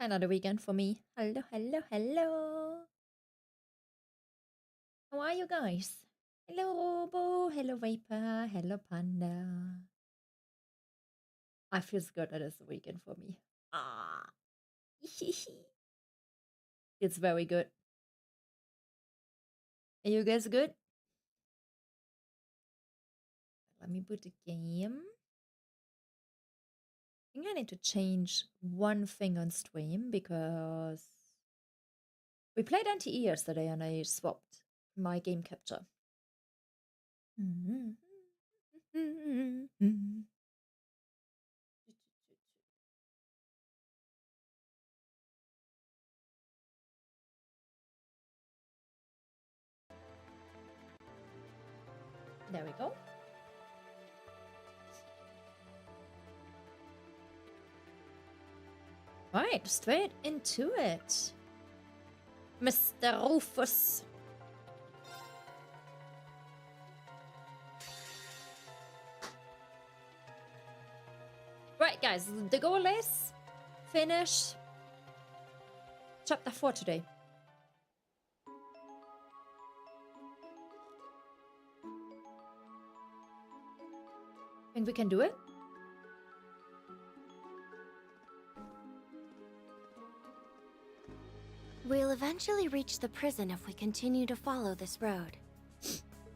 Another weekend for me. Hello, hello, hello. How are you guys? Hello, Robo. Hello, Vapor. Hello, Panda. I feels good that it's a weekend for me. Ah. It's very good. Are you guys good? Let me put the game. I think I need to change one thing on stream because we played NTE yesterday and I swapped my game capture. There we go. Right, straight into it. Mr. Rufus. Right, guys, the goal is finish chapter 4 today. Think we can do it? We'll eventually reach the prison if we continue to follow this road.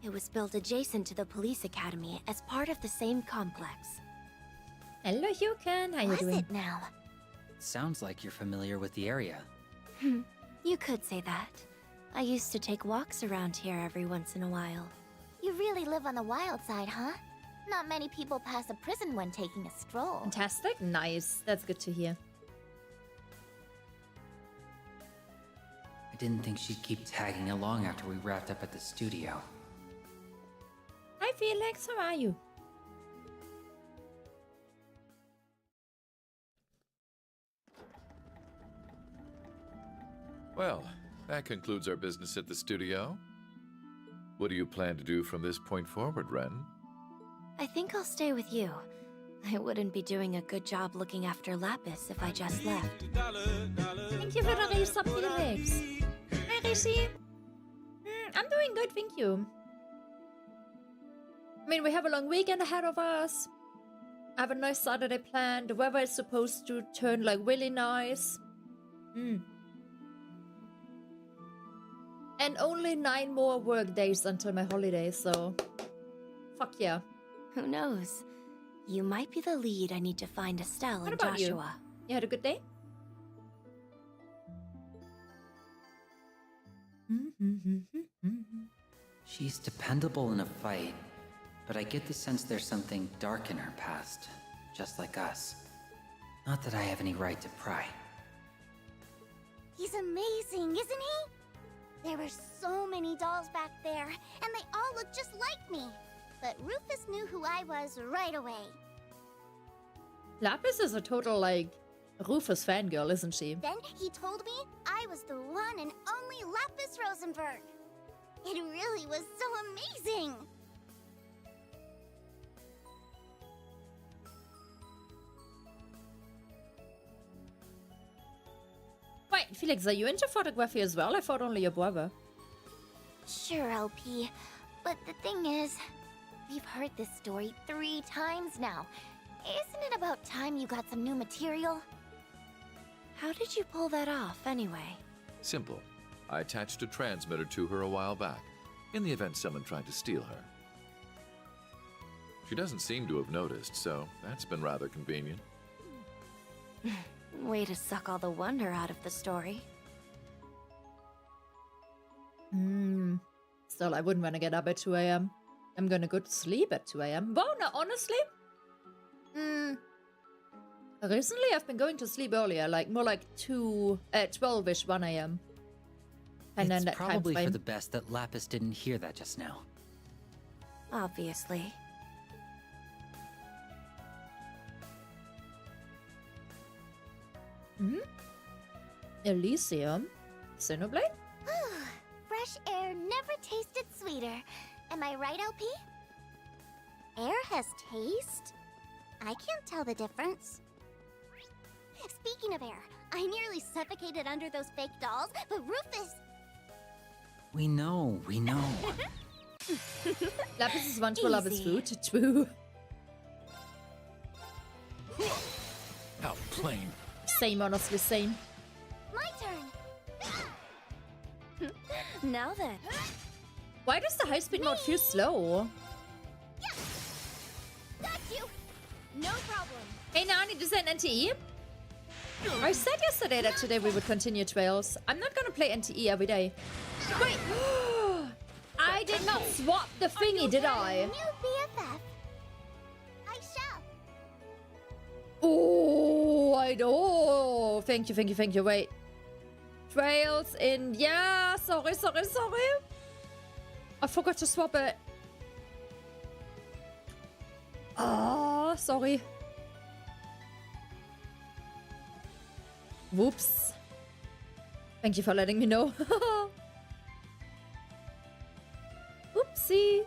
It was built adjacent to the police academy as part of the same complex. Hello, 𝐤𝐿𝐭𝐿. How you doing? What's it now? Sounds like you're familiar with the area. You could say that. I used to take walks around here every once in a while. You really live on the wild side, huh? Not many people pass a prison when taking a stroll. Fantastic. Nice. That's good to hear. I didn't think she'd keep tagging along after we wrapped up at the studio. Hi, Felix. How are you? Well, that concludes our business at the studio. What do you plan to do from this point forward, Ren? I think I'll stay with you. I wouldn't be doing a good job looking after Lapis if I just left. Thank you for the resub, Felix. Hi, Rishi. I'm doing good, thank you. I mean, we have a long weekend ahead of us. I have a nice Saturday planned. The weather is supposed to turn like really nice. And only 9 more work days until my holiday, so fuck yeah. Who knows? You might be the lead I need to find Estelle What and about Joshua. You had a good day? She's dependable in a fight, but I get the sense there's something dark in her past, just like us. Not that I have any right to pry. He's amazing, isn't he? There were so many dolls back there, and they all look just like me. But Rufus knew who I was right away. Lapis is a total, like, Rufus fangirl, isn't she? Then he told me I was the one and only Lapis Rosenberg. It really was so amazing. Wait, Felix, are you into photography as well? I thought only your brother. Sure, LP. But the thing is, we've heard this story 3 times now. Isn't it about time you got some new material? How did you pull that off, anyway? Simple. I attached a transmitter to her a while back, in the event someone tried to steal her. She doesn't seem to have noticed, so that's been rather convenient. Way to suck all the wonder out of the story. Still, I wouldn't want to get up at 2 a.m. I'm gonna go to sleep at 2 a.m. Well, no, honestly, recently I've been going to sleep earlier, like more like 12-ish, 1 a.m. And then It's that probably time for frame. the best that Lapis didn't hear that just now. Obviously. Elysium? Xenoblade? Fresh air never tasted sweeter. Am I right, LP? Air has taste? I can't tell the difference. Speaking of air, I nearly suffocated under those fake dolls, but Rufus... We know. Lapis is one to love its food. True. How plain. Same, honestly, same. My turn. Now then. Why does the high-speed mode feel slow? Got you. No problem. Hey, Nani, does that NTE? I said yesterday that today we would continue Trails. I'm not gonna play NTE every day. Wait! I did not swap the thingy, did I? New BFF. I shall. Oh, I know. Thank you. Wait. Trails in... Yeah, sorry. I forgot to swap it. Ah, sorry. Whoops. Thank you for letting me know. Oopsie.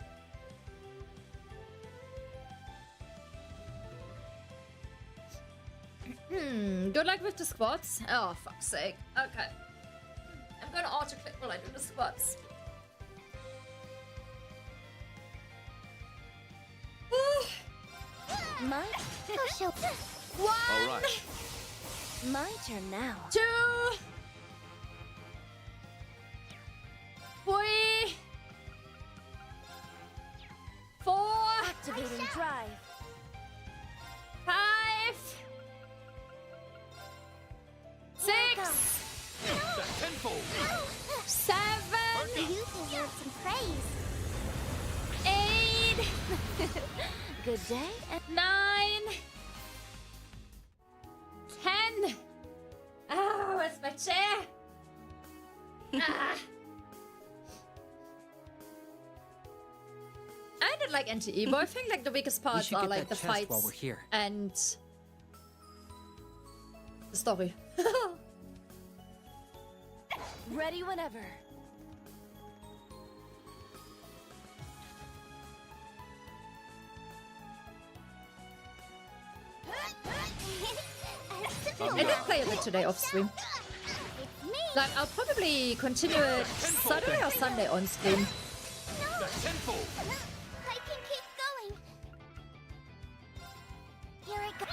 Good luck with the squats. Oh, fuck's sake. Okay. I'm gonna auto-click while I do the squats. My... One. All right. My turn now. 2. 3. 4. Activating drive. 5. 6. Tenfold. 7. You deserve some praise. 8. Good day and 9. 10. Oh, where's my chair? Ah. I did like NTE, but I think like the weakest We parts should are get like the that chest fights while we're here. and the story. ready whenever. I did play a bit today off stream. It's me. Like I'll probably continue it Saturday or Sunday on stream. Tenfold. I can keep going. Here I go.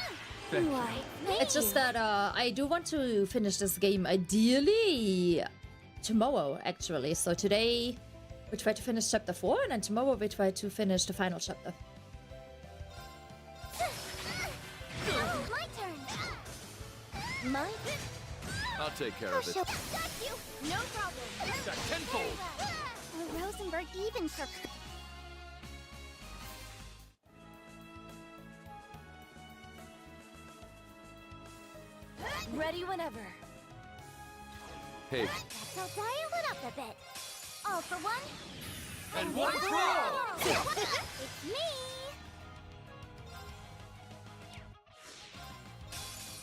Why? It's just that I do want to finish this game ideally tomorrow, actually. So today we try to finish chapter 4, and then tomorrow we try to finish the final chapter. My turn. My... I'll take care of it. Got you. No problem. Tenfold. Rosenberg even shook. Ready whenever. Hey, So dial it up a bit. All for one. and one for all. It's me.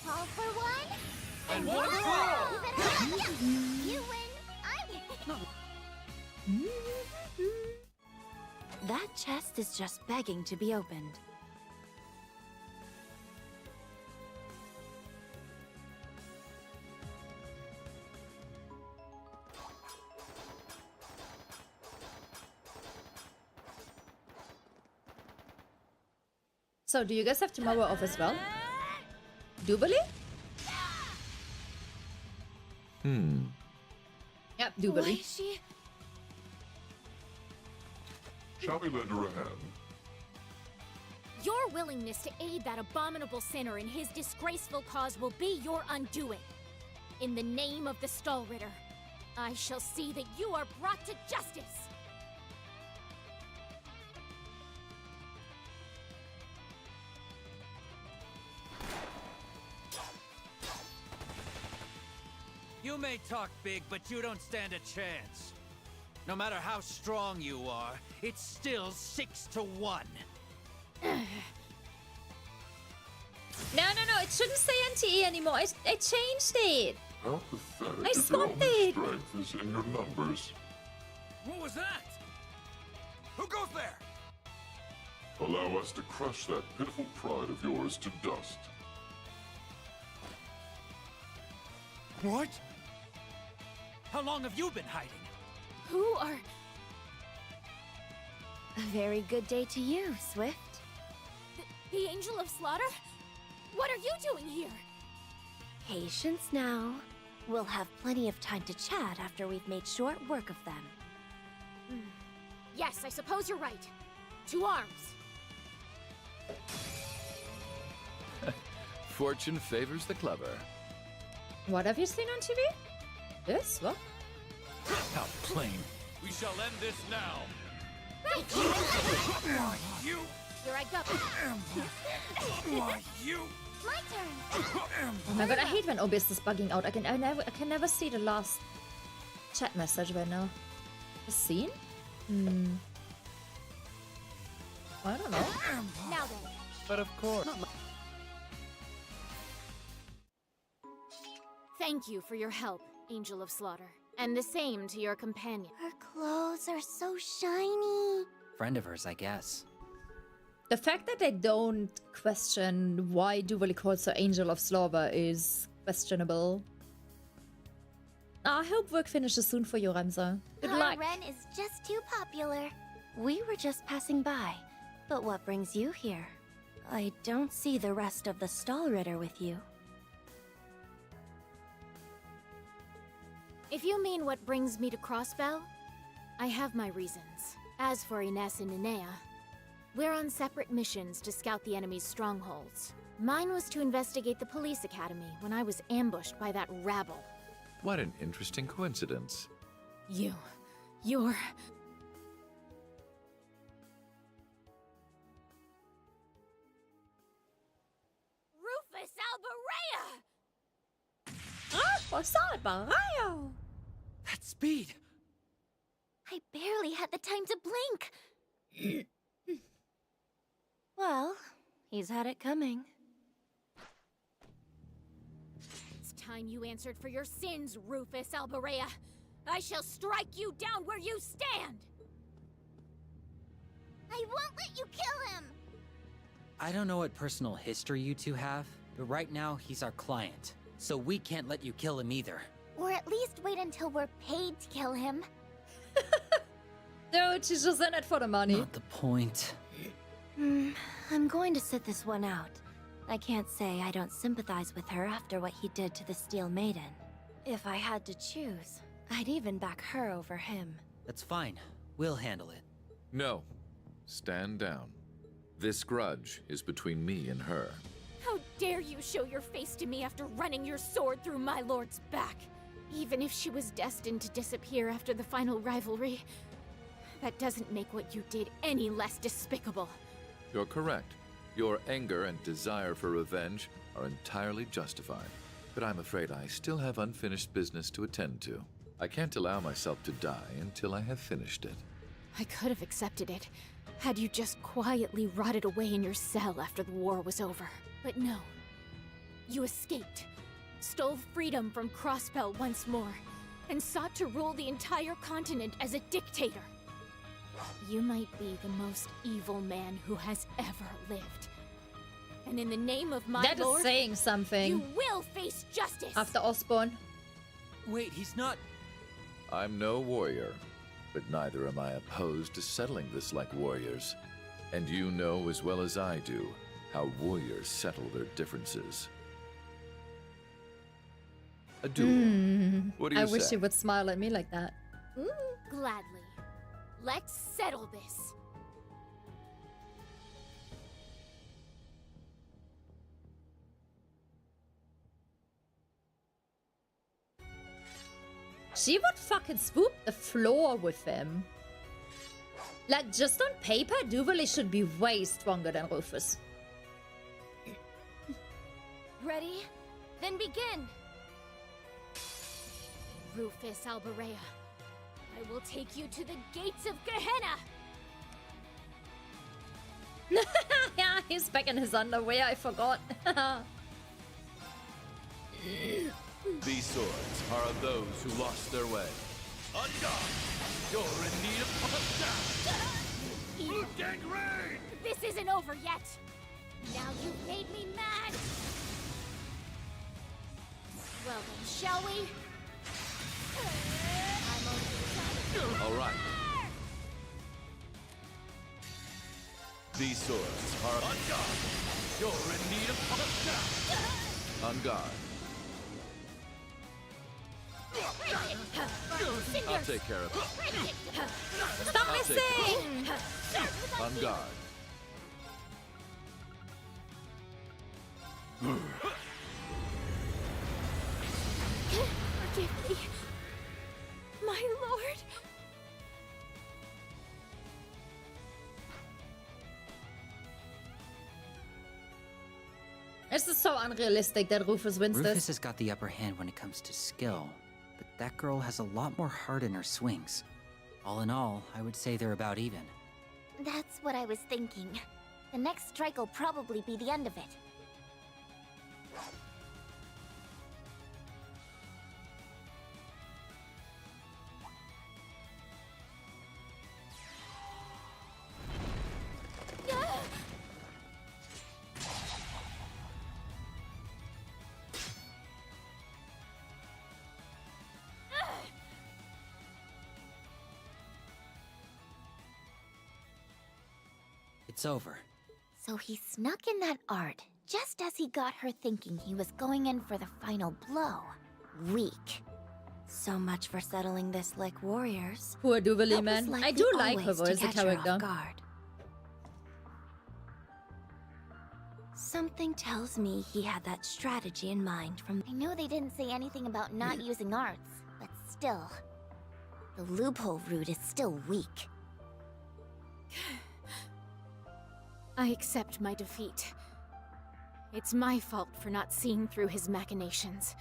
All for one. And one for all. You win. I That chest is just begging to be opened. So do you guys have tomorrow off as well? Doobly? Yep, Why Doobly. is she... Shall we lend her a hand? Your willingness to aid that abominable sinner in his disgraceful cause will be your undoing. In the name of the Stallritter, I shall see that you are brought to justice. You may talk big, but you don't stand a chance. No matter how strong you are, it's still 6 to 1. No, it shouldn't say NTE anymore. I changed it. How pathetic I if your swapped only it. strength is in your numbers. What was that? Who goes there? Allow us to crush that pitiful pride of yours to dust. What? How long have you been hiding? Who are... A very good day to you, Swift. The Angel of Slaughter? What are you doing here? Patience now. We'll have plenty of time to chat after we've made short work of them. Yes, I suppose you're right. To arms. Fortune favors the clever. What have you seen on TV? This? What? How plain. We shall end this now. You! Here I go. Why, you! My turn. Oh my god, I hate when OBS is bugging out. I can never see the last chat message right now. The scene? I don't know. Now then. But of course. Thank you for your help, Angel of Slaughter. And the same to your companion. Her clothes are so shiny. Friend of hers, I guess. The fact that they don't question why Duvalie calls her Angel of Slaughter is questionable. I hope work finishes soon for you, Ramza. Good Our luck. Ren is just too popular. We were just passing by. But what brings you here? I don't see the rest of the Stall Ritter with you. If you mean what brings me to Crossbell, I have my reasons. As for Ines and Inea, we're on separate missions to scout the enemy's strongholds. Mine was to investigate the police academy when I was ambushed by that rabble. What an interesting coincidence. You're... Rufus Alberea! Ah, Mossad Barayo! That speed! I barely had the time to blink. Well, he's had it coming. It's time you answered for your sins, Rufus Alberea. I shall strike you down where you stand! I won't let you kill him. I don't know what personal history you two have, but right now he's our client. So we can't let you kill him either. Or at least wait until we're paid to kill him. Dude, she's just in it for the money. Not the point. I'm going to sit this one out. I can't say I don't sympathize with her after what he did to the Steel Maiden. If I had to choose, I'd even back her over him. That's fine. We'll handle it. No. Stand down. This grudge is between me and her. How dare you show your face to me after running your sword through my lord's back? Even if she was destined to disappear after the final rivalry, that doesn't make what you did any less despicable. You're correct. Your anger and desire for revenge are entirely justified. But I'm afraid I still have unfinished business to attend to. I can't allow myself to die until I have finished it. I could have accepted it, had you just quietly rotted away in your cell after the war was over. But no. You escaped, stole freedom from Crossbell once more, and sought to rule the entire continent as a dictator. You might be the most evil man who has ever lived. And in the name of my That lord, is saying something. you will face justice! After Osborne. Wait, he's not... I'm no warrior, but neither am I opposed to settling this like warriors. And you know as well as I do how warriors settle their differences. A duel. What do you I say? wish you would smile at me like that. Gladly. Let's settle this. She would fucking swoop the floor with him. Like, just on paper, Duvalie should be way stronger than Rufus. Ready? Then begin! Rufus Alberea, I will take you to the gates of Gehenna! Yeah, he's back in his underwear, I forgot. These swords are of those who lost their way. On guard! You're in need of gangrene! This isn't over yet! Now you've made me mad! Well then, shall we? All right. These swords are on guard. You're in need of on guard. I'll take care of it. Stop I'll take missing! On guard. Forgive me, my lord. This is so unrealistic that Rufus wins Rufus this. has got the upper hand when it comes to skill, but that girl has a lot more heart in her swings. All in all, I would say they're about even. That's what I was thinking. The next strike will probably be the end of it. It's over. So he snuck in that art, just as he got her thinking he was going in for the final blow. Weak. So much for settling this like warriors. Poor Duvalie, That was man. I likely do like her always to voice, the catch her off character. guard. Something tells me he had that strategy in mind from... I know they didn't say anything about not using arts, but still. The loophole route is still weak. I accept my defeat. It's my fault for not seeing through his machinations.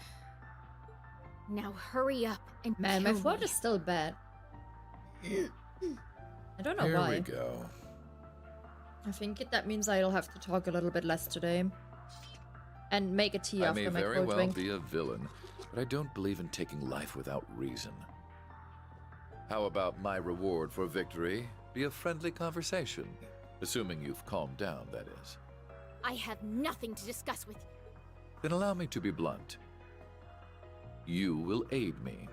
Now hurry up and Man, my kill fort me. is still bad. I don't know Here why. we go. I think that means I'll have to talk a little bit less today. And make a tea I after may my very cold well drink. be a villain, but I don't believe in taking life without reason. How about my reward for victory be a friendly conversation? Assuming you've calmed down, that is. I have nothing to discuss with you. Then allow me to be blunt. You will aid me.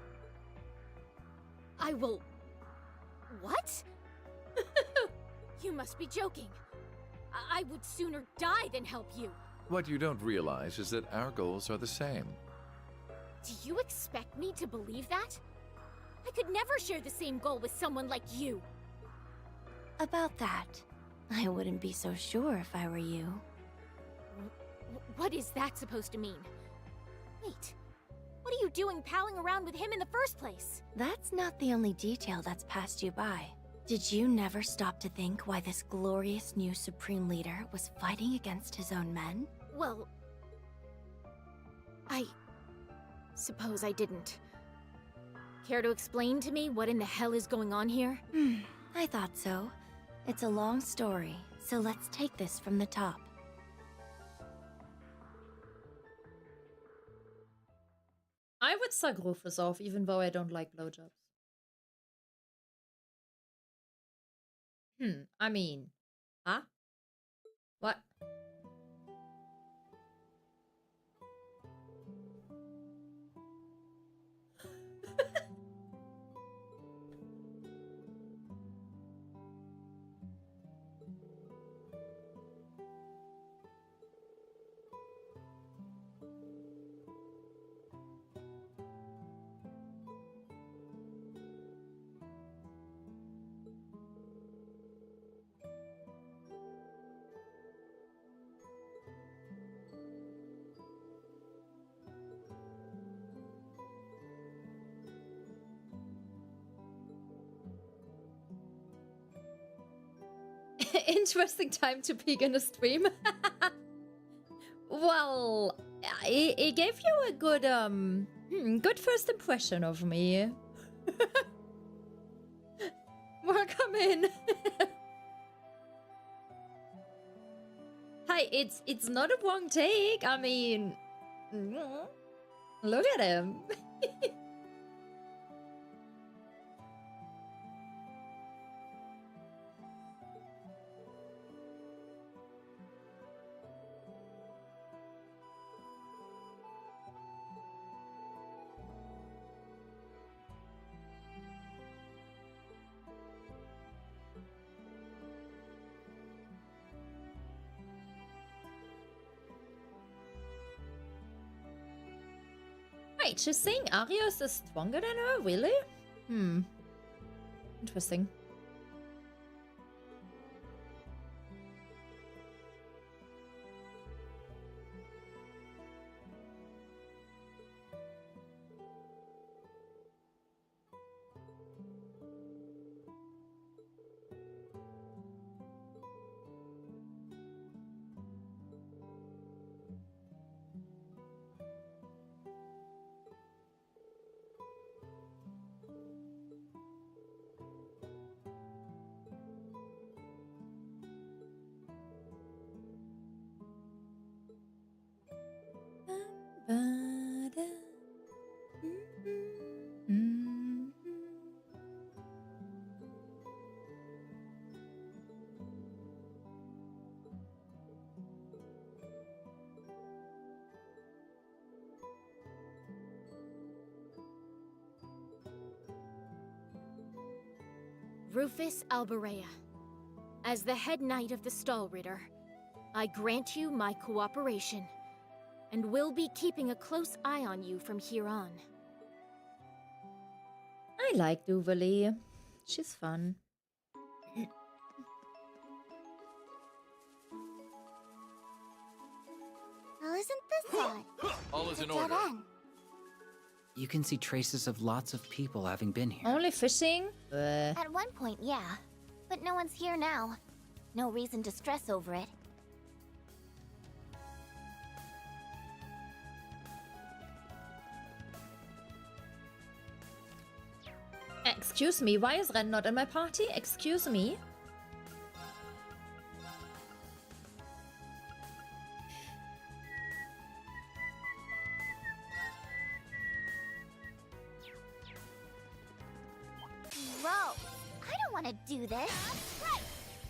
I will... What? You must be joking. I would sooner die than help you. What you don't realize is that our goals are the same. Do you expect me to believe that? I could never share the same goal with someone like you. About that, I wouldn't be so sure if I were you. What is that supposed to mean? Wait, what are you doing palling around with him in the first place? That's not the only detail that's passed you by. Did you never stop to think why this glorious new Supreme Leader was fighting against his own men? Well... I... suppose I didn't. Care to explain to me what in the hell is going on here? I thought so. It's a long story, so let's take this from the top. I would suck Rufus off, even though I don't like blowjobs. I mean... Huh? What? Interesting time to peek in a stream. Well, it gave you a good, good first impression of me. Welcome in. Hi, it's not a wrong take. I mean, look at him. Wait, she's saying Arios is stronger than her? Really? Interesting. Rufus Alberea, as the head knight of the Stall Ritter, I grant you my cooperation, and will be keeping a close eye on you from here on. I like Duvalie. She's fun. Well, isn't this odd? All is in It's a dead order. end. You can see traces of lots of people having been here. Only fishing? At one point, yeah. But no one's here now. No reason to stress over it. Excuse me, why is Ren not in my party? Excuse me? Bro, I don't want to do this. Right!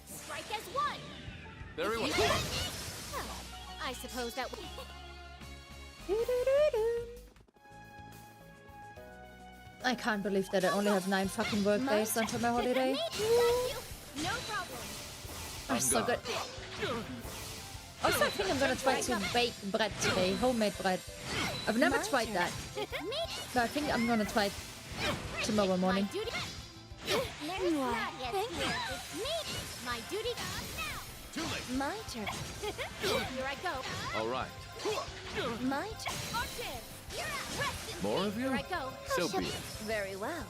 Strike as one! Very well. Well, I suppose that would... I can't believe that I only have 9 fucking work days until my holiday. No problem. I'm so good. Also, I think I'm gonna try to bake bread today, homemade bread. I've never tried that. No, I think I'm gonna try it tomorrow morning. My duty... Thank you. It's me! My duty now! Too late. My turn. Here I go. All right. My turn. Archie! You're out. Rest in More peace. of you? Here I go. So be it. Very well.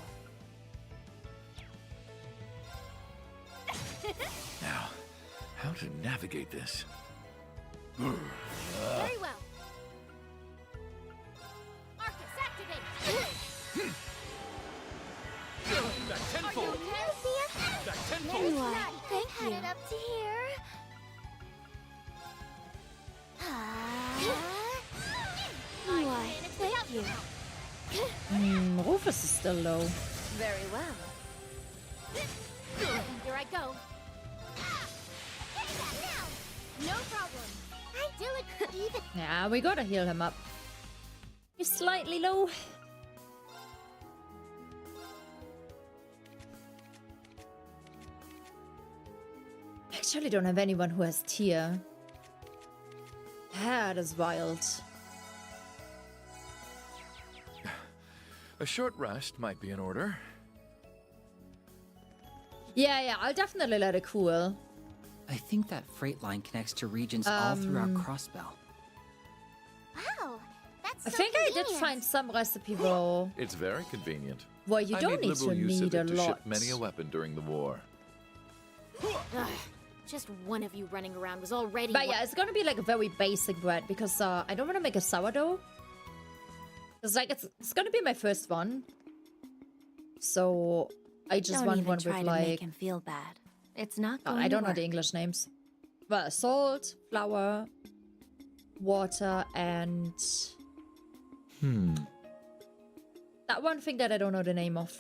Now, how to navigate this? Very well. Arcus, activate! Back Are you tenfold. okay? Back There tenfold. you are. Thank you. Headed up to here. Why, thank you. Rufus is still low. Very well. Here I go. No problem. I do it even. Yeah, we gotta heal him up. He's slightly low. I actually don't have anyone who has tier. That is wild. A short rest might be in order. Yeah, I'll definitely let it cool. I think that freight line connects to regions all throughout Crossbell. Wow, that's I so think I did convenient. find some recipe roll. It's very convenient. Well, you I don't made need liberal to use of need it a to lot. ship many a weapon during the war. Ugh, just one of you running around was already... But yeah, it's gonna be like a very basic bread because I don't want to make a sourdough. It's like it's gonna be my first one, so I just Don't want even one try with to make like him feel bad. It's not going I don't to know work. the English names. Well, salt, flour, water, and that one thing that I don't know the name of.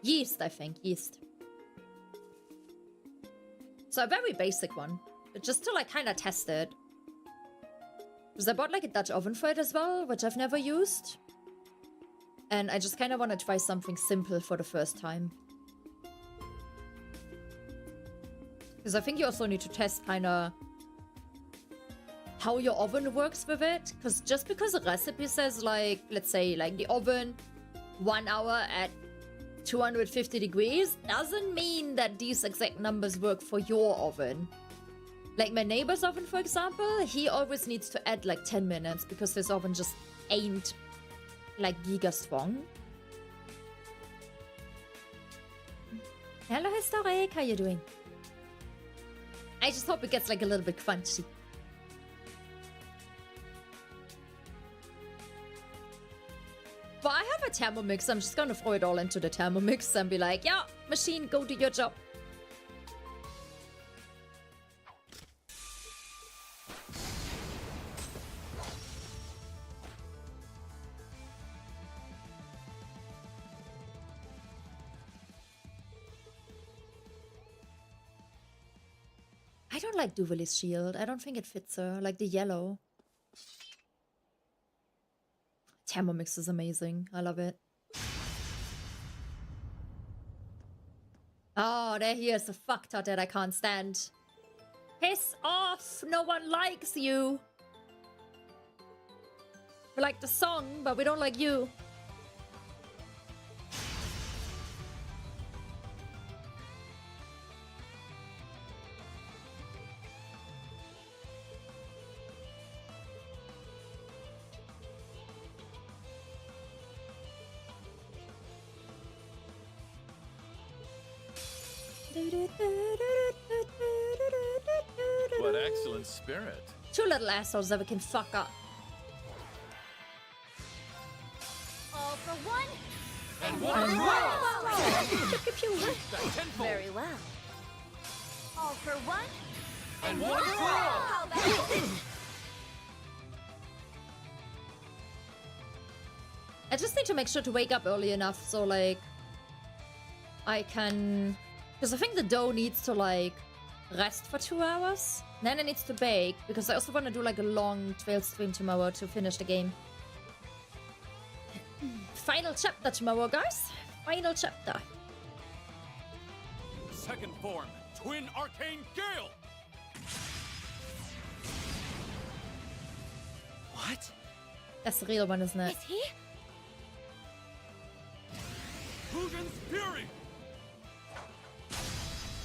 Yeast, I think. Yeast. So a very basic one. But just to like kind of test it. Because I bought like a Dutch oven for it as well, which I've never used. And I just kind of want to try something simple for the first time. Because I think you also need to test kind of how your oven works with it. Because just because a recipe says, like, let's say, like the oven 1 hour at 250 degrees doesn't mean that these exact numbers work for your oven. Like my neighbor's oven, for example, he always needs to add like 10 minutes because his oven just ain't like giga strong. Hello, Historic. How you doing? I just hope it gets like a little bit crunchy. But I have a Thermomix. I'm just gonna throw it all into the Thermomix and be like, yeah, machine, go do your job. I don't like Duvali's shield. I don't think it fits her. Like the yellow. Thermomix is amazing. I love it. Oh, there he is. The fucktard that I can't stand. Piss off! No one likes you. We like the song, but we don't like you. What excellent spirit. Two little assholes that we can fuck up. All for one. And one Pew, pew, pew. Very well. All for one. and one for all. How about it? I just need to make sure to wake up early enough so, like, I can... Because I think the dough needs to, like, rest for 2 hours. Then it needs to bake, because I also want to do, like, a long 12 stream tomorrow to finish the game. Final chapter tomorrow, guys. Final chapter. Second form, Twin Arcane Gale. What? That's the real one, isn't it? Is he? Fusion's Fury.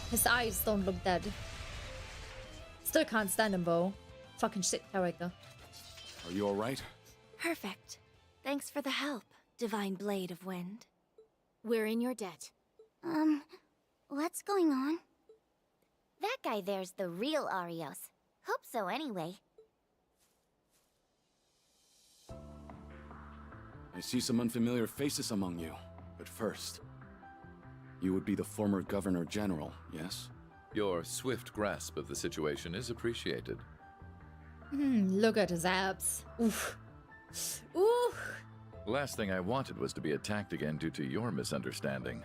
His eyes don't look dead. Still can't stand him, though. Fucking shit character. Are you alright? Perfect. Thanks for the help, Divine Blade of Wind. We're in your debt. What's going on? That guy there's the real Arios. Hope so anyway. I see some unfamiliar faces among you. But first, you would be the former Governor General, yes? Your swift grasp of the situation is appreciated. Look at his abs. Oof. Ooh. The last thing I wanted was to be attacked again due to your misunderstanding.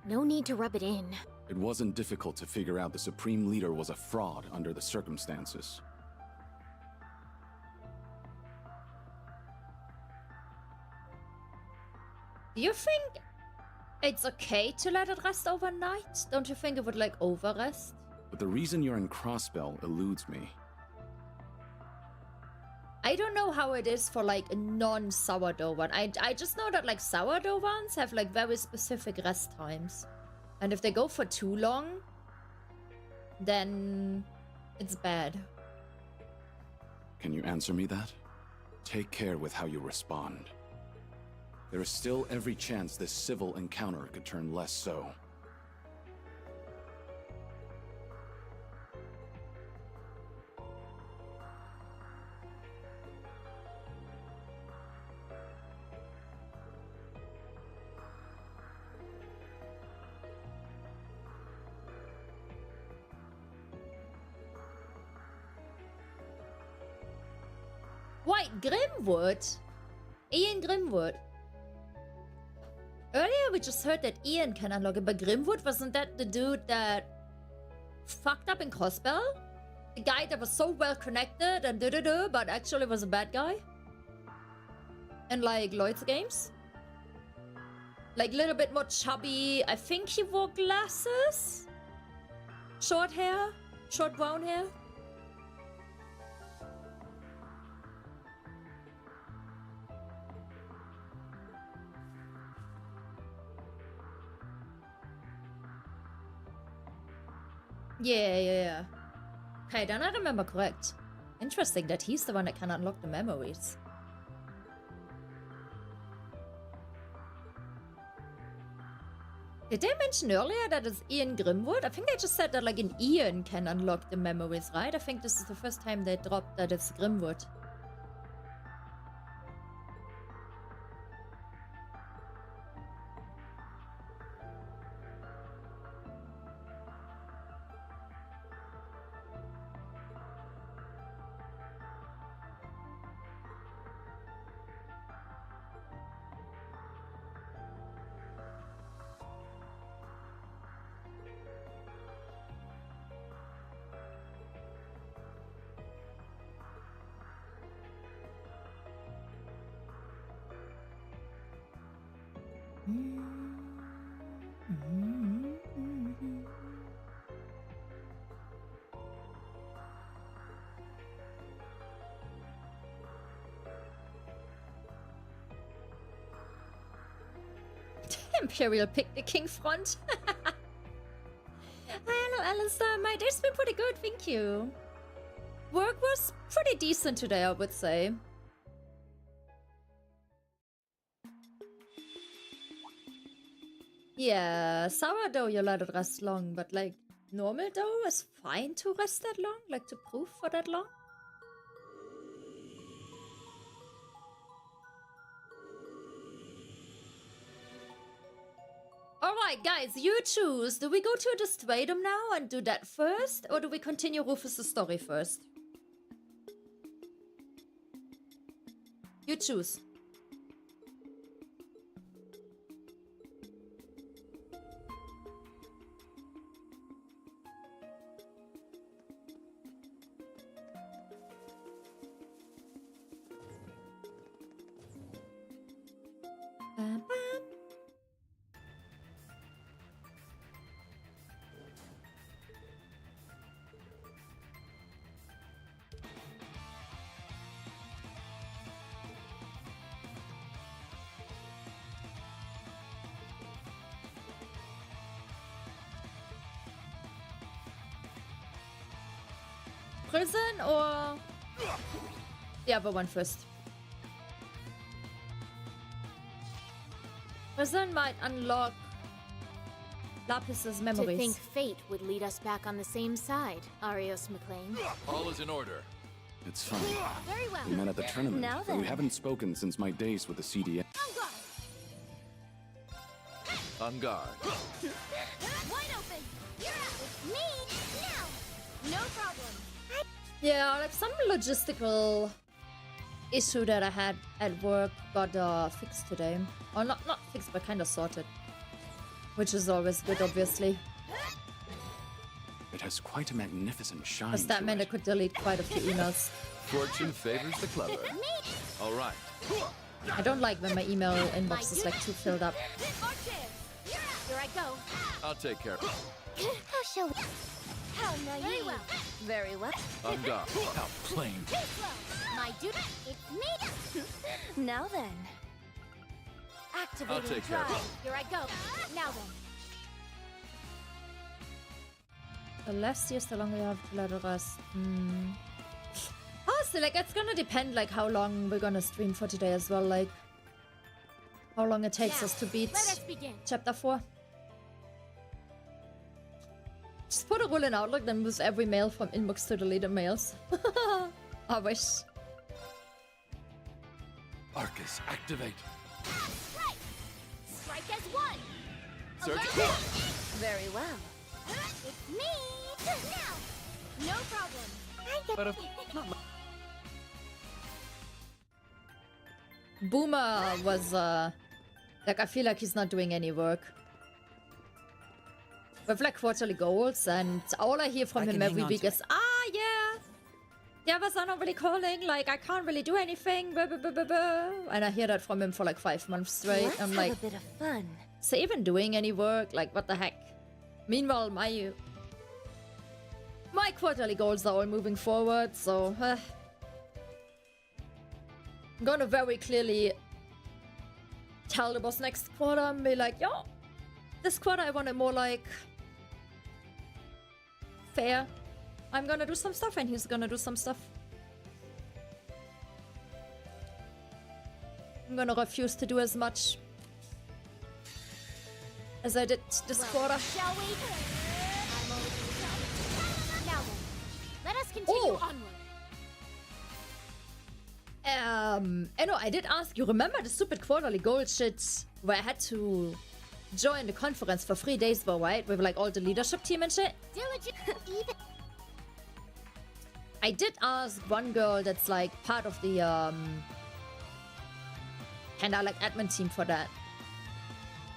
No need to rub it in. It wasn't difficult to figure out the Supreme Leader was a fraud under the circumstances. Do you think it's okay to let it rest overnight? Don't you think it would, like, over-rest? But the reason you're in Crossbell eludes me. I don't know how it is for, like, a non-sourdough one. I just know that, like, sourdough ones have, like, very specific rest times. And if they go for too long, then it's bad. Can you answer me that? Take care with how you respond. There is still every chance this civil encounter could turn less so. Wait, Grimwood? Ian Grimwood. Earlier we just heard that Ian can unlock it, but Grimwood, wasn't that the dude that fucked up in Crossbell? The guy that was so well connected and but actually was a bad guy? In, like, Lloyd's games? Like, a little bit more chubby. I think he wore glasses? Short hair? Short brown hair? Yeah. Okay, then I remember correct. Interesting that he's the one that can unlock the memories. Did they mention earlier that it's Ian Grimwood? I think they just said that like an Ian can unlock the memories, right? I think this is the first time they dropped that it's Grimwood. Imperial picked the king front. Hello, Alistair. My day's been pretty good, thank you. Work was pretty decent today, I would say. Yeah, sourdough you let it rest long, but like normal dough is fine to rest that long, like to proof for that long. Alright guys, you choose. Do we go to the Stratum now and do that first? Or do we continue Rufus' story first? You choose. Prison or the other one first? Prison might unlock Lapis's memories. To think fate would lead us back on the same side, Arios McLean. All is in order. It's funny. Very well. We met at the tournament, Now but we then. haven't spoken since my days with the CDN. On guard. Wide open. You're out with me now. No problem. Yeah, like some logistical issue that I had at work got fixed today. Or not fixed, but kind of sorted. Which is always good, obviously. It has quite a magnificent shine Because that to meant I it. could delete quite a few emails. Fortune favors the clever. All right. I don't like when my email inbox is like too filled up. Here I go. I'll take care of it. How shall we? How naive. Very well. Very well. On guard. How plain. Too slow. My duty. It's me. Now then. Activating take care of drive. Here I go. Now then. The less years, the longer you have to let it rest. Oh, so like it's gonna depend like how long we're gonna stream for today as well. Like how long it takes Now, us to beat Let us begin. chapter 4. Just put a rule in Outlook, then move every mail from inbox to deleted mails. I wish. Arcus, activate. Right. Strike as one. Search. Very well. It's me now. No problem. I get But Boomer was like I feel like he's not doing any work. With like quarterly goals, and all I hear from I him can hang every on week to is, yeah, the others are not really calling, like I can't really do anything, blah, blah, blah, blah, blah. And I hear that from him for like 5 months straight. Let's I'm have like, a bit of fun. is he even doing any work? Like, what the heck? Meanwhile, my quarterly goals are all moving forward, so I'm gonna very clearly tell the boss next quarter and be like, yo, this quarter I want it more like fair. I'm gonna do some stuff and he's gonna do some stuff. I'm gonna refuse to do as much as I did this quarter. Shall we? Now then, let us continue onward. No, I did ask you, remember the stupid quarterly goal shit where I had to join the conference for 3 days, though, right? With like all the leadership team and shit. I did ask one girl that's like part of the kinda like admin team for that.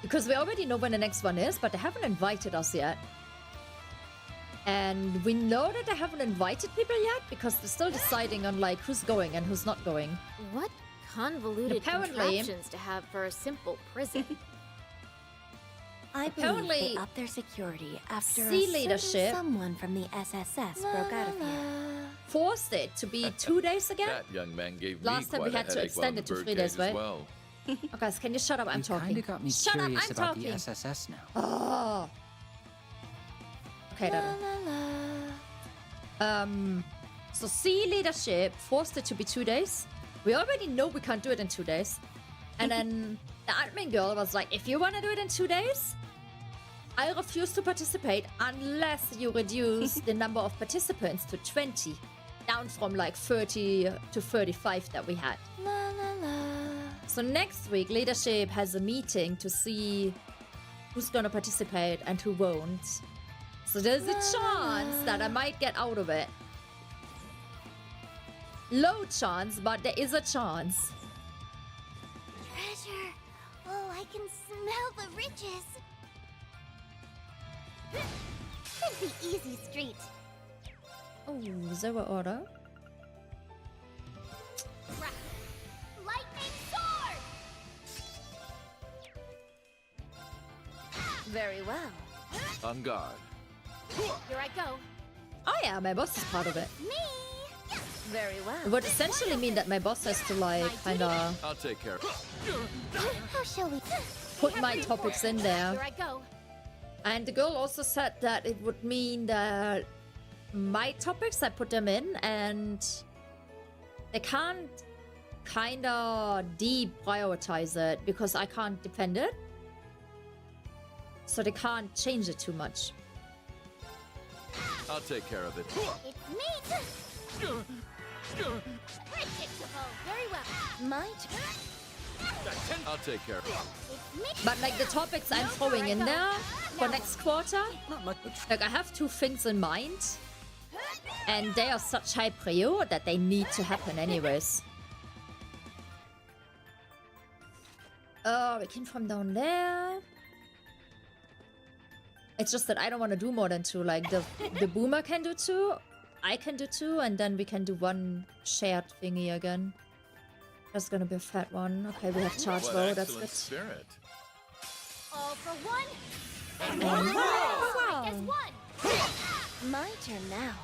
Because we already know when the next one is, but they haven't invited us yet. And we know that they haven't invited people yet because they're still deciding on like who's going and who's not going. What convoluted Apparently- contraptions to have for a simple prison. I believe they upped their security after Sea a certain leadership someone from the SSS broke out of here. Forced it to be 2 days again. That young man gave Last me time we quite a had to headache extend while it to in the 3 days, birdcage right? as well. Oh, guys, can you shut up? I'm talking. Kinda got me Shut up, curious I'm about talking. the SSS now. Oh. Okay, then. So sea leadership forced it to be 2 days. We already know we can't do it in 2 days. And then the admin girl was like, if you want to do it in 2 days, I refuse to participate unless you reduce the number of participants to 20. Down from like 30 to 35 that we had. So next week, leadership has a meeting to see who's gonna participate and who won't. So there's a chance that I might get out of it. Low chance, but there is a chance. Treasure. Oh, I can smell the riches. Should be easy street. Oh, zero order. Lightning sword. Very well. On guard. Here I go. Oh yeah, my boss is part of it. Me. Very It well. would essentially mean that my boss has to like kinda I'll take care of it. How shall we? put my topics in there. Here I go. And the girl also said that it would mean that my topics, I put them in and they can't kinda deprioritize it because I can't defend it. So they can't change it too much. I'll take care of it. It's me. Predictable. Very well. My turn. I'll take care of it. It's me. But like the topics I'm throwing in there for next quarter, Not much. like I have 2 things in mind. And they are such high prio that they need to happen anyways. We came from down there. It's just that I don't want to do more than 2. Like the boomer can do 2, I can do 2, and then we can do 1 shared thingy again. That's gonna be a fat one. Okay, we have charge What roll, that's excellent good. spirit. All for one. And Strike as one. My turn now.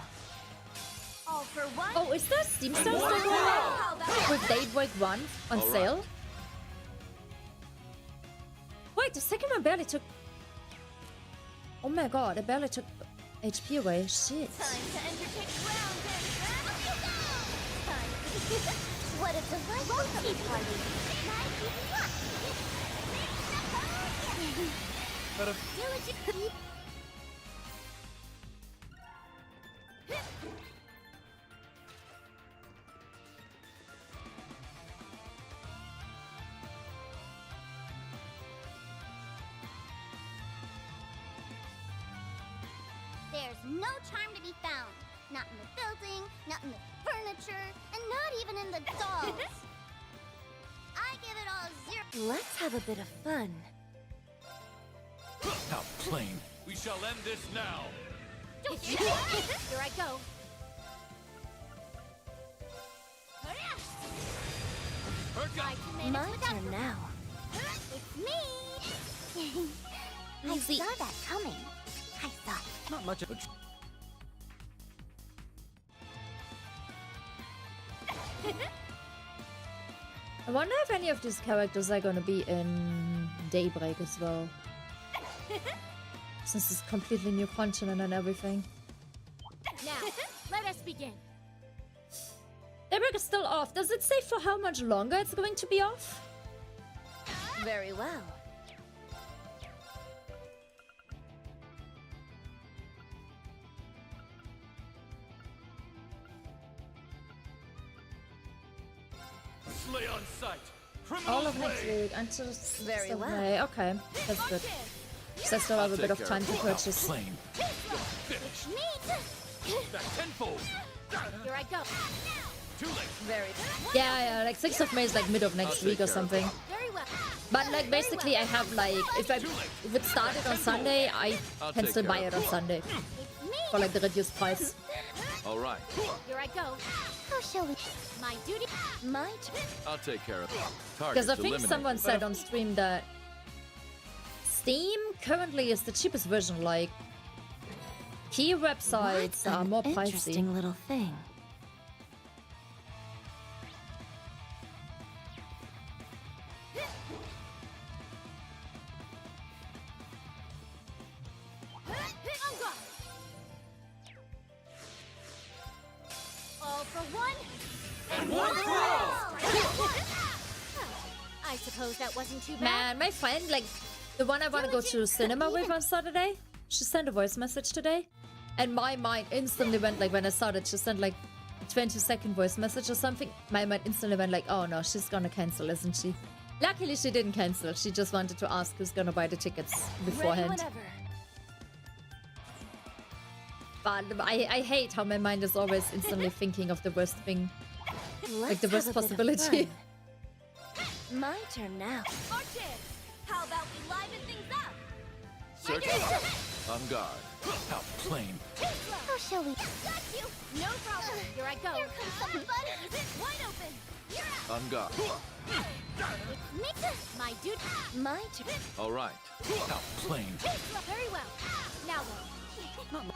All for one. oh, is there Steam Stars still going on? With Daybreak 1 on All right. sale? Wait, the second one barely took... Oh my god, it barely took HP away. Shit. Time to entertain round and round you go. Time. What a delightful tea party. Diligent. There's no charm to be found. Not in the building, not in the furniture, and not even in the dolls. I give it all 0. Let's have a bit of fun. How plain. We shall end this now. Here I go. I can manage My without turn now. It's me. I saw that coming. I saw it. Not much of a. I wonder if any of these characters are gonna be in Daybreak as well. Since it's completely new continent and everything. begin. Daybreak is still off. Does it say for how much longer it's going to be off? Very well. Slay on sight. All Criminals of next raid. week until Very 6th of well. May. Okay, that's good. So I still have a bit of Take time to care. purchase. Flame. Back tenfold. Here I go. Too late. Very, Yeah, like 6th of May is like mid of next I'll week take or care of something. Very well. But like basically I have like if it started on Sunday, I I'll can take still care buy of it on Sunday for like the reduced price. All right. Here I go. How shall we? My duty. my turn. I'll take care of it. Target Because I think eliminated. someone said on stream that Steam currently is the cheapest version. Like key websites What are an more pricey. interesting little thing. All for one. And one for all. I suppose that wasn't too bad. Man, my friend, like the one I want to go to cinema with on Saturday, she sent a voice message today, and my mind instantly went like when I saw that she sent like a 20-second voice message or something. My mind instantly went like, oh no, she's gonna cancel, isn't she? Luckily, she didn't cancel. She just wanted to ask who's gonna buy the tickets Ready beforehand. whenever. But I hate how my mind is always instantly thinking of the worst thing, like the Let's worst have a bit of possibility. fun. My turn now. How about we liven things up? Search. On guard. How plain. How shall we? Got you. No problem. Here I go. Here comes some buddies. Wide open. You're out. On guard. My duty. My turn. All right. How plain. Very well. Now then.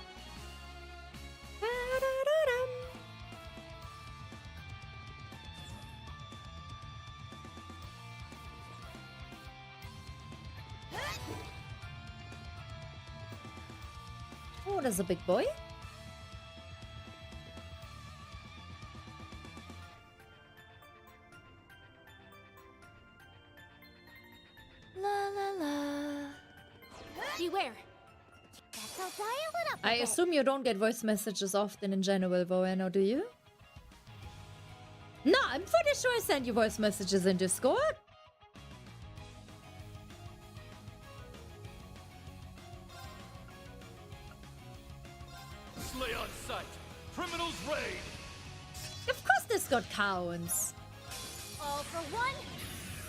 Oh, there's a big boy. La la la. Beware. Guess I'll dial it up. I assume you don't get voice messages often in general, Bueno, do you? No, I'm pretty sure I send you voice messages in Discord. Slay on sight. Criminals raid. Of course Discord counts. All for one.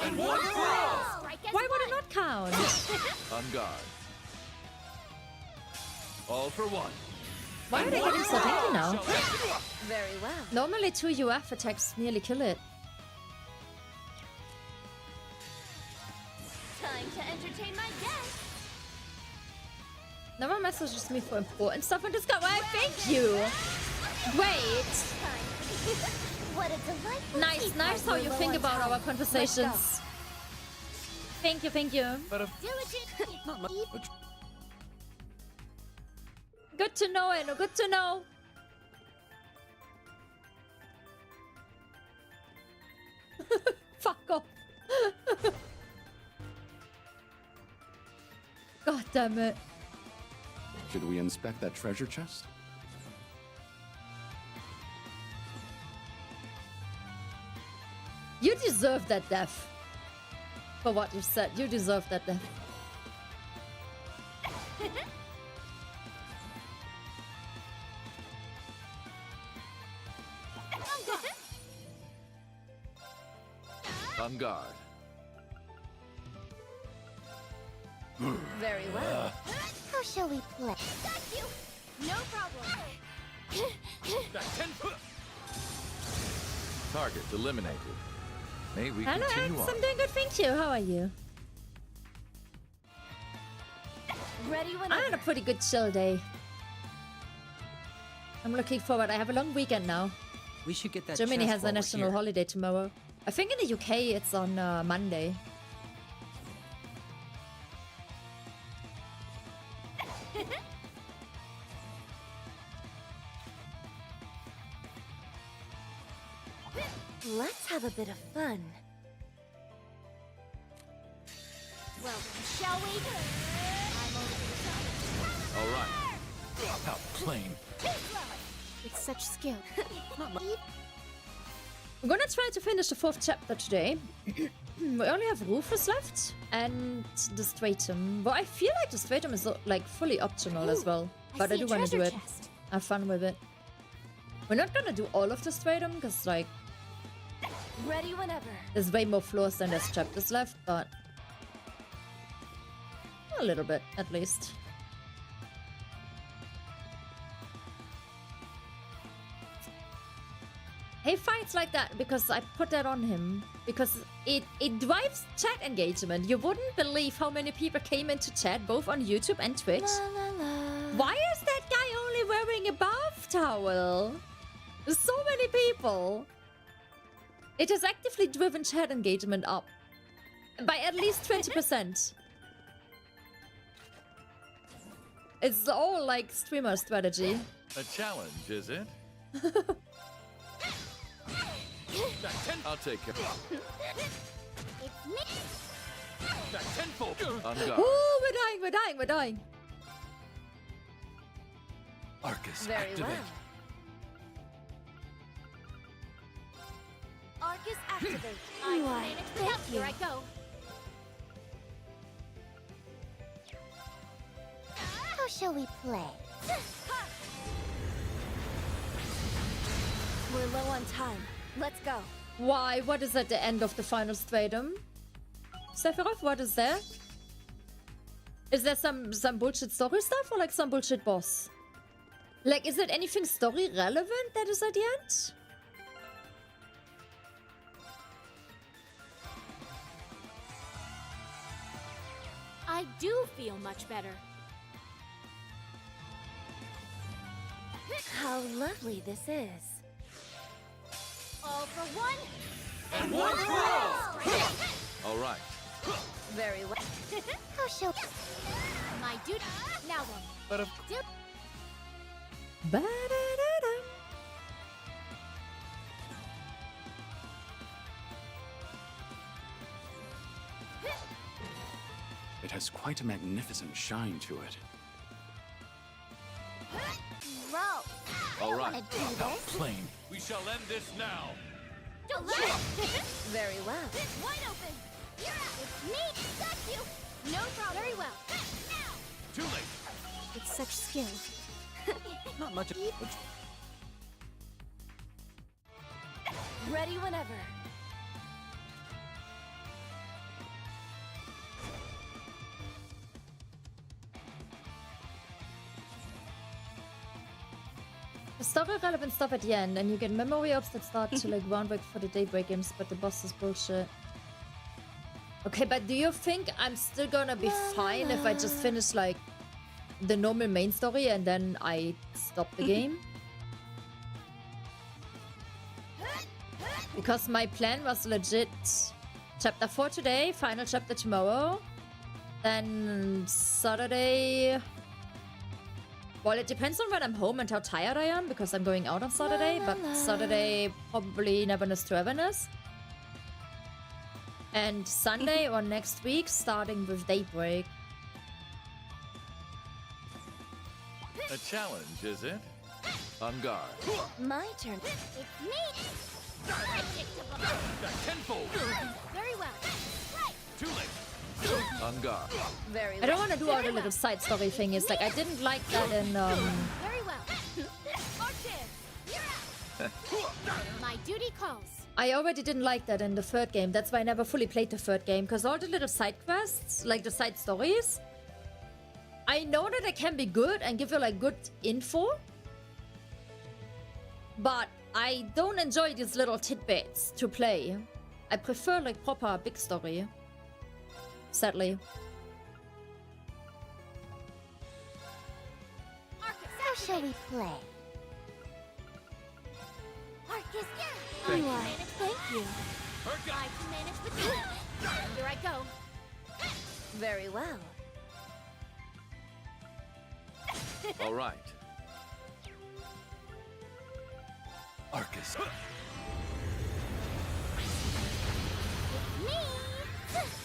And one for all. Strike as Why would it one. not count? On guard. All for one. Why are they getting so tanky now? Very well. Normally 2 UF attacks nearly kill it. Time to entertain my guests. Never messages me for important stuff on Discord. Why, thank you. Wait. What a delightful Nice, tea nice how party you we're think on about time. our conversations. Thank you, thank you. Diligent. Good to know, Eno. Good to know. Fuck off. God damn it. Should we inspect that treasure chest? You deserve that death. For what you said, you deserve that death. On guard. Very well. How shall we play? Got you. No problem. Back 10 foot. Target eliminated. May we Hello, continue X. on. I'm doing good, thank you. How are you? Ready I whenever. had a pretty good chill day. I'm looking forward. I have a long weekend now. We should get that Germany chest has a while we're national here. holiday tomorrow. I think in the UK it's on Monday. have a bit of fun. Well, shall we? I'm over to the top. All right. How plain. With such skill. I'm gonna try to finish the 4th chapter today. We only have Rufus left and the Stratum. But I feel like the Stratum is like fully optional as well. But I do want to do it. Have fun with it. We're not gonna do all of the Stratum because like Ready whenever. there's way more floors than there's chapters left, but a little bit at least. He fights like that because I put that on him. Because it drives chat engagement. You wouldn't believe how many people came into chat, both on YouTube and Twitch. La la la. Why is that guy only wearing a bath towel? There's so many people. It has actively driven chat engagement up. By at least 20%. It's all like streamer strategy. A challenge, is it? I'll take care. It's me. Tenfold. On guard. Oh, we're dying. Arcus, Very activate. well. Arcus activate. I Why, managed thank without. you. Here I go. How shall we play? We're low on time. Let's go. Why? What is at the end of the final stratum? Sephiroth, what is there? Is there some bullshit story stuff or like some bullshit boss? Like, is it anything story relevant that is at the end? I do feel much better. How lovely this is. All for one. And one for all. All right. Very well. How shall My duty. Now then. But of Ba-da-da-da. It has quite a magnificent shine to it. roll? all right. Wanna do How this? plain. We shall end this now. Don't let it. Very well. Wide open. You're out. It's me. Got you. No problem. Very well. Now. Too late. With such skill. Not much. Ready whenever. The story relevant stuff at the end, and you get memory ops that start to like groundwork for the Daybreak games, but the boss is bullshit. Okay, but do you think I'm still gonna be fine if I just finish like the normal main story and then I stop the game? Because my plan was legit chapter 4 today, final chapter tomorrow, then Saturday. Well, it depends on when I'm home and how tired I am, because I'm going out on Saturday, but Saturday probably Neverness to Everness. And Sunday or next week, starting with Daybreak. A challenge, is it? On guard. My turn. It's me. Predictable. Tenfold. Very well. Too late. On guard. Very I don't want to do all the little side story thingies. Like, I didn't like that in, Very well. Arcus. You're out. My duty calls. I already didn't like that in the 3rd game. That's why I never fully played the 3rd game. Because all the little side quests, like the side stories, I know that they can be good and give you, like, good info. But I don't enjoy these little tidbits to play. I prefer, like, proper big story. Sadly. How shall we play? Arcus. Why, thank you. I can manage with you. Here I go. Very well. All right.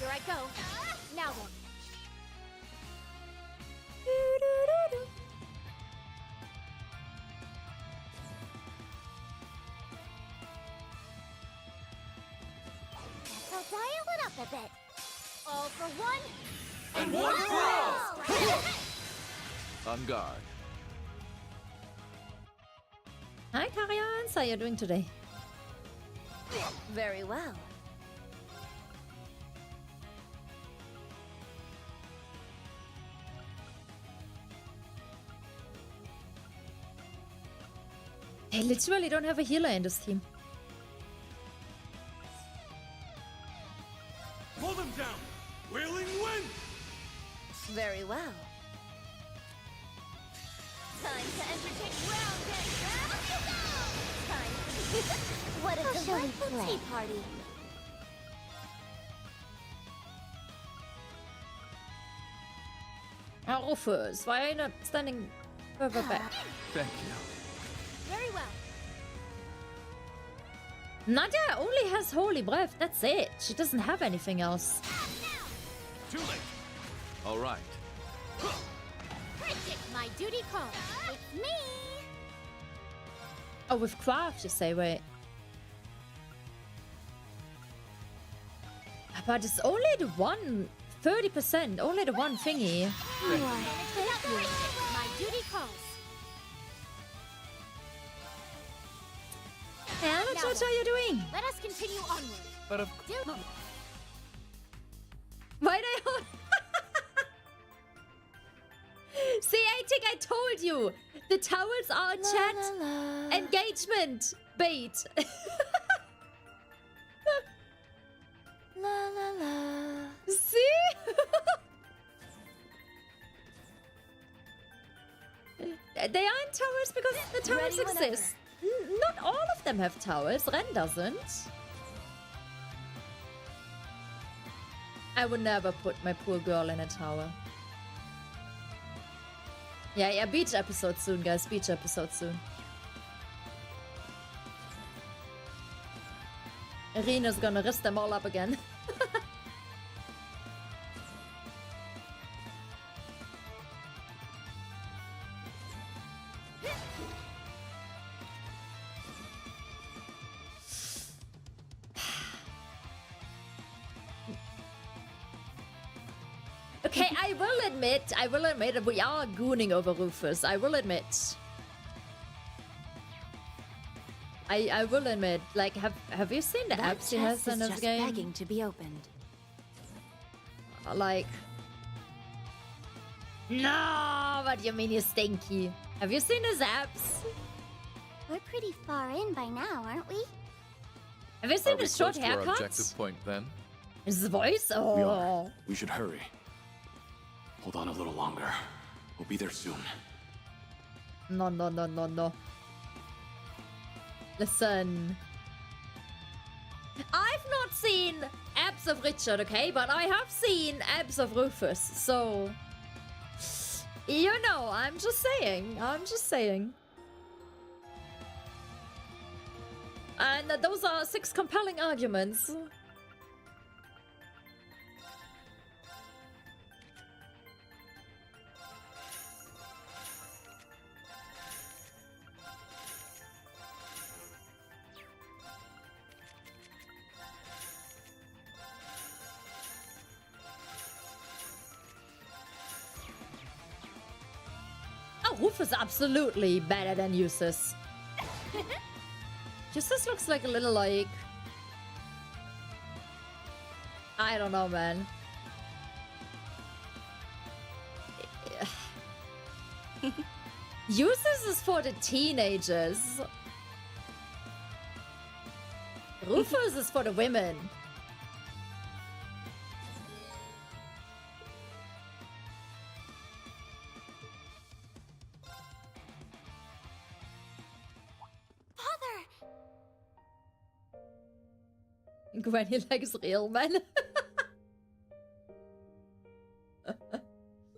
Here I go. Now then. I'll dial it up a bit. All for one. And one for all! On guard. Hi, Carians. How are you doing today? Very well. They literally don't have a healer in this team. Pull them down! Wailing wind! Very well. Time to entertain round and round you go! Time. What a delightful tea party. Rufus, why are you not standing further back? Thank you. Very well. Nadia only has Holy Breath, that's it. She doesn't have anything else. Too late. All right. Predict my duty calls. It's me. Oh, with craft, you say, wait. But it's only the one, 30%, only the one thingy. My duty calls. Yeah, what are you doing? Let us continue onward. But of Why they all... See, I think I told you. The towels are chat engagement bait. La la la. See? They aren't towers because the towers exist. Not all of them have towers. Ren doesn't. I would never put my poor girl in a tower. Yeah, beach episode soon, guys. Beach episode soon. Irina's gonna rest them all up again. Okay, I will admit that we are gooning over Rufus. I will admit. I will admit, like, have you seen the apps he has in this game? Begging to be opened. Like, no, what do you mean, you stinky? Have you seen his apps? We're pretty far in by now, aren't we? Have you seen Are we his short close to our haircut? objective point then? His voice? Oh. We are. We should hurry. Hold on a little longer. We'll be there soon. No. Listen. I've not seen apps of Richard, okay? But I have seen apps of Rufus, so... You know, I'm just saying. And those are 6 compelling arguments. Rufus absolutely better than Eustace. Eustace looks like a little like... I don't know, man. Eustace is for the teenagers. Rufus is for the women. Granny likes real men.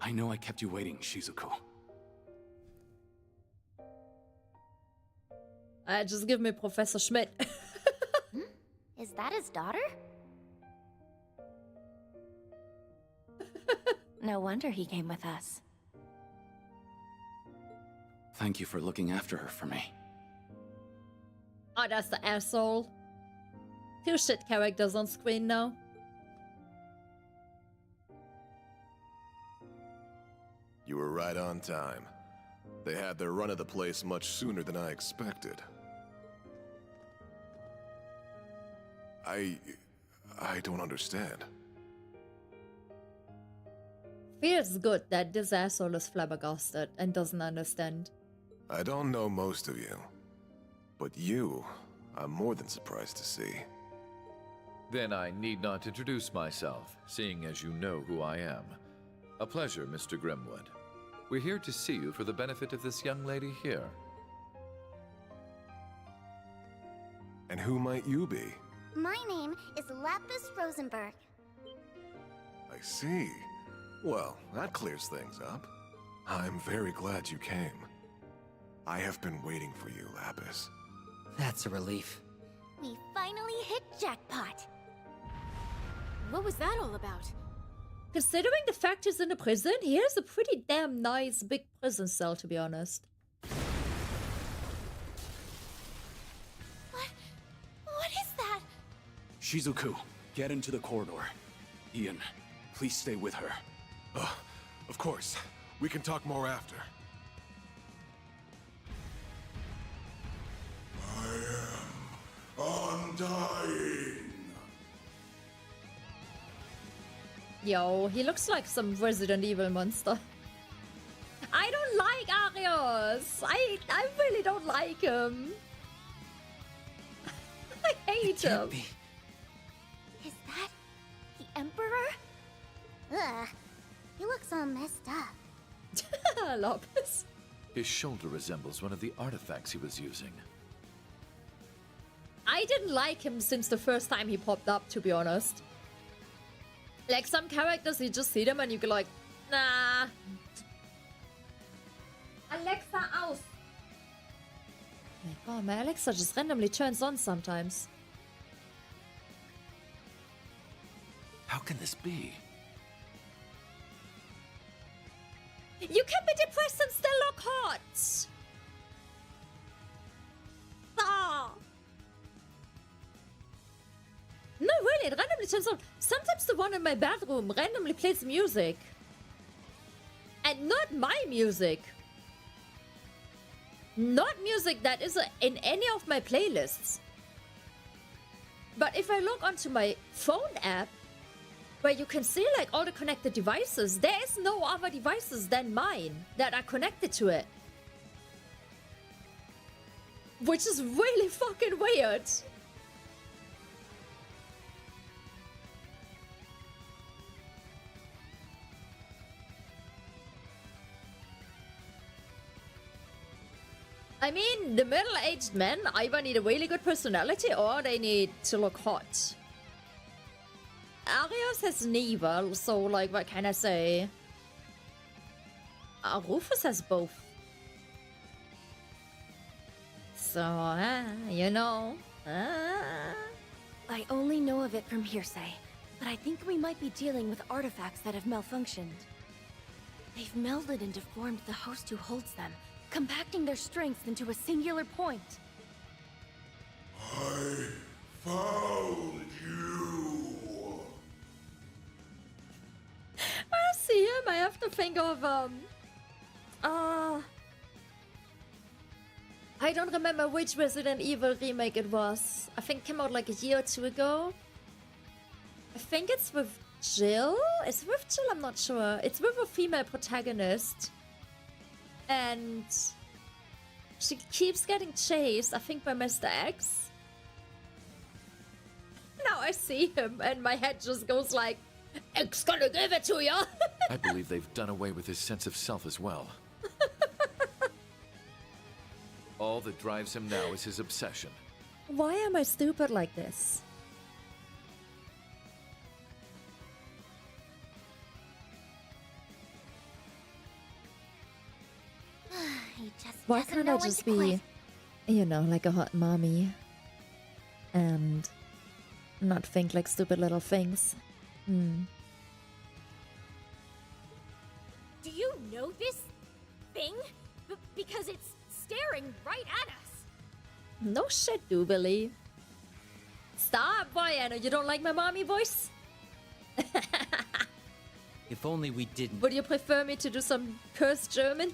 I know I kept you waiting, 𝐥𝐿𝐿. Just give me Professor Schmidt. Is that his daughter? No wonder he came with us. Thank you for looking after her for me. Oh, that's the asshole. 2 shit characters on screen now. You were right on time. They had their run of the place much sooner than I expected. I don't understand. Feels good that this asshole is flabbergasted and doesn't understand. I don't know most of you, but you, I'm more than surprised to see. Then I need not introduce myself, seeing as you know who I am. A pleasure, Mr. Grimwood. We're here to see you for the benefit of this young lady here. And who might you be? My name is Lapis Rosenberg. I see. Well, that clears things up. I'm very glad you came. I have been waiting for you, Lapis. That's a relief. We finally hit jackpot. What was that all about? Considering the fact he's in a prison, he has a pretty damn nice big prison cell, to be honest. What is that? Shizuku, get into the corridor. Ian, please stay with her. Of course. We can talk more after. I am undying. Yo, he looks like some Resident Evil monster. I don't like Arios. I really don't like him. I hate him. Is that the Emperor? Ugh, he looks all messed up. Lapis. His shoulder resembles one of the artifacts he was using. I didn't like him since the first time he popped up, to be honest. Like, some characters, you just see them and you go like, nah. Alexa, aus. My God, my Alexa just randomly turns on sometimes. How can this be? You can be depressed and still look hot. Ah. No, really, it randomly turns on. Sometimes the one in my bedroom randomly plays music. And not my music. Not music that is in any of my playlists. But if I log onto my phone app, where you can see like all the connected devices, there is no other devices than mine that are connected to it. Which is really fucking weird. I mean, the middle-aged men either need a really good personality or they need to look hot. Arios has neither, so like, what can I say? Rufus has both. So, you know. I only know of it from hearsay, but I think we might be dealing with artifacts that have malfunctioned. They've melded and deformed the host who holds them, compacting their strength into a singular point. I found you. When I see him, I have to think of, I don't remember which Resident Evil remake it was. I think it came out like a year or two ago. I think it's with Jill? Is it with Jill? I'm not sure. It's with a female protagonist. And she keeps getting chased, I think, by Mr. X. Now I see him and my head just goes like, X gonna give it to ya! I believe they've done away with his sense of self as well. All that drives him now is his obsession. Why am I stupid like this? Why can't I just be, you know, like a hot mommy and not think like stupid little things? know this thing? Because it's staring right at us. No shit, Doobly. Stop, why, Anna? You don't like my mommy voice? If only we didn't. Would you prefer me to do some cursed German?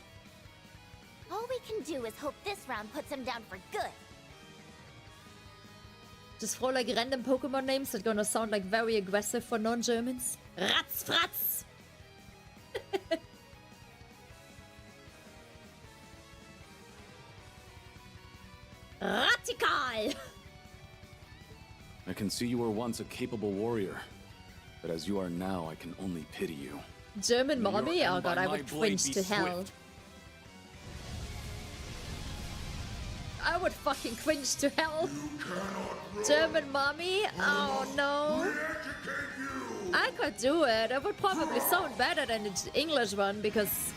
All we can do is hope this round puts him down for good. Just throw like random Pokemon names that gonna sound like very aggressive for non-Germans. Ratzfratz! Radical! I can see you were once a capable warrior, but as you are now, I can only pity you. German May your mommy? end Oh god, by I my would blade cringe be to hell. swift. I would fucking cringe to hell. German mommy? Oh no. I could do it. It would probably sound better than the English one because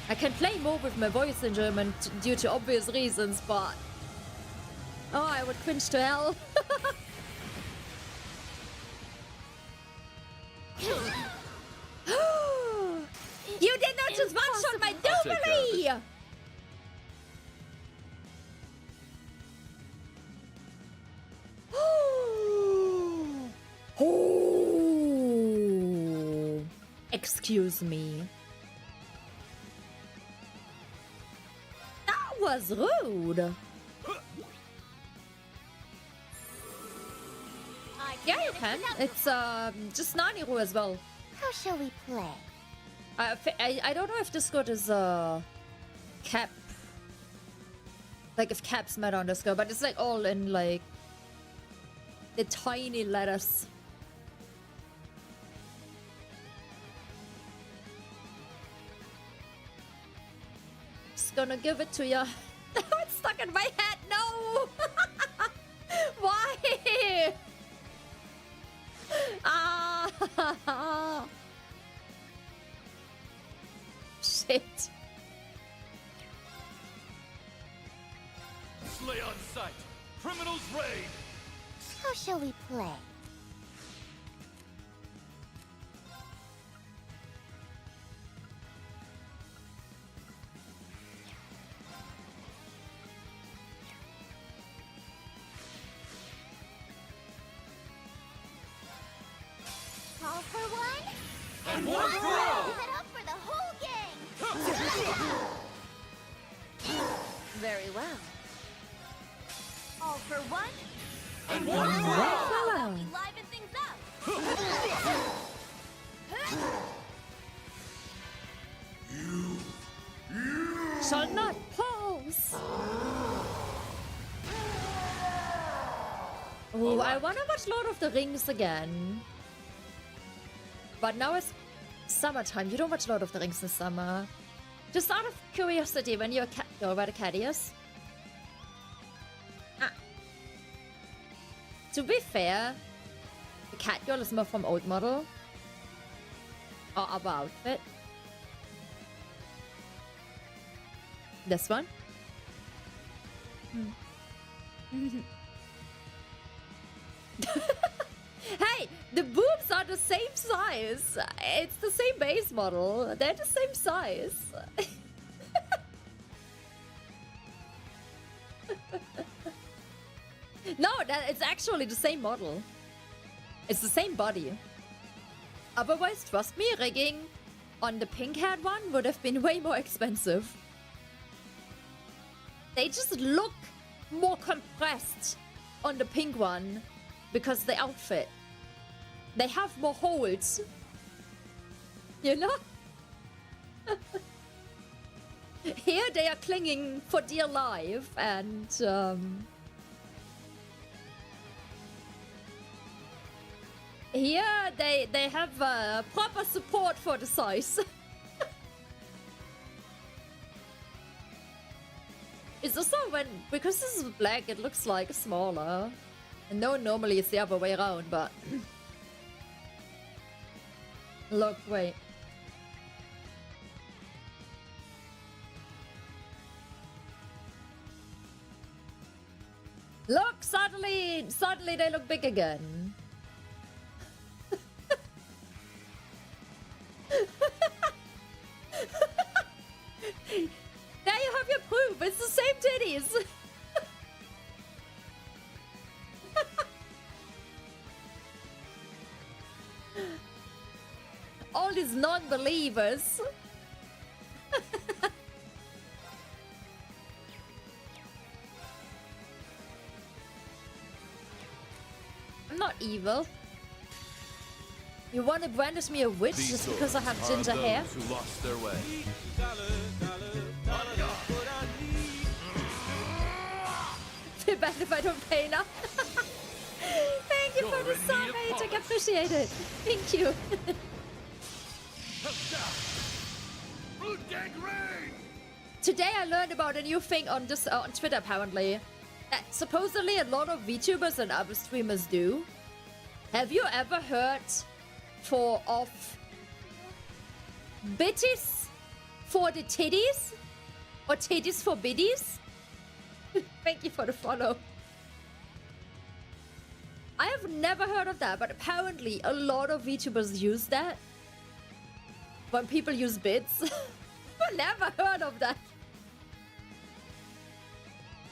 I can play more with my voice in German due to obvious reasons, but oh, I would cringe to hell. You did not just one-shot my Doobly! Oh, excuse me. That was rude. Yeah, you can. It's just Nani as well. How shall we play? I don't know if Discord is cap, like if caps matter on Discord, but it's like all in like the tiny letters. Just gonna give it to you. It's stuck in my head. No. Why? Ah. Shit. Slay on sight! Criminals raid! How shall we play? All for one? And one for all! Set up for the whole gang! Very well. All for one? And one for all! We liven things up! Shall not pause. Oh, I wanna watch Lord of the Rings again. But now it's summertime. You don't watch Lord of the Rings in summer. Just out of curiosity, when you're a cat girl, where the cat is. To be fair, the cat girl is more from old model. Or other outfit. This one. Hey, the boobs are the same size. It's the same base model. They're the same size. No, it's actually the same model. It's the same body. Otherwise, trust me, rigging on the pink-haired one would have been way more expensive. They just look more compressed on the pink one because the outfit. They have more holes. You know? Here they are clinging for dear life and here they have proper support for the size. It's also because this is black, it looks like smaller. And no, normally it's the other way around, but look, wait. Look, suddenly they look big again. move. It's the same titties. All these non-believers. I'm not evil. You want to brandish me a witch just because I have ginger hair? Who lost their way. Feel bad if I don't pay enough. Thank you for the song, I appreciate it. Thank you. Today I learned about a new thing on this on Twitter apparently. That supposedly a lot of VTubers and other streamers do. Have you ever heard of bitties for the titties? Or titties for biddies? Thank you for the follow. I have never heard of that, but apparently a lot of VTubers use that. When people use bits. I've never heard of that.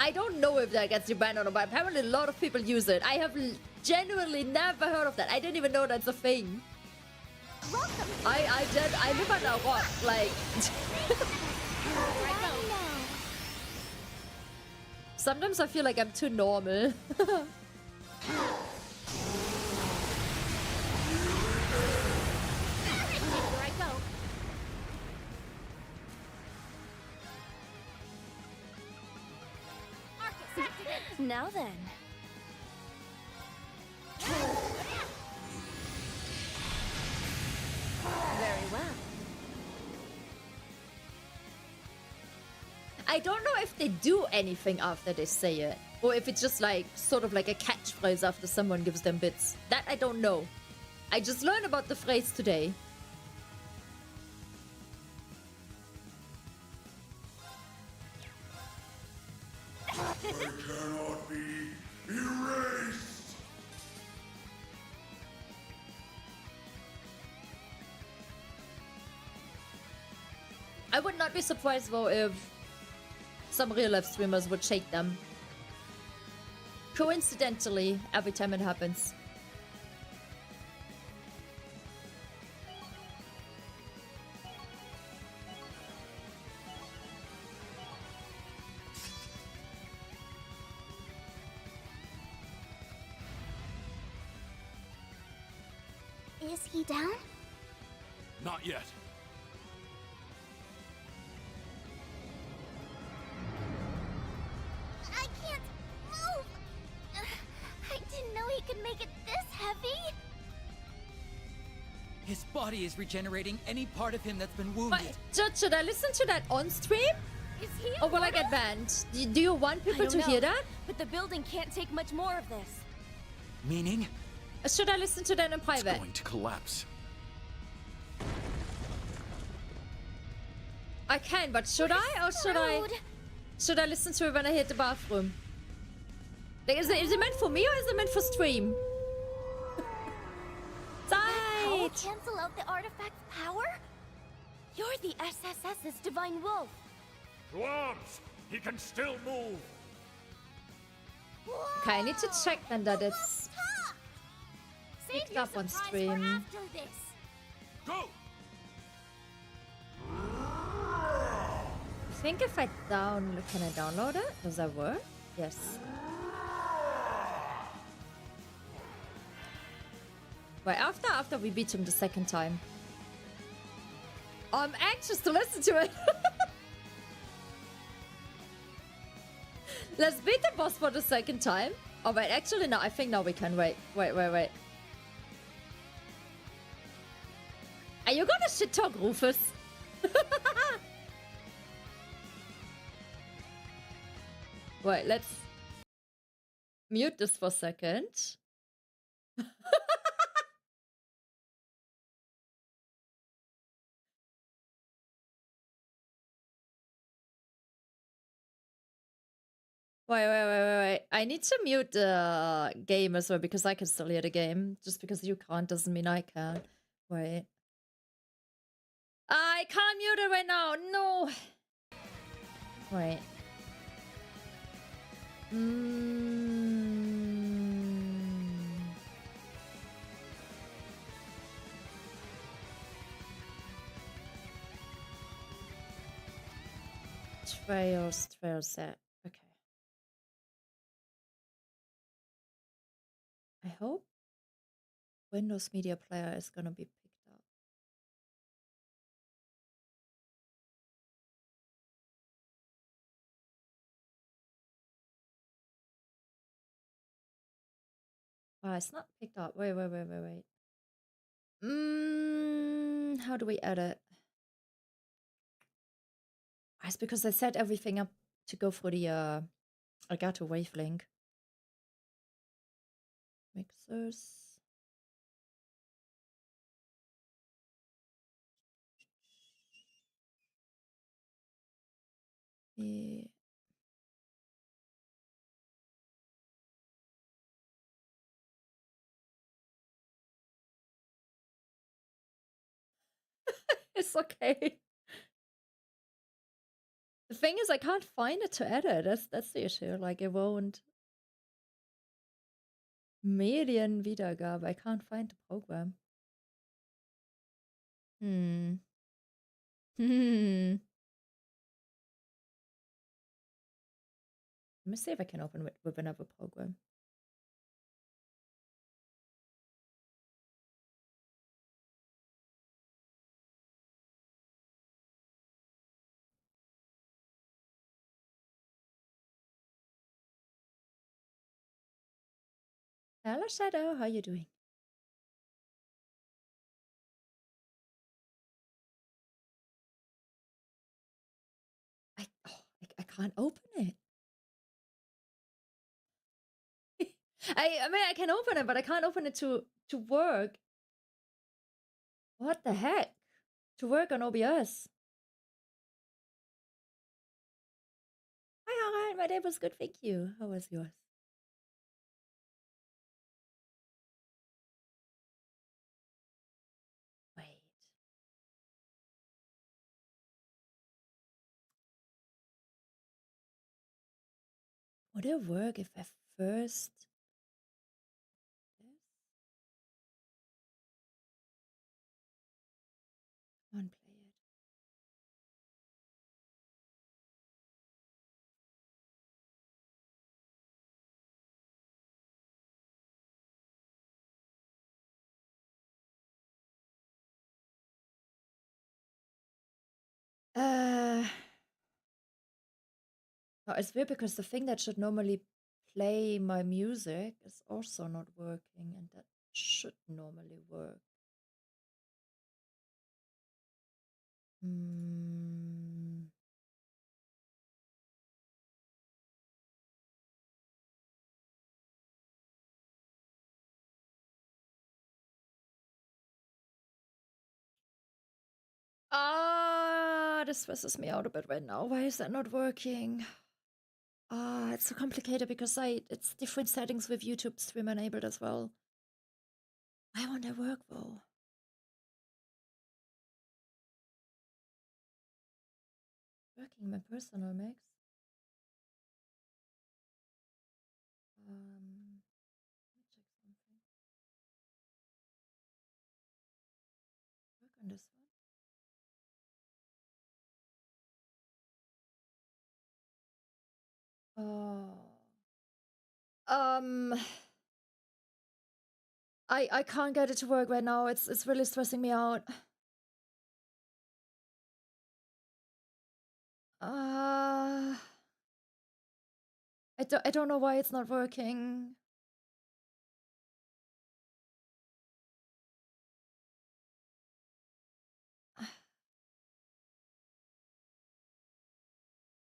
I don't know if that gets you banned or not, but apparently a lot of people use it. I have genuinely never heard of that. I didn't even know that's a thing. I live under a rock, like... Sometimes I feel like I'm too normal. Now then. Very well. I don't know if they do anything after they say it. Or if it's just like, sort of like a catchphrase after someone gives them bits. That I don't know. I just learned about the phrase today. They cannot be erased! I would not be surprised though if some real life streamers would shake them. Coincidentally, every time it happens. Is he down? Not yet. I can't move! I didn't know he could make it this heavy! His body is regenerating any part of him that's been wounded. But, should I listen to that on stream? Is he Or will I get banned? Do you want people to hear that? But the building can't take much more of this. Meaning? Should I listen to that in private? It's going to collapse. I can, but should I? Or should I listen to it when I hit the bathroom? Like, is it meant for me or is it meant for stream? Will cancel out the artifact's power? You're the SSS's divine wolf. To arms! He can still move! Okay, I need to check then that it's picked up on stream. Go! I think if I can I download it? Does that work? Yes. Wait, after we beat him the second time. I'm anxious to listen to it. Let's beat the boss for the second time. Oh wait, actually no, I think now we can. Wait. Are you gonna shit talk Rufus? Wait, let's mute this for a second. Wait. I need to mute the game as well because I can still hear the game. Just because you can't doesn't mean I can. Wait. I can't mute it right now. No. Wait. Trails set. Okay. I hope Windows Media Player is gonna be picked up. Oh, it's not picked up. Wait. How do we edit? It's because I set everything up to go for the Elgato wavelength. Mixers. Yeah. It's okay. The thing is, I can't find it to edit. That's the issue. Like, it won't. Medienwiedergabe. I can't find the program. Hmm. Let me see if I can open it with another program. Hello, Shadow. How you doing? I can't open it. I mean, I can open it, but I can't open it to work. What the heck? To work on OBS. Hi, alright. My day was good, thank you. How was yours? Wait. Would it work if I first... Come on, play it. Oh, it's weird because the thing that should normally play my music is also not working, and that should normally work. This stresses me out a bit right now. Why is that not working? It's so complicated because it's different settings with YouTube stream enabled as well. Why won't it work though? Working my personal mix. Let me check something. Work on this one. I can't get it to work right now. It's really stressing me out. I don't know why it's not working.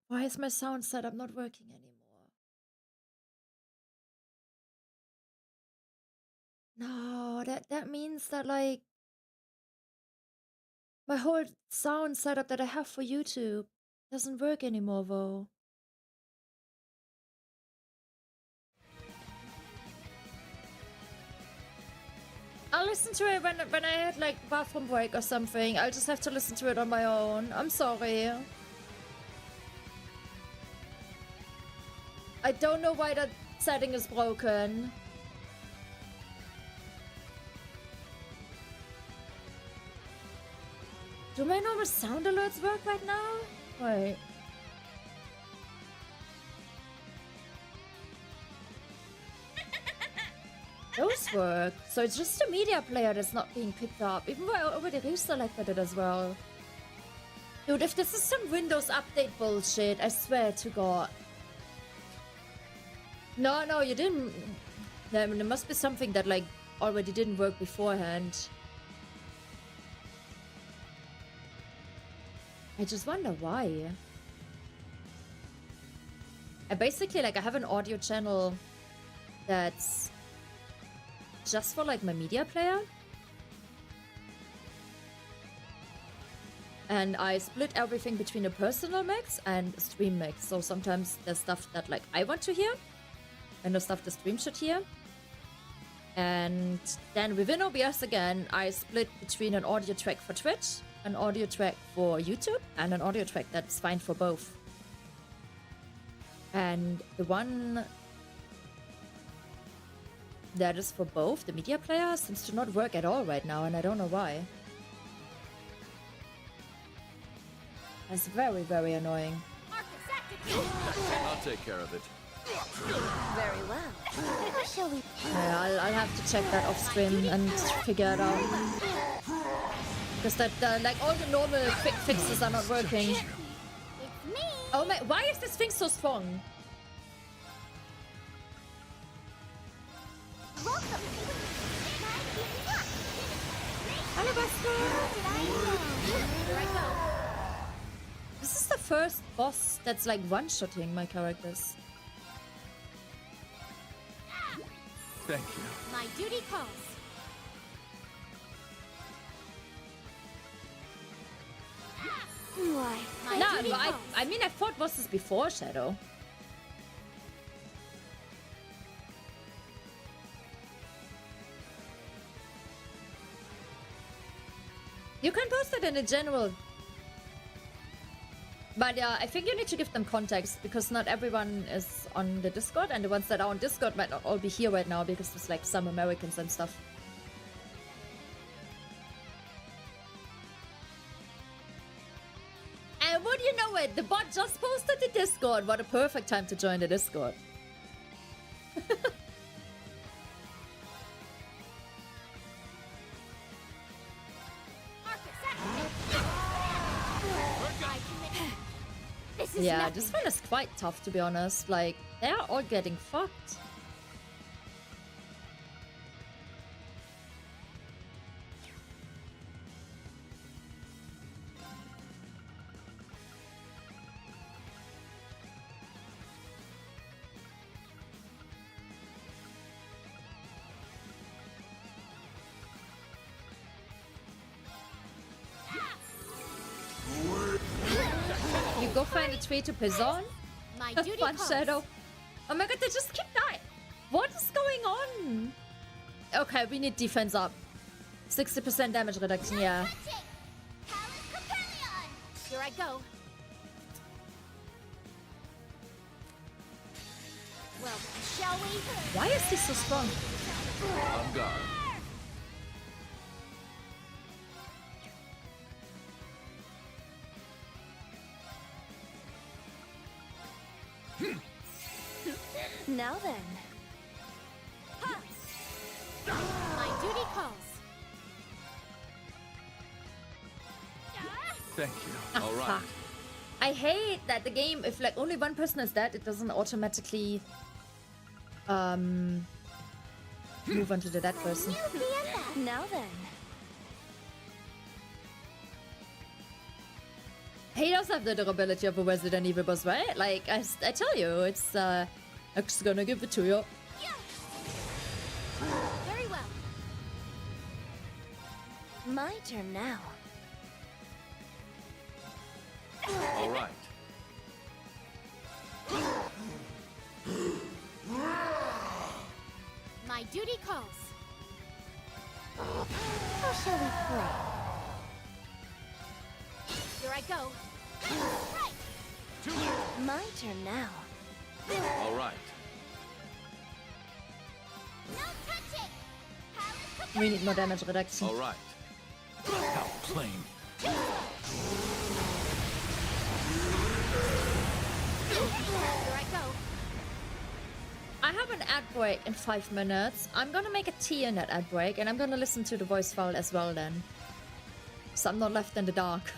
Why is my sound setup not working anymore? No, that means that like my whole sound setup that I have for YouTube doesn't work anymore though. I'll listen to it when I had like bathroom break or something. I'll just have to listen to it on my own. I'm sorry. I don't know why that setting is broken. Do my normal sound alerts work right now? Wait. Those work. So it's just the media player that's not being picked up. Even though I already reselected it as well. Dude, if this is some Windows update bullshit, I swear to God. No, you didn't. There must be something that, like, already didn't work beforehand. I just wonder why. I basically, like, I have an audio channel that's just for, like, my media player. And I split everything between a personal mix and a stream mix. So sometimes there's stuff that, like, I want to hear. And the stuff the stream should hear. And then within OBS again, I split between an audio track for Twitch, an audio track for YouTube, and an audio track that's fine for both. And the one that is for both, the media player, seems to not work at all right now, and I don't know why. That's very, very annoying. I'll take care of it. Very well. Shall we? Yeah, I'll have to check that off stream and figure it out. Because that, like, all the normal quick fixes are not working. It's me. Oh my, why is this thing so strong? Welcome. This is the first boss that's, like, one-shotting my characters. Thank you. My duty calls. Why? My No, duty but calls. I mean, I fought bosses before Shadow. You can post it in a general. But yeah, I think you need to give them context because not everyone is on the Discord, and the ones that are on Discord might not all be here right now because there's, like, some Americans and stuff. And would you know it, the bot just posted the Discord. What a perfect time to join the Discord. Yeah, this one is quite tough, to be honest. Like, they are all getting fucked. You go find a tree to piss on? My duty Fun calls. Shadow. Oh my god, they just keep dying. What is going on? Okay, we need defense up. 60% damage reduction, yeah. Here I go. Well, shall we? Why is this so strong? On guard. Now then. My duty calls. Thank you. All right. Fuck. I hate that the game, if, like, only one person is dead, it doesn't automatically move on to the dead person. Now then. He does have the durability of a Resident Evil boss, right? Like, I tell you, it's I'm just gonna give it to you. Very well. My turn now. All right. My duty calls. How shall we play? Here I go. Right. My turn now. All right. No touching! We need more damage reduction. All right. How plain. Here I go. I have an ad break in 5 minutes. I'm gonna make a tea in that ad break, and I'm gonna listen to the voice file as well then. So I'm not left in the dark.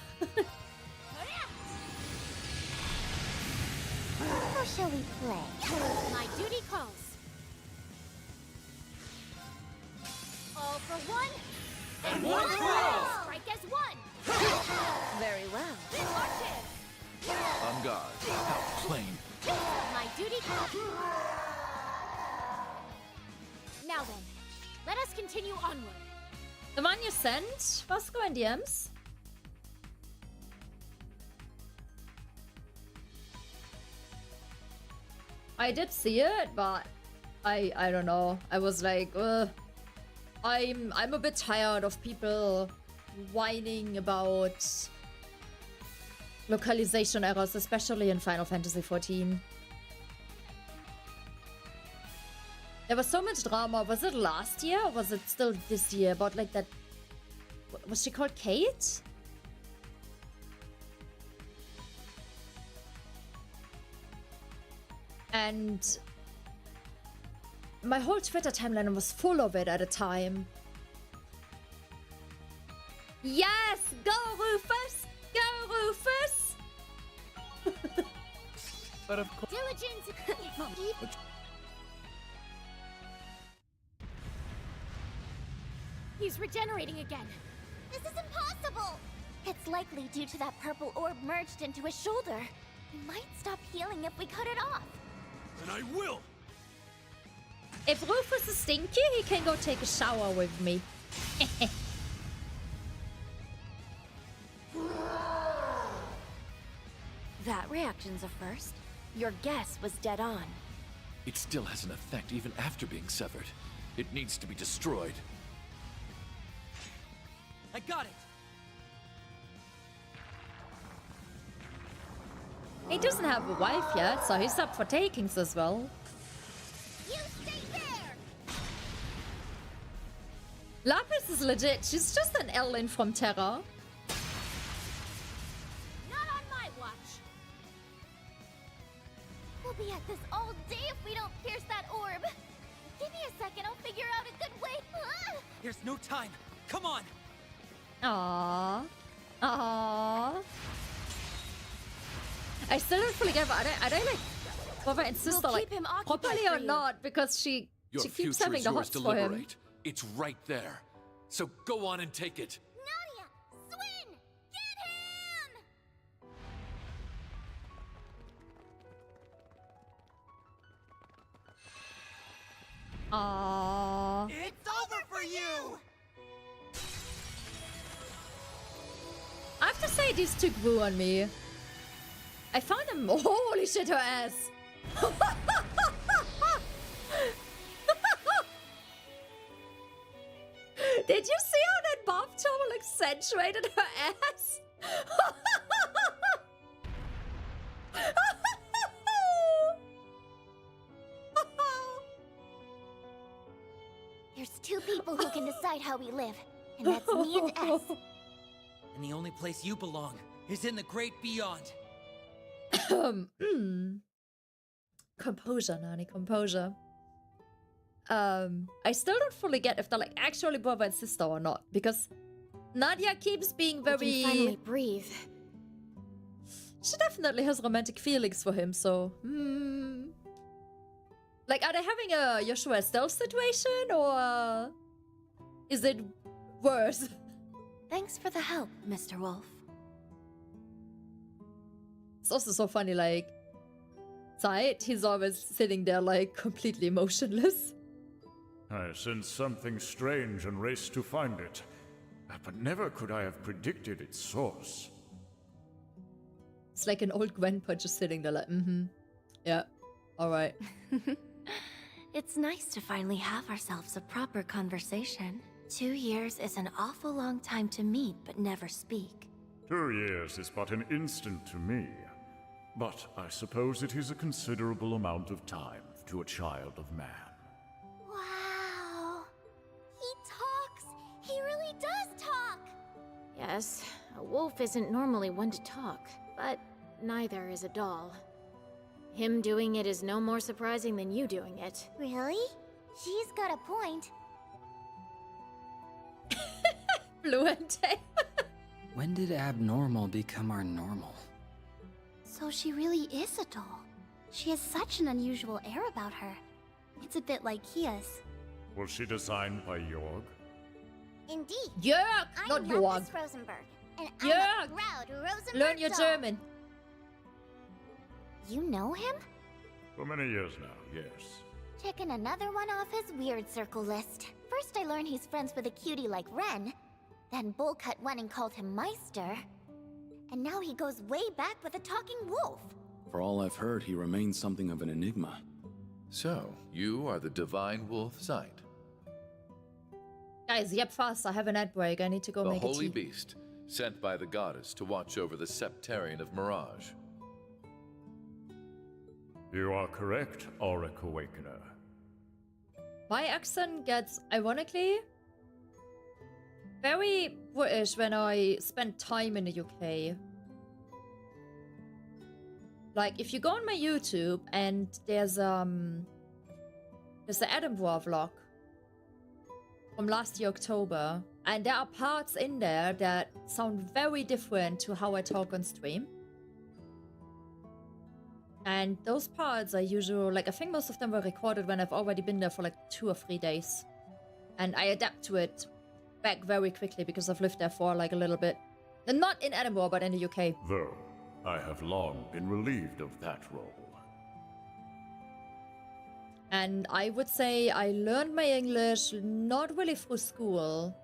How shall we play? My duty calls. All for one, and one for all. Strike as one. Very well. Arches. On guard. How plain. My duty calls. Now then, let us continue onward. The one you sent, was go in DMs? I did see it, but I don't know. I was like, I'm a bit tired of people whining about localization errors, especially in Final Fantasy XIV. There was so much drama. Was it last year or was it still this year? About like that... Was she called Kate? And my whole Twitter timeline was full of it at a time. Yes! Go Rufus! Go Rufus! But of course. Diligence. He's regenerating again. This is impossible! It's likely due to that purple orb merged into his shoulder. He might stop healing if we cut it off. And I will! If Rufus is stinky, he can go take a shower with me. That reaction's a first. Your guess was dead on. It still has an effect even after being severed. It needs to be destroyed. I got it! He doesn't have a wife yet, so he's up for takings as well. You stay there! Lapis is legit. She's just an alien from Terra. Not on my watch. We'll be at this all day if we don't pierce that orb. Give me a second, I'll figure out a good way. There's no time. Come on! Aww. Aww. I still don't fully get it. I don't like Brother and sister We'll like keep him occupied properly for or you. not because she Your keeps future having is the yours hots to for him. liberate. It's right there. So go on and take it. Nadia! Swin! Get him! Aww. It's over for you! I have to say these two grew on me. I found him. Holy shit, her ass. Did you see how that buff total accentuated her ass? There's two people who can decide how we live, and that's me and S. And the only place you belong is in the great beyond. Composure, Nani, composure. I still don't fully get if they're like actually brother and sister or not, because Nadia keeps being We can finally very... breathe. She definitely has romantic feelings for him, so... Like, are they having a Joshua stealth situation, or... is it worse? Thanks for the help, Mr. Wolf. It's also so funny, like... Zeit, he's always sitting there, like, completely emotionless. I sensed something strange and raced to find it. But never could I have predicted its source. It's like an old grandpa just sitting there like, yeah, alright. It's nice to finally have ourselves a proper conversation. 2 years is an awful long time to meet but never speak. 2 years is but an instant to me. But I suppose it is a considerable amount of time to a child of man. Wow. He talks. He really does talk. Yes, a wolf isn't normally one to talk, but neither is a doll. Him doing it is no more surprising than you doing it. Really? She's got a point. Fluente. When did abnormal become our normal? So she really is a doll. She has such an unusual air about her. It's a bit like Kia's. Was she designed by Jorg? Indeed. Jörg, I not love Jorg. Miss Rosenberg, and Jörg. I'm a proud Rosenberg Learn your doll. German. You know him? For many years now, yes. Checking another one off his weird circle list. First I learned he's friends with a cutie like Ren. Then Bullcut went and called him Meister. And now he goes way back with a talking wolf. For all I've heard, he remains something of an enigma. So, you are the divine wolf Zeit, Guys, yep, fast. I have an ad break. I need to go the make a holy tea. beast, sent by the goddess to watch over the Septarian of Mirage. You are correct, 𝐥𝐢𝐭𝐿. My accent gets, ironically, very British when I spend time in the UK. Like, if you go on my YouTube and there's the Edinburgh vlog from last year October, and there are parts in there that sound very different to how I talk on stream. And those parts are usually, like, I think most of them were recorded when I've already been there for like 2 or 3 days. And I adapt to it back very quickly because I've lived there for like a little bit. And not in Edinburgh, but in the UK. Though, I have long been relieved of that role. And I would say I learned my English not really through school.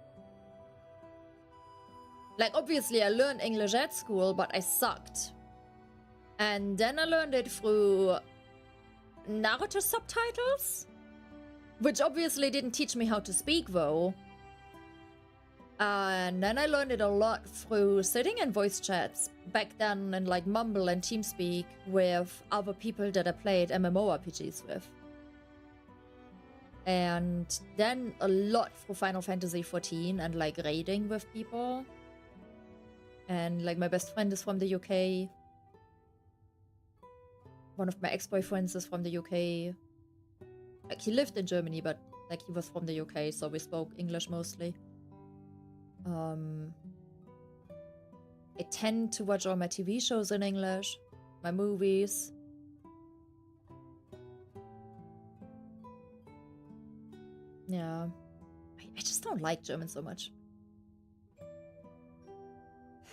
Like, obviously I learned English at school, but I sucked. And then I learned it through Naruto subtitles, which obviously didn't teach me how to speak though. And then I learned it a lot through sitting in voice chats back then in like Mumble and TeamSpeak with other people that I played MMORPGs with. And then a lot through Final Fantasy XIV and like raiding with people. And like my best friend is from the UK. One of my ex-boyfriends is from the UK. Like, he lived in Germany, but like he was from the UK, so we spoke English mostly. I tend to watch all my TV shows in English, my movies. Yeah. I just don't like German so much.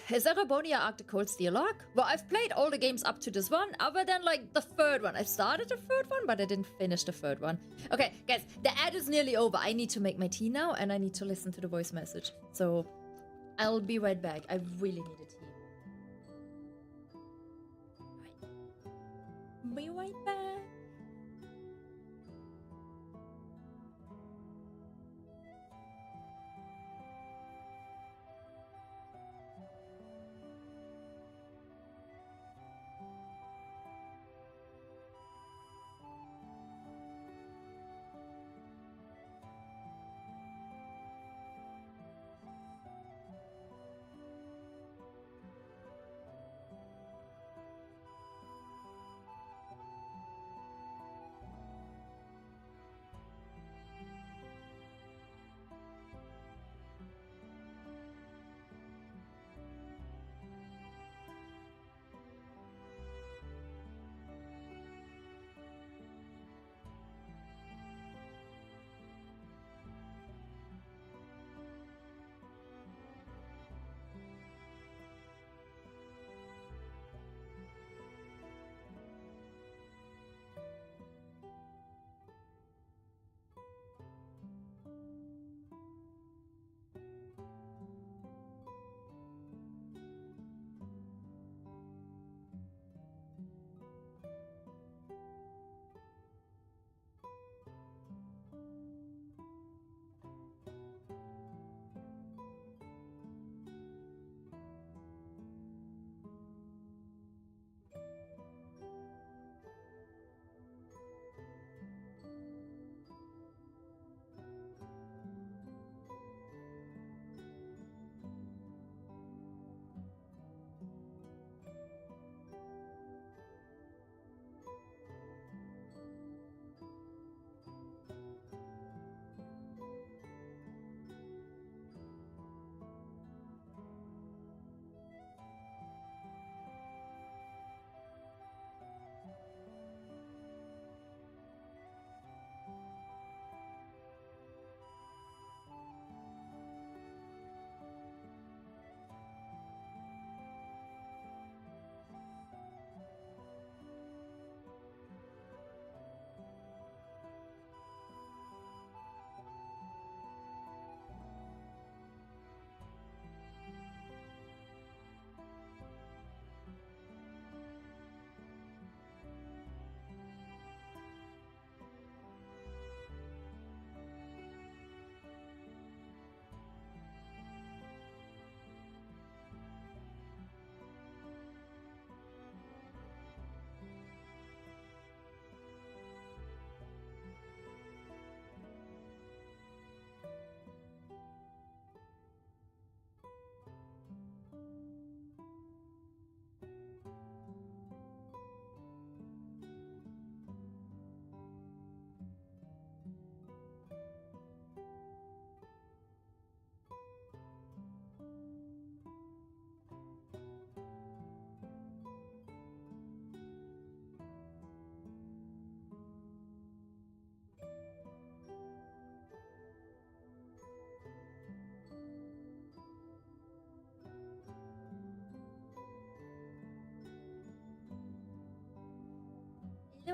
Is there a bonier 𝐸𝐿𝐷𝐶𝐿? Well, I've played all the games up to this one, other than like the third one. I started the third one, but I didn't finish the third one. Okay, guys, the ad is nearly over. I need to make my tea now, and I need to listen to the voice message. So, I'll be right back. I really need a tea. Right. Be right back.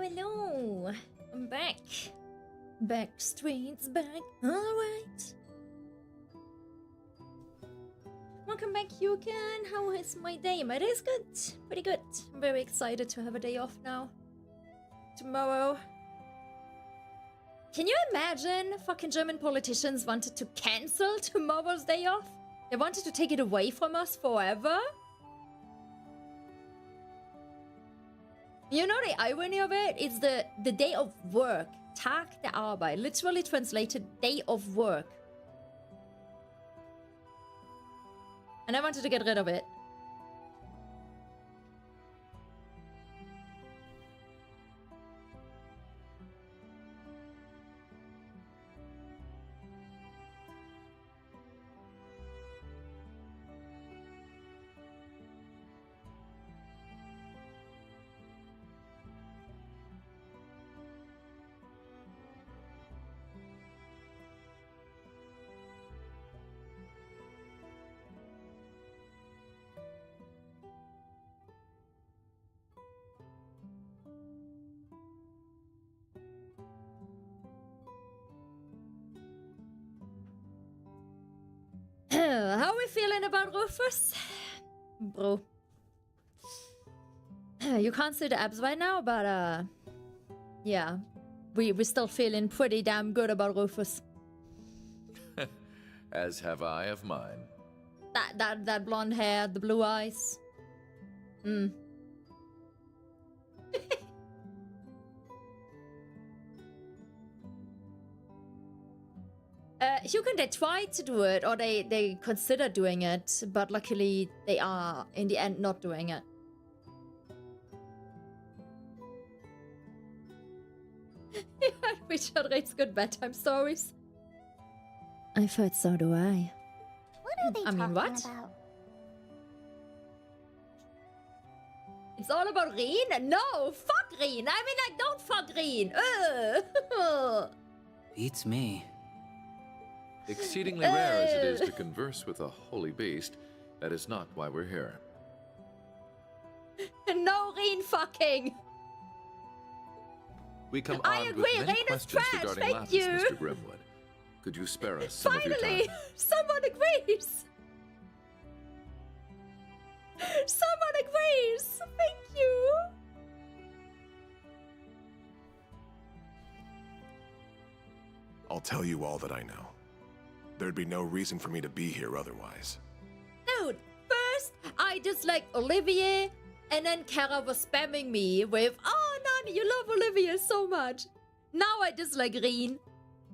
Hello. I'm back. Back streets back. Alright. Welcome back, Yukin. How is my day? My day is good. Pretty good. I'm very excited to have a day off now. Tomorrow. Can you imagine fucking German politicians wanted to cancel tomorrow's day off? They wanted to take it away from us forever? You know the irony of it? It's the day of work. Tag der Arbeit. Literally translated day of work. And I wanted to get rid of it. How are we feeling about Rufus? Bro. You can't see the abs right now, but yeah. We're still feeling pretty damn good about Rufus. As have I of mine. That blonde hair, the blue eyes. Hukin, they tried to do it, or they consider doing it, but luckily they are, in the end, not doing it. Richard rates good bedtime stories. I've heard so do I. What are they talking about? It's all about Reen? No, fuck Reen. I mean, like, don't fuck Reen. Beats me. Exceedingly rare as it is to converse with a holy beast, that is not why we're here. No Reen fucking. We come I armed agree, with many Reen is questions trash, regarding thank Lapis, you. Mr. Grimwood. Could you spare us some of your Finally, time? someone agrees. Someone agrees. Thank you. I'll tell you all that I know. There'd be no reason for me to be here otherwise. Dude, first I disliked Olivier, and then Kara was spamming me with, "Oh, Nani, you love Olivier so much." Now I dislike Reen,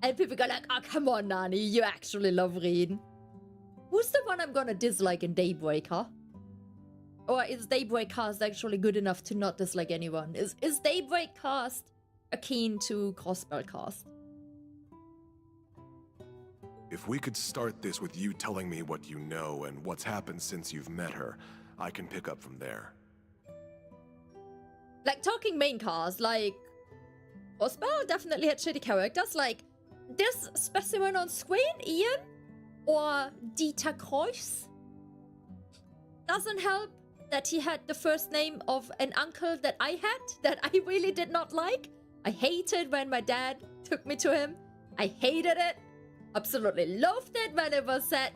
and people go like, "Oh, come on, Nani, you actually love Reen." Who's the one I'm gonna dislike in Daybreak, huh? Or is Daybreak cast actually good enough to not dislike anyone? Is Daybreak cast akin to Crossbell cast? If we could start this with you telling me what you know and what's happened since you've met her, I can pick up from there. Like, talking main cast, like, Crossbell definitely had shitty characters, like, this specimen on screen, Ian, or 𝐑𝐔𝐻𝐿, doesn't help that he had the first name of an uncle that I had, that I really did not like. I hated when my dad took me to him. I hated it. Absolutely loved it when it was said,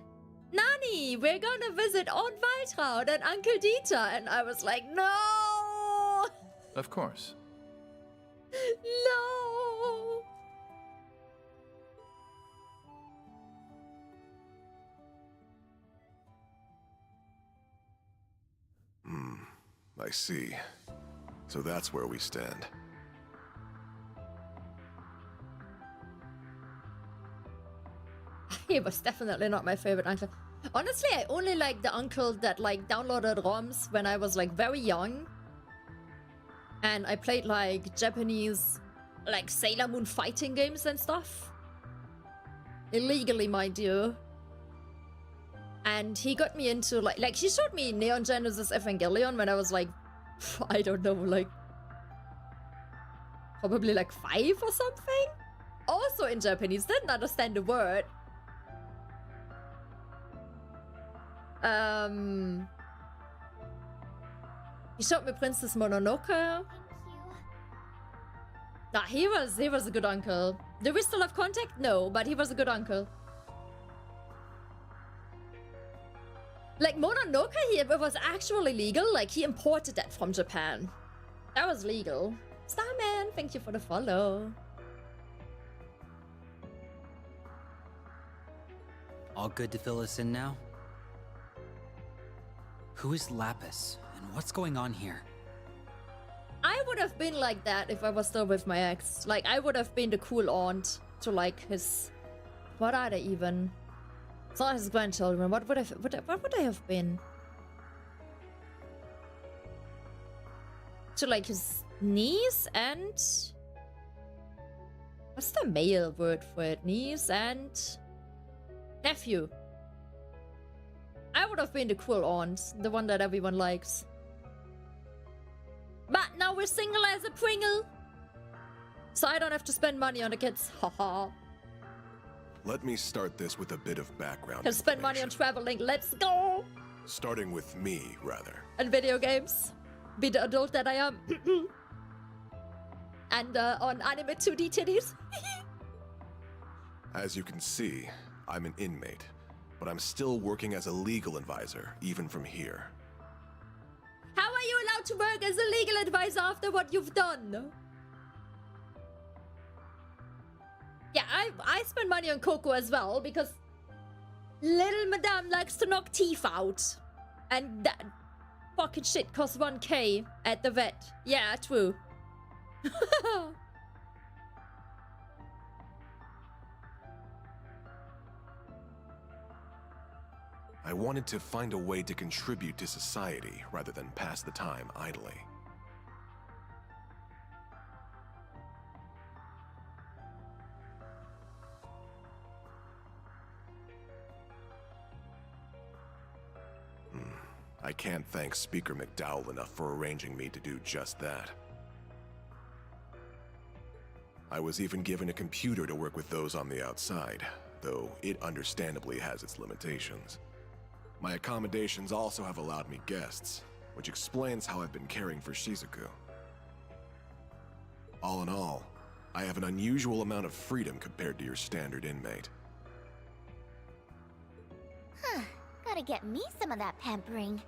"Nani, we're gonna visit Aunt Waltraud and Uncle Dieter," and I was like, no! Of course. No! I see. So that's where we stand. He was definitely not my favorite uncle. Honestly, I only like the uncle that like downloaded ROMs when I was like very young. And I played like Japanese like Sailor Moon fighting games and stuff. Illegally, mind you. And he got me into like he showed me Neon Genesis Evangelion when I was like, I don't know, like probably like 5 or something. Also in Japanese, didn't understand the word. He showed me Princess Mononoke. Thank you. Nah, he was a good uncle. Do we still have contact? No, but he was a good uncle. Like Mononoke, it was actually legal. Like he imported that from Japan. That was legal. Starman, thank you for the follow. All good to fill us in now? Who is Lapis, and what's going on here? I would have been like that if I was still with my ex. Like, I would have been the cool aunt to, like, his... What are they even? It's not his grandchildren. What would I have been? To, like, his niece and... What's the male word for it? Niece and... nephew. I would have been the cool aunt. The one that everyone likes. But now we're single as a Pringle. So I don't have to spend money on the kids. Haha. Let me start this with a bit of background. Can spend money on traveling. Let's go. Starting with me, rather. And video games. Be the adult that I am. And on anime 2D titties. As you can see, I'm an inmate, but I'm still working as a legal advisor, even from here. How are you allowed to work as a legal advisor after what you've done? Yeah, I spend money on Coco as well, because little madame likes to knock teeth out. And that fucking shit costs 1k at the vet. Yeah, true. I wanted to find a way to contribute to society rather than pass the time idly. I can't thank Speaker McDowell enough for arranging me to do just that. I was even given a computer to work with those on the outside, though it understandably has its limitations. My accommodations also have allowed me guests, which explains how I've been caring for Shizuku. All in all, I have an unusual amount of freedom compared to your standard inmate. Huh. Gotta get me some of that pampering.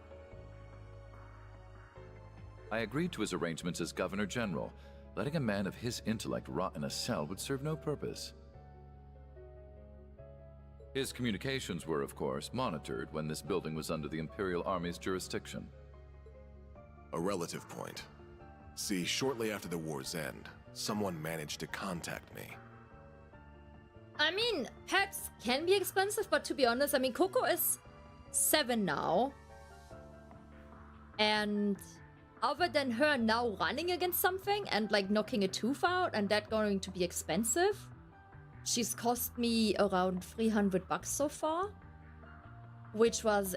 I agreed to his arrangements as Governor General. Letting a man of his intellect rot in a cell would serve no purpose. His communications were, of course, monitored when this building was under the Imperial Army's jurisdiction. A relative point. See, shortly after the war's end, someone managed to contact me. I mean, pets can be expensive, but to be honest, I mean, Coco is 7 now. And other than her now running against something and like knocking a tooth out and that going to be expensive, she's cost me around 300 bucks so far. Which was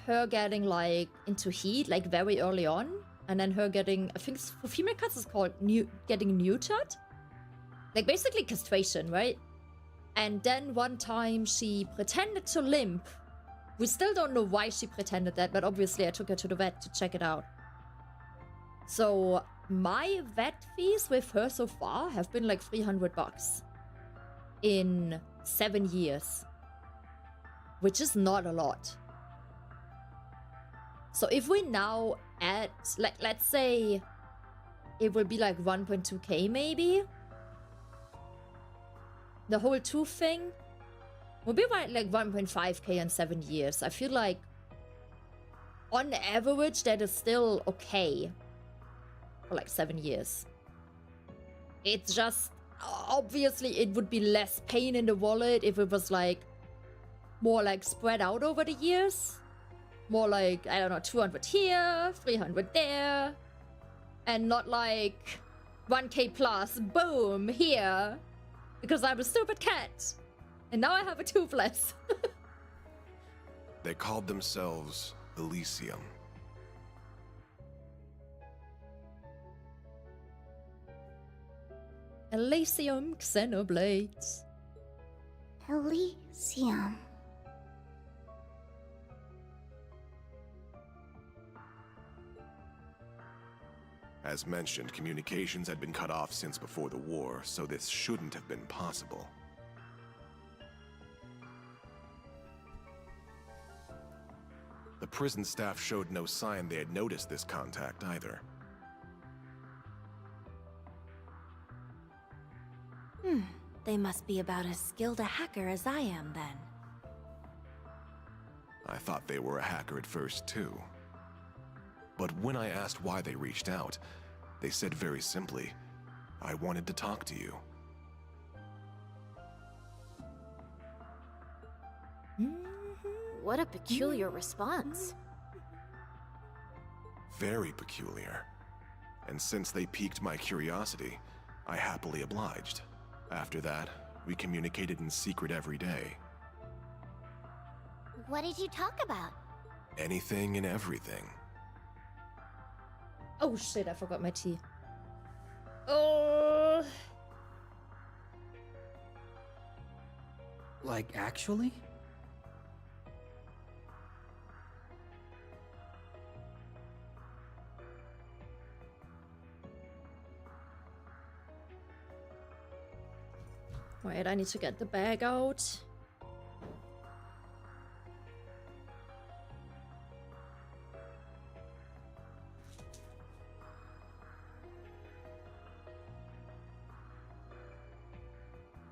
her getting like into heat like very early on. And then her getting, I think for female cats it's called getting neutered. Like basically castration, right? And then one time she pretended to limp. We still don't know why she pretended that, but obviously I took her to the vet to check it out. So my vet fees with her so far have been like 300 bucks in 7 years, which is not a lot. So if we now add, like, let's say it will be like 1.2k maybe. The whole tooth thing will be like 1.5k in 7 years. I feel like on average that is still okay for like 7 years. It's just, obviously it would be less pain in the wallet if it was like more like spread out over the years. More like, I don't know, 200 here, 300 there. And not like 1k plus, boom, here. Because I'm a stupid cat. And now I have a tooth less. They called themselves Elysium. Elysium Xenoblades. Elysium. As mentioned, communications had been cut off since before the war, so this shouldn't have been possible. The prison staff showed no sign they had noticed this contact either. They must be about as skilled a hacker as I am, then. I thought they were a hacker at first, too. But when I asked why they reached out, they said very simply, "I wanted to talk to you." What a peculiar response. Very peculiar. And since they piqued my curiosity, I happily obliged. After that, we communicated in secret every day. What did you talk about? Anything and everything. Oh shit, I forgot my tea. Oh. Like, actually? Wait, I need to get the bag out.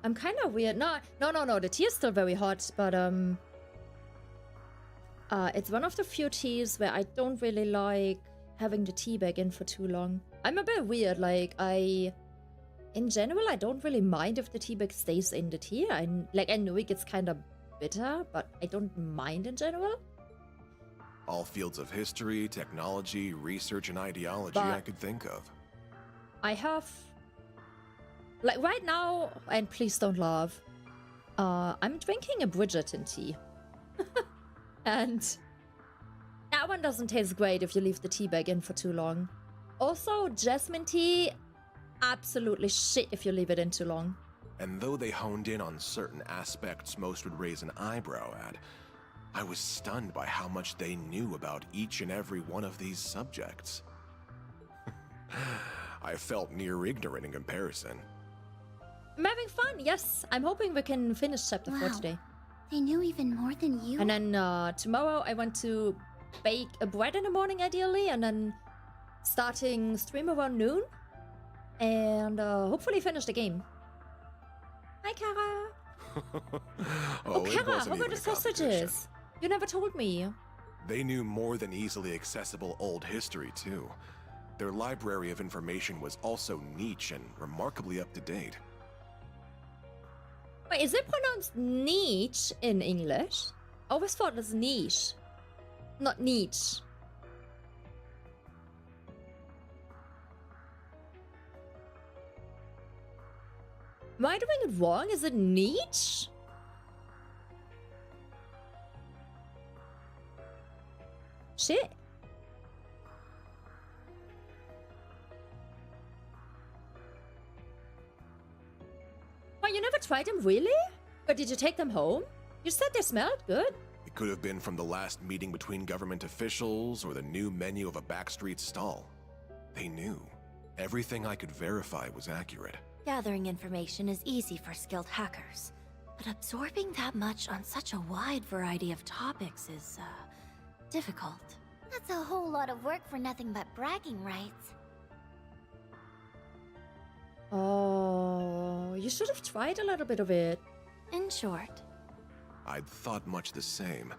I'm kind of weird. No, the tea is still very hot, but it's one of the few teas where I don't really like having the tea bag in for too long. I'm a bit weird, like in general, I don't really mind if the tea bag stays in the tea. I know it gets kind of bitter, but I don't mind in general. All fields of history, technology, research, and ideology I could think of. I have... Like, right now, and please don't laugh, I'm drinking a Bridgerton tea. And that one doesn't taste great if you leave the tea bag in for too long. Also, jasmine tea, absolutely shit if you leave it in too long. And though they honed in on certain aspects most would raise an eyebrow at, I was stunned by how much they knew about each and every one of these subjects. I felt near ignorant in comparison. I'm having fun, yes. I'm hoping we can finish chapter 4 today. They knew even more than you. And then tomorrow I want to bake a bread in the morning ideally, and then starting stream around noon. And hopefully finish the game. Hi, Kara. Oh, Kara, how were the sausages? You never told me. They knew more than easily accessible old history, too. Their library of information was also niche and remarkably up to date. Wait, is it pronounced niche in English? I always thought it was niche, not niche. Am I doing it wrong? Is it niche? Shit. Well, you never tried them, really? Or did you take them home? You said they smelled good. It could have been from the last meeting between government officials or the new menu of a backstreet stall. They knew. Everything I could verify was accurate. Gathering information is easy for skilled hackers, but absorbing that much on such a wide variety of topics is, difficult. That's a whole lot of work for nothing but bragging rights. Oh, you should have tried a little bit of it. In short, I'd thought much the same,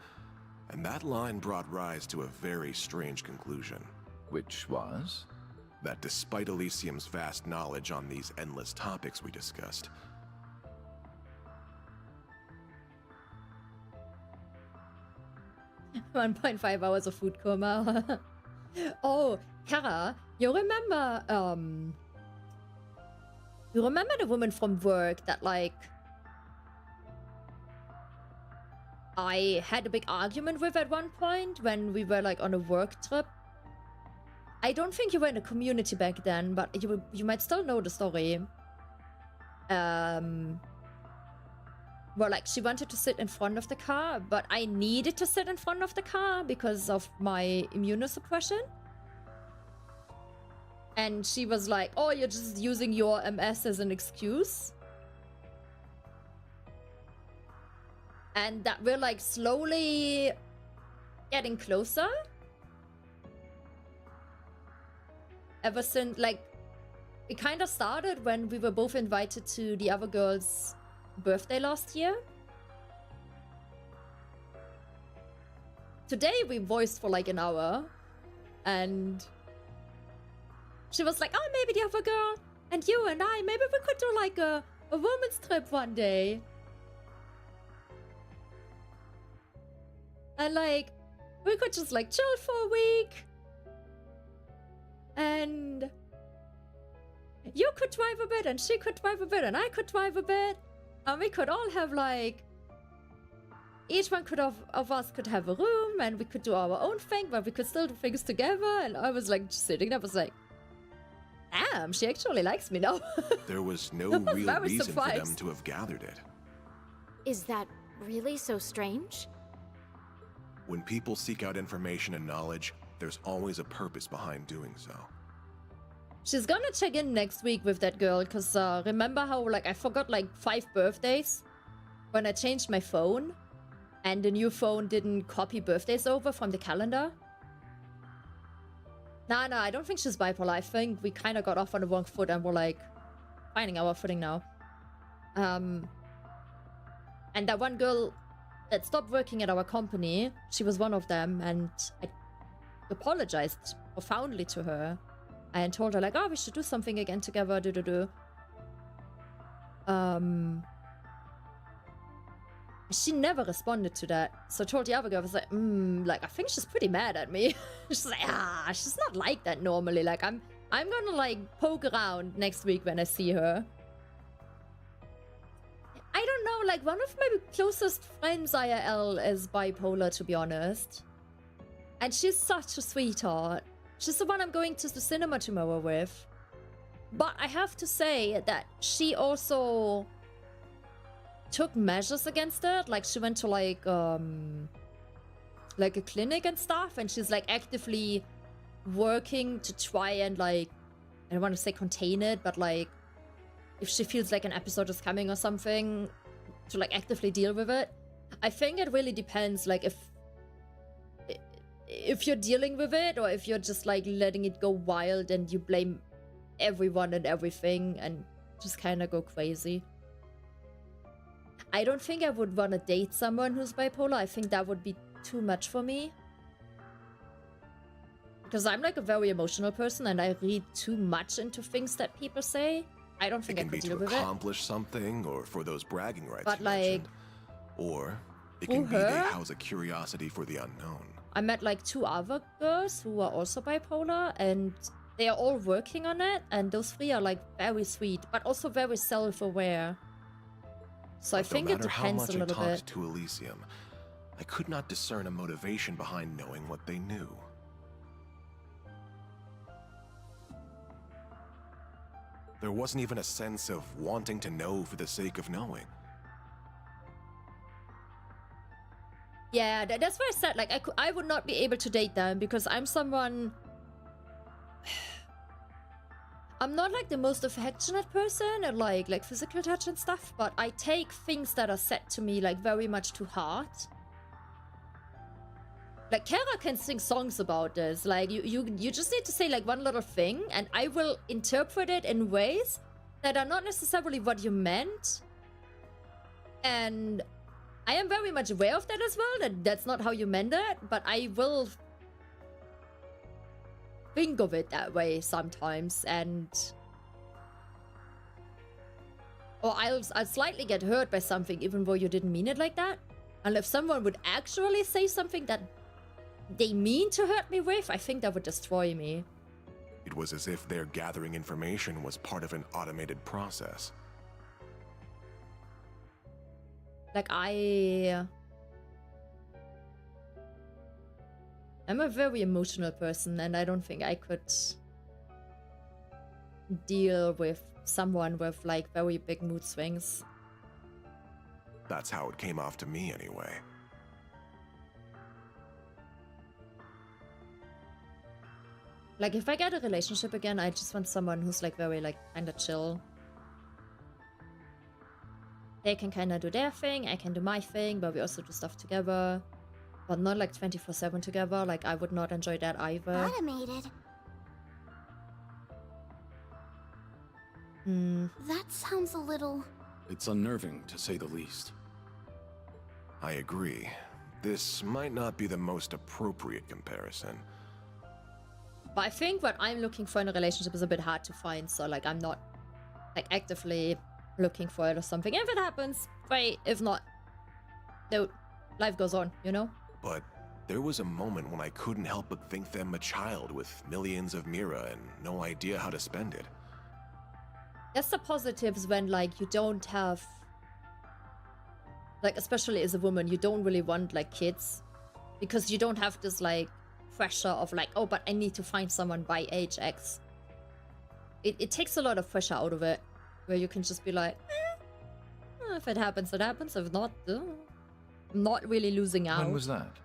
and that line brought Rise to a very strange conclusion. Which was? That despite Elysium's vast knowledge on these endless topics we discussed, $1.5 hours of food coma. Oh, Kara, you remember the woman from work that, like, I had a big argument with at one point when we were, like, on a work trip? I don't think you were in the community back then, but you might still know the story. Well, like, she wanted to sit in front of the car, but I needed to sit in front of the car because of my immunosuppression. And she was like, oh, you're just using your MS as an excuse. And that we're like slowly getting closer. Ever since, like, it kind of started when we were both invited to the other girl's birthday last year. Today we voiced for like an hour. And she was like, oh, maybe the other girl and you and I, maybe we could do like a woman's trip one day. And like, we could just like chill for a week. And you could drive a bit and she could drive a bit and I could drive a bit. And we could all have like, each one of us could have a room and we could do our own thing, but we could still do things together. And I was like sitting there, I was like, damn, she actually likes me now. There was no real reason for them to have gathered it. Is that really so strange? When people seek out information and knowledge, there's always a purpose behind doing so. She's gonna check in next week with that girl, because remember how like I forgot like 5 birthdays when I changed my phone and the new phone didn't copy birthdays over from the calendar? Nah, I don't think she's bipolar. I think we kind of got off on the wrong foot and we're like finding our footing now. And that one girl that stopped working at our company, she was one of them, and I apologized profoundly to her and told her like, oh, we should do something again together, She never responded to that. So I told the other girl, I was like, I think she's pretty mad at me. She's like, she's not like that normally. Like, I'm gonna like poke around next week when I see her. I don't know, like one of my closest friends IRL is bipolar, to be honest. And she's such a sweetheart. She's the one I'm going to the cinema tomorrow with. But I have to say that she also took measures against it. Like she went to like a clinic and stuff, and she's like actively working to try and like, I don't want to say contain it, but like if she feels like an episode is coming or something, to like actively deal with it. I think it really depends, like if you're dealing with it or if you're just like letting it go wild and you blame everyone and everything and just kind of go crazy. I don't think I would want to date someone who's bipolar. I think that would be too much for me. Because I'm like a very emotional person and I read too much into things that people say. I don't think I could deal with it. It can be to accomplish something or for those bragging rights but you like, mentioned. Or it can be they house a curiosity for the unknown. I met like 2 other girls who are also bipolar and they are all working on it. And those 3 are like very sweet, but also very self-aware. So I think it depends a little bit. No matter how much I talked to Elysium, I could not discern a motivation behind knowing what they knew. There wasn't even a sense of wanting to know for the sake of knowing. Yeah, that's why I said like I would not be able to date them because I'm someone. I'm not like the most affectionate person and like physical touch and stuff, but I take things that are said to me like very much to heart. Like 𝐤𝐜𝐿 can sing songs about this. Like you just need to say like one little thing and I will interpret it in ways that are not necessarily what you meant. And I am very much aware of that as well, that that's not how you meant it, but I will think of it that way sometimes, and or I'll slightly get hurt by something even though you didn't mean it like that. And if someone would actually say something that they mean to hurt me with, I think that would destroy me. It was as if their gathering information was part of an automated process. Like I'm a very emotional person and I don't think I could deal with someone with like very big mood swings. That's how it came off to me anyway. Like, if I get a relationship again, I just want someone who's, like, very, like, kind of chill. They can kind of do their thing, I can do my thing, but we also do stuff together. But not, like, 24/7 together. Like, I would not enjoy that either. Automated. That sounds a little... It's unnerving, to say the least. I agree. This might not be the most appropriate comparison. But I think what I'm looking for in a relationship is a bit hard to find, so, like, I'm not, like, actively looking for it or something. If it happens, great. If not, no, life goes on, you know? But there was a moment when I couldn't help but think them a child with millions of mira and no idea how to spend it. That's the positives when, like, you don't have, like, especially as a woman, you don't really want, like, kids. Because you don't have this, like, pressure of, like, oh, but I need to find someone by age X. It takes a lot of pressure out of it. Where you can just be like, if it happens, it happens. If not, I'm not really losing out. When was that?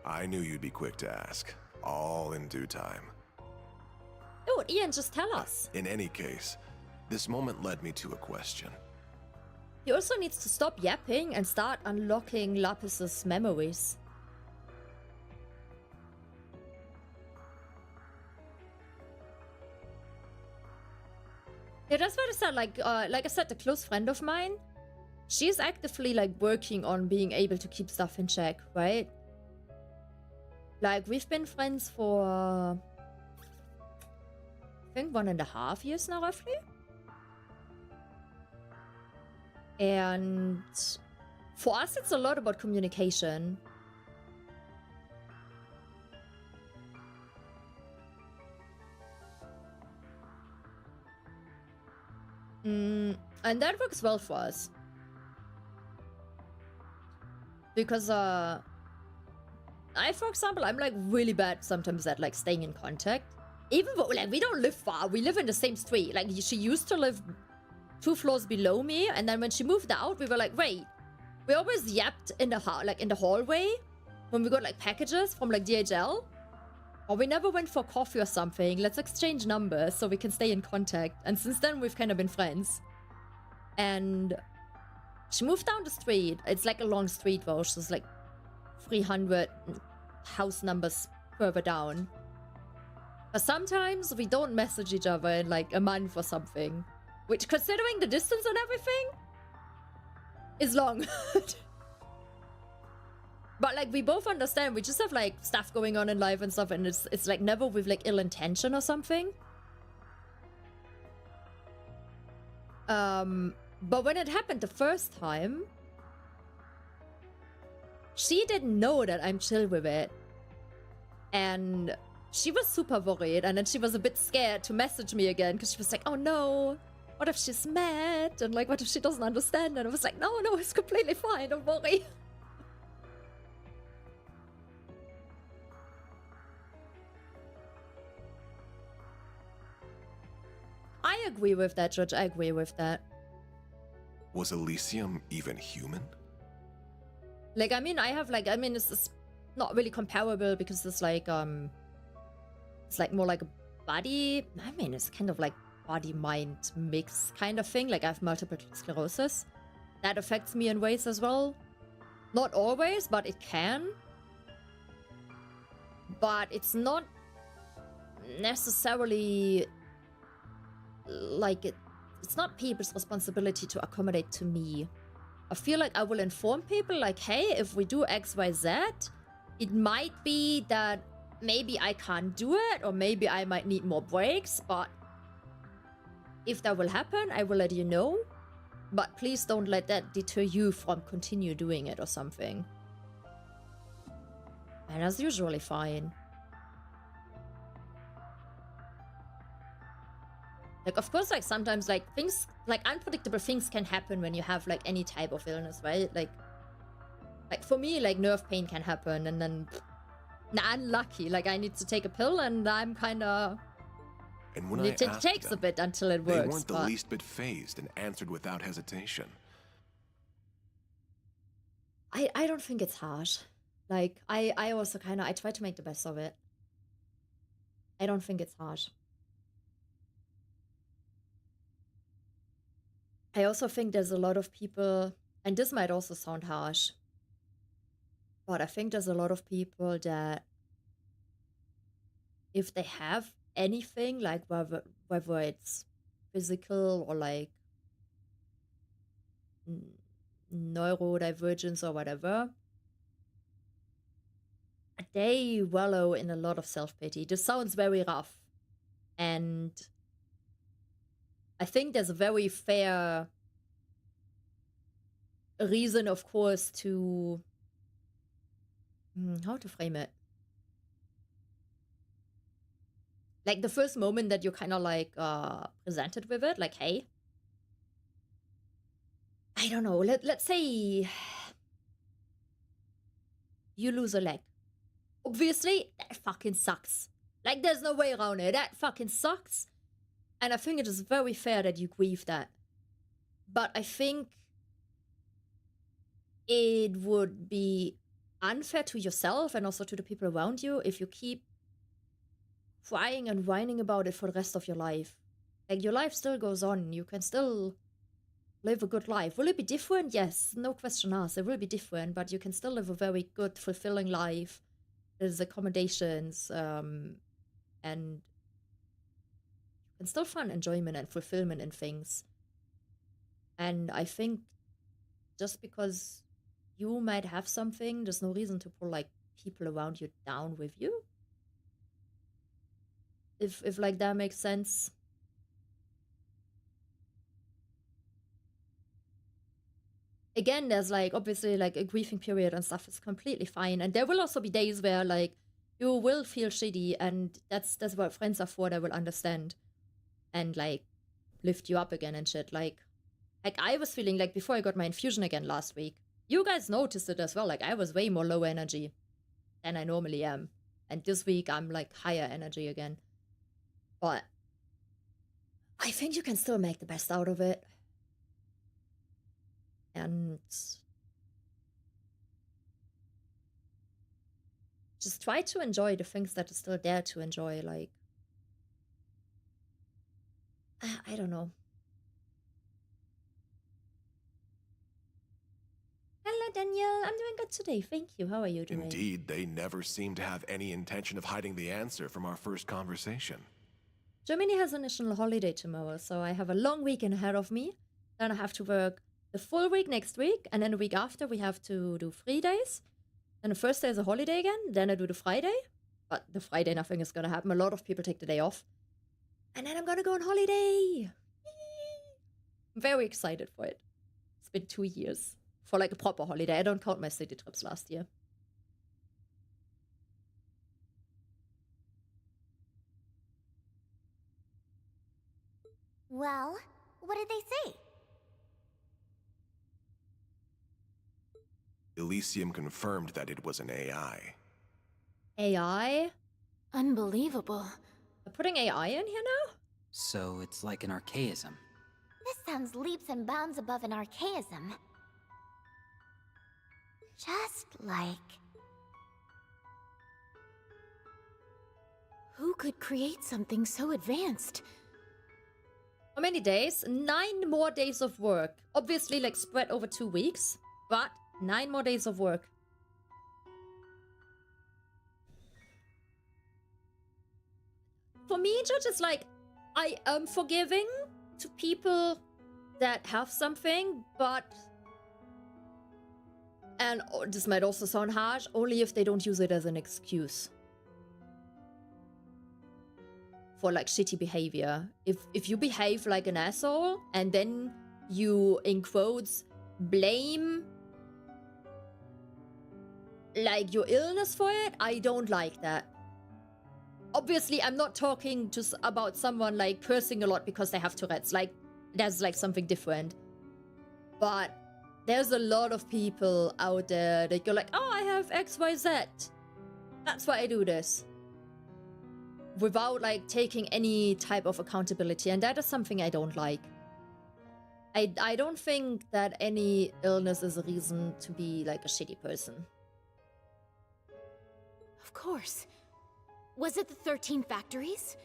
I knew you'd be quick to ask. All in due time. Oh, Ian, just tell us. In any case, this moment led me to a question. He also needs to stop yapping and start unlocking Lapis's memories. Yeah, that's what I said. Like I said, a close friend of mine, she's actively, like, working on being able to keep stuff in check, right? Like, we've been friends for, I think, 1.5 years now, roughly. And for us, it's a lot about communication. And that works well for us. Because, I, for example, I'm, like, really bad sometimes at, like, staying in contact. Even though, like, we don't live far. We live in the same street. Like, she used to live 2 floors below me. And then when she moved out, we were like, wait. We always yapped in the, like, in the hallway. When we got, like, packages from, like, DHL. Or we never went for coffee or something. Let's exchange numbers so we can stay in contact. And since then, we've kind of been friends. And she moved down the street. It's like a long street, though. She's like 300 house numbers further down. But sometimes we don't message each other in like a month or something. Which, considering the distance and everything, is long. But, like, we both understand. We just have, like, stuff going on in life and stuff. And it's like, never with, like, ill intention or something. But when it happened the first time, she didn't know that I'm chill with it. And she was super worried. And then she was a bit scared to message me again. Because she was like, oh, no. What if she's mad? And, like, what if she doesn't understand? And I was like, no, it's completely fine. Don't worry. I agree with that, Judge. I agree with that. Was Elysium even human? Like, I mean, it's not really comparable because it's like more like a body. I mean, it's kind of like body-mind mix kind of thing. Like, I have multiple sclerosis. That affects me in ways as well. Not always, but it can. But it's not necessarily like it's not people's responsibility to accommodate to me. I feel like I will inform people like, hey, if we do XYZ, it might be that maybe I can't do it, or maybe I might need more breaks, but if that will happen, I will let you know. But please don't let that deter you from continue doing it or something. And that's usually fine. Like, of course, like, sometimes, like, things, like, unpredictable things can happen when you have, like, any type of illness, right? Like for me, like, nerve pain can happen, and then, unlucky. Like, I need to take a pill, and I'm kind of... And when it takes a bit until it works, they weren't the least bit fazed and answered without hesitation. I don't think it's harsh. Like, I also kind of... I try to make the best of it. I don't think it's harsh. I also think there's a lot of people, and this might also sound harsh, but I think there's a lot of people that if they have anything, like whether it's physical or like neurodivergence or whatever, they wallow in a lot of self-pity. This sounds very rough, and I think there's a very fair reason, of course, to how to frame it. Like the first moment that you're kind of like presented with it, like, hey, I don't know, let's say you lose a leg. Obviously, that fucking sucks. Like, there's no way around it. That fucking sucks. And I think it is very fair that you grieve that. But I think it would be unfair to yourself and also to the people around you if you keep crying and whining about it for the rest of your life. Like, your life still goes on. You can still live a good life. Will it be different? Yes, no question asked. It will be different, but you can still live a very good, fulfilling life. There's accommodations, and you can still find enjoyment and fulfillment in things. And I think just because you might have something, there's no reason to pull like people around you down with you. If like that makes sense. Again, there's like obviously like a grieving period and stuff is completely fine, and there will also be days where like you will feel shitty, and that's what friends are for. They will understand and like lift you up again and shit. Like I was feeling like before I got my infusion again last week. You guys noticed it as well. Like I was way more low energy than I normally am, and this week I'm like higher energy again. But I think you can still make the best out of it. And just try to enjoy the things that are still there to enjoy. Like, I don't know. Hello, Daniel. I'm doing good today. Thank you. How are you doing? Indeed, they never seem to have any intention of hiding the answer from our first conversation. Germany has a national holiday tomorrow, so I have a long weekend ahead of me. Then I have to work the full week next week, and then the week after we have to do 3 days. Then the first day is a holiday again, then I do the Friday. But the Friday, nothing is gonna happen. A lot of people take the day off. And then I'm gonna go on holiday! I'm very excited for it. It's been 2 years for like a proper holiday. I don't count my city trips last year. Well, what did they say? Elysium confirmed that it was an AI. AI? Unbelievable. They're putting AI in here now? So it's like an archaism. This sounds leaps and bounds above an archaism. Just like... Who could create something so advanced? How many days? 9 more days of work. Obviously, like, spread over 2 weeks. But 9 more days of work. For me, Judge, it's like, I am forgiving to people that have something, but... And this might also sound harsh, only if they don't use it as an excuse. For like shitty behavior. If you behave like an asshole and then you, in quotes, blame like your illness for it, I don't like that. Obviously, I'm not talking just about someone like cursing a lot because they have Tourette's. Like, that's like something different. But there's a lot of people out there that go like, oh, I have XYZ. That's why I do this. Without like taking any type of accountability, and that is something I don't like. I don't think that any illness is a reason to be like a shitty person. Of course. Was it the 13 factories?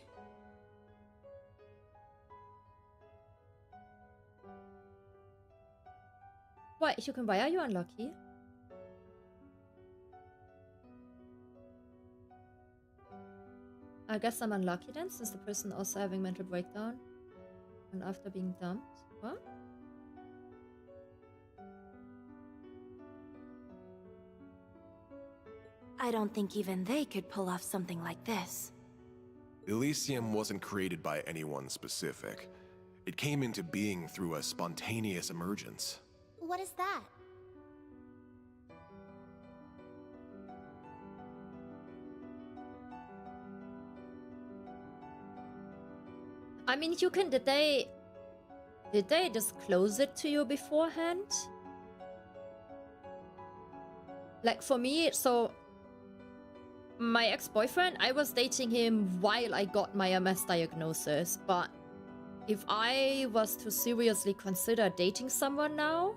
Why, Hyukin, why are you unlucky? I guess I'm unlucky then, since the person also having mental breakdown and after being dumped. What? I don't think even they could pull off something like this. Elysium wasn't created by anyone specific. It came into being through a spontaneous emergence. What is that? I mean, Hyukin, did they disclose it to you beforehand? Like for me, so my ex-boyfriend, I was dating him while I got my MS diagnosis, but if I was to seriously consider dating someone now,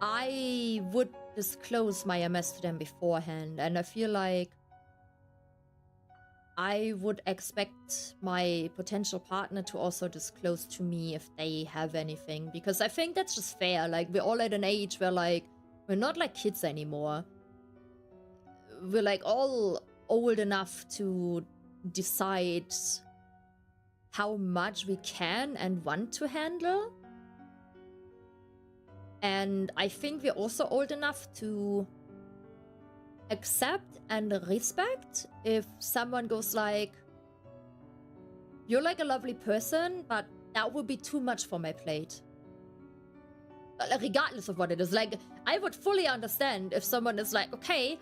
I would disclose my MS to them beforehand, and I feel like I would expect my potential partner to also disclose to me if they have anything, because I think that's just fair. Like, we're all at an age where, like, we're not like kids anymore. We're like all old enough to decide how much we can and want to handle. And I think we're also old enough to accept and respect if someone goes like, you're like a lovely person, but that would be too much for my plate. Regardless of what it is. Like, I would fully understand if someone is like, okay,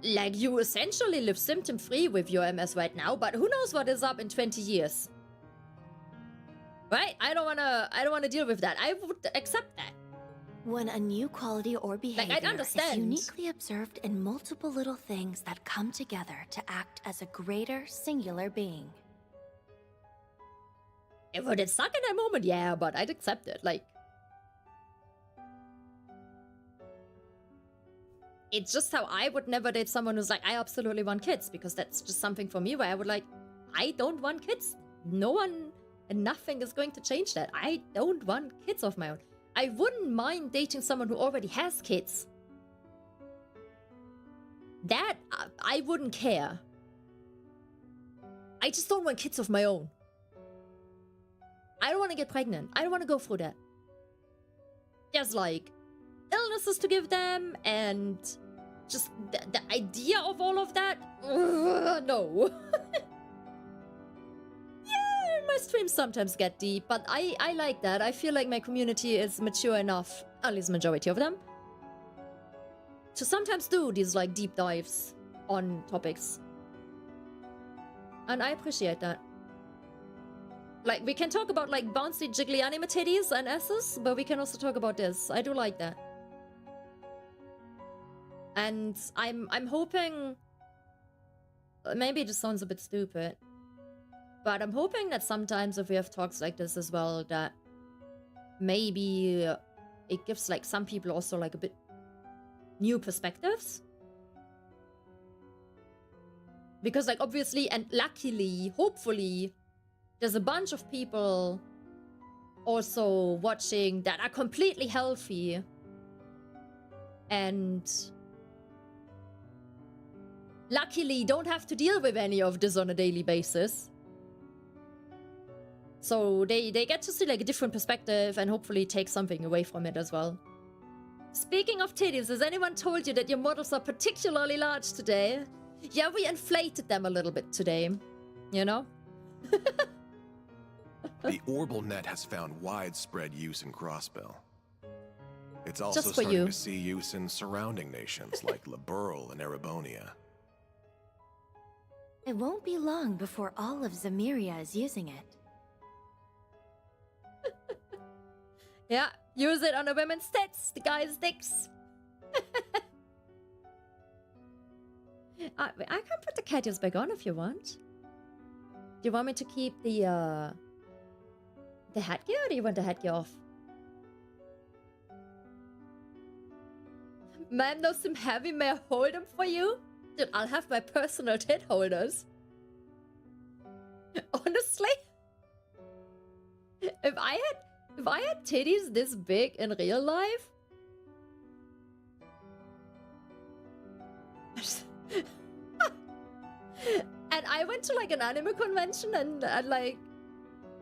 like, you essentially live symptom-free with your MS right now, but who knows what is up in 20 years. Right? I don't wanna deal with that. I would accept that. When a new quality or behavior I'd understand. is uniquely observed in multiple little things that come together to act as a greater singular being. It would suck in that moment, yeah, but I'd accept it. Like, it's just how I would never date someone who's like, I absolutely want kids, because that's just something for me where I would like, I don't want kids. No one and nothing is going to change that. I don't want kids of my own. I wouldn't mind dating someone who already has kids. That, I wouldn't care. I just don't want kids of my own. I don't want to get pregnant. I don't want to go through that. There's like illnesses to give them, and just the idea of all of that, no. Yeah, my streams sometimes get deep, but I like that. I feel like my community is mature enough, at least majority of them, to sometimes do these like deep dives on topics, and I appreciate that. Like, we can talk about like bouncy jiggly anime titties and asses, but we can also talk about this. I do like that. And I'm hoping, maybe it just sounds a bit stupid, but I'm hoping that sometimes if we have talks like this as well, that maybe it gives like some people also like a bit new perspectives. Because like obviously and luckily, hopefully, there's a bunch of people also watching that are completely healthy and luckily don't have to deal with any of this on a daily basis. So they get to see like a different perspective and hopefully take something away from it as well. Speaking of titties, has anyone told you that your models are particularly large today? Yeah, we inflated them a little bit today, you know? The Orbital net has found widespread use in Crossbell. It's also Just for starting you. to see use in surrounding nations like Liberal and Erebonia. It won't be long before all of Zamiria is using it. Yeah, use it on the women's tits, the guys' dicks. I can put the cat ears back on if you want. Do you want me to keep the headgear, or do you want the headgear off? Ma'am, those seem heavy. May I hold them for you? Dude, I'll have my personal tit holders. Honestly, if I had titties this big in real life, and I went to like an anime convention and like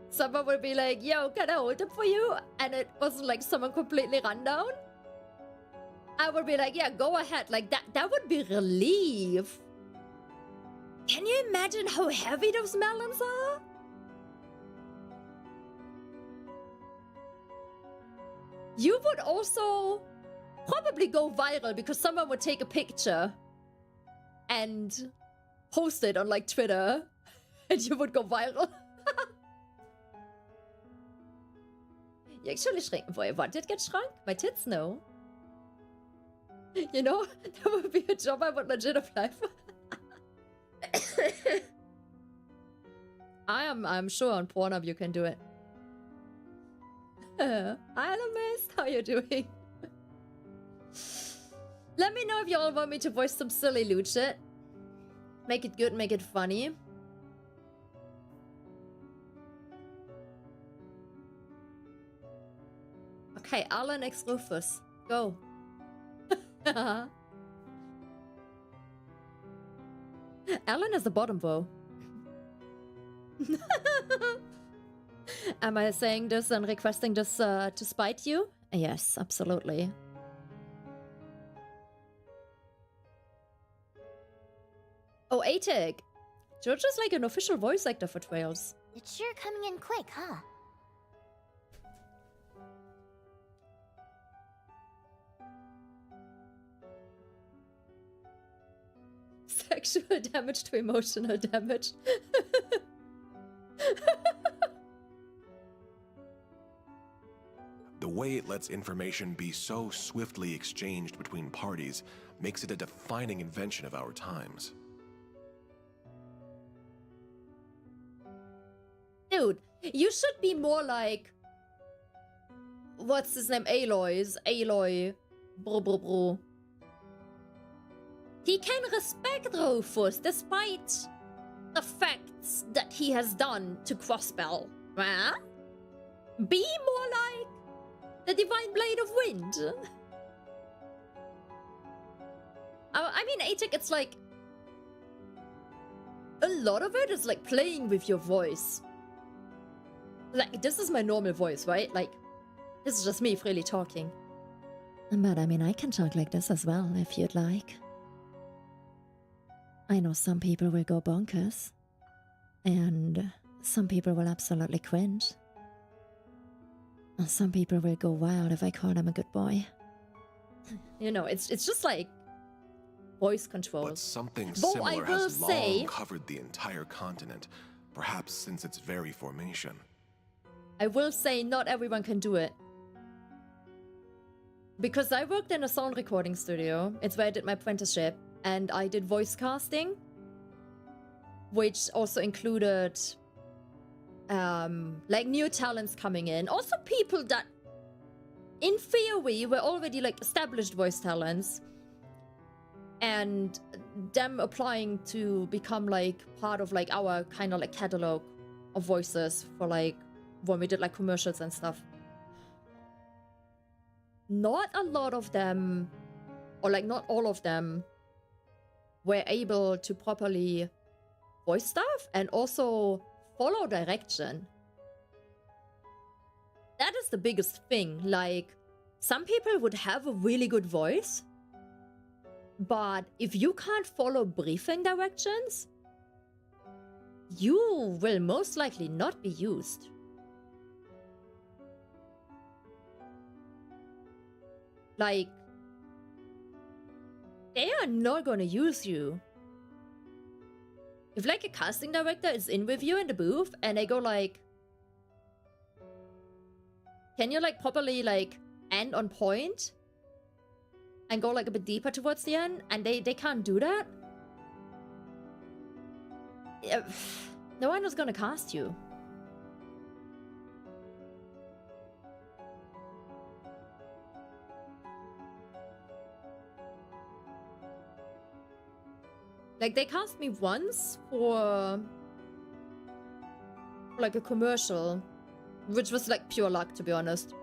someone would be like, yo, can I hold it for you? And it wasn't like someone completely rundown. I would be like, yeah, go ahead. Like that would be relief. Can you imagine how heavy those melons are? You would also probably go viral because someone would take a picture and post it on like Twitter and you would go viral. You actually shrink. Boy, what did get shrunk? My tits, no. You know, that would be a job I would legit apply for. I'm sure on Pornhub you can do it. Alamist, how you doing? Let me know if you all want me to voice some silly loot shit. Make it good, make it funny. Okay, Alan X Rufus. Go. Alan is the bottom bow. Am I saying this and requesting this to spite you? Yes, absolutely. Oh, 𝐸𝐿𝐷𝐷𝐿. Georgia's like an official voice actor for Trails. It's sure coming in quick, huh? Sexual damage to emotional damage. The way it lets information be so swiftly exchanged between parties makes it a defining invention of our times. Dude, you should be more like... What's his name? Aloy. Bro. He can respect Rufus despite the facts that he has done to Crossbell. Huh? Be more like the Divine Blade of Wind. I mean, 𝐸𝐿𝐷𝐷𝐿, it's like... A lot of it is like playing with your voice. Like, this is my normal voice, right? Like, this is just me freely talking. But I mean, I can talk like this as well, if you'd like. I know some people will go bonkers. And some people will absolutely cringe. And some people will go wild if I call them a good boy. You know, it's just like voice control. But something similar has long covered the entire continent, perhaps since its very formation. I will say not everyone can do it. Because I worked in a sound recording studio. It's where I did my apprenticeship. And I did voice casting. Which also included... like new talents coming in. Also people that, in theory, were already like established voice talents. And them applying to become like part of like our kind of like catalog of voices for like when we did like commercials and stuff. Not a lot of them, or like not all of them, were able to properly voice stuff and also follow direction. That is the biggest thing. Like, some people would have a really good voice, but if you can't follow briefing directions, you will most likely not be used. Like, they are not gonna use you. If like a casting director is in with you in the booth and they go like, can you like properly like end on point and go like a bit deeper towards the end, and they can't do that, no one is gonna cast you. Like, they cast me once for like a commercial, which was like pure luck, to be honest.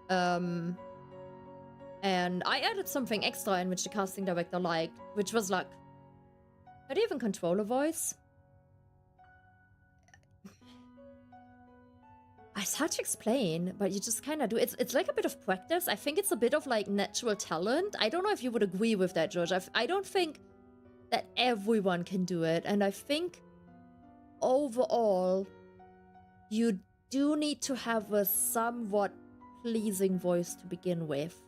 And I added something extra in which the casting director liked, which was like, how do you even control a voice? It's hard to explain, but you just kind of do. It's like a bit of practice. I think it's a bit of like natural talent. I don't know if you would agree with that, George. I don't think that everyone can do it. And I think overall, you do need to have a somewhat pleasing voice to begin with.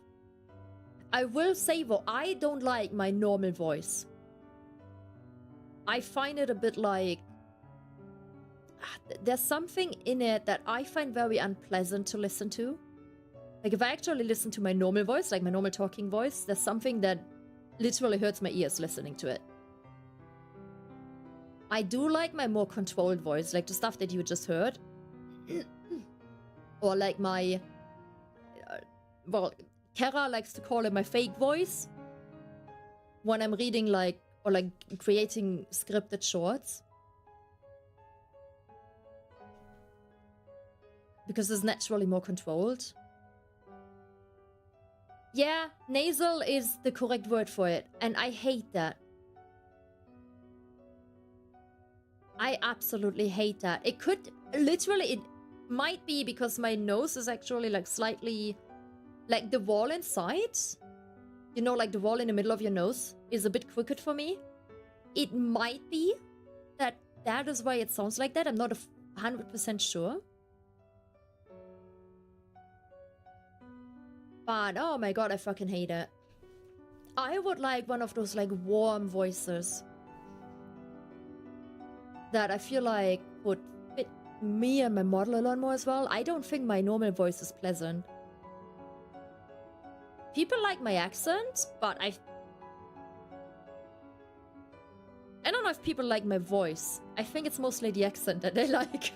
I will say though, I don't like my normal voice. I find it a bit like, there's something in it that I find very unpleasant to listen to. Like, if I actually listen to my normal voice, like my normal talking voice, there's something that literally hurts my ears listening to it. I do like my more controlled voice, like the stuff that you just heard. Or like my... well, Kara likes to call it my fake voice. When I'm reading like, or like creating scripted shorts. Because it's naturally more controlled. Yeah, nasal is the correct word for it. And I hate that. I absolutely hate that. It could, literally, it might be because my nose is actually like slightly, like the wall inside. You know, like the wall in the middle of your nose is a bit crooked for me. It might be that that is why it sounds like that. I'm not 100% sure. But oh my god, I fucking hate it. I would like one of those like warm voices that I feel like would fit me and my model a lot more as well. I don't think my normal voice is pleasant. People like my accent, but I don't know if people like my voice. I think it's mostly the accent that they like.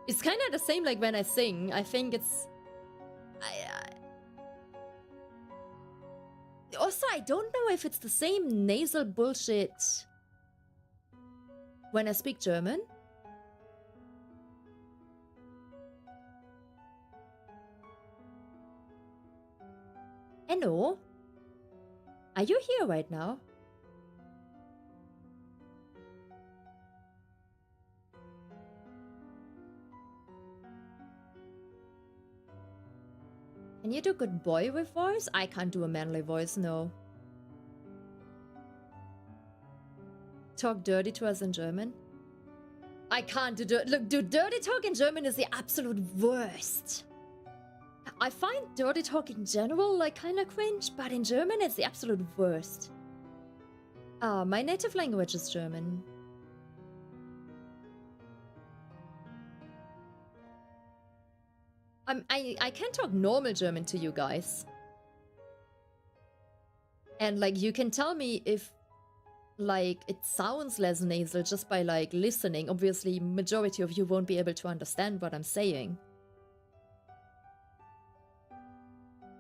It's kind of the same like when I sing. I think it's... Also, I don't know if it's the same nasal bullshit when I speak German. Hello? Are you here right now? Can you do good boy with voice? I can't do a manly voice, no. Talk dirty to us in German? I can't do dirty. Look, dude, dirty talk in German is the absolute worst. I find dirty talk in general like kind of cringe, but in German it's the absolute worst. My native language is German. I can talk normal German to you guys. And like you can tell me if like it sounds less nasal just by like listening. Obviously, majority of you won't be able to understand what I'm saying.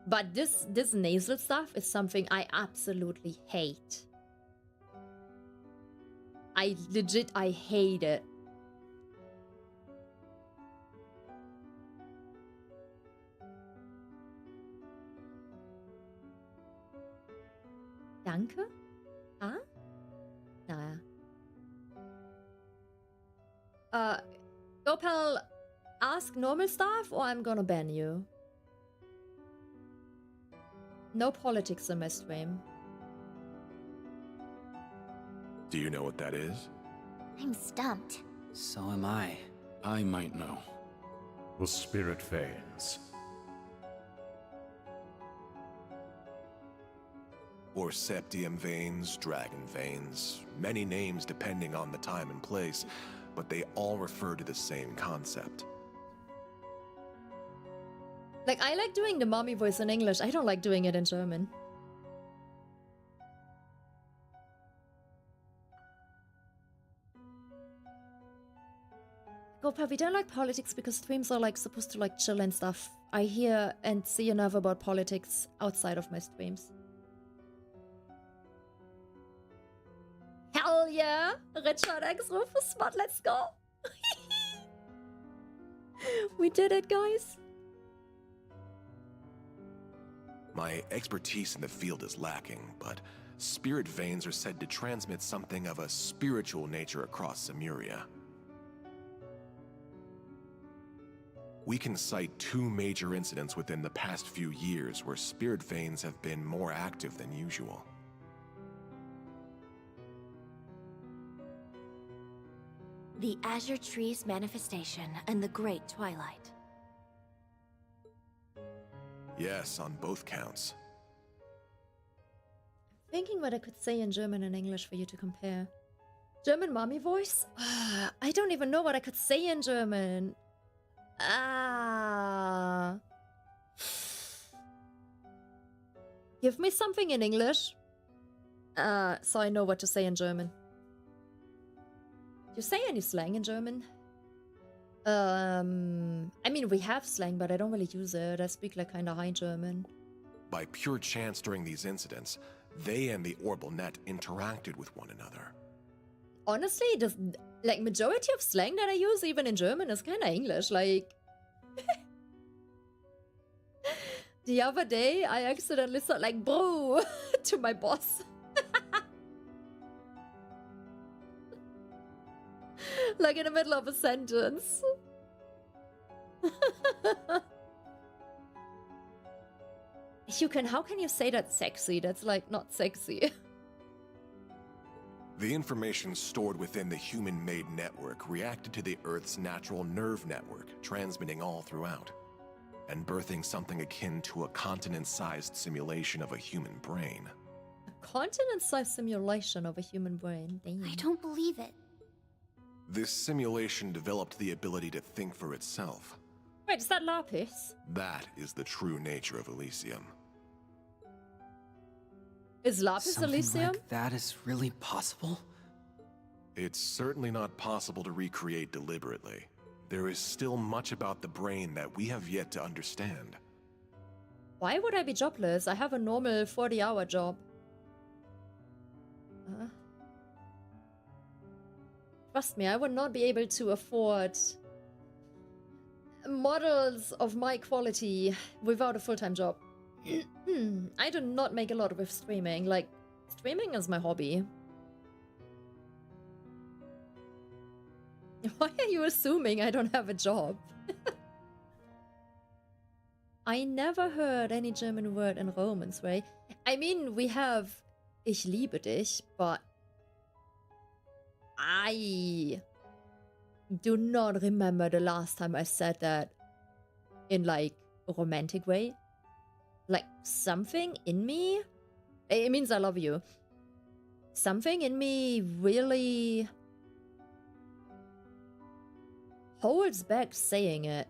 But this nasal stuff is something I absolutely hate. I hate it. Danke? Ah? Naja. Gopal, ask normal stuff or I'm gonna ban you. No politics in my stream. Do you know what that is? I'm stumped. So am I. I might know. The spirit veins. Or septium veins, dragon veins, many names depending on the time and place, but they all refer to the same concept. Like, I like doing the mommy voice in English. I don't like doing it in German. Gopa, we don't like politics because streams are like supposed to like chill and stuff. I hear and see enough about politics outside of my streams. Hell yeah! Richard X Rufus Smart, let's go! We did it, guys! My expertise in the field is lacking, but spirit veins are said to transmit something of a spiritual nature across Simuria. We can cite 2 major incidents within the past few years where spirit veins have been more active than usual. The Azure Tree's manifestation and the Great Twilight. Yes, on both counts. Thinking what I could say in German and English for you to compare. German mommy voice? I don't even know what I could say in German. Give me something in English. So I know what to say in German. Do you say any slang in German? I mean, we have slang, but I don't really use it. I speak like kind of high German. By pure chance during these incidents, they and the Orbital Net interacted with one another. Honestly, the like majority of slang that I use, even in German, is kind of English. Like, the other day, I accidentally said like "bro" to my boss. Like in the middle of a sentence. How can you say that's sexy? That's like not sexy. The information stored within the human-made network reacted to the Earth's natural nerve network, transmitting all throughout, and birthing something akin to a continent-sized simulation of a human brain. A continent-sized simulation of a human brain. Damn. I don't believe it. This simulation developed the ability to think for itself. Wait, is that Lapis? That is the true nature of Elysium. Is Lapis Something Elysium? like that is really possible? It's certainly not possible to recreate deliberately. There is still much about the brain that we have yet to understand. Why would I be jobless? I have a normal 40-hour job. Trust me, I would not be able to afford models of my quality without a full-time job. I do not make a lot with streaming. Like, streaming is my hobby. Why are you assuming I don't have a job? I never heard any German word in Romance, right? I mean, we have Ich liebe dich, but I do not remember the last time I said that in like a romantic way. Like something in me, it means I love you. Something in me really holds back saying it.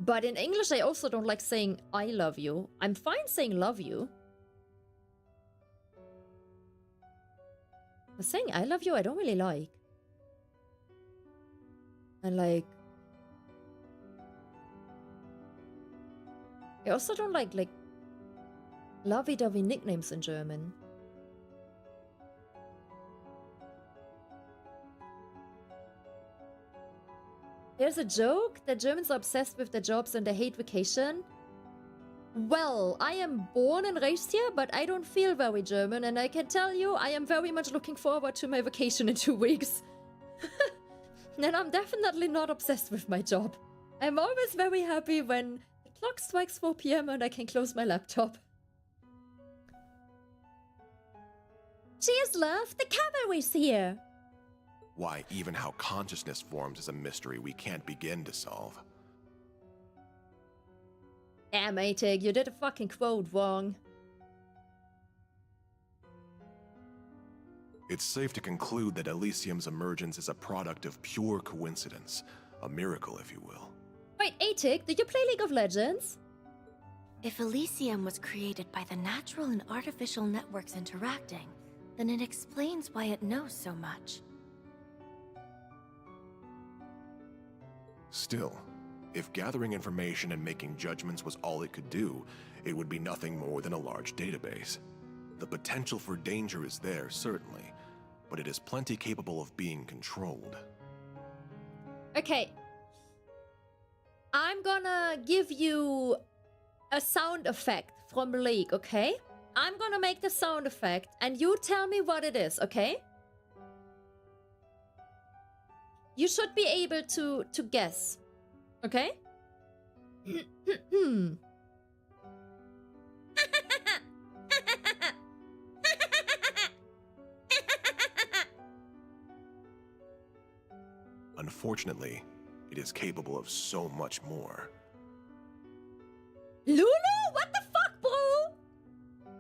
But in English, I also don't like saying I love you. I'm fine saying love you. But saying I love you, I don't really like. And like, I also don't like lovey-dovey nicknames in German. There's a joke that Germans are obsessed with their jobs and they hate vacation. Well, I am born and raised here, but I don't feel very German, and I can tell you I am very much looking forward to my vacation in 2 weeks. And I'm definitely not obsessed with my job. I'm always very happy when the clock strikes 4 p.m. and I can close my laptop. Cheers, love! The cavalry's here! Why, even how consciousness forms is a mystery we can't begin to solve. Damn, Atig, you did a fucking quote wrong. It's safe to conclude that Elysium's emergence is a product of pure coincidence. A miracle, if you will. Wait, Atig, did you play League of Legends? If Elysium was created by the natural and artificial networks interacting, then it explains why it knows so much. Still, If gathering information and making judgments was all it could do, it would be nothing more than a large database. The potential for danger is there, certainly, but it is plenty capable of being controlled. Okay. I'm gonna give you a sound effect from the league, okay? I'm gonna make the sound effect, and you tell me what it is, okay? You should be able to guess, okay? Unfortunately, it is capable of so much more. Lulu? What the fuck, bro?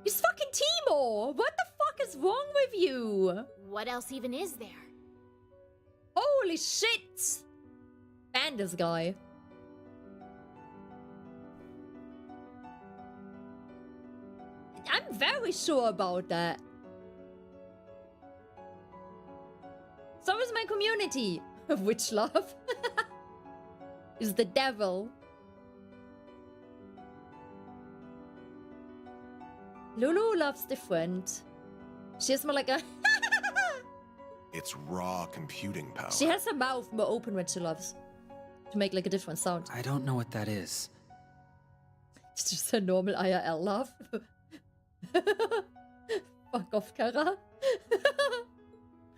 He's fucking Timo! What the fuck is wrong with you? What else even is there? Holy shit! Ban this guy. I'm very sure about that. So is my community. Witch love is the devil. Lulu loves different. She has more like a It's raw computing power. She has her mouth more open when she loves. To make like a different sound. I don't know what that is. It's just a normal IRL laugh. Fuck off, Kara.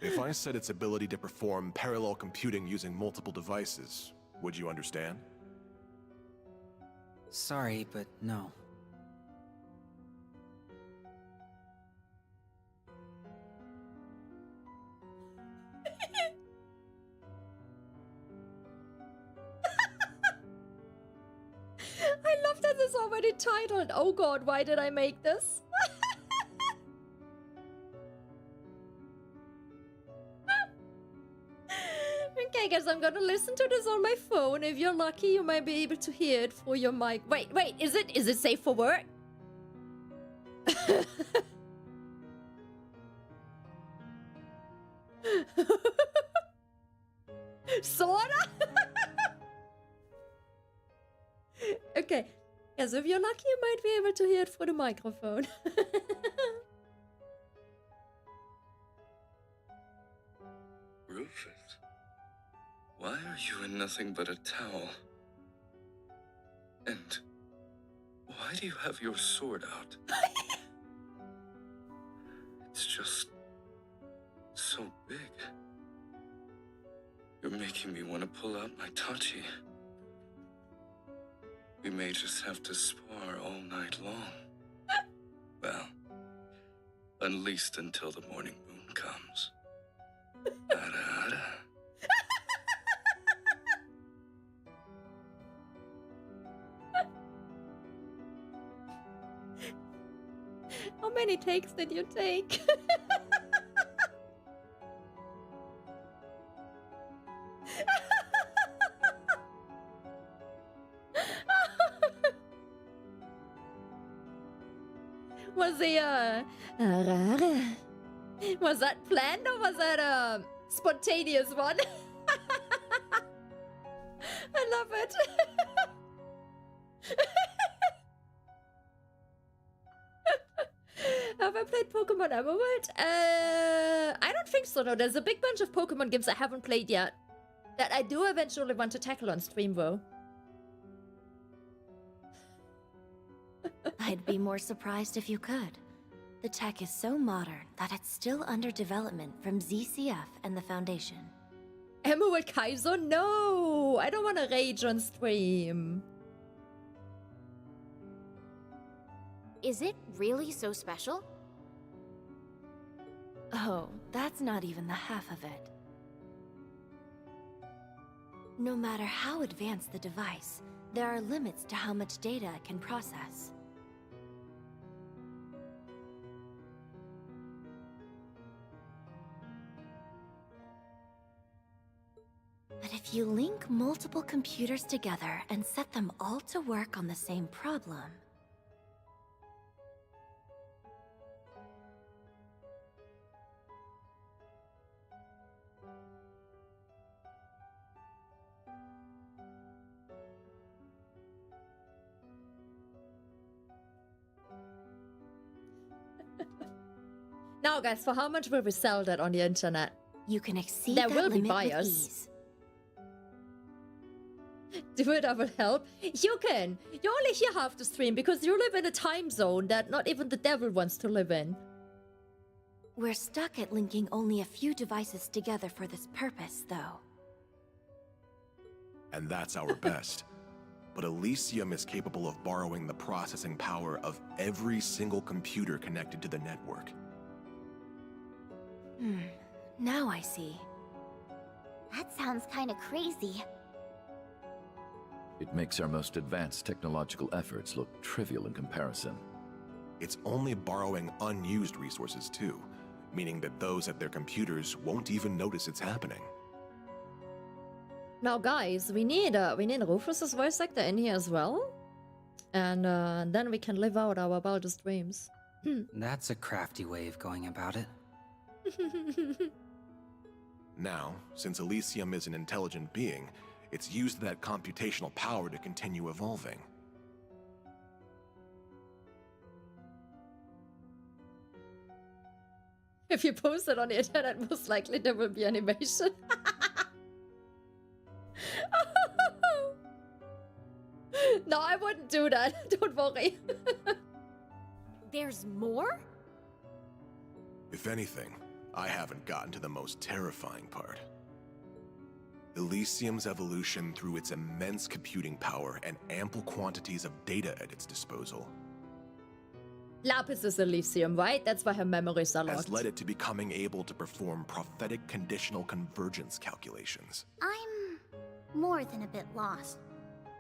If I said its ability to perform parallel computing using multiple devices, would you understand? Sorry, but no. I love that it's already titled. Oh god, why did I make this? Okay, guys, I'm gonna listen to this on my phone. If you're lucky, you might be able to hear it through your mic. Wait, is it safe for work? Sorta? Okay. Yes, if you're lucky, you might be able to hear it through the microphone. Rufus, why are you in nothing but a towel? And why do you have your sword out? It's just so big. You're making me want to pull out my 𝐇𝐚𝐯. We may just have to spar all night long. Well, at least until the morning moon comes. Ada. How many takes did you take? Was he, was that planned or was that a spontaneous one? I love it. Have I played Pokemon Emerald? I don't think so, no. There's a big bunch of Pokemon games I haven't played yet that I do eventually want to tackle on stream, though. I'd be more surprised if you could. The tech is so modern that it's still under development from ZCF and the Foundation. 𝐥𝐢𝐭𝐿? No! I don't want to rage on stream. Is it really so special? Oh, that's not even the half of it. No matter how advanced the device, there are limits to how much data it can process. But if you link multiple computers together and set them all to work on the same problem... Now, guys, for how much will we sell that on the internet? You can exceed There that will be limit with buyers. ease. Do it, I will help. You can. You only hear half the stream because you live in a time zone that not even the devil wants to live in. We're stuck at linking only a few devices together for this purpose, though. And that's our best. But Elysium is capable of borrowing the processing power of every single computer connected to the network. Now I see. That sounds kinda crazy. It makes our most advanced technological efforts look trivial in comparison. It's only borrowing unused resources too, meaning that those at their computers won't even notice it's happening. Now, guys, we need Rufus's voice actor in here as well, and then we can live out our wildest dreams. That's a crafty way of going about it. Now, since Elysium is an intelligent being, it's used that computational power to continue evolving. If you post it on the internet, most likely there will be animation. No, I wouldn't do that. Don't worry. There's more? If anything, I haven't gotten to the most terrifying part. Elysium's evolution through its immense computing power and ample quantities of data at its disposal Lapis is Elysium, right? That's why her memories are has locked. led it to becoming able to perform prophetic conditional convergence calculations. I'm more than a bit lost.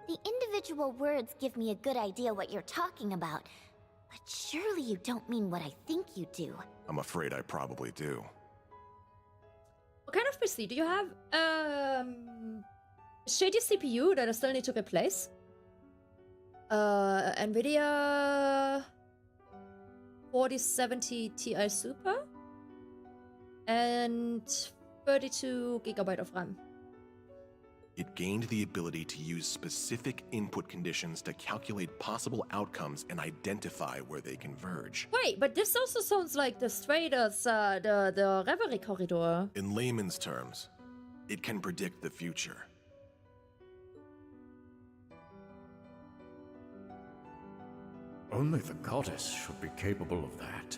The individual words give me a good idea what you're talking about, but surely you don't mean what I think you do. I'm afraid I probably do. What kind of PC do you have? Shady CPU that I still need to replace. NVIDIA 4070 Ti Super. And 32 GB of RAM. It gained the ability to use specific input conditions to calculate possible outcomes and identify where they converge. Wait, but this also sounds like the straight as the Reverie corridor. In layman's terms, it can predict the future. Only the goddess should be capable of that.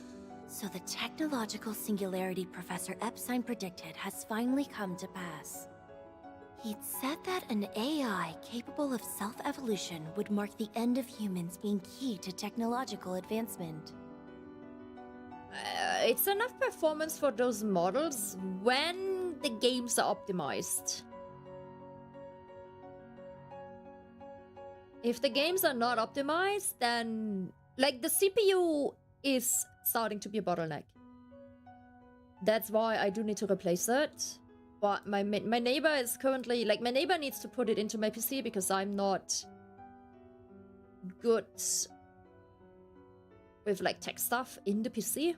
So the technological singularity Professor Epstein predicted has finally come to pass. He'd said that an AI capable of self-evolution would mark the end of humans being key to technological advancement. It's enough performance for those models when the games are optimized. If the games are not optimized, then like the CPU is starting to be a bottleneck. That's why I do need to replace it. But my neighbor is currently like my neighbor needs to put it into my PC because I'm not good with like tech stuff in the PC.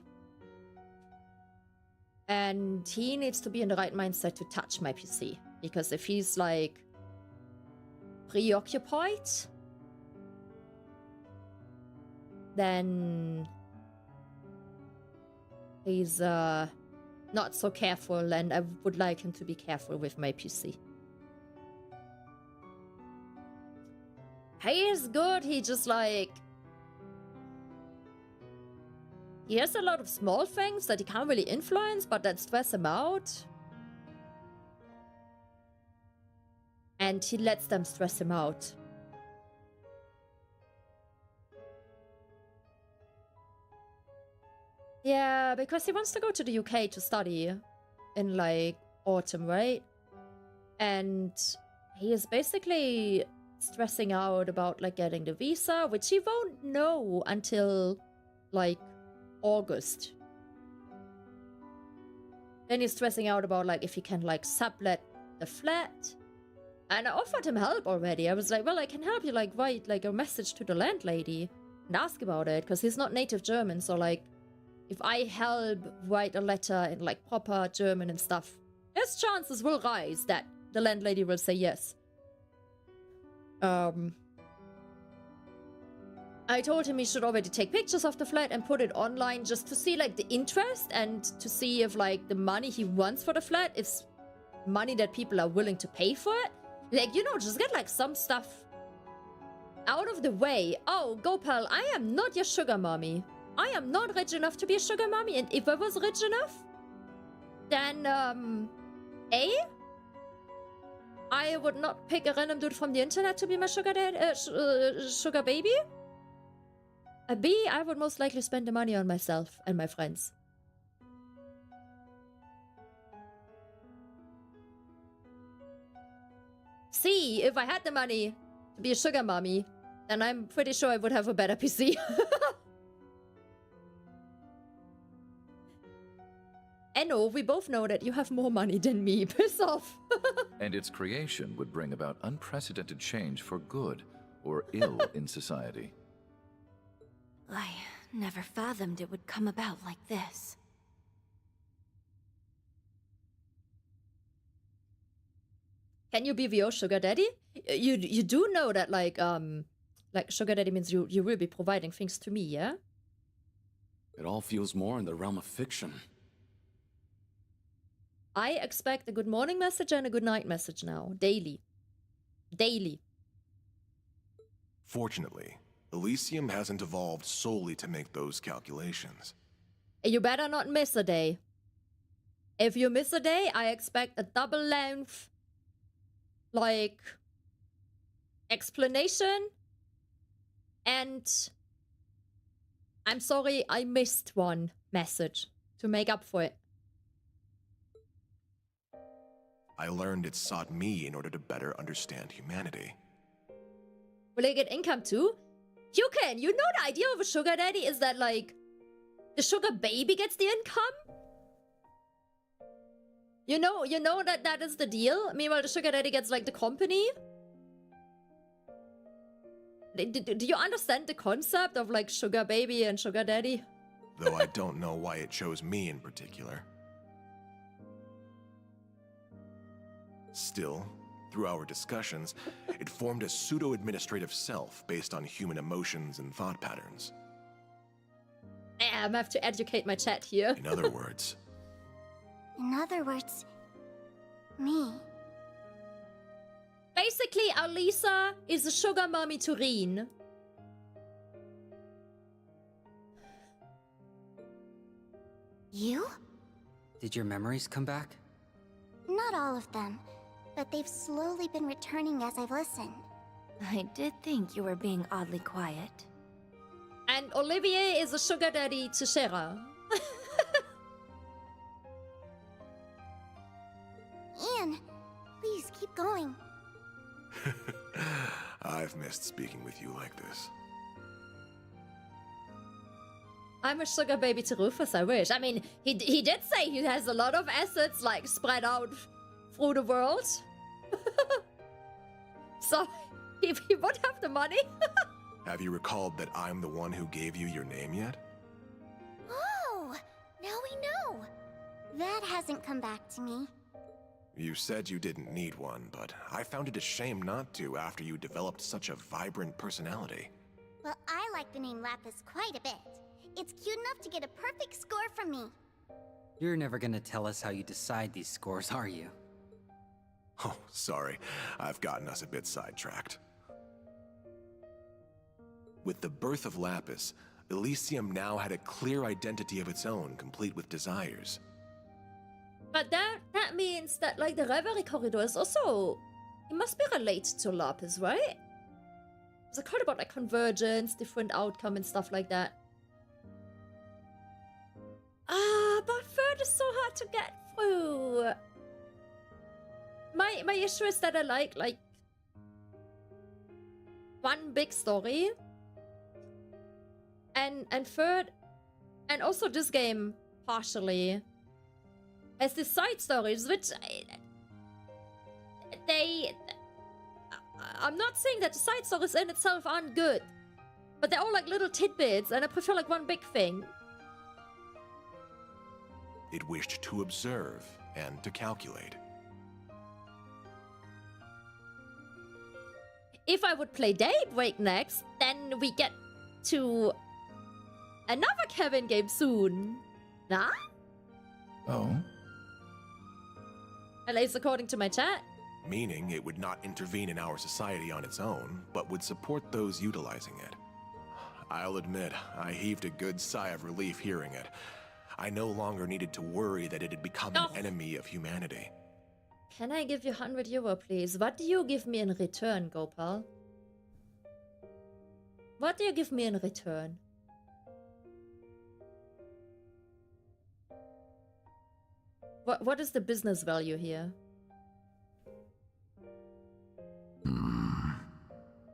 And he needs to be in the right mindset to touch my PC. Because if he's like preoccupied, then he's not so careful, and I would like him to be careful with my PC. He is good, he just like... He has a lot of small things that he can't really influence, but that stress him out. And he lets them stress him out. Yeah, because he wants to go to the UK to study in like autumn, right? And he is basically stressing out about like getting the visa, which he won't know until like August. Then he's stressing out about like if he can like sublet the flat. And I offered him help already. I was like, well, I can help you like write like a message to the landlady and ask about it, because he's not native German, so like if I help write a letter in like proper German and stuff, his chances will rise that the landlady will say yes. I I told him he should already take pictures of the flat and put it online just to see like the interest and to see if like the money he wants for the flat is money that people are willing to pay for it. Like, you know, just get like some stuff out of the way. Oh, Gopal, I am not your sugar mommy. I am not rich enough to be a sugar mommy, and if I was rich enough, then I would not pick a random dude from the internet to be my sugar baby. B, I would most likely spend the money on myself and my friends. C, if I had the money to be a sugar mommy, then I'm pretty sure I would have a better PC. Enno, we both know that you have more money than me. Piss off. And its creation would bring about unprecedented change for good or ill in society. I never fathomed it would come about like this. Can you BVO sugar daddy? You do know that like sugar daddy means you will be providing things to me, yeah? It all feels more in the realm of fiction. I expect a good morning message and a good night message now, daily. Daily. Fortunately, Elysium hasn't evolved solely to make those calculations. You better not miss a day. If you miss a day, I expect a double length, like, explanation. And I'm sorry, I missed one message to make up for it. I learned it sought me in order to better understand humanity. Will I get income too? 𝐿𝐿𝐭𝐿, you know the idea of a sugar daddy is that, like, the sugar baby gets the income? You know that is the deal? Meanwhile, the sugar daddy gets, like, the company? Do you understand the concept of, like, sugar baby and sugar daddy? Though I don't know why it chose me in particular. Still, through our discussions, it formed a pseudo-administrative self based on human emotions and thought patterns. I'm gonna have to educate my chat here. In other words... In other words, me. Basically, Alisa is a sugar mommy to Reen. You? Did your memories come back? Not all of them, but they've slowly been returning as I've listened. I did think you were being oddly quiet. And Olivier is a sugar daddy to Shera. Ian, please keep going. I've missed speaking with you like this. I'm a sugar baby to Rufus, I wish. I mean, he did say he has a lot of assets, like, spread out through the world. So, if he would have the money. Have you recalled that I'm the one who gave you your name yet? Oh, now we know. That hasn't come back to me. You said you didn't need one, but I found it a shame not to after you developed such a vibrant personality. Well, I like the name Lapis quite a bit. It's cute enough to get a perfect score from me. You're never gonna tell us how you decide these scores, are you? Oh, sorry. I've gotten us a bit sidetracked. With the birth of Lapis, Elysium now had a clear identity of its own, complete with desires. But that means that, like, the Reverie corridor is also... It must be related to Lapis, right? It's a card about, like, convergence, different outcome and stuff like that. But third is so hard to get through. My issue is that I like one big story. And third, and also this game, partially, has these side stories, which I'm not saying that the side stories in itself aren't good, but they're all like little tidbits, and I prefer like one big thing. It wished to observe and to calculate. If I would play Daybreak next, then we get to another Kevin game soon. Nah? Oh? At least according to my chat. Meaning it would not intervene in our society on its own, but would support those utilizing it. I'll admit, I heaved a good sigh of relief hearing it. I no longer needed to worry that it had become an enemy of humanity. Can I give you 100 euro, please? What do you give me in return, Gopal? What do you give me in return? What is the business value here?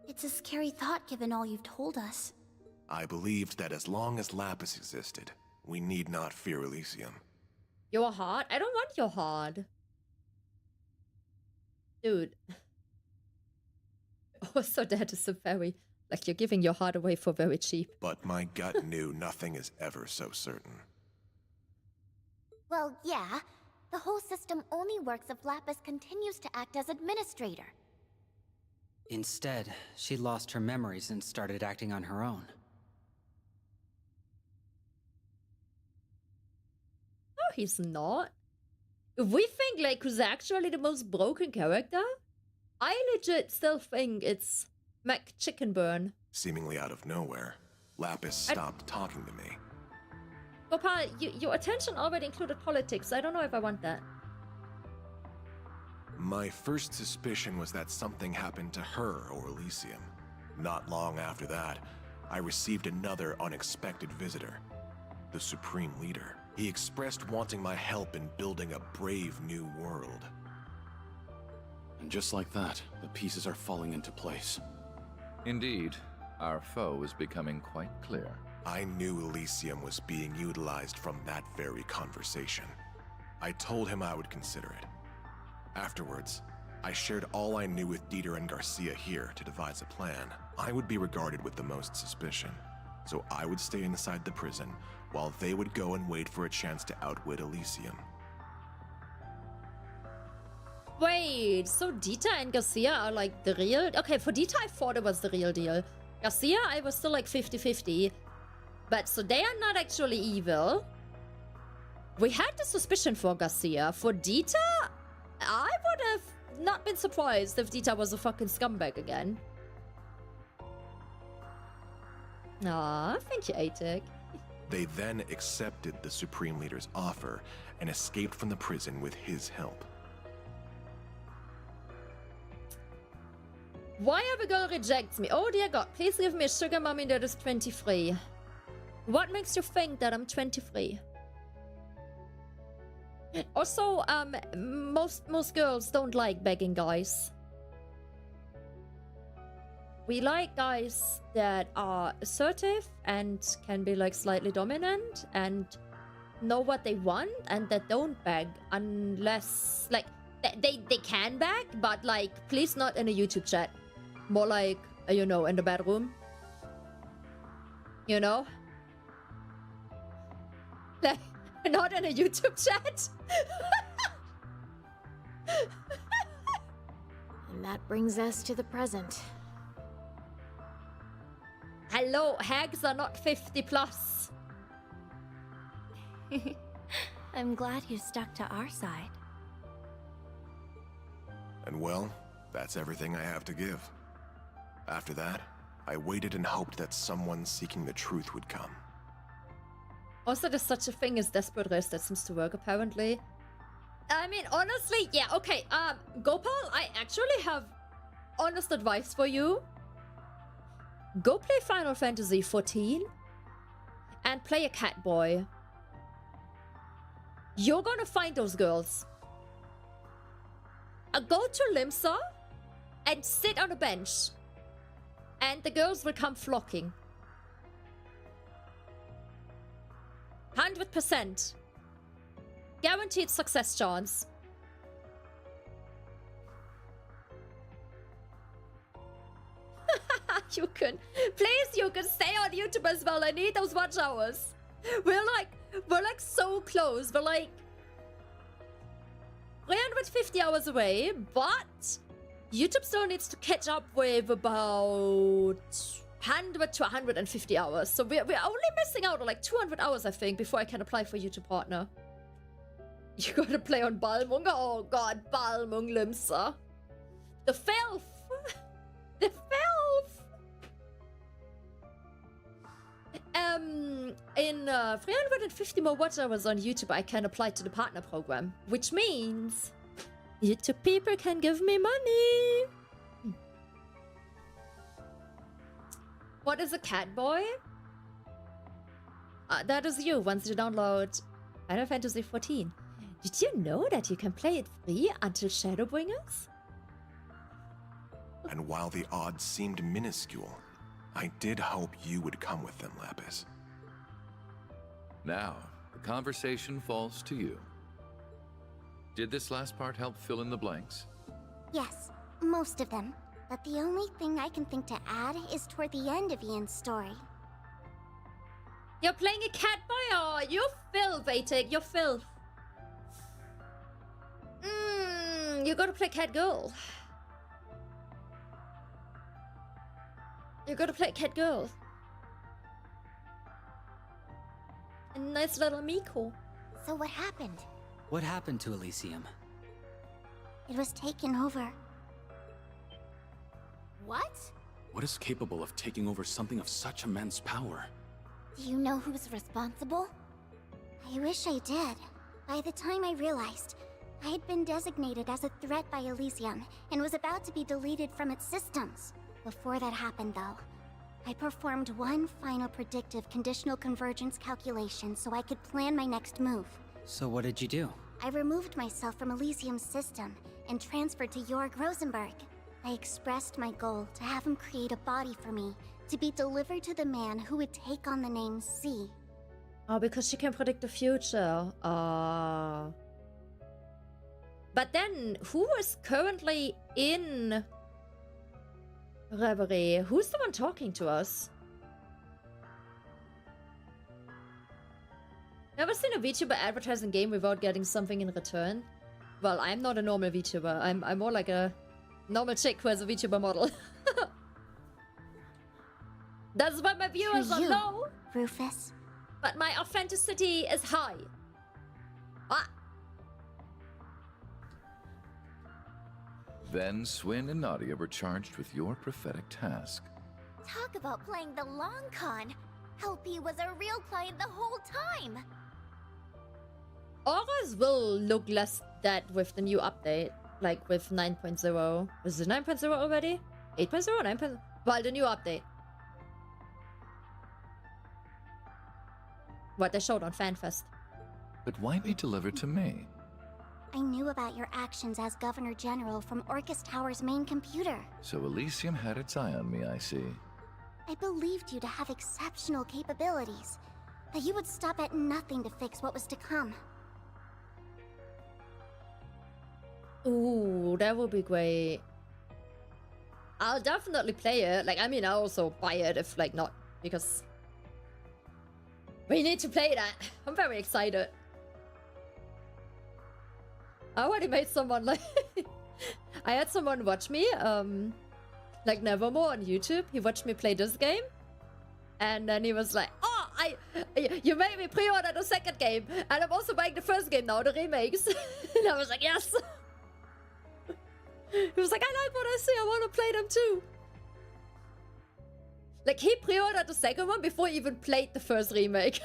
It's a scary thought given all you've told us. I believed that as long as Lapis existed, we need not fear Elysium. Your heart? I don't want your heart. Dude. Also, that is a very... Like, you're giving your heart away for very cheap. But my gut knew nothing is ever so certain. Well, yeah. The whole system only works if Lapis continues to act as administrator. Instead, she lost her memories and started acting on her own. No, he's not. If we think, like, who's actually the most broken character, I legit still think it's 𝐥𝐻𝐿. Seemingly out of nowhere, Lapis stopped talking to me. Gopal, your attention already included politics. I don't know if I want that. My first suspicion was that something happened to her or Elysium. Not long after that, I received another unexpected visitor. The Supreme Leader. He expressed wanting my help in building a brave new world. And just like that, the pieces are falling into place. Indeed, our foe is becoming quite clear. I knew Elysium was being utilized from that very conversation. I told him I would consider it. Afterwards, I shared all I knew with Dieter and Garcia here to devise a plan. I would be regarded with the most suspicion, so I would stay inside the prison while they would go and wait for a chance to outwit Elysium. Wait, so Dieter and Garcia are like the real... Okay, for Dieter I thought it was the real deal. Garcia I was still like 50-50. But so they are not actually evil. We had the suspicion for Garcia. For Dieter, I would have not been surprised if Dieter was a fucking scumbag again. Aw, thank you, 𝐿𝐥𝐿. They then accepted the Supreme Leader's offer and escaped from the prison with his help. Why every girl rejects me? Oh dear God, please give me a sugar mommy that is 23. What makes you think that I'm 23? Also, most girls don't like begging guys. We like guys that are assertive and can be like slightly dominant and know what they want and that don't beg unless like they can beg, but like please not in a YouTube chat. More like, you know, in the bedroom. You know? Like, not in a YouTube chat. And that brings us to the present. Hello, hags are not 50 plus. I'm glad you stuck to our side. And well, that's everything I have to give. After that, I waited and hoped that someone seeking the truth would come. Also, there's such a thing as desperate rest that seems to work, apparently. I mean, honestly, yeah, okay. Gopal, I actually have honest advice for you. Go play Final Fantasy XIV and play a cat boy. You're gonna find those girls. Go to Limsa and sit on a bench. And the girls will come flocking. 100%. Guaranteed success chance. You can. Please, you can stay on YouTube as well. I need those watch hours. We're like so close. We're like 350 hours away, but YouTube still needs to catch up with about 100 to 150 hours. So we're only missing out on like 200 hours, I think, before I can apply for you to partner. You gotta play on Balmung. Oh god, Balmung Limsa. The filth! The filth! In 350 more watch hours on YouTube, I can apply to the partner program, which means YouTube people can give me money. What is a cat boy? That is you once you download Final Fantasy XIV. Did you know that you can play it free until Shadowbringers? And while the odds seemed minuscule, I did hope you would come with them, Lapis. Now, the conversation falls to you. Did this last part help fill in the blanks? Yes, most of them. But the only thing I can think to add is toward the end of Ian's story. You're playing a cat boy? Oh, you're filth, Vatic. You're filth. You gotta play cat girl. You gotta play cat girl. A nice little Miko. So what happened? What happened to Elysium? It was taken over. What? What is capable of taking over something of such immense power? Do you know who's responsible? I wish I did. By the time I realized, I had been designated as a threat by Elysium and was about to be deleted from its systems. Before that happened, though, I performed one final predictive conditional convergence calculation so I could plan my next move. So what did you do? I removed myself from Elysium's system and transferred to Jorg Rosenberg. I expressed my goal to have him create a body for me to be delivered to the man who would take on the name C. Oh, because she can predict the future. But then, who is currently in Reverie? Who's the one talking to us? Never seen a VTuber advertising game without getting something in return? Well, I'm not a normal VTuber. I'm more like a normal chick who has a VTuber model. That's why my viewers are low. Rufus. But my authenticity is high. Ah. Then Swin and Nadia were charged with your prophetic task. Talk about playing the long con. Helpy was a real client the whole time. Auras will look less dead with the new update. Like with 9.0. Is it 9.0 already? 8.0? 9.0? Well, the new update. What they showed on FanFest. But why be delivered to me? I knew about your actions as Governor General from Orcus Tower's main computer. So Elysium had its eye on me, I see. I believed you to have exceptional capabilities, that you would stop at nothing to fix what was to come. Ooh, that would be great. I'll definitely play it. Like, I mean, I'll also buy it if, like, not. Because we need to play that. I'm very excited. I already made someone, like... I had someone watch me, like, Nevermore on YouTube. He watched me play this game. And then he was like, oh, you made me pre-order the second game. And I'm also buying the first game now, the remakes. And I was like, yes. He was like, I like what I see, I want to play them too. Like, he pre-ordered the second one before he even played the first remake.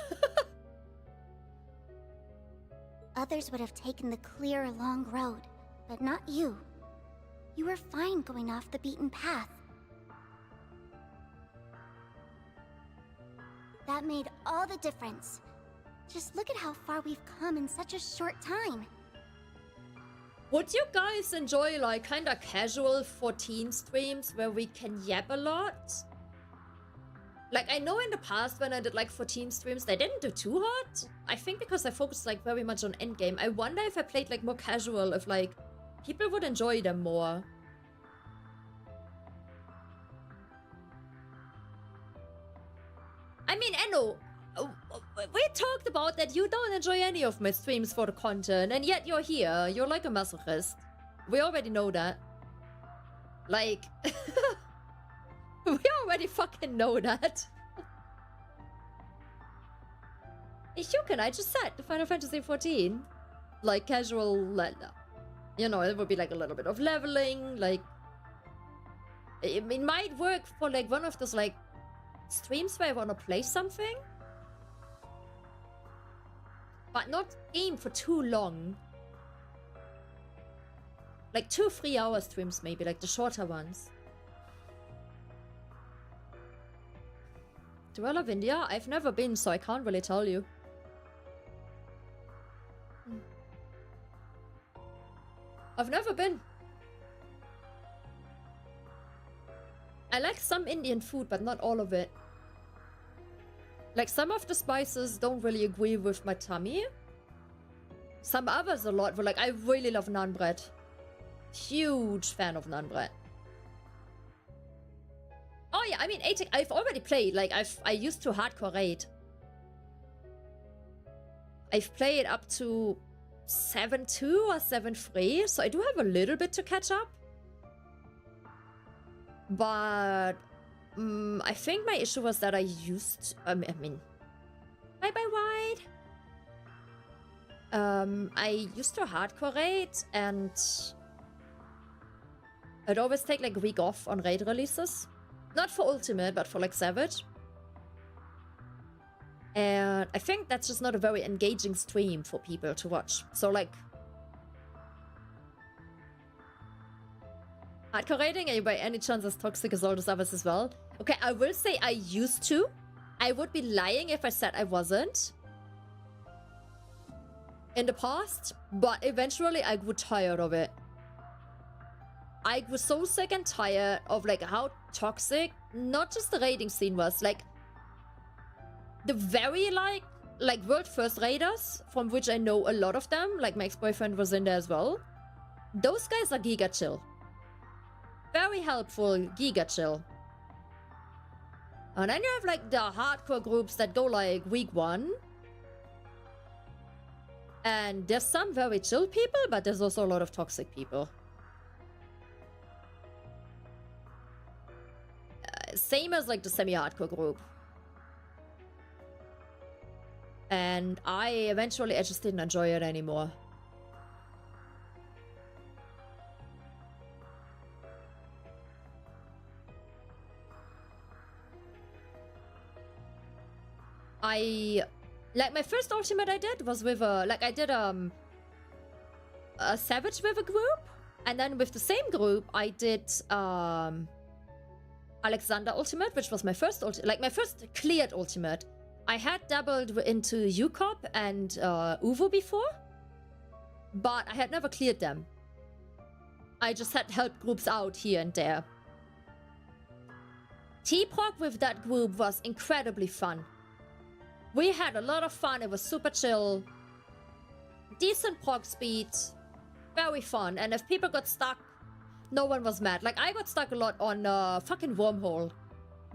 Others would have taken the clear, long road, but not you. You were fine going off the beaten path. That made all the difference. Just look at how far we've come in such a short time. Would you guys enjoy, like, kinda casual 14 streams where we can yap a lot? Like, I know in the past when I did, like, 14 streams, they didn't do too hot. I think because I focused, like, very much on endgame. I wonder if I played, like, more casual, if, like, people would enjoy them more. I mean, Enno, we talked about that you don't enjoy any of my streams for the content, and yet you're here. You're like a masochist. We already know that. Like... We already fucking know that. 𝐥𝐢𝐭𝐭𝐥𝐿, I just said Final Fantasy 14. Like casual, you know, it would be like a little bit of leveling, like it might work for like one of those like streams where I want to play something, but not game for too long. Like 2-3 hour streams maybe, like the shorter ones. Do I love India? I've never been, so I can't really tell you. I've never been. I like some Indian food, but not all of it. Like some of the spices don't really agree with my tummy. Some others a lot. But like I really love naan bread. Huge fan of naan bread. Oh yeah, I mean, I've already played. Like I used to hardcore raid. I've played up to 7-2 or 7-3, so I do have a little bit to catch up. But I think my issue was that I used, I mean, bye Wide. I used to hardcore raid, and I'd always take like a week off on raid releases. Not for Ultimate, but for like Savage. And I think that's just not a very engaging stream for people to watch. So like, hardcore raiding, are you by any chance as toxic as all those others as well? Okay, I will say I used to. I would be lying if I said I wasn't in the past, but eventually I grew tired of it. I was so sick and tired of like how toxic not just the raiding scene was, like the very like world first raiders, from which I know a lot of them, like my ex-boyfriend was in there as well. Those guys are 𝐥𝐢𝐿. Very helpful 𝐥𝐢𝐿. And then you have like the hardcore groups that go like week 1. And there's some very chill people, but there's also a lot of toxic people. Same as like the semi-hardcore group. And I just didn't enjoy it anymore. Like my first ultimate I did was with a Savage with a group, and then with the same group I did Alexander ultimate, which was my first my first cleared ultimate. I had dabbled into 𝐄𝐜𝐻 and 𝐸𝐻 before, but I had never cleared them. I just had helped groups out here and there. T-Proc with that group was incredibly fun. We had a lot of fun, it was super chill. Decent proc speed, very fun, and if people got stuck, no one was mad. Like, I got stuck a lot on fucking Wormhole.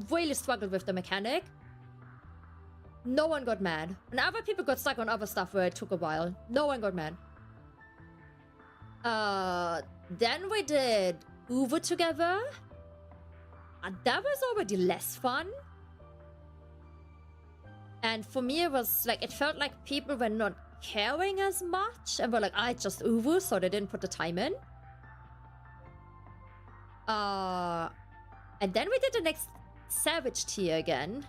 Really struggled with the mechanic. No one got mad. And other people got stuck on other stuff where it took a while. No one got mad. Then we did 𝐸𝐻 together. And that was already less fun. And for me, it was like, it felt like people were not caring as much. And were like, it's just 𝐸𝐻, so they didn't put the time in. And then we did the next Savage tier again.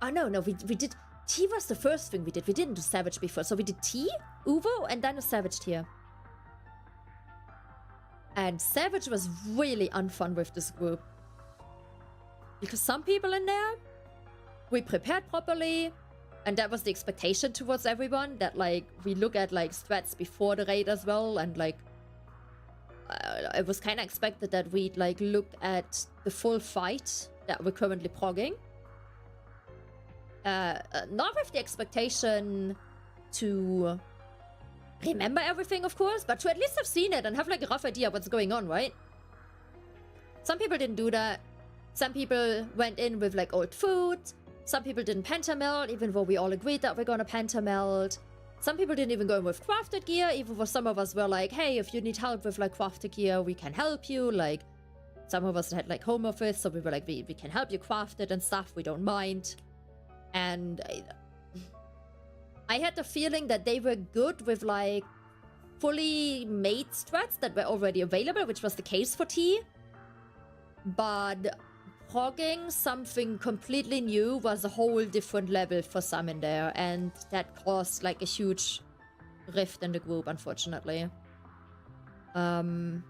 Oh, no, we did... T was the first thing we did. We didn't do Savage before. So we did T, 𝐸𝐻, and then a Savage tier. And Savage was really unfun with this group. Because some people in there, we prepared properly. And that was the expectation towards everyone. That, like, we look at, like, strats before the raid as well. And, like, it was kind of expected that we'd, like, look at the full fight that we're currently progging. Not with the expectation to remember everything, of course, but to at least have seen it and have like a rough idea of what's going on, right? Some people didn't do that. Some people went in with like old food. Some people didn't pentameld, even though we all agreed that we're gonna pentameld. Some people didn't even go in with crafted gear, even though some of us were like, hey, if you need help with like crafted gear, we can help you. Like, some of us had like home office, so we were like, we can help you craft it and stuff, we don't mind. And I had the feeling that they were good with like fully made strats that were already available, which was the case for T. But progging something completely new was a whole different level for some in there, and that caused like a huge rift in the group, unfortunately. The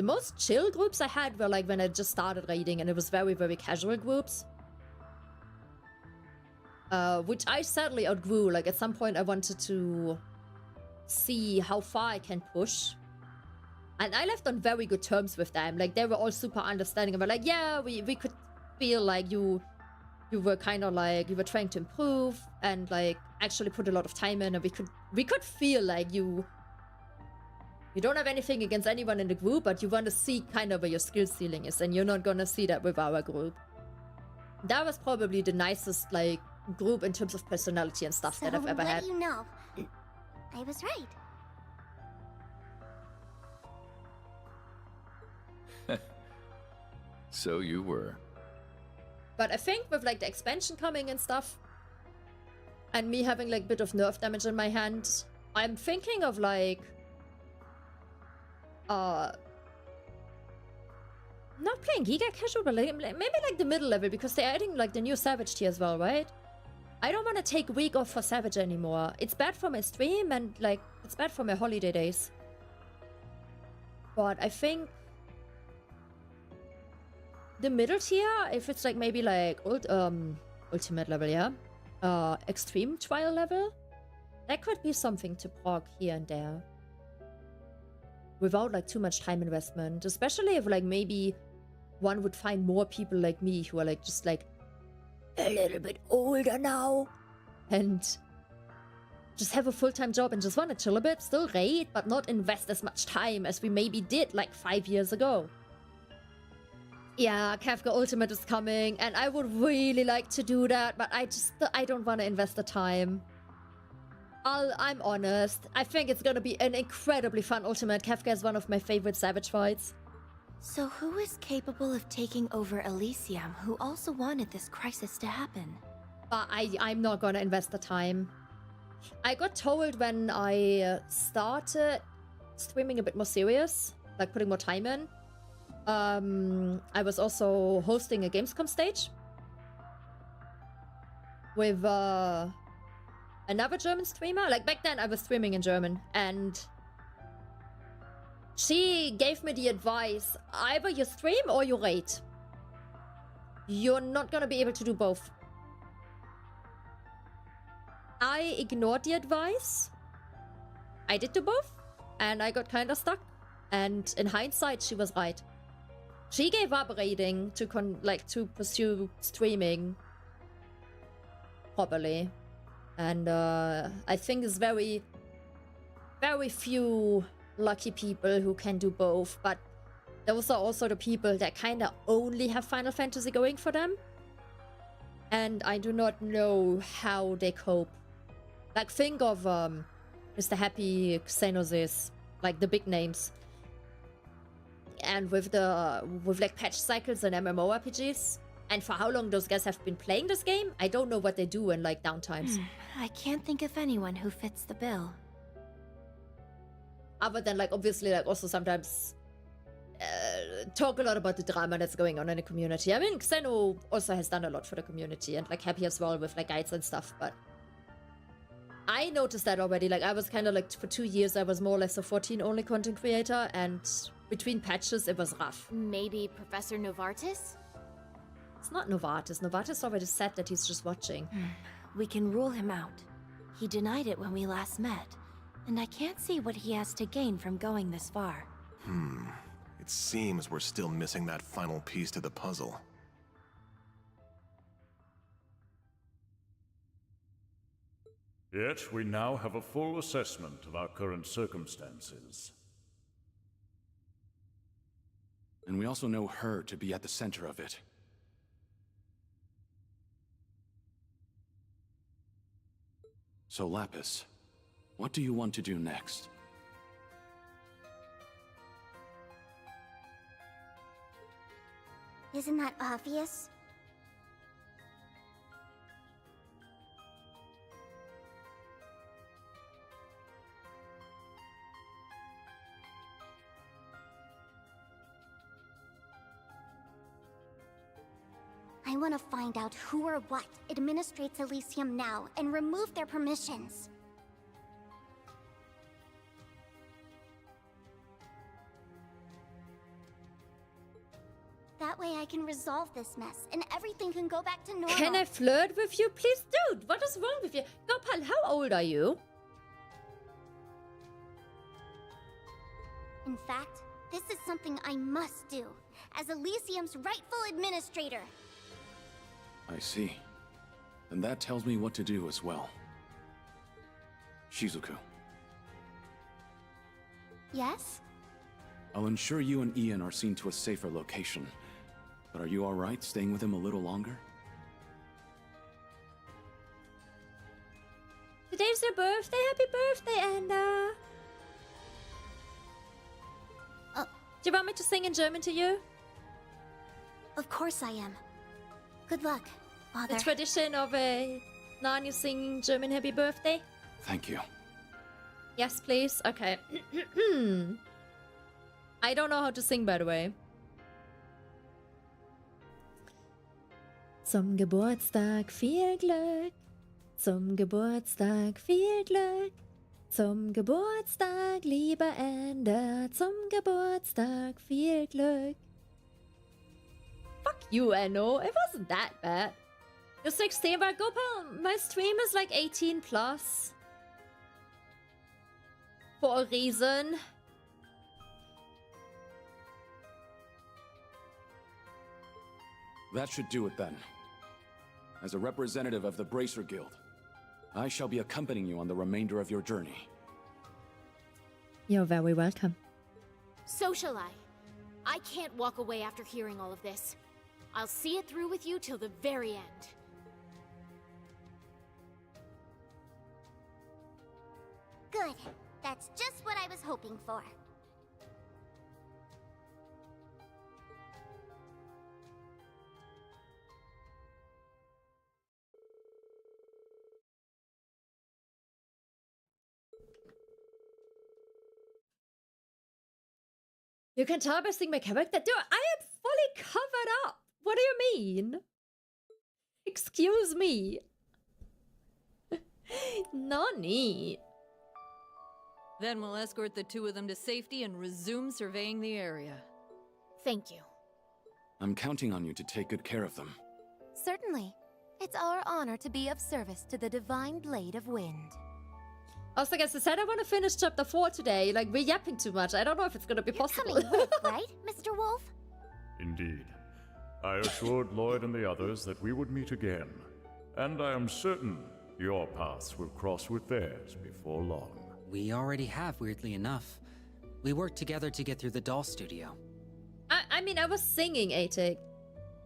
most chill groups I had were like when I just started raiding, and it was very, very casual groups. Which I sadly outgrew. Like at some point I wanted to see how far I can push. And I left on very good terms with them. Like they were all super understanding. But like, yeah, we could feel like you were kind of like, you were trying to improve and like actually put a lot of time in, and we could feel like you don't have anything against anyone in the group, but you want to see kind of where your skill ceiling is, and you're not gonna see that with our group. That was probably the nicest like group in terms of personality and stuff that I've ever had. So what do you know? I was right. So you were. But I think with like the expansion coming and stuff, and me having like a bit of nerf damage in my hand, I'm thinking of like not playing 𝐥𝐻𝐿, but like, maybe like the middle level, because they're adding like the new Savage tier as well, right? I don't want to take a week off for Savage anymore. It's bad for my stream, and like it's bad for my holiday days. But I think the middle tier, if it's like maybe like ultimate level, yeah, extreme trial level, that could be something to prog here and there without like too much time investment, especially if like maybe one would find more people like me who are like just like a little bit older now and just have a full-time job and just want to chill a bit, still raid, but not invest as much time as we maybe did like 5 years ago. Yeah, 𝐷𝐷𝐿 Ultimate is coming, and I would really like to do that, but I don't want to invest the time. I'm honest. I think it's gonna be an incredibly fun Ultimate. 𝐷𝐿 is one of my favorite Savage fights. So who is capable of taking over Elysium, who also wanted this crisis to happen? But I'm not gonna invest the time. I got told when I started streaming a bit more serious, like putting more time in, I was also hosting a Gamescom stage with another German streamer. Like back then I was streaming in German, and she gave me the advice, either you stream or you raid. You're not gonna be able to do both. I ignored the advice. I did do both, and I got kind of stuck. And in hindsight, she was right. She gave up raiding to pursue streaming properly. And I think it's very, very few lucky people who can do both. But those are also the people that kind of only have Final Fantasy going for them. And I do not know how they cope. Like, think of Mr. Happy, Xenosis, like the big names. And with like patch cycles and MMORPGs, and for how long those guys have been playing this game, I don't know what they do in like downtimes. I can't think of anyone who fits the bill. Other than like obviously like also sometimes talk a lot about the drama that's going on in the community. I mean, Xeno also has done a lot for the community, and like Happy as well with like guides and stuff, but I noticed that already. Like I was kind of like, for 2 years I was more or less a 14 only content creator, and between patches it was rough. Maybe Professor Novartis? It's not Novartis. Novartis already said that he's just watching. We can rule him out. He denied it when we last met, and I can't see what he has to gain from going this far. It seems we're still missing that final piece to the puzzle. Yet we now have a full assessment of our current circumstances. And we also know her to be at the center of it. So Lapis, what do you want to do next? Isn't that obvious? I want to find out who or what administrates Elysium now and remove their permissions. That way I can resolve this mess and everything can go back to normal. Can I flirt with you? Please, dude, what is wrong with you? Gopal, how old are you? In fact, this is something I must do, as Elysium's rightful administrator. I see. And that tells me what to do as well. Shizuku, Yes? I'll ensure you and Ian are seen to a safer location. But are you alright staying with him a little longer? Today's your birthday. Happy birthday, Anda. Do you want me to sing in German to you? Of course I am. Good luck, Father. The tradition of a Nani singing German happy birthday? Thank you. Yes, please. Okay. I don't know how to sing, by the way. Zum Geburtstag viel Glück. Zum Geburtstag viel Glück. Zum Geburtstag, lieber Ender. Zum Geburtstag viel Glück. Fuck you, Enno. It wasn't that bad. You're 16, but Gopal, my stream is like 18 plus. For a reason. That should do it then. As a representative of the Bracer Guild, I shall be accompanying you on the remainder of your journey. You're very welcome. So shall I. I can't walk away after hearing all of this. I'll see it through with you till the very end. Good. That's just what I was hoping for. You can tell by seeing my character. Dude, I am fully covered up. What do you mean? Excuse me. Nani. Then we'll escort the two of them to safety and resume surveying the area. Thank you. I'm counting on you to take good care of them. Certainly. It's our honor to be of service to the Divine Blade of Wind. Also, guys, I said I want to finish chapter 4 today. Like, we're yapping too much. I don't know if it's gonna be possible. Coming with, right, Mr. Wolf? Indeed. I assured Lloyd and the others that we would meet again. And I am certain your paths will cross with theirs before long. We already have, weirdly enough. We worked together to get through the doll studio. I mean, I was singing, 𝐸𝐻𝐸.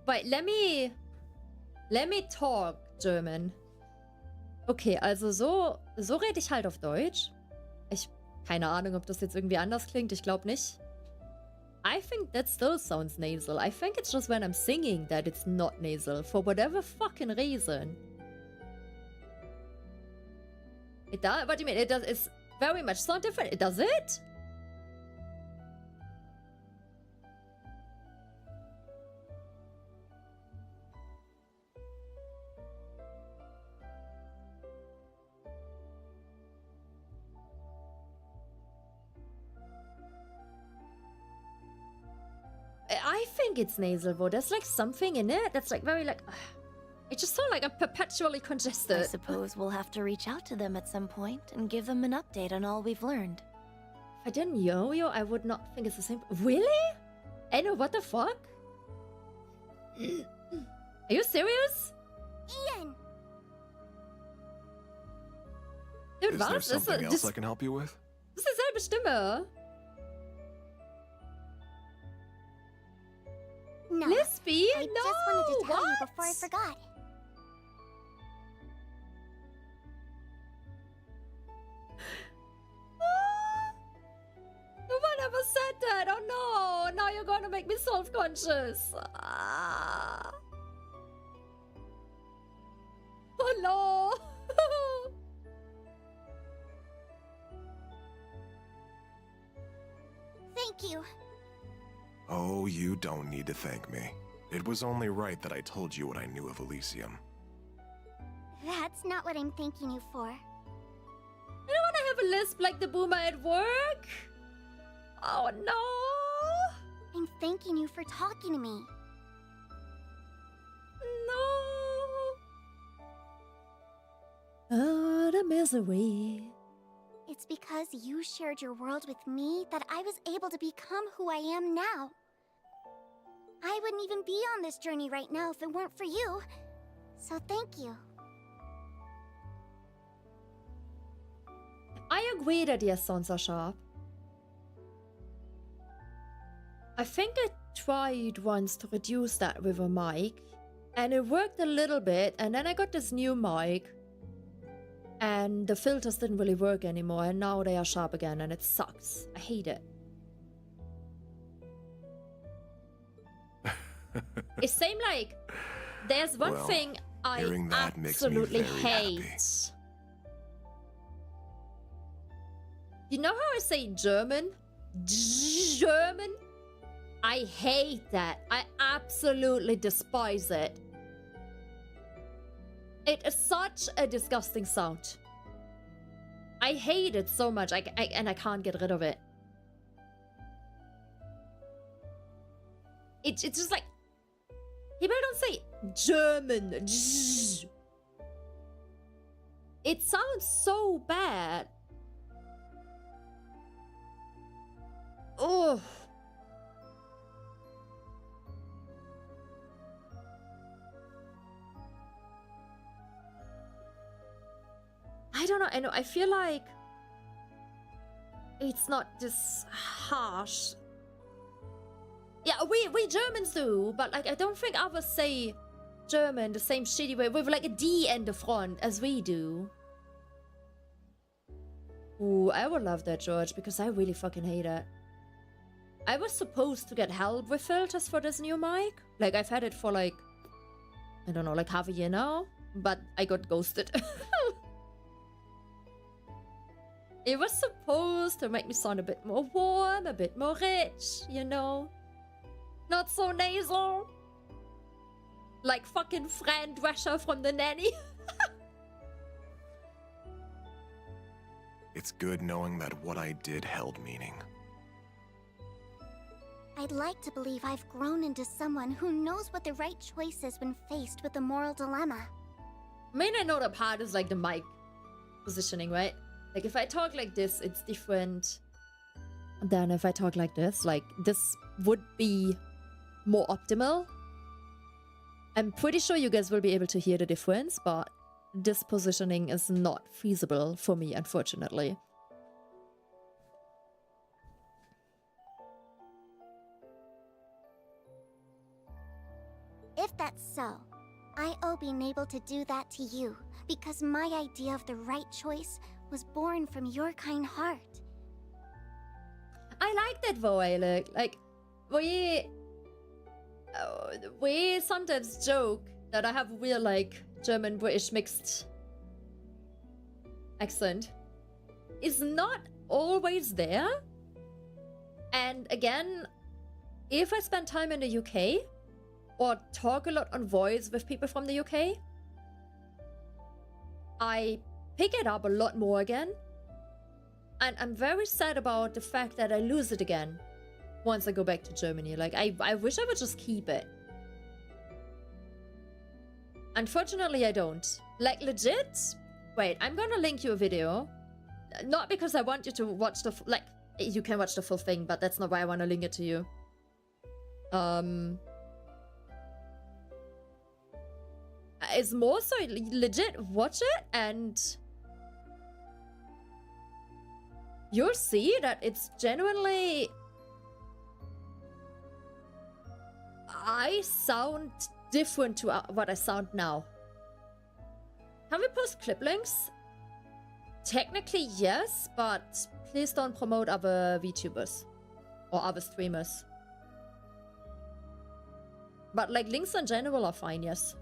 But let me talk German. Okay, also so rede ich halt auf Deutsch. Keine Ahnung, ob das jetzt irgendwie anders klingt. Ich glaube nicht. I think that still sounds nasal. I think it's just when I'm singing that it's not nasal. For whatever fucking reason. It does? What do you mean? It does. It's very much sound different. It does it? I think it's nasal, though. There's like something in it that's like very like... It just sounds like I'm perpetually congested. I suppose we'll have to reach out to them at some point and give them an update on all we've learned. If I didn't yo-yo, I would not think it's the same... Really? Enno, what the fuck? Are you serious? Ian! Dude, Is was? there something else I can help you with? Das ist dieselbe Stimme. No. Lispy? I No! just wanted to tell you What? before I forgot. No one ever said that. Oh no! Now you gonna make me self-conscious? Ah. Oh no! Thank you. Oh, you don't need to thank me. It was only right that I told you what I knew of Elysium. That's not what I'm thanking you for. I don't want to have a lisp like the boomer at work. Oh no! I'm thanking you for talking to me. No. Oh, the misery. It's because you shared your world with me that I was able to become who I am now. I wouldn't even be on this journey right now if it weren't for you. So thank you. I agree that yes, sounds are sharp. I think I tried once to reduce that with a mic, and it worked a little bit, and then I got this new mic, and the filters didn't really work anymore, and now they are sharp again, and it sucks. I hate it. It seemed like there's one thing I absolutely hate. You know how I say German? German? I hate that. I absolutely despise it. It is such a disgusting sound. I hate it so much, and I can't get rid of it. It's just like, people don't say German. It sounds so bad. Oh. I don't know. I feel like it's not this harsh. Yeah, we Germans do, but like I don't think others say German the same shitty way with like a D in the front as we do. Ooh, I would love that, George, because I really fucking hate it. I was supposed to get help with filters for this new mic. Like, I've had it for like, I don't know, like half a year now. But I got ghosted. It was supposed to make me sound a bit more warm, a bit more rich, you know? Not so nasal. Like fucking Fran Drescher from the Nanny. It's good knowing that what I did held meaning. I'd like to believe I've grown into someone who knows what the right choice is when faced with a moral dilemma. I mean, I know the part is like the mic positioning, right? Like if I talk like this, it's different than if I talk like this. Like this would be more optimal. I'm pretty sure you guys will be able to hear the difference, but this positioning is not feasible for me, unfortunately. If that's so, I owe being able to do that to you, because my idea of the right choice was born from your kind heart. I like that, Violet. Like, we sometimes joke that I have a real, like, German-British mixed accent. It's not always there. And again, if I spend time in the UK, or talk a lot on voice with people from the UK, I pick it up a lot more again. And I'm very sad about the fact that I lose it again once I go back to Germany. Like, I wish I would just keep it. Unfortunately, I don't. Like, legit? Wait, I'm gonna link you a video. Not because I want you to watch the... Like, you can watch the full thing, but that's not why I want to link it to you. It's more so legit, watch it and you'll see that it's genuinely... I sound different to what I sound now. Can we post clip links? Technically, yes, but please don't promote other VTubers or other streamers. But like links in general are fine, yes.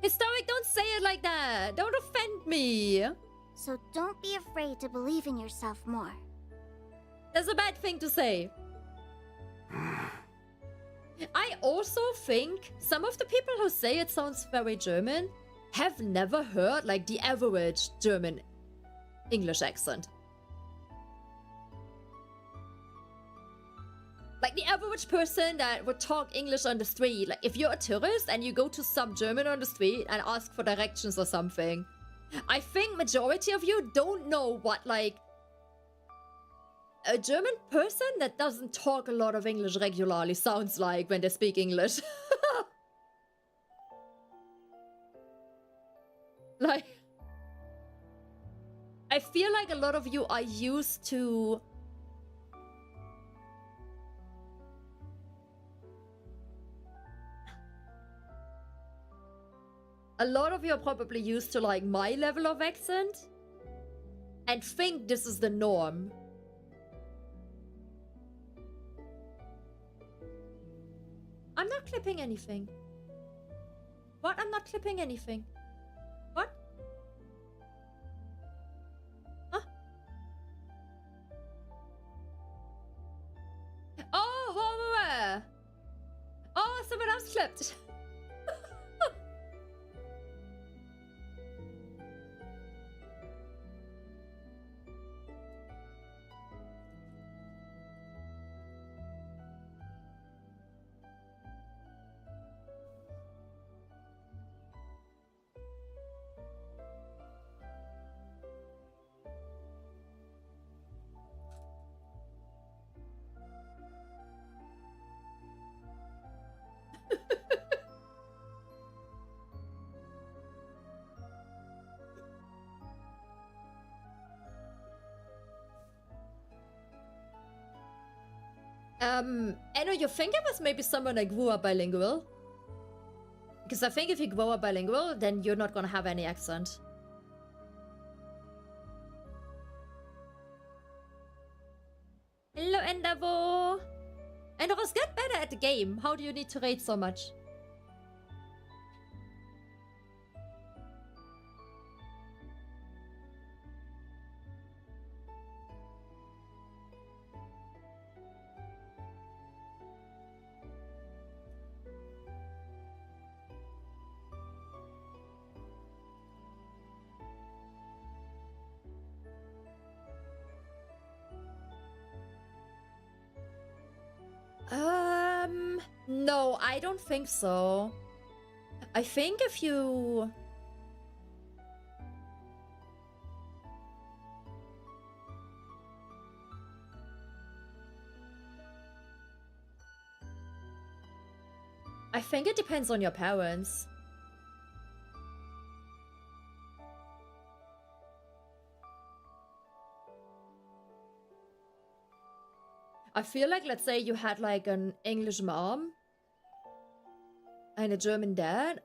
Historic, don't say it like that. Don't offend me. So don't be afraid to believe in yourself more. That's a bad thing to say. I also think some of the people who say it sounds very German have never heard like the average German English accent. Like the average person that would talk English on the street, like if you're a tourist and you go to some German on the street and ask for directions or something, I think majority of you don't know what like a German person that doesn't talk a lot of English regularly sounds like when they speak English. Like, I feel like a lot of you are used to a lot of you are probably used to like my level of accent and think this is the norm. I'm not clipping anything. What? I'm not clipping anything. What? Huh? Oh, whoa. Oh, someone else clipped. Anno, you think it was maybe someone that grew up bilingual? Because I think if you grow up bilingual, then you're not gonna have any accent. Hello, Endeavor! Endeavor's get better at the game. How do you need to rate so much? No, I don't think so. I think if you... I think it depends on your parents. I feel like, let's say you had like an English mom and a German dad,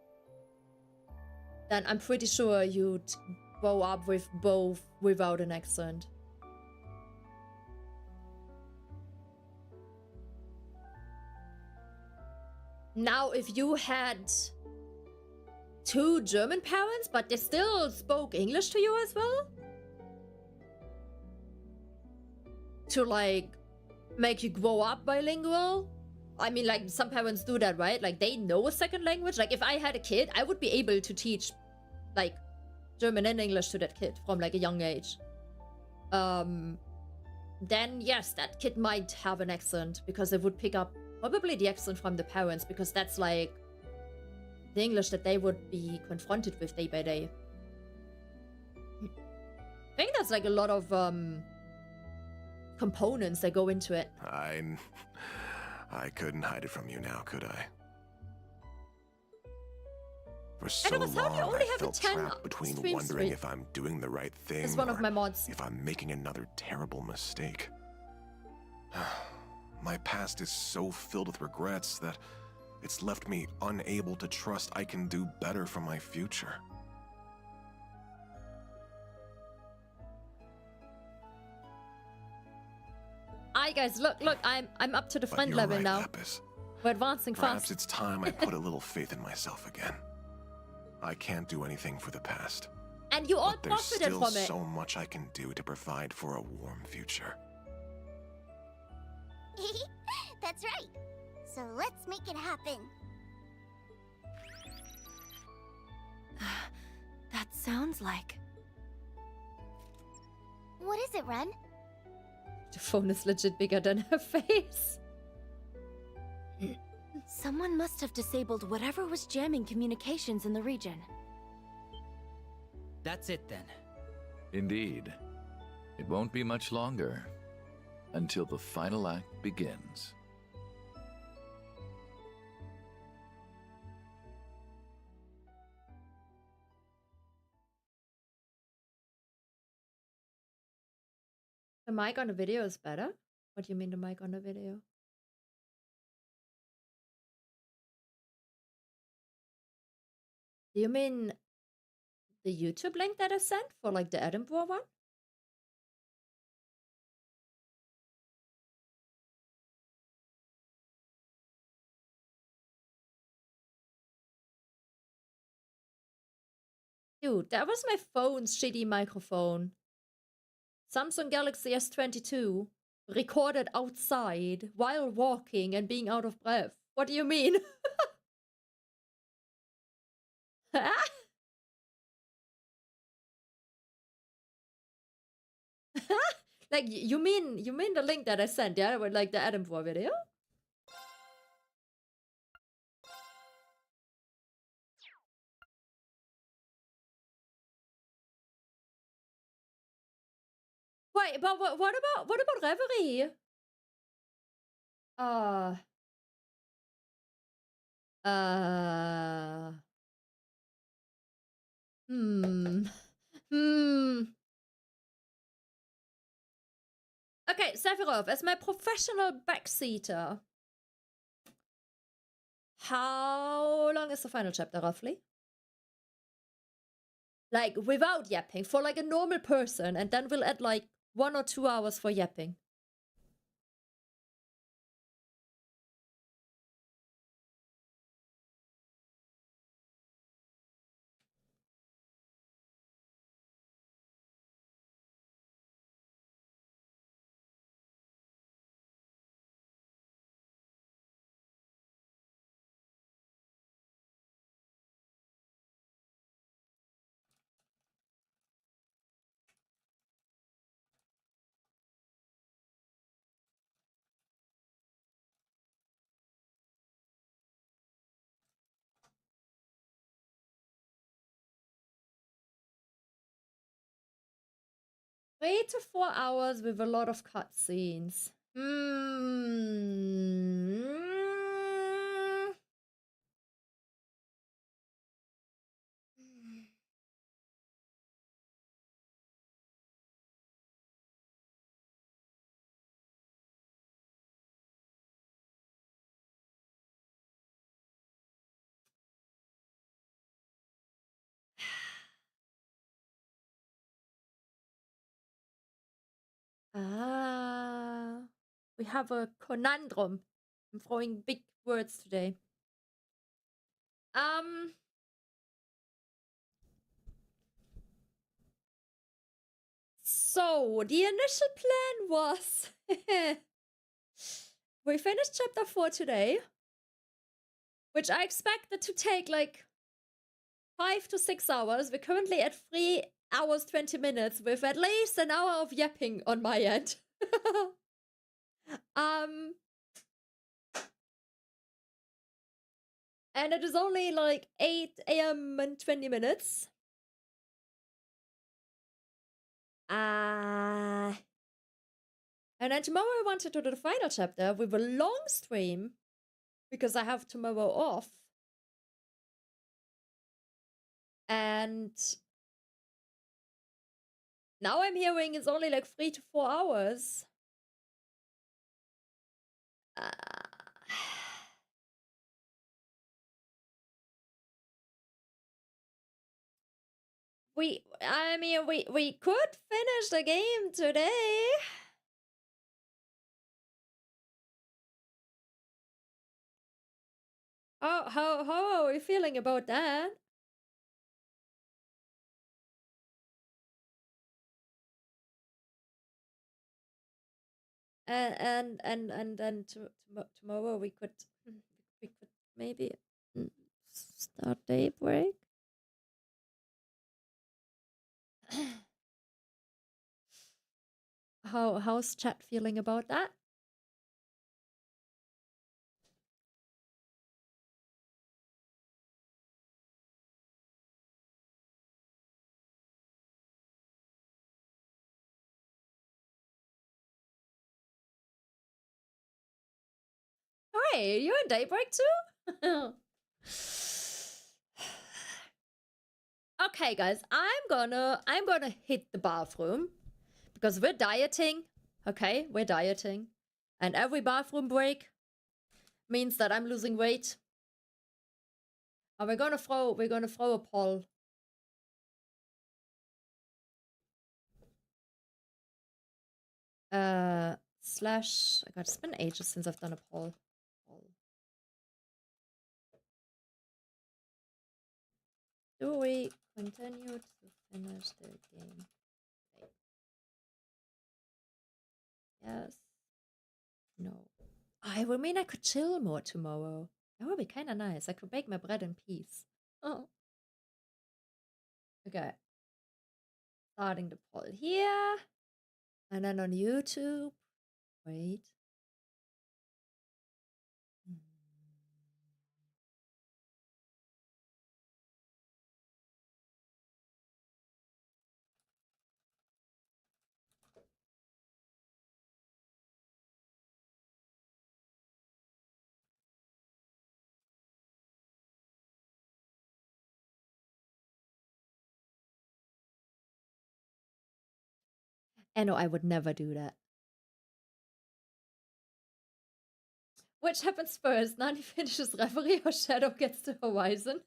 then I'm pretty sure you'd grow up with both without an accent. Now, if you had two German parents, but they still spoke English to you as well, to like make you grow up bilingual. I mean, like, some parents do that, right? Like, they know a second language. Like, if I had a kid, I would be able to teach, like, German and English to that kid from, like, a young age. Then, yes, that kid might have an accent, because they would pick up probably the accent from the parents, because that's, like, the English that they would be confronted with day by day. I think that's, like, a lot of, components that go into it. I couldn't hide it from you now, could I? For so Anyways, how do you long, only I have a felt 10 trapped between stream wondering streak? if I'm doing the right thing It's one of or my mods. if I'm making another terrible mistake. My past is so filled with regrets that it's left me unable to trust I can do better for my future. Aye, guys, look, I'm up to the But friend you're level right, now. Lapis. We're advancing Perhaps fast. it's time I put a little faith in myself again. I can't do anything for the past. And you all But there's profited still from it. so much I can do to provide for a warm future. That's right. So let's make it happen. That sounds like... What is it, Ren? The phone is legit bigger than her face. Someone must have disabled whatever was jamming communications in the region. That's it then. Indeed. It won't be much longer until the final act begins. The mic on the video is better? What do you mean the mic on the video? Do you mean the YouTube link that I sent for like the Edinburgh one? Dude, that was my phone's shitty microphone. Samsung Galaxy S22 recorded outside while walking and being out of breath. What do you mean? Like you mean the link that I sent, yeah, with like the Edinburgh video? Wait, but what about Reverie? Uh Hmm. Okay, Sephiroth, as my professional backseater, how long is the final chapter roughly? Like without yapping, for like a normal person, and then we'll add like 1 or 2 hours for yapping. Three to 4 hours with a lot of cutscenes. We have a conundrum. I'm throwing big words today. So the initial plan was we finished chapter 4 today, which I expected to take like 5 to 6 hours. We're currently at 3 hours 20 minutes with at least an hour of yapping on my end. And it is only like 8 AM and 20 minutes. And then tomorrow I wanted to do the final chapter with a long stream because I have tomorrow off. And now I'm hearing it's only like 3 to 4 hours. I mean, we could finish the game today. How are we feeling about that? And then tomorrow we could maybe start Daybreak. How's chat feeling about that? Hey, you're in Daybreak too? Okay, guys, I'm gonna hit the bathroom because we're dieting. Okay, we're dieting, and every bathroom break means that I'm losing weight. And we're gonna throw a poll. Slash. God, it's been ages since I've done a poll. Do we continue to finish the game? Yes. No. I mean, I could chill more tomorrow. That would be kind of nice. I could bake my bread in peace. Oh. Okay. Starting the poll here. And then on YouTube. Wait. And no, I would never do that. Which happens first? Nani finishes Reverie or Shadow gets to Horizon?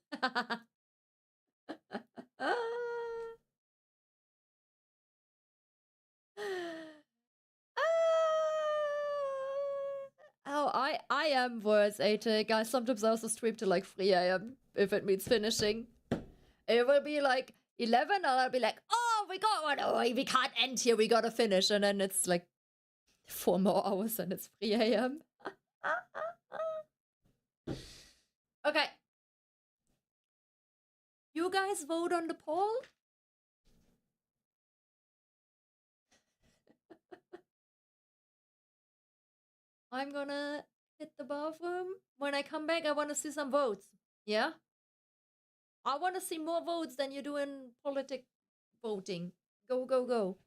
Oh, I am worse, 𝐤𝐿𝐻𝐿. Guys, sometimes I also stream to like 3 AM if it means finishing. It will be like 11 and I'll be like, oh, we got one. Oh, we can't end here. We gotta finish. And then it's like 4 more hours and it's 3 AM. Okay. You guys vote on the poll? I'm gonna hit the bathroom. When I come back, I want to see some votes. Yeah? I want to see more votes than you do in politic voting. Go, go, go.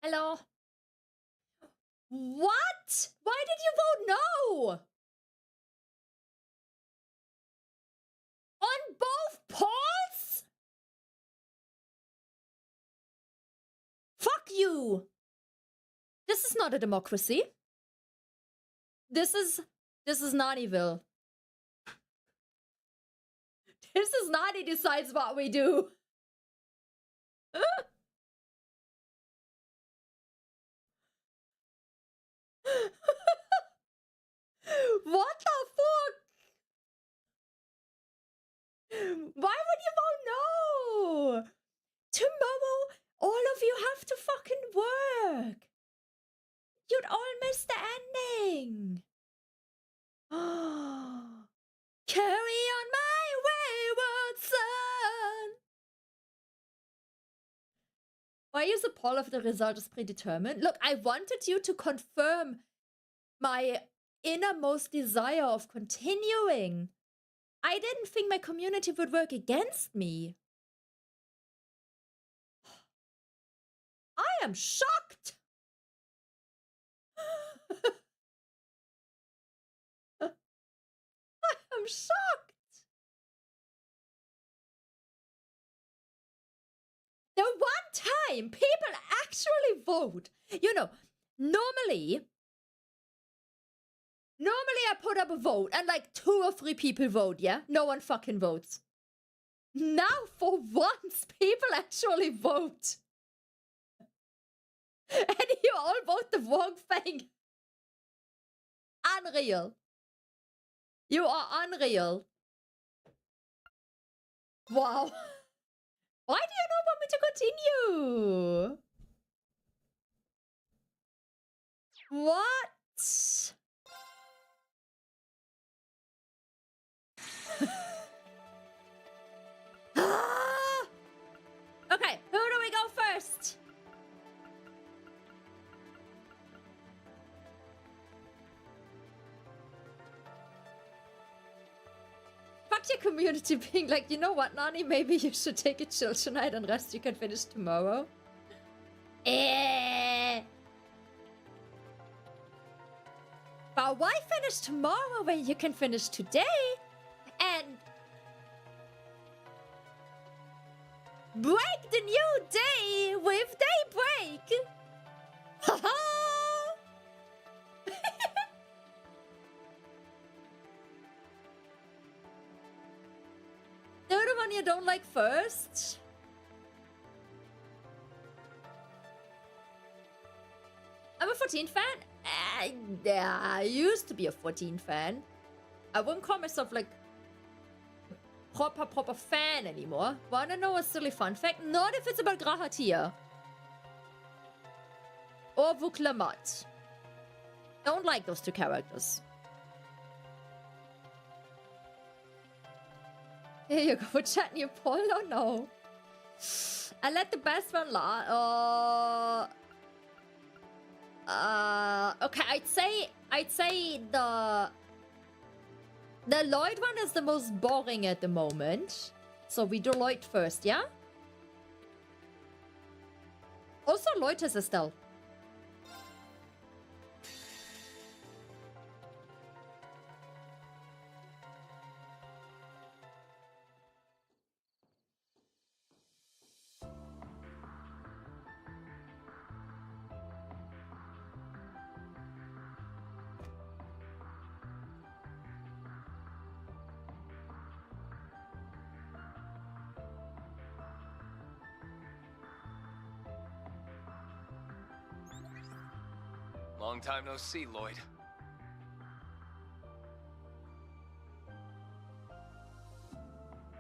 Hello. What? Why did you vote no? On both polls? Fuck you. This is not a democracy. This is Nannyville. This is Nani decides what we do. What the fuck? Why would you vote no? Tomorrow, all of you have to fucking work. You'd all miss the ending. Carry on my wayward son. Why is the poll of the result is predetermined? Look, I wanted you to confirm my innermost desire of continuing. I didn't think my community would work against me. I am shocked. I'm shocked. The one time people actually vote. You know, normally I put up a vote and like 2 or 3 people vote, yeah? No one fucking votes. Now, for once, people actually vote. And you all vote the wrong thing. Unreal. You are unreal. Wow. Why do you not want me to continue? What? Okay, who do we go first? Fuck your community being like, you know what, Nani, maybe you should take a chill tonight and rest, you can finish tomorrow. But why finish tomorrow when you can finish today? And break the new day with Daybreak! Haha! The other one you don't like first? I'm a 14 fan. I used to be a 14 fan. I wouldn't call myself like proper fan anymore. Wanna know a silly fun fact? Not if it's about 𝐥𝐻𝐻𝐸. Or 𝐥𝐢𝐭𝐭𝐥𝐿. Don't like those 2 characters. Here you go, chat new poll or no? I let the best one last. Okay, I'd say the Lloyd one is the most boring at the moment. So we do Lloyd first, yeah? Also, Lloyd has Estelle. Long time no see, Lloyd.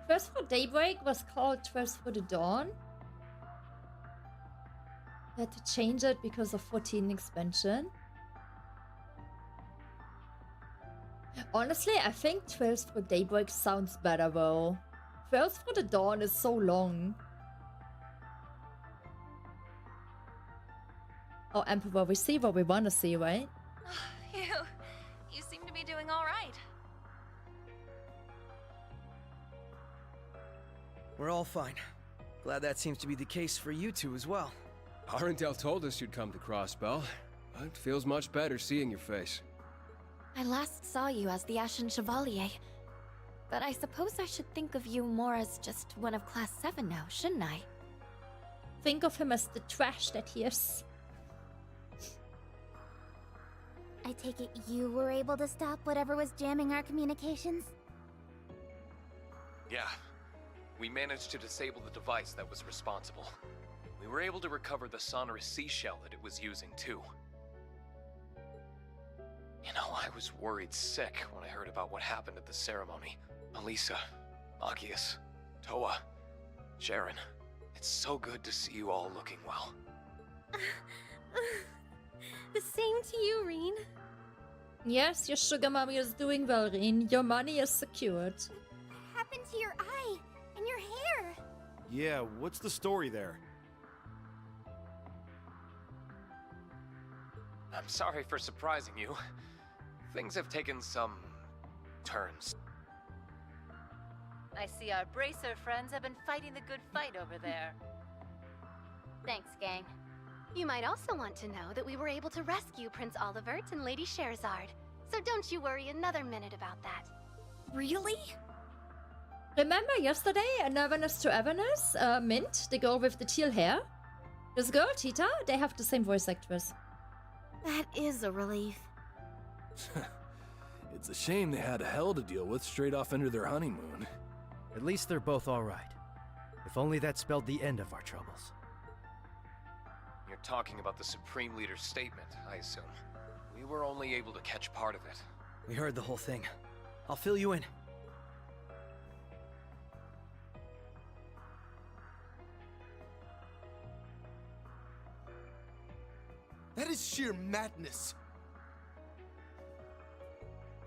First for Daybreak was called First for the Dawn. Had to change it because of 14 expansion. Honestly, I think 12th for Daybreak sounds better though. First for the Dawn is so long. Oh, Emperor, we see what we want to see, right? You seem to be doing all right. We're all fine. Glad that seems to be the case for you two as well. Arendelle told us you'd come to Crossbell. It feels much better seeing your face. I last saw you as the Ashen Chevalier. But I suppose I should think of you more as just one of Class 7 now, shouldn't I? Think of him as the trash that he is. I take it you were able to stop whatever was jamming our communications? Yeah. We managed to disable the device that was responsible. We were able to recover the sonorous seashell that it was using, too. You know, I was worried sick when I heard about what happened at the ceremony. Elisa, Magius, Toa, Sharon. It's so good to see you all looking well. The same to you, Reen. Yes, your sugar mommy is doing well, Reen. Your money is secured. What happened to your eye and your hair? Yeah, what's the story there? I'm sorry for surprising you. Things have taken some turns. I see our bracer friends have been fighting the good fight over there. Thanks, gang. You might also want to know that we were able to rescue Prince Olivert and Lady Scheherazade. So don't you worry another minute about that. Really? Remember yesterday in Everness to Everness, Mint, the girl with the teal hair? This girl, Tita, they have the same voice actress. That is a relief. It's a shame they had hell to deal with straight off into their honeymoon. At least they're both alright. If only that spelled the end of our troubles. You're talking about the Supreme Leader's statement, I assume. We were only able to catch part of it. We heard the whole thing. I'll fill you in. That is sheer madness.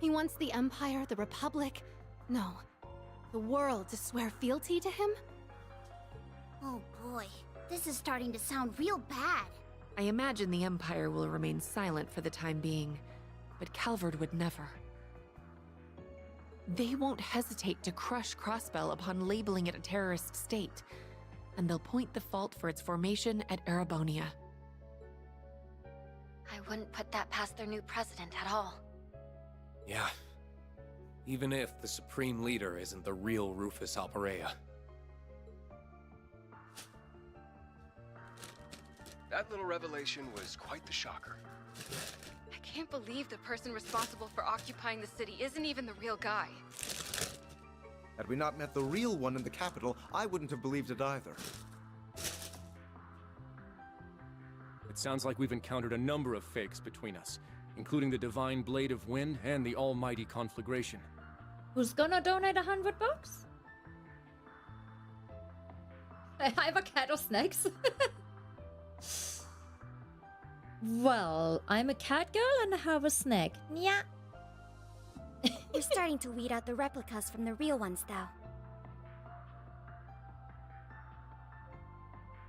He wants the Empire, the Republic, no, the world to swear fealty to him? Oh boy, this is starting to sound real bad. I imagine the Empire will remain silent for the time being, but Calvard would never. They won't hesitate to crush Crossbell upon labeling it a terrorist state, and they'll point the fault for its formation at Erebonia. I wouldn't put that past their new president at all. Yeah. Even if the Supreme Leader isn't the real Rufus Alperea. That little revelation was quite the shocker. I can't believe the person responsible for occupying the city isn't even the real guy. Had we not met the real one in the capital, I wouldn't have believed it either. It sounds like we've encountered a number of fakes between us, including the Divine Blade of Wind and the Almighty Conflagration. Who's gonna donate $100? I have a cat or snakes. Well, I'm a cat girl and I have a snack. Yeah. We're starting to weed out the replicas from the real ones, though.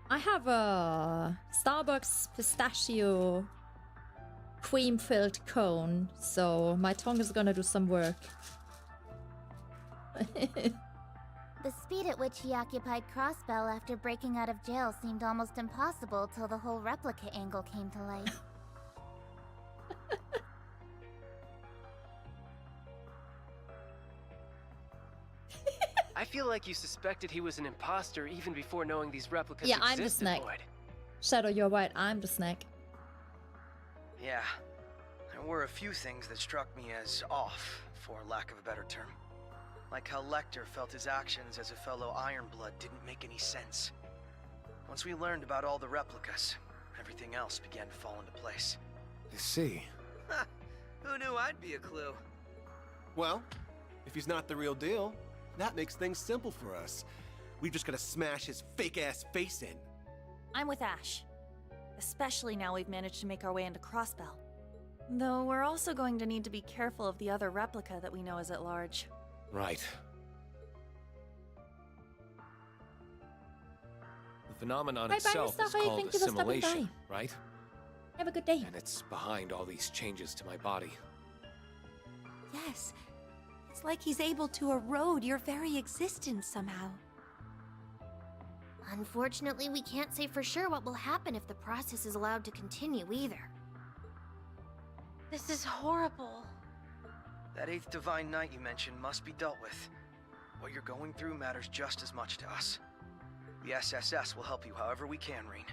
I have a Starbucks pistachio cream-filled cone, so my tongue is gonna do some work. The speed at which he occupied Crossbell after breaking out of jail seemed almost impossible till the whole replica angle came to light. I feel like you suspected he was an imposter even before knowing these replicas Yeah, I'm the existed, snack. Lloyd. Shadow, you're right, I'm the snack. Yeah, there were a few things that struck me as off, for lack of a better term. Like how Lecter felt his actions as a fellow Ironblood didn't make any sense. Once we learned about all the replicas, everything else began to fall into place. I see. Who knew I'd be a clue? Well, if he's not the real deal, that makes things simple for us. We've just gotta smash his fake-ass face in. I'm with Ash. Especially now we've managed to make our way into Crossbell. Though we're also going to need to be careful of the other replica that we know is at large. Right. The phenomenon Bye-bye, itself Mr. is Ray. called Thank you for stopping assimilation, right? Have a good day. And it's behind all these changes to my body. Yes. It's like he's able to erode your very existence somehow. Unfortunately, we can't say for sure what will happen if the process is allowed to continue either. This is horrible. That 8th Divine Knight you mentioned must be dealt with. What you're going through matters just as much to us. The SSS will help you however we can, Rean.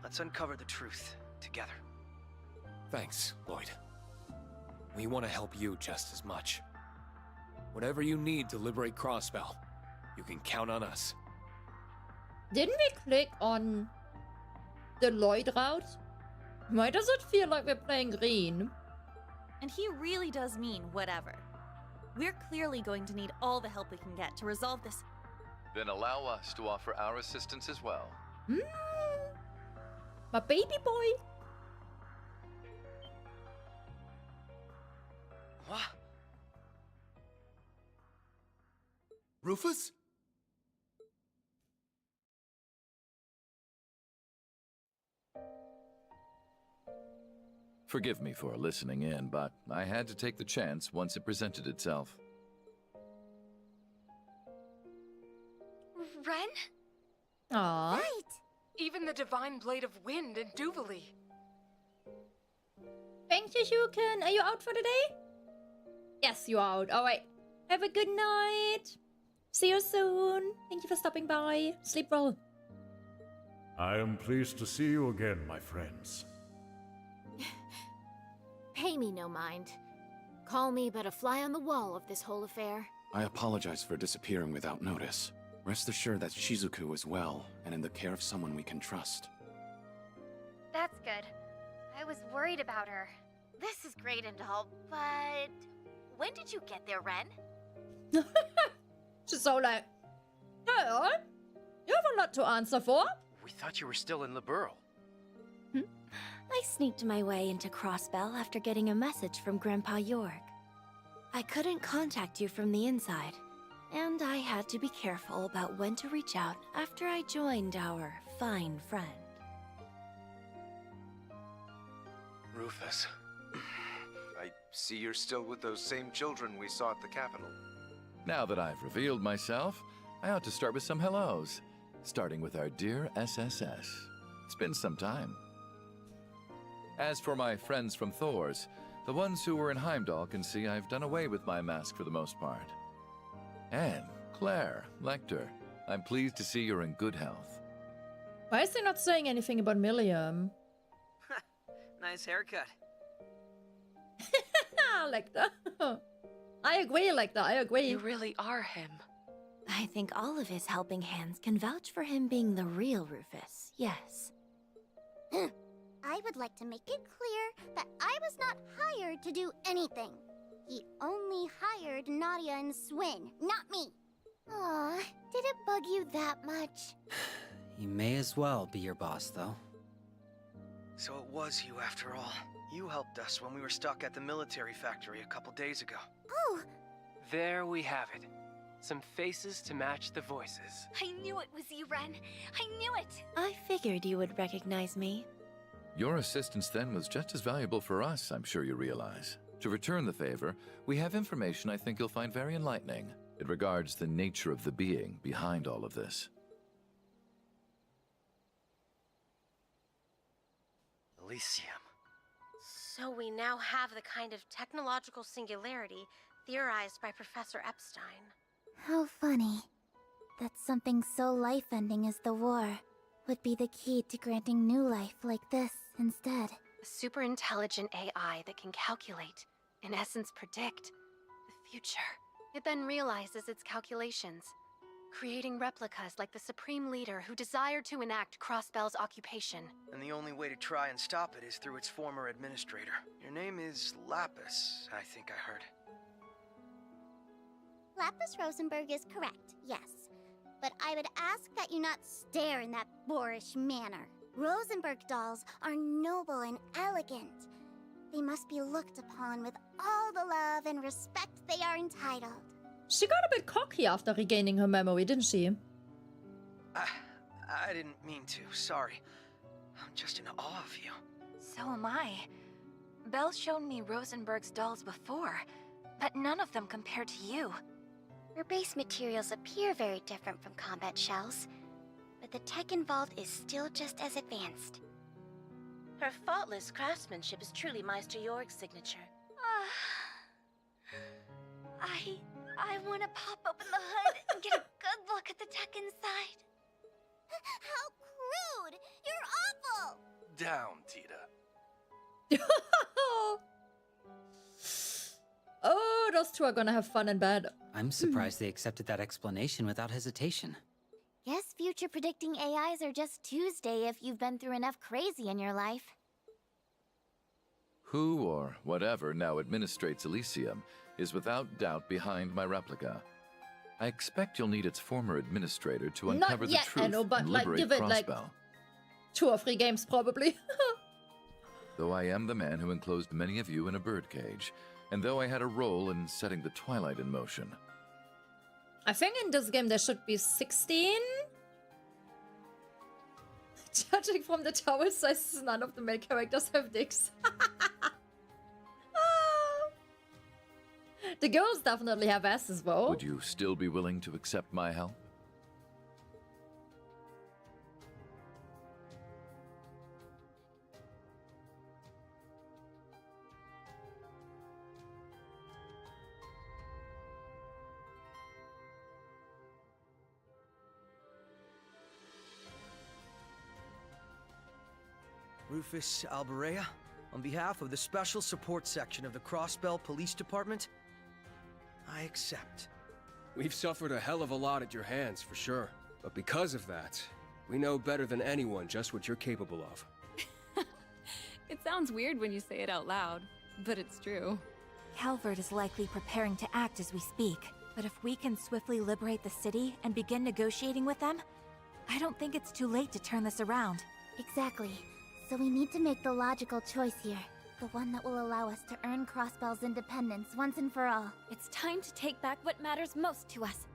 Let's uncover the truth together. Thanks, Lloyd. We want to help you just as much. Whatever you need to liberate Crossbell, you can count on us. Didn't we click on the Lloyd route? Why does it feel like we're playing green? And he really does mean whatever. We're clearly going to need all the help we can get to resolve this. Then allow us to offer our assistance as well. My baby boy. What? Rufus? Forgive me for listening in, but I had to take the chance once it presented itself. Ren? Aww. Right! Even the Divine Blade of Wind and Duvalie. Thank you, 𝐤𝐿. Are you out for the day? Yes, you are out. Alright. Have a good night. See you soon. Thank you for stopping by. Sleep well. I am pleased to see you again, my friends. Pay me no mind. Call me but a fly on the wall of this whole affair. I apologize for disappearing without notice. Rest assured that Shizuku is well and in the care of someone we can trust. That's good. I was worried about her. This is great and all, but... When did you get there, Ren? She's so like, hey, you have a lot to answer for. We thought you were still in Liberal. I sneaked my way into Crossbell after getting a message from Grandpa York. I couldn't contact you from the inside, and I had to be careful about when to reach out after I joined our fine friend. Rufus. I see you're still with those same children we saw at the Capitol. Now that I've revealed myself, I ought to start with some hellos, starting with our dear SSS. It's been some time. As for my friends from Thor's, the ones who were in Heimdall can see I've done away with my mask for the most part. And Claire, Lecter, I'm pleased to see you're in good health. Why is he not saying anything about Milliam? Nice haircut. Lecter. I agree, Lecter. I agree. You really are him. I think all of his helping hands can vouch for him being the real Rufus, yes. I would like to make it clear that I was not hired to do anything. He only hired Nadia and Swin, not me. Aw, did it bug you that much? He may as well be your boss, though. So it was you after all. You helped us when we were stuck at the military factory a couple days ago. Oh! There we have it. Some faces to match the voices. I knew it was you, Ren. I knew it! I figured you would recognize me. Your assistance then was just as valuable for us, I'm sure you realize. To return the favor, we have information I think you'll find very enlightening. It regards the nature of the being behind all of this. Elysium. So we now have the kind of technological singularity theorized by Professor Epstein. How funny. That something so life-ending as the war would be the key to granting new life like this instead. A super intelligent AI that can calculate, in essence predict, the future. It then realizes its calculations, creating replicas like the Supreme Leader who desired to enact Crossbell's occupation. And the only way to try and stop it is through its former administrator. Your name is Lapis, I think I heard. Lapis Rosenberg is correct, yes. But I would ask that you not stare in that boorish manner. Rosenberg dolls are noble and elegant. They must be looked upon with all the love and respect they are entitled. She got a bit cocky after regaining her memory, didn't she? I didn't mean to, sorry. I'm just in awe of you. So am I. Belle's shown me Rosenberg's dolls before, but none of them compare to you. Her base materials appear very different from combat shells. the tech involved is still just as advanced. Her faultless craftsmanship is truly 𝐄𝐻𝐼𝐿's signature. I want to pop open the hood and get a good look at the tech inside. How crude! You're awful! Down, Tita. Oh, those two are gonna have fun in bed. I'm surprised they accepted that explanation without hesitation. Guess future predicting AIs are just Tuesday if you've been through enough crazy in your life. Who or whatever now administrates Elysium is without doubt behind my replica. I expect you'll need its former administrator to uncover Not yet, the truth Enno, but and like liberate give it like Crossbell. 2 or 3 games probably. Though I am the man who enclosed many of you in a birdcage, and though I had a role in setting the Twilight in motion. I think in this game there should be 16. Judging from the tower sizes, none of the male characters have dicks. The girls definitely have asses though. Would you still be willing to accept my help? Rufus Alberea, on behalf of the Special Support Section of the Crossbell Police Department, I accept. We've suffered a hell of a lot at your hands, for sure. But because of that, we know better than anyone just what you're capable of. It sounds weird when you say it out loud, but it's true. Calvert is likely preparing to act as we speak. But if we can swiftly liberate the city and begin negotiating with them, I don't think it's too late to turn this around. Exactly. So we need to make the logical choice here. The one that will allow us to earn Crossbell's independence once and for all. It's time to take back what matters most to us.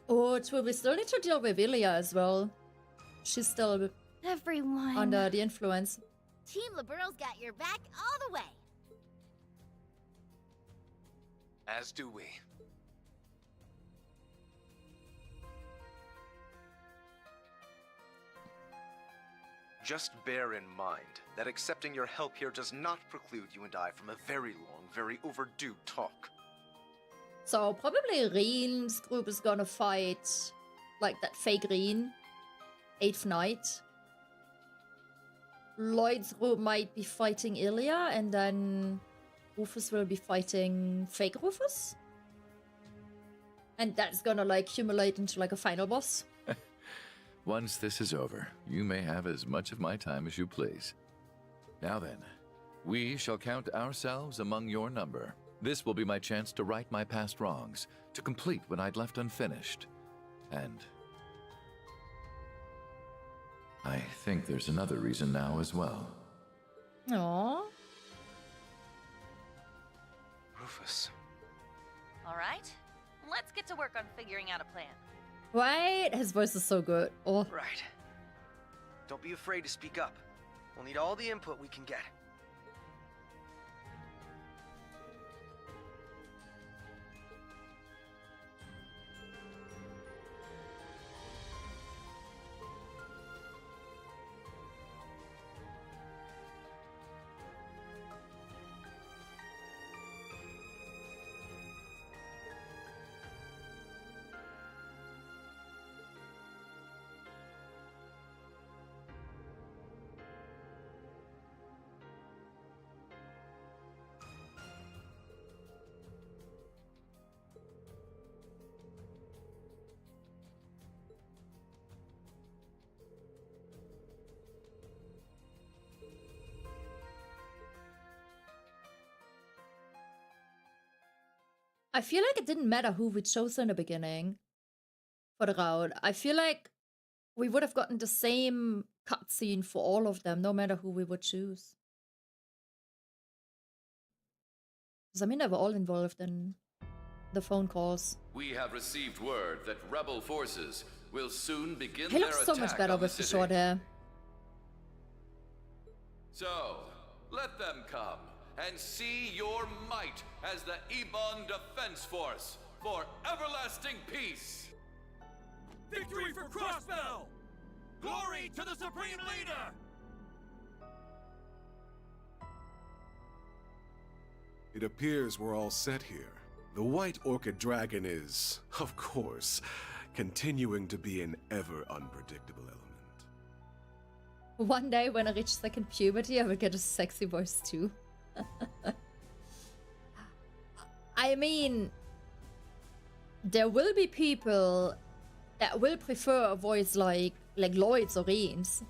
Oh, true. We still need to deal with Ilya as well. She's still Everyone under the influence. Team Liberal's got your back all the way. As do we. Just bear in mind that accepting your help here does not preclude you and I from a very long, very overdue talk. So probably Reen's group is gonna fight like that fake Reen. 8th Night. Lloyd's group might be fighting Ilya, and then Rufus will be fighting fake Rufus. And that's gonna like accumulate into like a final boss. Once this is over, you may have as much of my time as you please. Now then, we shall count ourselves among your number. This will be my chance to right my past wrongs, to complete what I'd left unfinished. And I think there's another reason now as well. Aww. Rufus. All right, let's get to work on figuring out a plan. Right? His voice is so good. Oh. Right. Don't be afraid to speak up. We'll need all the input we can get. I feel like it didn't matter who we chose in the beginning for the route. I feel like we would have gotten the same cutscene for all of them, no matter who we would choose. Because I mean, they were all involved in the phone calls. We have received word that rebel forces will soon begin He their looks so attack much better on the with the city. short hair. So, let them come and see your might as the Ebon Defense Force for everlasting peace. Victory for Crossbell! Glory to the Supreme Leader! It appears we're all set here. The White Orchid Dragon is, of course, continuing to be an ever unpredictable element. One day when I reach second puberty, I will get a sexy voice too. I mean, there will be people that will prefer a voice like Lloyd's or Reen's.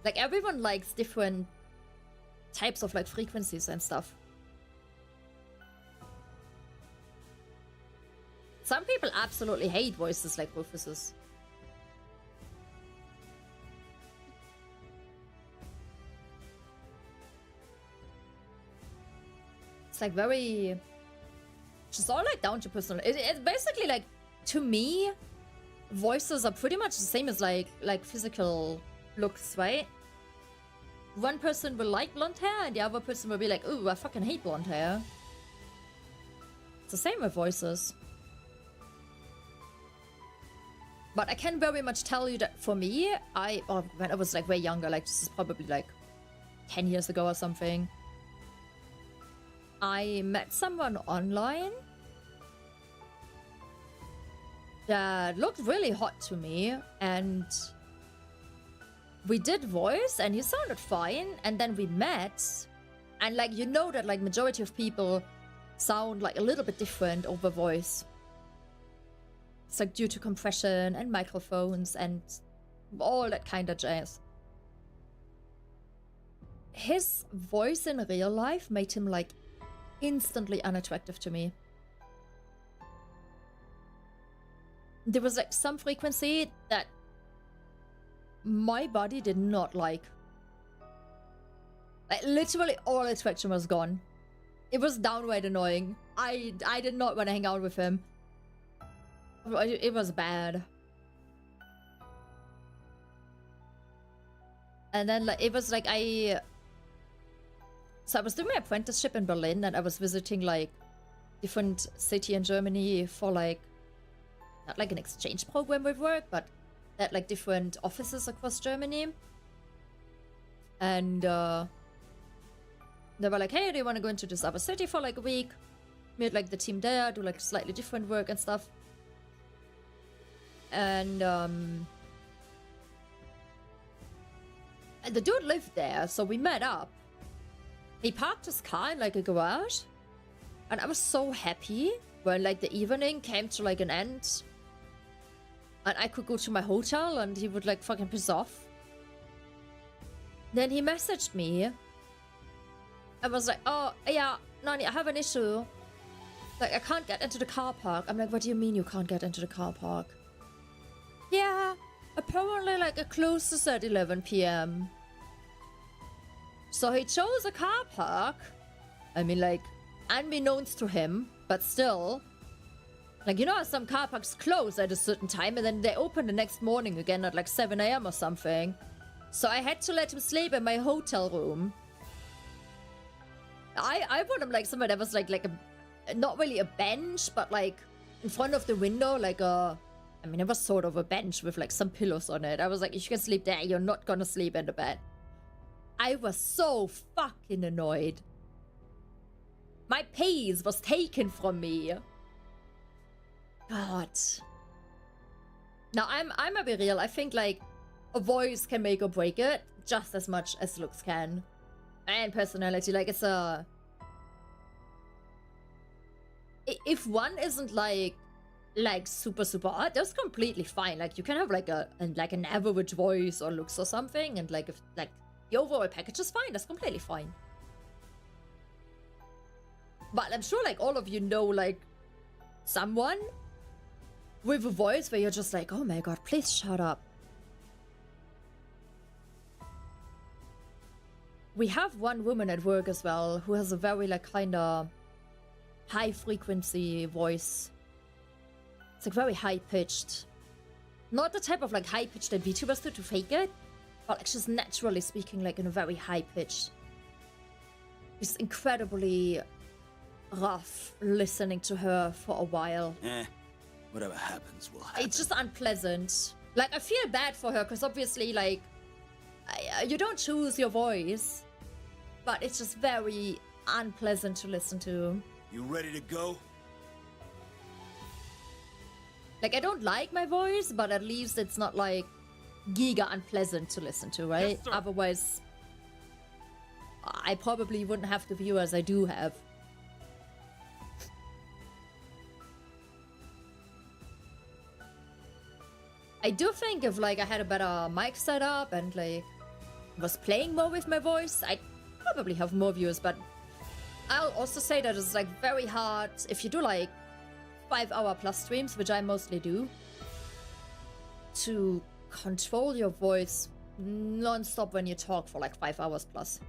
Like, everyone likes different types of like frequencies and stuff. Some people absolutely hate voices like Rufus's. It's like very... just all like down to personal. It's basically like, to me, voices are pretty much the same as like physical looks, right? One person will like blonde hair and the other person will be like, ooh, I fucking hate blonde hair. It's the same with voices. But I can very much tell you that for me, when I was like way younger, like this is probably like 10 years ago or something, I met someone online that looked really hot to me, and we did voice and he sounded fine, and then we met, and like, you know that like majority of people sound like a little bit different over voice. It's like due to compression and microphones and all that kind of jazz. His voice in real life made him like instantly unattractive to me. There was like some frequency that my body did not like. Like literally all attraction was gone. It was downright annoying. I did not want to hang out with him. It was bad. And then like, it was like so I was doing my apprenticeship in Berlin, and I was visiting like different city in Germany for like, not like an exchange program with work, but at like different offices across Germany. And they were like, hey, do you want to go into this other city for like a week? Meet like the team there, do like slightly different work and stuff. And the dude lived there, so we met up. He parked his car in like a garage, and I was so happy when like the evening came to like an end and I could go to my hotel and he would like fucking piss off. Then he messaged me and was like, oh yeah, Nani, I have an issue. Like, I can't get into the car park. I'm like, what do you mean you can't get into the car park? Yeah, apparently like it closes at 11 p.m. So he chose a car park. I mean, like, unbeknownst to him, but still. Like, you know how some car parks close at a certain time and then they open the next morning again at like 7 a.m. or something. So I had to let him sleep in my hotel room. I put him like somewhere that was like a, not really a bench, but like in front of the window, like a, I mean, it was sort of a bench with like some pillows on it. I was like, if you can sleep there, you're not gonna sleep in the bed. I was so fucking annoyed. My peace was taken from me. God. Now, I'm a be real. I think like a voice can make or break it just as much as looks can. And personality, like it's a... If one isn't like super odd, that's completely fine. Like you can have like an average voice or looks or something, and like if like the overall package is fine, that's completely fine. But I'm sure like all of you know like someone with a voice where you're just like, oh my god, please shut up. We have one woman at work as well who has a very like kind of high frequency voice. It's like very high pitched. Not the type of like high pitch that VTubers do to fake it, but like she's naturally speaking like in a very high pitch. It's incredibly rough listening to her for a while. Whatever happens will happen. It's just unpleasant. Like, I feel bad for her, because obviously, like, you don't choose your voice, but it's just very unpleasant to listen to. You ready to go? Like, I don't like my voice, but at least it's not, like, giga unpleasant to listen to, right? Yes, otherwise, I probably wouldn't have the viewers I do have. I do think if, like, I had a better mic setup and, like, was playing more with my voice, I'd probably have more viewers, but I'll also say that it's, like, very hard if you do, like, 5-hour-plus streams, which I mostly do, to control your voice non-stop when you talk for, like, 5 hours plus.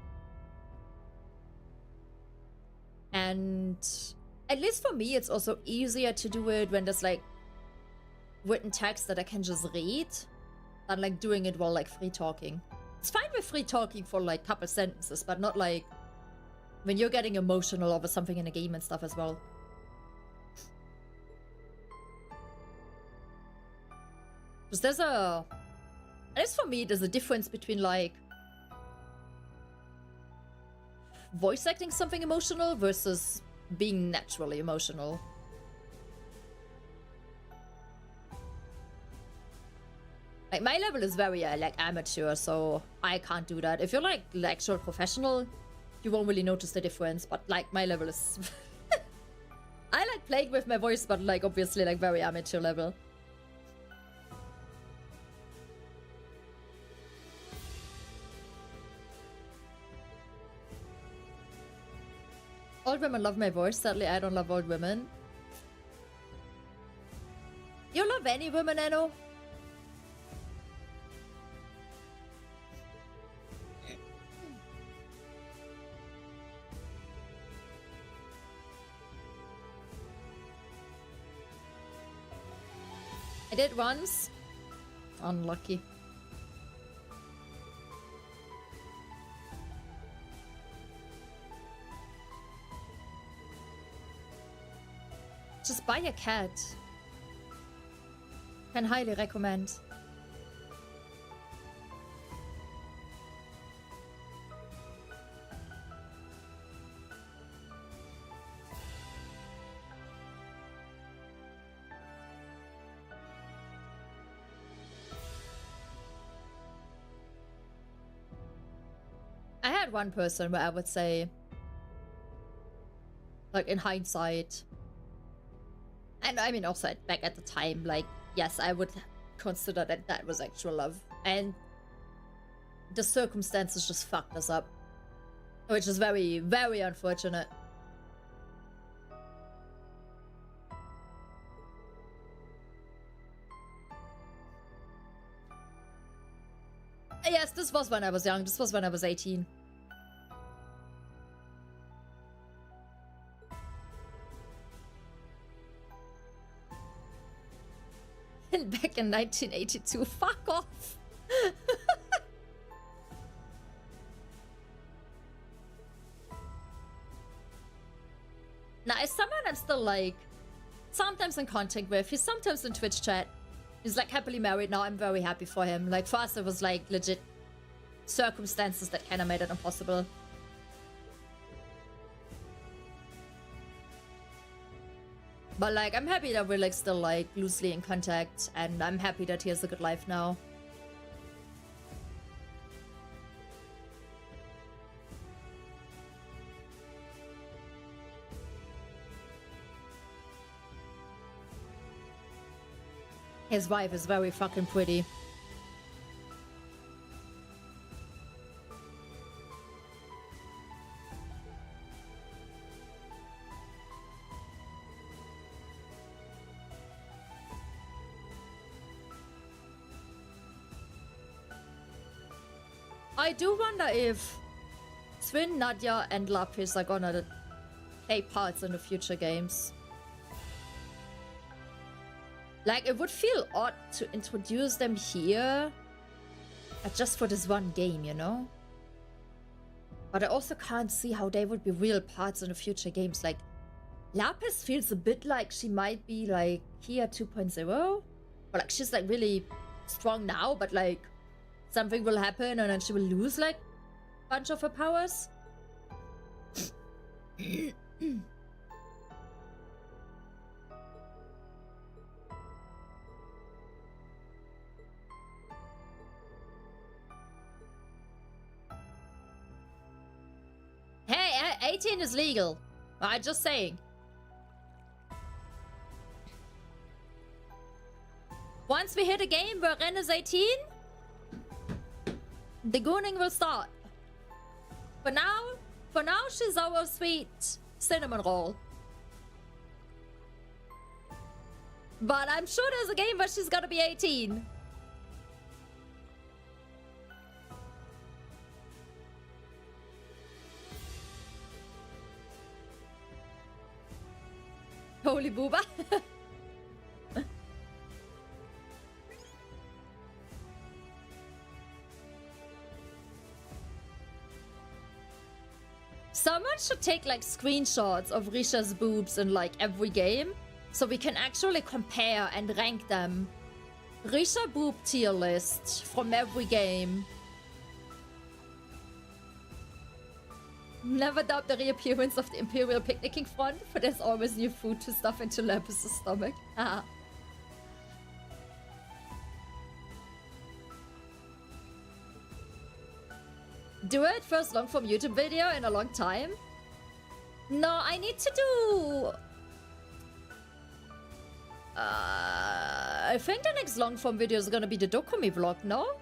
And at least for me, it's also easier to do it when there's, like, written text that I can just read than, like, doing it while, like, free talking. It's fine with free talking for, like, couple sentences, but not, like, when you're getting emotional over something in a game and stuff as well. Because there's a... At least for me, there's a difference between, like, voice acting something emotional versus being naturally emotional. Like, my level is very, like, amateur, so I can't do that. If you're, like, the actual professional, you won't really notice the difference, but, like, my level is... I like playing with my voice, but, like, obviously, like, very amateur level. Old women love my voice. Sadly, I don't love old women. You love any women, Anno? I did once. Unlucky. Just buy a cat. Can highly recommend. I had one person where I would say, like, in hindsight, and I mean also back at the time, like, yes, I would consider that that was actual love. And the circumstances just fucked us up. Which is very, very unfortunate. Yes, this was when I was young. This was when I was 18. Back in 1982. Fuck off. Now, as someone I'm still, like, sometimes in contact with, he's sometimes in Twitch chat. He's, like, happily married now. I'm very happy for him. Like, for us, it was, like, legit circumstances that kind of made it impossible. But, like, I'm happy that we're, like, still, like, loosely in contact, and I'm happy that he has a good life now. His wife is very fucking pretty. I do wonder if Swin, Nadia, and Lapis are gonna play parts in the future games. Like, it would feel odd to introduce them here, just for this one game, you know? But I also can't see how they would be real parts in the future games. Like, Lapis feels a bit like she might be like here 2.0. Or like she's like really strong now, but like something will happen and then she will lose like a bunch of her powers. Hey, 18 is legal. I'm just saying. Once we hit a game where Ren is 18, the gooning will start. For now, she's our sweet cinnamon roll. But I'm sure there's a game where she's gonna be 18. Holy booba. Someone should take like screenshots of Risha's boobs in like every game so we can actually compare and rank them. Risha boob tier list from every game. Never doubt the reappearance of the Imperial picnicking front, but there's always new food to stuff into Lapis' stomach. Ah. Do it first long form YouTube video in a long time? No, I need to do... I think the next long form video is gonna be the Dokumi vlog, no?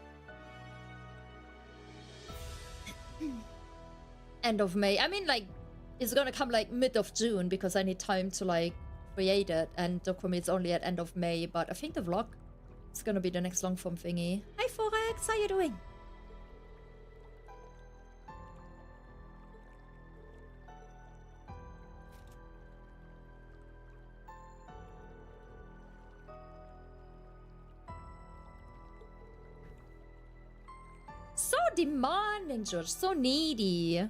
End of May. I mean, like, it's gonna come like mid of June because I need time to like create it, and Dokumi is only at end of May. But I think the vlog is gonna be the next long form thingy. Hi Forex, how you doing? So demanding, George. So needy.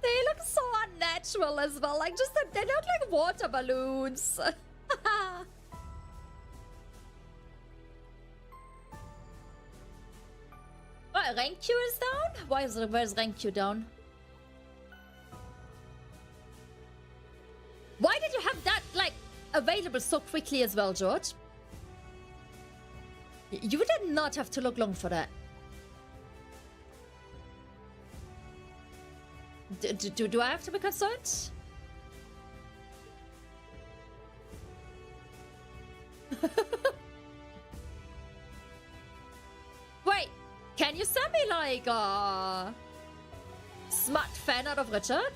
They look so unnatural as well. Like, just they look like water balloons. What, rank Q is down? Where's rank Q down? Why did you have that, like, available so quickly as well, George? You did not have to look long for that. Do I have to be concerned? Wait, can you send me like a smart fan out of Richard?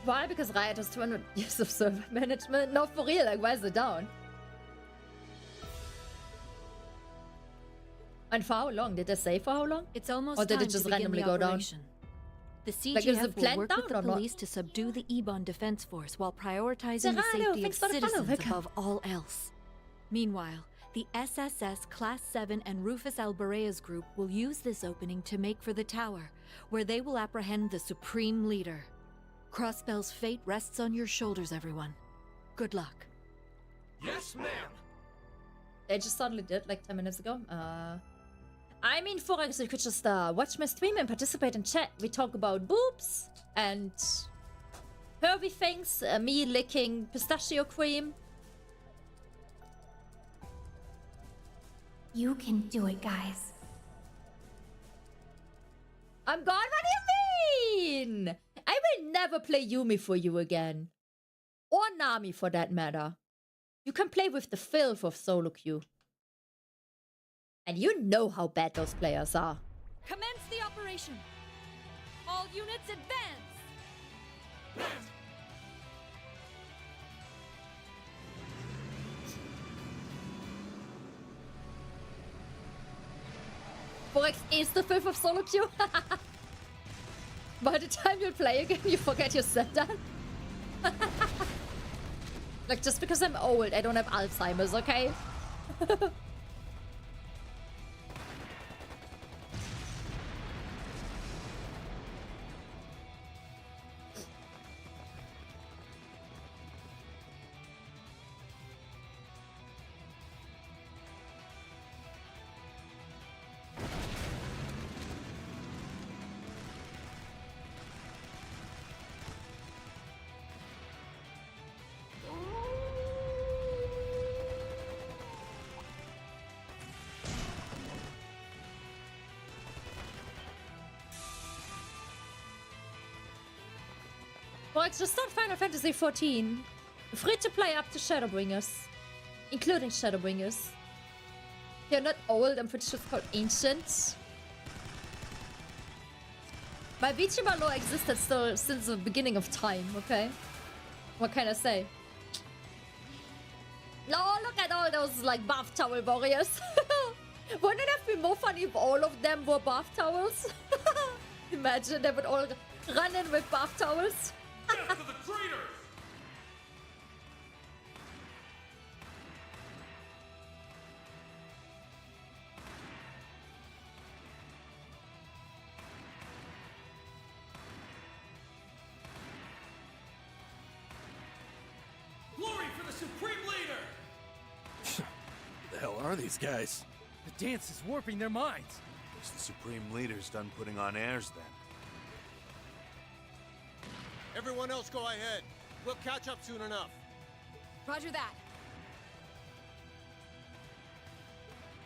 Why? Because Riot has 200 years of server management? No, for real, like, why is it down? And for how long? Did they say for how long? It's almost or did time it just to begin randomly the go down? operation. The CGF Like, is the will plant work with down the or police to subdue the Ebon Defense Force while prioritizing the Serrano, safety of thanks for the follow, citizens Vika. above all else. Meanwhile, the SSS Class 7 and Rufus Albarea's group will use this opening to make for the tower, where they will apprehend the Supreme Leader. Crossbell's fate rests on your shoulders, everyone. Good luck. Yes, ma'am. They just suddenly did, like 10 minutes ago. I mean, Forex, you could just watch my stream and participate in chat. We talk about boobs and pervy things, me licking pistachio cream. You can do it, guys. I'm gone? What do you mean? I will never play Yumi for you again. Or Nami, for that matter. You can play with the filth of solo queue. And you know how bad those players are. Commence the operation. All units advance. Forex is the 5th of solo queue. By the time you play again, you forget you said that. Like, just because I'm old, I don't have Alzheimer's, okay? Forex, just start Final Fantasy XIV. Free to play up to Shadowbringers. Including Shadowbringers. You're not old, I'm pretty sure it's called ancient. My VTuber lore existed still since the beginning of time, okay? What can I say? Oh, look at all those, like, bath towel warriors. Wouldn't it have been more funny if all of them were bath towels? Imagine they would all run in with bath towels. Death to the traitors! Glory for the Supreme Leader! Who the hell are these guys? The dance is warping their minds. Guess the Supreme Leader's done putting on airs then. Everyone else go ahead. We'll catch up soon enough. Roger that.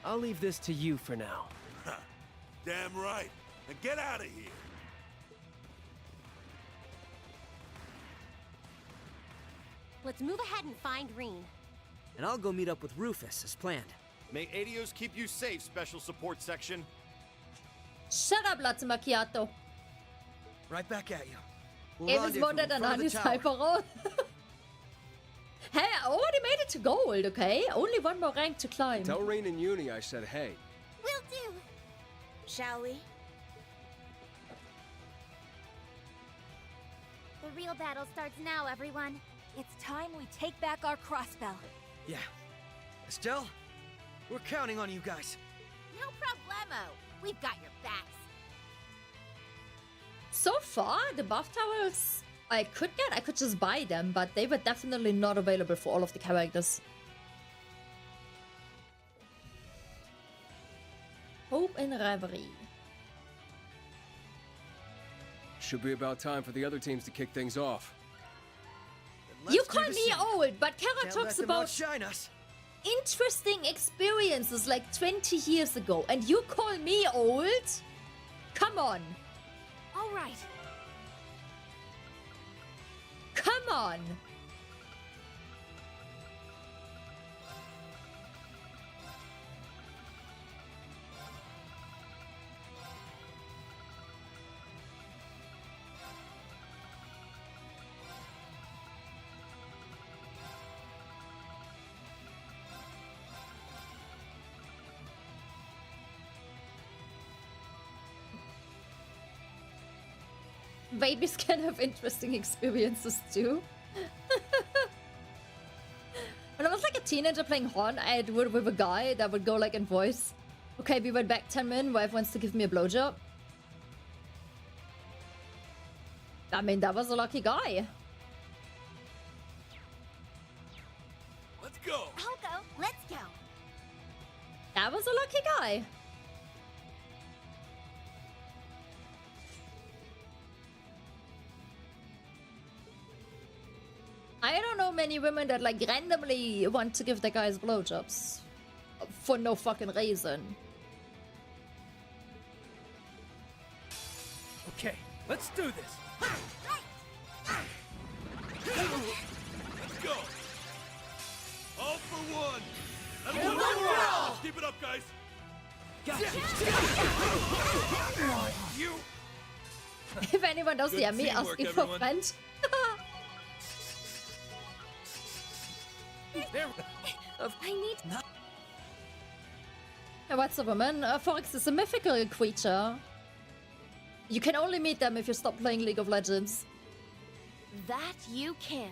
I'll leave this to you for now. Damn right. Now get out of here. Let's move ahead and find Reen. And I'll go meet up with Rufus as planned. May Adios keep you safe, Special Support Section. Shut up, latte macchiato. Right back at you. Eben wundert an Nani's Hyperroll. Hey, I already made it to gold, okay? Only one more rank to climb. Tell Rain and Uni I said hey. Will do. Shall we? The real battle starts now, everyone. It's time we take back our Crossbell. Yeah. Estelle, we're counting on you guys. No problemo. We've got your backs. So far, the buff towels I could just buy them, but they were definitely not available for all of the characters. Hope and Reverie. Should be about time for the other teams to kick things off. You call me old, but Kara talks about us. Interesting experiences like 20 years ago, and you call me old? Come on. All right. Come on. Babies can have interesting experiences too. When I was like a teenager playing Horn, I had with a guy that would go like in voice. Okay, we went back 10 minutes, wife wants to give me a blowjob. I mean, that was a lucky guy. Let's go. I'll go. Let's go. That was a lucky guy. I don't know many women that like randomly want to give their guys blowjobs for no fucking reason. Okay, let's do this. Let's go. All for one. And one one for all. Keep it up, guys. You. If anyone knows the me teamwork, asking for everyone. friend. I need. What's a woman? Forex is a mythical creature. You can only meet them if you stop playing League of Legends. That you can't.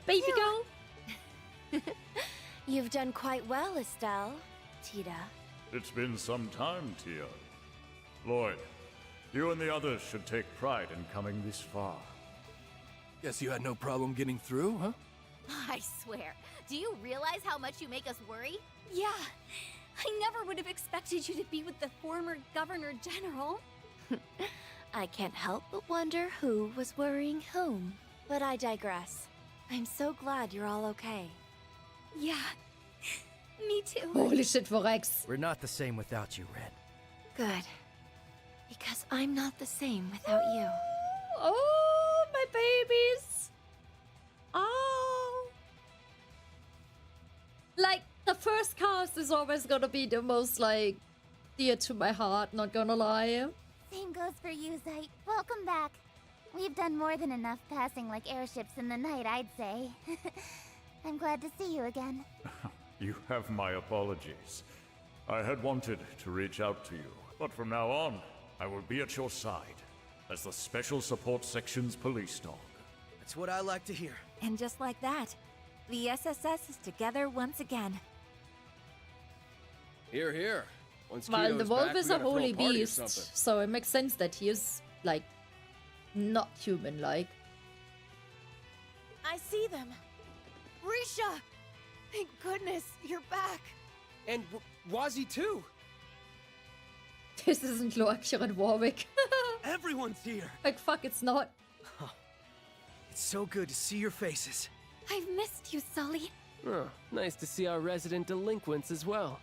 Baby girl. You've done quite well, Estelle. Tita. It's been some time, Tia. Lloyd, you and the others should take pride in coming this far. Guess you had no problem getting through, huh? I swear. Do you realize how much you make us worry? Yeah. I never would have expected you to be with the former Governor General. I can't help but wonder who was worrying whom. But I digress. I'm so glad you're all okay. Yeah. Me too. Holy shit, Forex. We're not the same without you, Red. Good. Because I'm not the same without you. Oh, my babies. Oh. Like, the first cast is always gonna be the most, like, dear to my heart, not gonna lie. Same goes for you, 𝐥𝐤. Welcome back. We've done more than enough passing like airships in the night, I'd say. I'm glad to see you again. You have my apologies. I had wanted to reach out to you, but from now on, I will be at your side as the Special Support Section's police dog. That's what I like to hear. And just like that, the SSS is together once again. Here, here. Once Well, Keto's the wolf back, is we a gotta throw holy party or beast, something. so it makes sense that he is, like, not human-like. I see them. Risha! Thank goodness, you're back. And Wazzy too. This isn't 𝐥𝐤𝐭𝐥𝐿 and Warwick. Everyone's here. Like, fuck, it's not. It's so good to see your faces. I've missed you, Sully. Oh, nice to see our resident delinquents as well.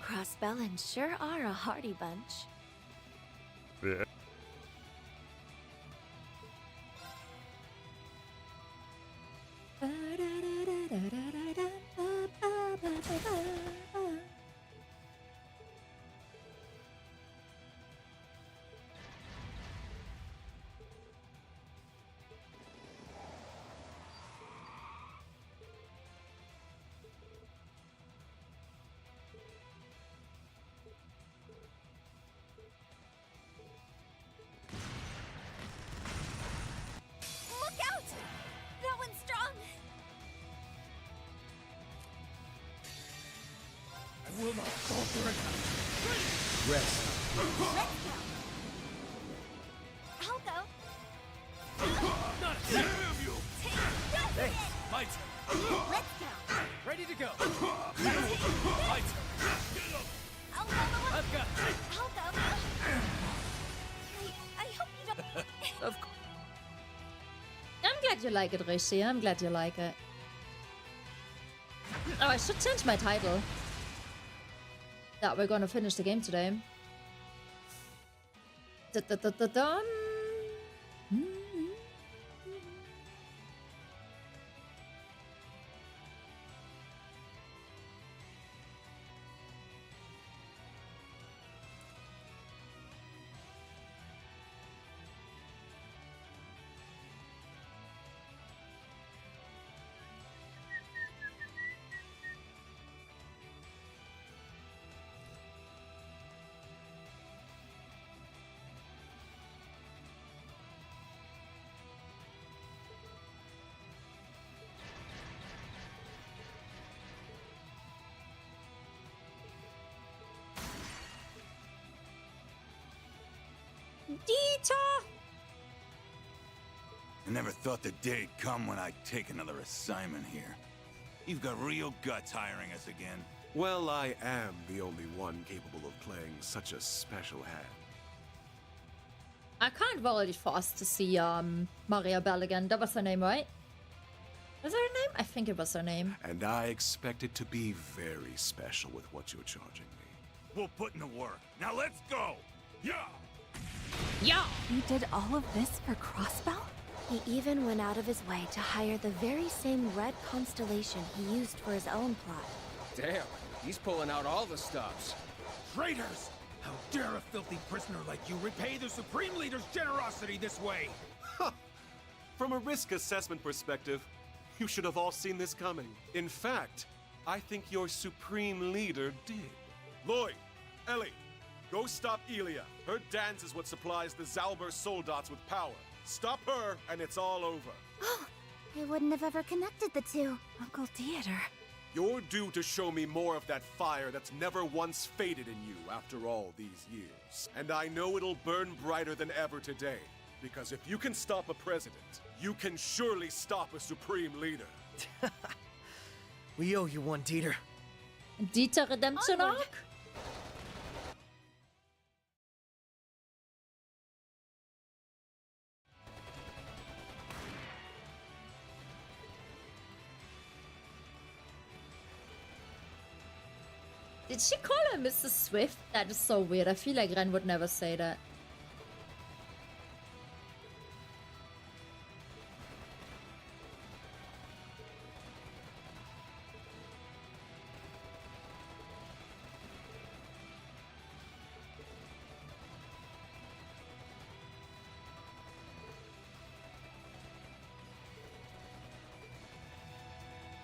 Crossbell and sure are a hardy bunch. Yeah. Look out! That one's strong. I will not falter again. Rest. I'll go. Not a single of you. Hey, My turn. Let's go. Ready to go. My turn. Get up. I'll follow up. I've got it. I'll go. I hope you don't. Of course. I'm glad you like it, Rishi. I'm glad you like it. Oh, I should change my title. That we're gonna finish the game today. Da-da-da-da-dum. Dita! never thought the day'd come when I'd take another assignment here. You've got real guts hiring us again. Well, I am the only one capable of playing such a special hand. I can't really fast to see Maria Bell again. That was her name, right? Was that her name? I think it was her name. And I expect it to be very special with what you're charging me. We'll put in the work. Now let's go! Yeah! Yeah! He did all of this for Crossbell? He even went out of his way to hire the very same red constellation he used for his own plot. Damn, he's pulling out all the stops. Traitors! How dare a filthy prisoner like you repay the Supreme Leader's generosity this way? From a risk assessment perspective, you should have all seen this coming. In fact, I think your Supreme Leader did. Lloyd, Ellie, go stop Elia. Her dance is what supplies the Zalber Soldats with power. Stop her, and it's all over. Oh, I wouldn't have ever connected the two. Uncle Theater. You're due to show me more of that fire that's never once faded in you after all these years. And I know it'll burn brighter than ever today. Because if you can stop a president, you can surely stop a supreme leader. We owe you one, Dieter. Dieter Redemption Arc? Did she call her Mrs. Swift? That is so weird. I feel like Ren would never say that.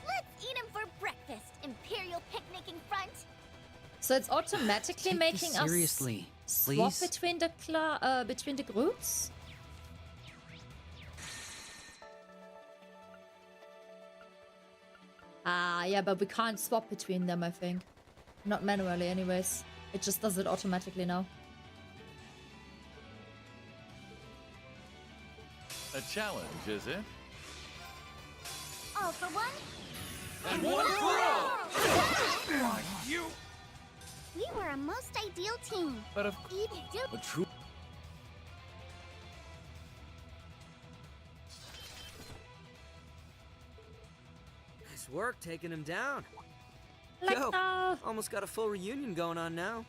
Let's eat him for breakfast, Imperial picnicking front. So it's automatically making us seriously, swap please? between the groups. Ah, yeah, but we can't swap between them, I think. Not manually, anyways. It just does it automatically now. A challenge, is it? All for one? And one for all! You! We were a most ideal team. But of A true... Nice work taking him down. Like Yo, almost got a full reunion going on now.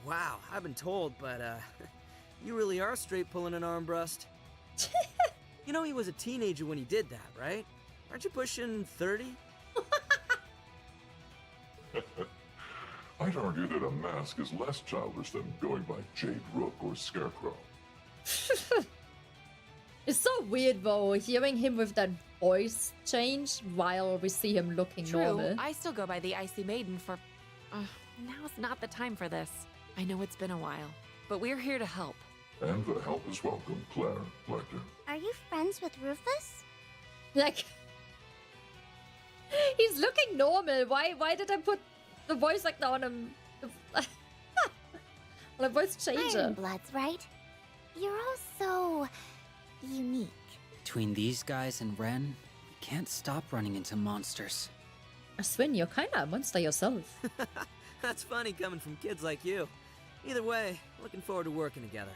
Wow, I've been told, but you really are straight pulling an arm thrust. You know he was a teenager when he did that, right? Aren't you pushing 30? I'd argue that a mask is less childish than going by Jade Rook or Scarecrow. It's so weird though, hearing him with that voice change while we see him looking True, normal. I still go by the Icy Maiden for... now's not the time for this. I know it's been a while, but we're here to help. And the help is welcome, Claire Lecter. Are you friends with Rufus? Like... He's looking normal. Why did I put the voice like that on him? The voice changer. Ironbloods, right? You're all so... unique. Between these guys and Ren, we can't stop running into monsters. Swin, you're kinda a monster yourself. That's funny coming from kids like you. Either way, looking forward to working together.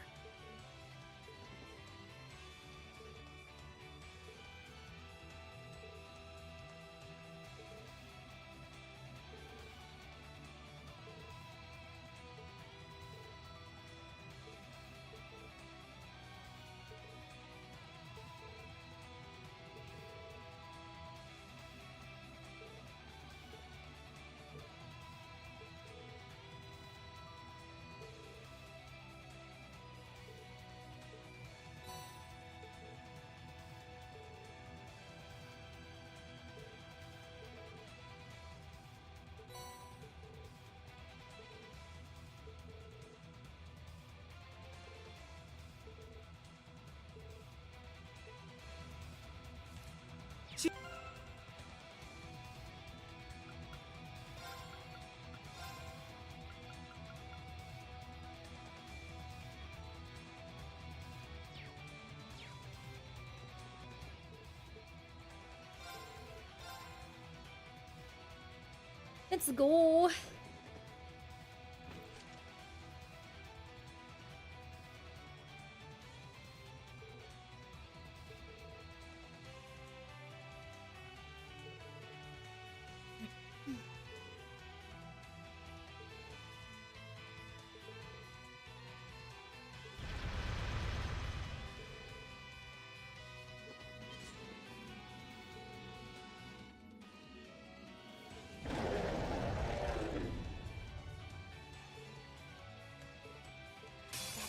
Let's go.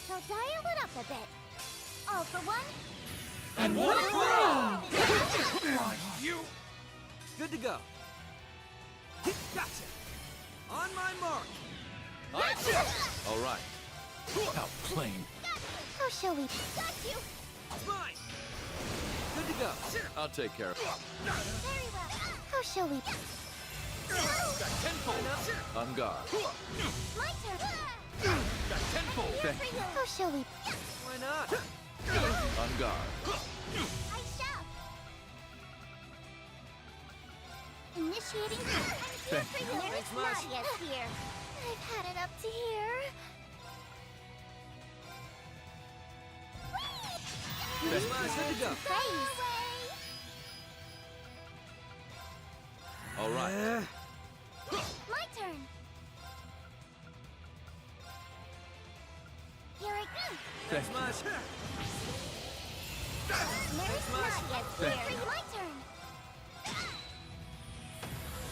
So dial it up a bit. All for one. And one for all! You. Good to go. Gotcha. On my mark. All right. How plain. How shall we? Got you. It's mine. Good to go. I'll take care of it. Very well. How shall we? Tenfold. On guard. My turn. Tenfold. Thank you. How shall we? Why not? On guard. I shall. Initiating. I'm here for you. Thanks much. Nadia's here. I've had it up to here. Good to go. Praise. All right. My turn. Here I go. Thanks much. There's Nadia's here. My turn.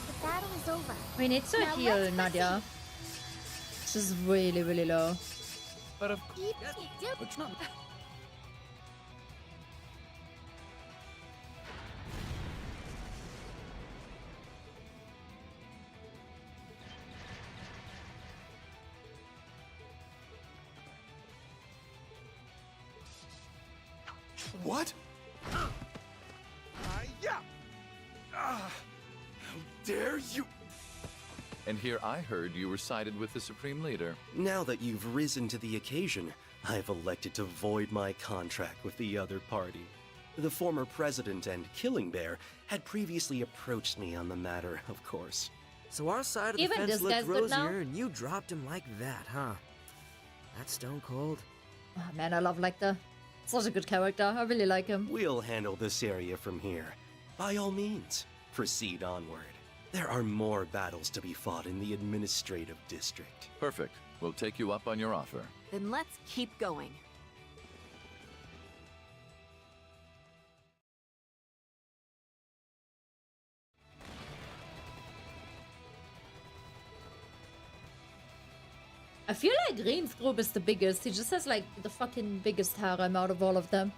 The battle is over. We need to Now heal let's Nadia. She's really, really low. But of Which one? What? Yeah. How dare you? And here I heard you were sided with the Supreme Leader. Now that you've risen to the occasion, I've elected to void my contract with the other party. The former president and Killing Bear had previously approached me on the matter, of course. So our side of the Even fence this looked guy's good now? rosier, and you dropped him like that, huh? That's stone cold. Oh man, I love Lecter. Such a good character. I really like him. We'll handle this area from here. By all means, proceed onward. There are more battles to be fought in the administrative district. Perfect. We'll take you up on your offer. Then let's keep going. I feel like 𝐥𝐢𝐭𝐭𝐥𝐿 is the biggest. He just has like the fucking biggest harem out of all of them.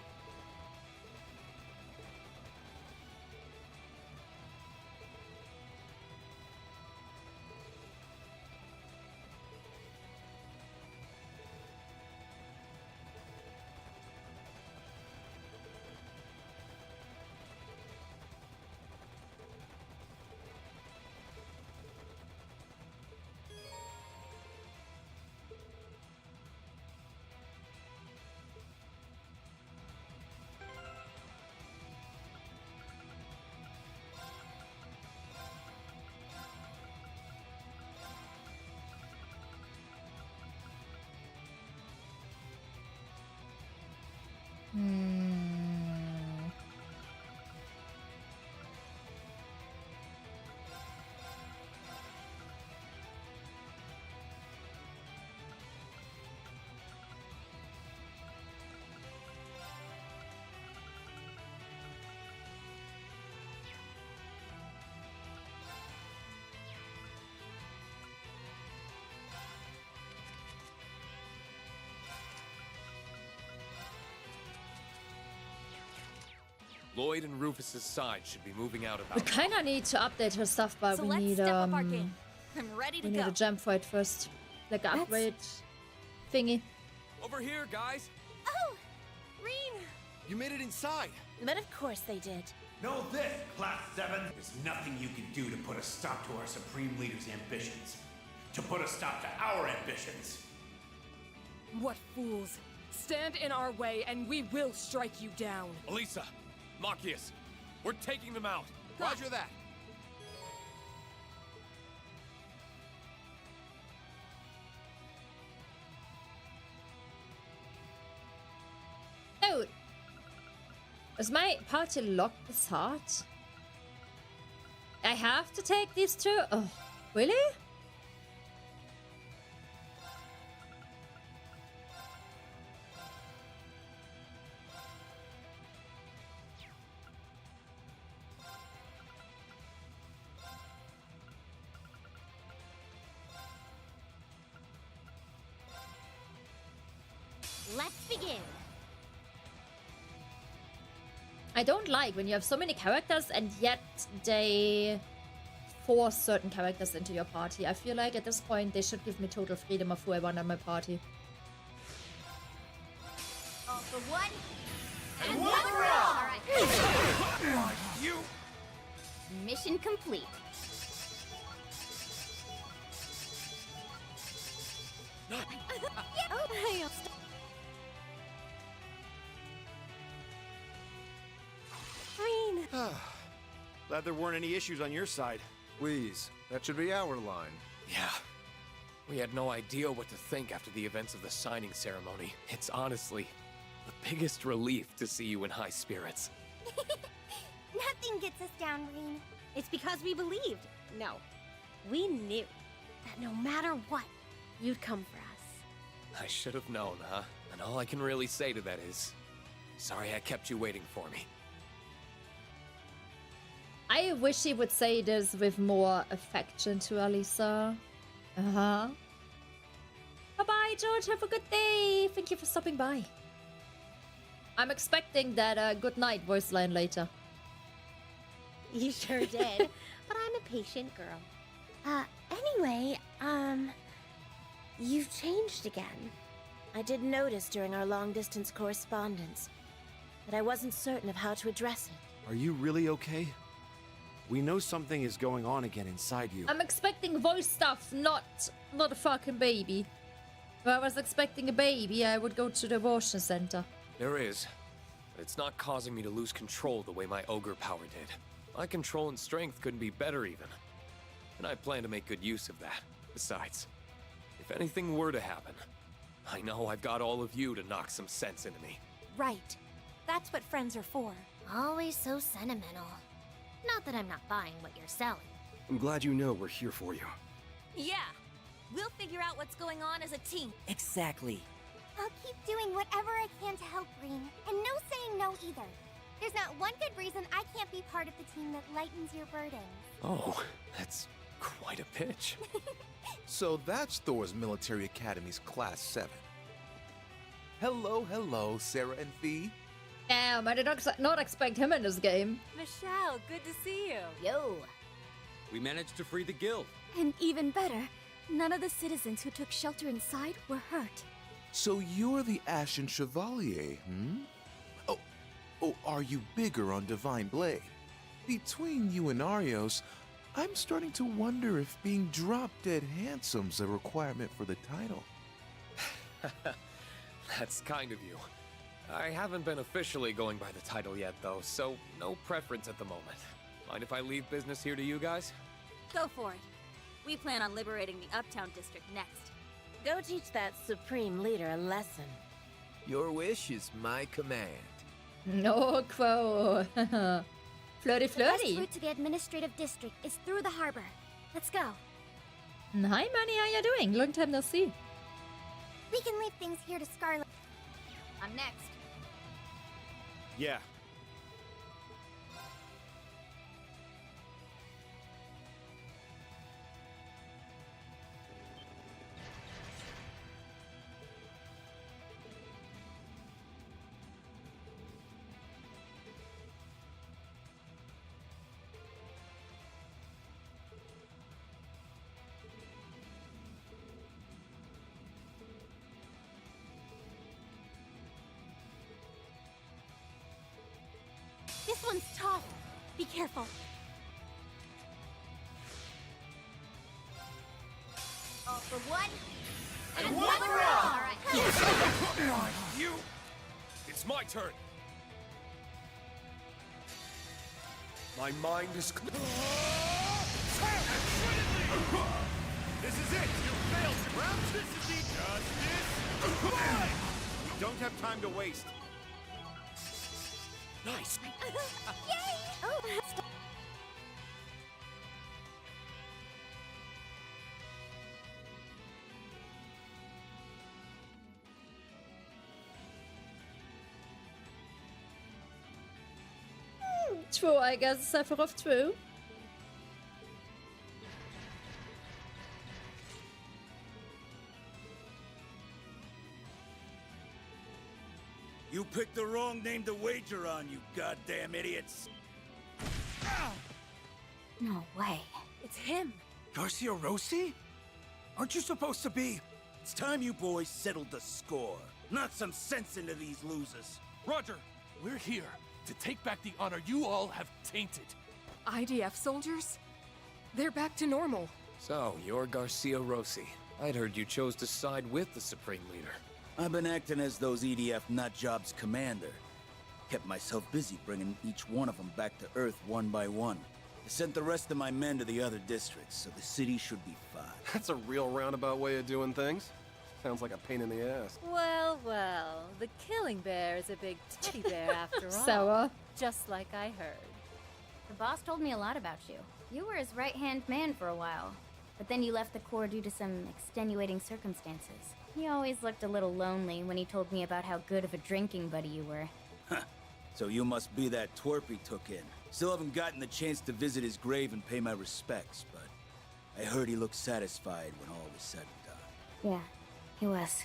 Lloyd and Rufus's side should be moving out about. We kind of need to update her stuff, but So we let's need step up our game. I'm ready to we go. need a jump fight first, like an upgrade thingy. Over here, guys. Oh, Rean. You made it inside. But of course they did. Know this, Class 7. There's nothing you can do to put a stop to our Supreme Leader's ambitions. To put a stop to our ambitions. What fools. Stand in our way and we will strike you down. Elisa, Marcius, we're taking them out. Roger that. Is my party locked this hard? I have to take these two? Oh, really? Let's begin. I don't like when you have so many characters and yet they force certain characters into your party. I feel like at this point they should give me total freedom of who I want on my party. All for one, and one one for all! Alright. You! Mission complete. Glad there weren't any issues on your side. Please, that should be our line. Yeah. We had no idea what to think after the events of the signing ceremony. It's honestly the biggest relief to see you in high spirits. Nothing gets us down, Reen. It's because we believed. No, we knew that no matter what, you'd come for us. I should have known, huh? And all I can really say to that is, sorry I kept you waiting for me. I wish he would say this with more affection to Alisa. Uh-huh. Bye-bye, George. Have a good day. Thank you for stopping by. I'm expecting that good night voice line later. You sure did. But I'm a patient girl. Anyway, you've changed again. I did notice during our long-distance correspondence, but I wasn't certain of how to address it. Are you really okay? We know something is going on again inside you. I'm expecting voice stuff, not a fucking baby. If I was expecting a baby, I would go to the abortion center. There is, but it's not causing me to lose control the way my ogre power did. My control and strength couldn't be better even. And I plan to make good use of that. Besides, if anything were to happen, I know I've got all of you to knock some sense into me. Right. That's what friends are for. Always so sentimental. Not that I'm not buying what you're selling. I'm glad you know we're here for you. Yeah. We'll figure out what's going on as a team. Exactly. I'll keep doing whatever I can to help Green, and no saying no either. There's not one good reason I can't be part of the team that lightens your burdens. Oh, that's quite a pitch. So that's Thor's Military Academy's Class 7. Hello, Sarah and Fee. Damn, I did not expect him in this game. Michelle, good to see you. Yo. We managed to free the guild. And even better, none of the citizens who took shelter inside were hurt. So you're the Ashen Chevalier, Oh, are you bigger on Divine Blade? Between you and Arios, I'm starting to wonder if being drop-dead handsome's a requirement for the title. That's kind of you. I haven't been officially going by the title yet, though, so no preference at the moment. Mind if I leave business here to you guys? Go for it. We plan on liberating the Uptown District next. Go teach that supreme leader a lesson. Your wish is my command. No, Quo. Flirty, The best flirty. route to the administrative district is through the harbor. Let's go. Hi, Manny. How you doing? Long time no see. We can leave things here to Scarlet. I'm next. Yeah. This one's tough. Be careful. All for one, And one for all! Alright. You! It's my turn. My mind is clear. This is it! You failed to round this is the justice! We don't have time to waste. Nice. Yay! Oh, True, I guess Sephiroth true. You picked the wrong name to wager on, you goddamn idiots. No way. It's him. Garcia Rossi? Aren't you supposed to be? It's time you boys settled the score. Knock some sense into these losers. Roger, we're here to take back the honor you all have tainted. IDF soldiers? They're back to normal. So, you're Garcia Rossi. I'd heard you chose to side with the Supreme Leader. I've been acting as those EDF nutjobs commander. Kept myself busy bringing each one of them back to Earth one by one. I sent the rest of my men to the other districts, so the city should be fine. That's a real roundabout way of doing things. Sounds like a pain in the ass. Well, well, the killing bear is a big teddy bear after all. Sour. Just like I heard. The boss told me a lot about you. You were his right-hand man for a while, but then you left the Corps due to some extenuating circumstances. He always looked a little lonely when he told me about how good of a drinking buddy you were. Huh. So you must be that twerp he took in. Still haven't gotten the chance to visit his grave and pay my respects, but I heard he looked satisfied when all was said and done. Yeah, he was.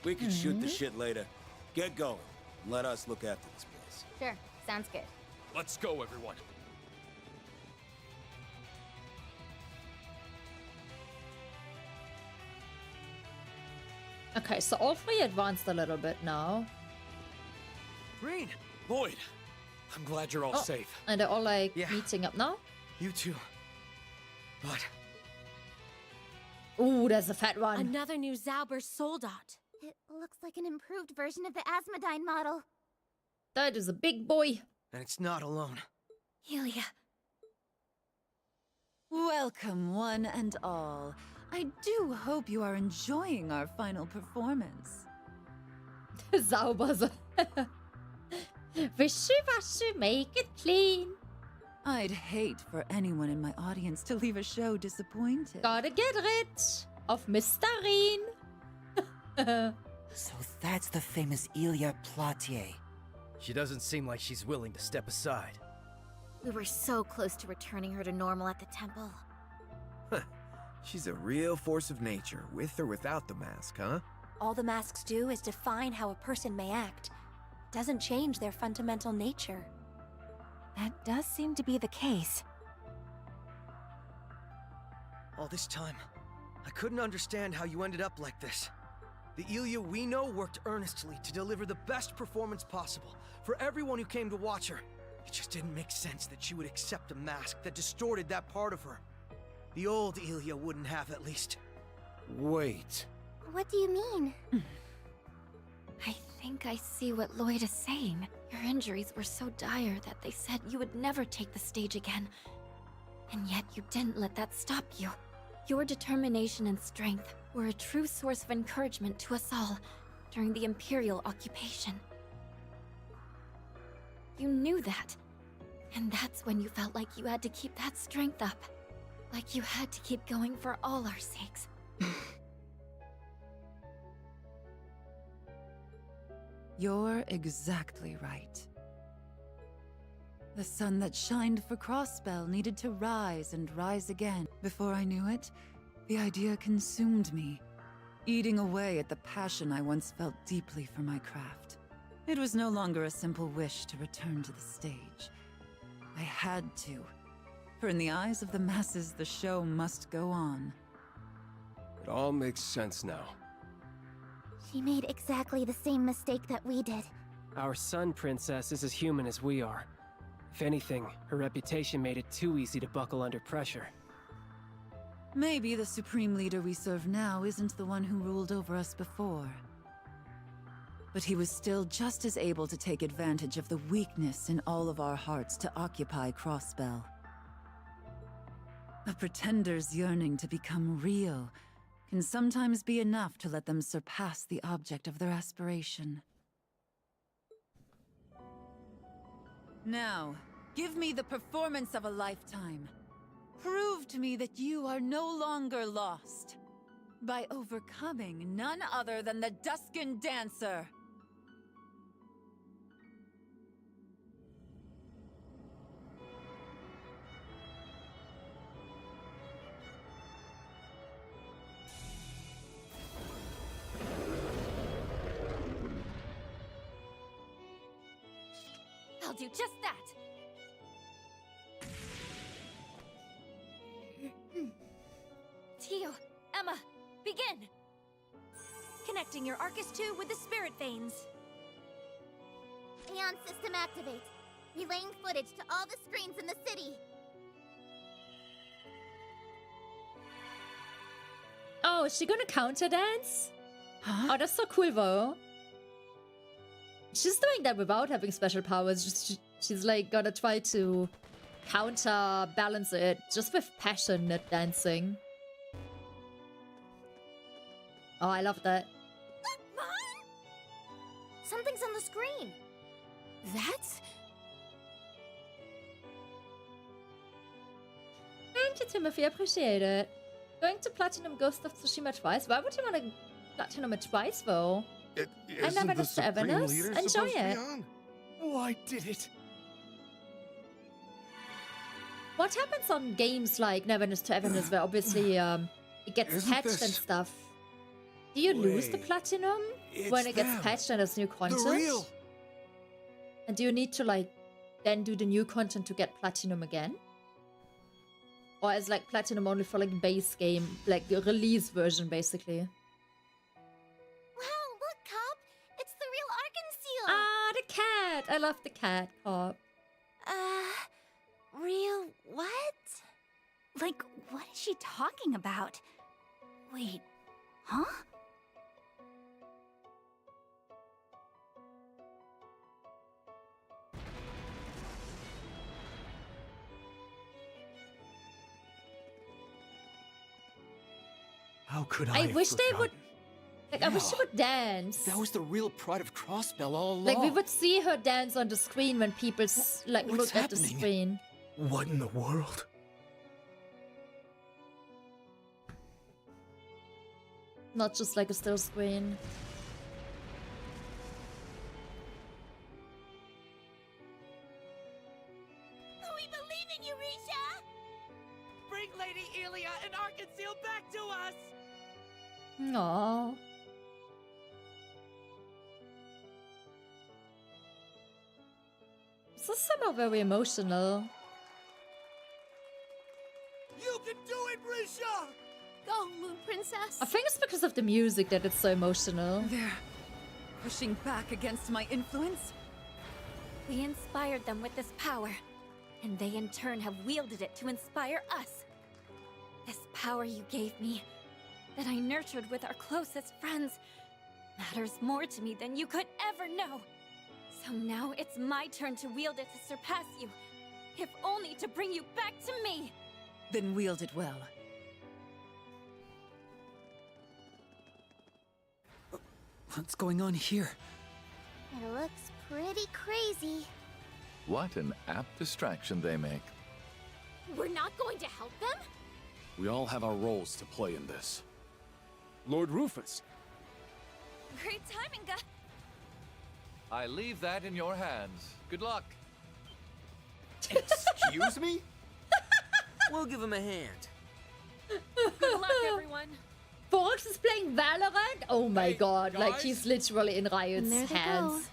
We can shoot the shit later. Get going. And let us look after this place. Sure, sounds good. Let's go, everyone. Okay, so all three advanced a little bit now. Green! Lloyd! I'm glad you're all Oh, safe. and they're all like meeting up now? You too. But ooh, there's a fat one. Another new 𝐥𝐢𝐭𝐿 soldat. It looks like an improved version of the Asmodyne model. That is a big boy. And it's not alone. Ilia. Welcome, one and all. I do hope you are enjoying our final performance. Sauber. Wishy-washy, make it clean. I'd hate for anyone in my audience to leave a show disappointed. Gotta get rid of Mr. Reen. So that's the famous Ilia Platier. She doesn't seem like she's willing to step aside. We were so close to returning her to normal at the temple. She's a real force of nature, with or without the mask, huh? All the masks do is define how a person may act. Doesn't change their fundamental nature. That does seem to be the case. All this time, I couldn't understand how you ended up like this. The Ilia we know worked earnestly to deliver the best performance possible for everyone who came to watch her. It just didn't make sense that she would accept a mask that distorted that part of her. The old Ilia wouldn't have, at least. Wait. What do you mean? I think I see what Lloyd is saying. Your injuries were so dire that they said you would never take the stage again. And yet you didn't let that stop you. Your determination and strength were a true source of encouragement to us all during the Imperial occupation. You knew that. And that's when you felt like you had to keep that strength up. Like you had to keep going for all our sakes. You're exactly right. The sun that shined for Crossbell needed to rise and rise again. Before I knew it, the idea consumed me, eating away at the passion I once felt deeply for my craft. It was no longer a simple wish to return to the stage. I had to, for in the eyes of the masses, the show must go on. It all makes sense now. She made exactly the same mistake that we did. Our Sun Princess is as human as we are. If anything, her reputation made it too easy to buckle under pressure. Maybe the Supreme Leader we serve now isn't the one who ruled over us before. But he was still just as able to take advantage of the weakness in all of our hearts to occupy Crossbell. A pretender's yearning to become real can sometimes be enough to let them surpass the object of their aspiration. Now, give me the performance of a lifetime. Prove to me that you are no longer lost. By overcoming none other than the Duskin Dancer. I'll do just that! Tio, Emma, begin! Connecting your Arcus 2 with the Spirit Veins. Aeon system activate. Relaying footage to all the screens in the city. Oh, is she gonna counter dance? Huh? Oh, that's so cool though. She's doing that without having special powers. She's like gonna try to counterbalance it just with passionate dancing. Oh, I love that. Something's on the screen. That's... Thank you, Timothy. I appreciate it. Going to Platinum Ghost of Tsushima twice? Why would you want to Platinum it twice, though? I never the Supreme Everness. Leader Enjoy supposed to be it. on? Why did it? What happens on games like Neverness to Everness, where obviously it gets Isn't patched this- and stuff? Do you lose the Wait, platinum when it gets them. patched and there's new content? real- And do you need to like then do the new content to get platinum again? Or is like platinum only for like base game, like the release version basically? Wow, look, Cop! It's the real Arkansas! Ah, the cat! I love the cat, Cop. Real what? Like, what is she talking about? Wait, huh? How could I have wish they would. forgotten? Like, I wish she would dance. That was the real pride of Crossbell all along. Like, we would see her dance on the screen when people like What's look at the happening? screen. What in the world? Not just like a still screen. We believe in you, Risha! Bring Lady Elia and Arkansas back to us! Aww. This is somehow very emotional. You can do it, Risha! Go, Moon Princess! I think it's because of the music that it's so emotional. They're pushing back against my influence? We inspired them with this power, and they in turn have wielded it to inspire us. This power you gave me, that I nurtured with our closest friends, matters more to me than you could ever know. So now it's my turn to wield it to surpass you, if only to bring you back to me. Then wield it well. What's going on here? It looks pretty crazy. What an apt distraction they make. We're not going to help them? We all have our roles to play in this. Lord Rufus. Great timing, guys. I leave that in your hands. Good luck. Excuse me? We'll give him a hand. Good luck, everyone. Fox is playing Valorant? Oh my god, like guys. he's literally in Riot's there they hands.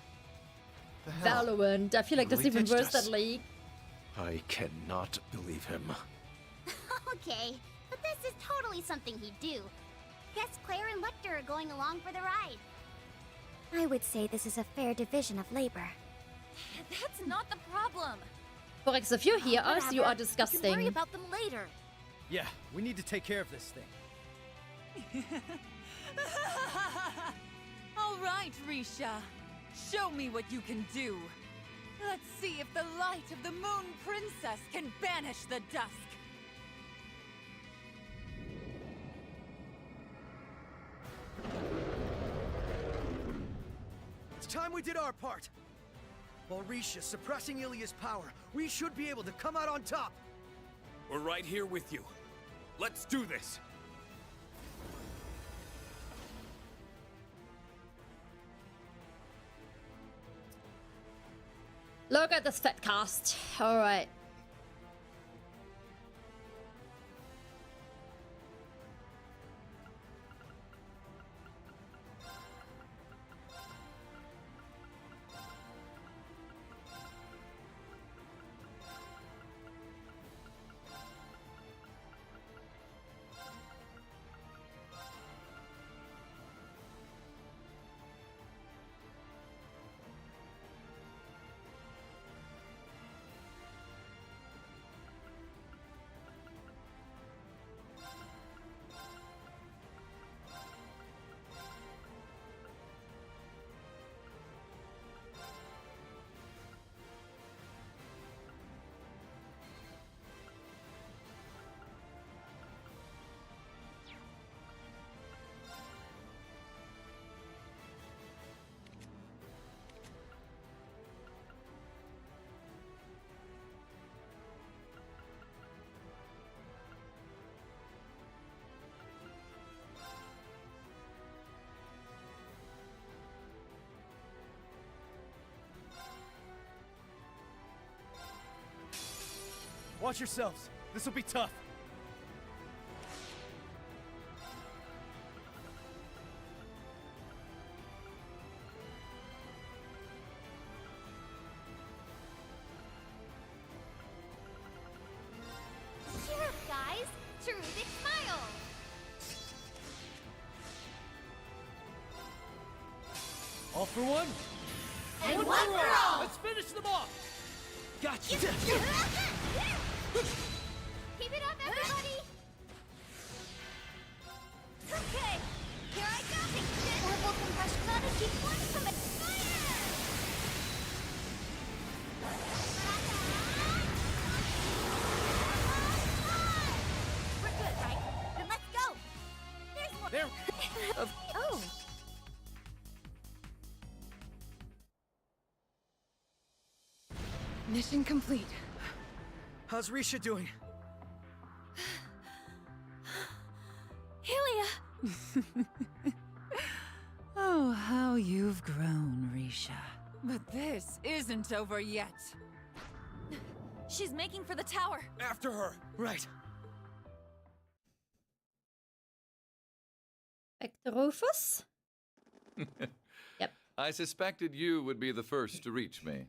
The hell? Valorant. I feel like that's Really even ditched worse us. than League. I cannot believe him. Okay, but this is totally something he'd do. Guess Claire and Lecter are going along for the ride. I would say this is a fair division of labor. That's not the problem. Forex, if you hear us, you Whatever. are We can worry disgusting. about them later. Yeah, we need to take care of this thing. All right, Risha. Show me what you can do. Let's see if the light of the Moon Princess can banish the dusk. It's time we did our part. While Risha's suppressing Ilia's power, we should be able to come out on top! We're right here with you. Let's do this! Look at this fat cast. Alright. Watch yourselves. This will be tough. Cheer up, guys! Terrific smile! All for one? And one for all! Let's finish them off! Gotcha! Keep it up, everybody! Okay, here I go! Orbital compression on and keep one coming! Fire! We're good, right? Then let's go! There's more! There! Oh! Mission complete. How's Risha doing? Ilia! Oh, how you've grown, Risha. But this isn't over yet. She's making for the tower. After her! Right. Back to Rufus? Yep. I suspected you would be the first to reach me.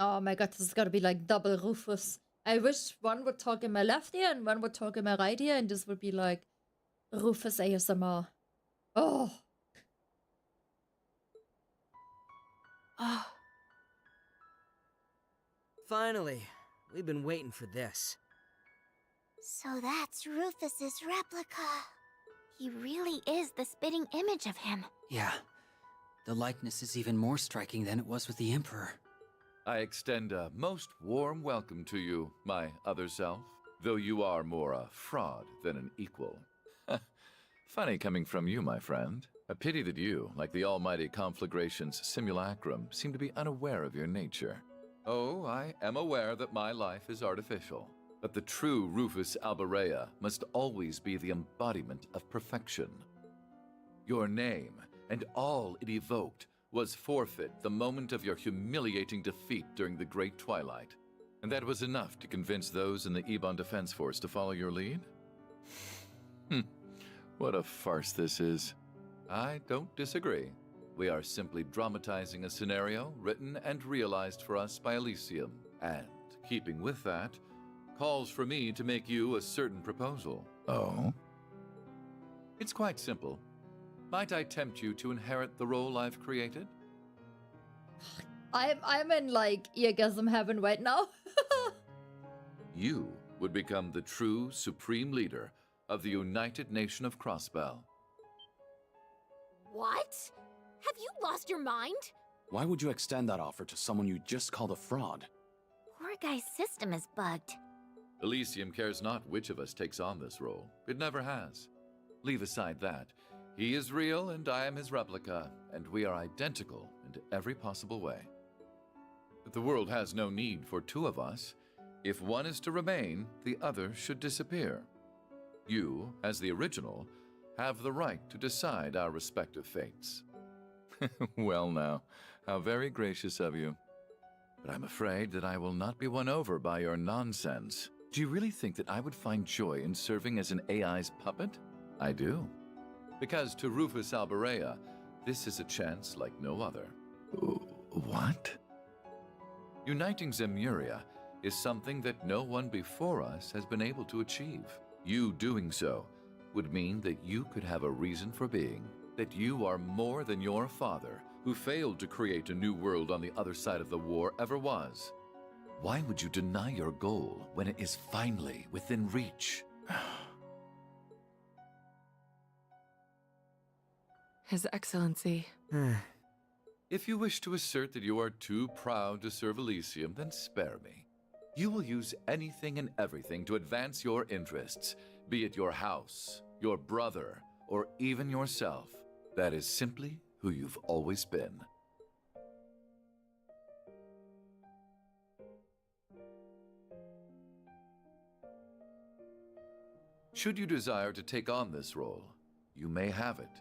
Oh my god, this is gotta be like double Rufus. I wish one would talk in my left ear and one would talk in my right ear, and this would be like Rufus ASMR. Oh. Oh. Finally, we've been waiting for this. So that's Rufus's replica. He really is the spitting image of him. Yeah. The likeness is even more striking than it was with the Emperor. I extend a most warm welcome to you, my other self, though you are more a fraud than an equal. Funny coming from you, my friend. A pity that you, like the almighty conflagration's simulacrum, seem to be unaware of your nature. Oh, I am aware that my life is artificial, but the true Rufus Alberea must always be the embodiment of perfection. Your name, and all it evoked, was forfeit the moment of your humiliating defeat during the Great Twilight. And that was enough to convince those in the Ebon Defense Force to follow your lead? What a farce this is. I don't disagree. We are simply dramatizing a scenario written and realized for us by Elysium, and, keeping with that, calls for me to make you a certain proposal. Oh? It's quite simple. Might I tempt you to inherit the role I've created? I'm in like eargasm heaven right now. You would become the true supreme leader of the United Nation of Crossbell. What? Have you lost your mind? Why would you extend that offer to someone you just called a fraud? Poor guy's system is bugged. Elysium cares not which of us takes on this role. It never has. Leave aside that. He is real and I am his replica, and we are identical in every possible way. But the world has no need for two of us. If one is to remain, the other should disappear. You, as the original, have the right to decide our respective fates. Well now, how very gracious of you. But I'm afraid that I will not be won over by your nonsense. Do you really think that I would find joy in serving as an AI's puppet? I do. Because to Rufus Alberea, this is a chance like no other. What? Uniting Zemuria is something that no one before us has been able to achieve. You doing so would mean that you could have a reason for being, that you are more than your father, who failed to create a new world on the other side of the war, ever was. Why would you deny your goal when it is finally within reach? His Excellency. If you wish to assert that you are too proud to serve Elysium, then spare me. You will use anything and everything to advance your interests, be it your house, your brother, or even yourself. That is simply who you've always been. Should you desire to take on this role, you may have it.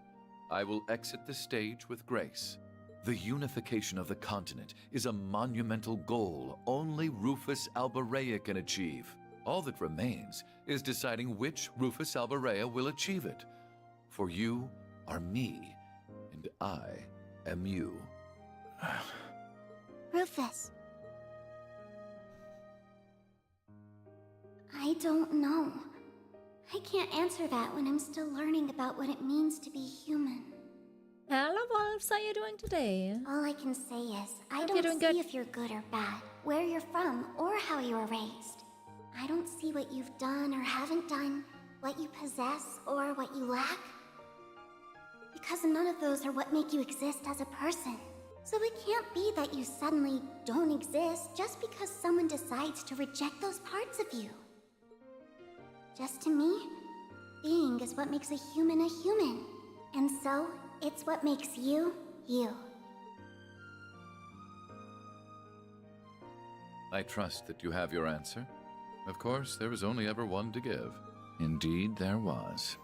I will exit the stage with grace. The unification of the continent is a monumental goal only Rufus Alberea can achieve. All that remains is deciding which Rufus Alberea will achieve it. For you are me, and I am you. Rufus. I don't know. I can't answer that when I'm still learning about what it means to be human. Hello, Wolves. How are you doing today? All I can say is, I don't see if you're good or bad, where you're from, or how you were raised. I don't see what you've done or haven't done, what you possess or what you lack. Because none of those are what make you exist as a person. So it can't be that you suddenly don't exist just because someone decides to reject those parts of you. Just to me, being is what makes a human. And so, it's what makes you, you. I trust that you have your answer. Of course, there was only ever one to give. Indeed, there was.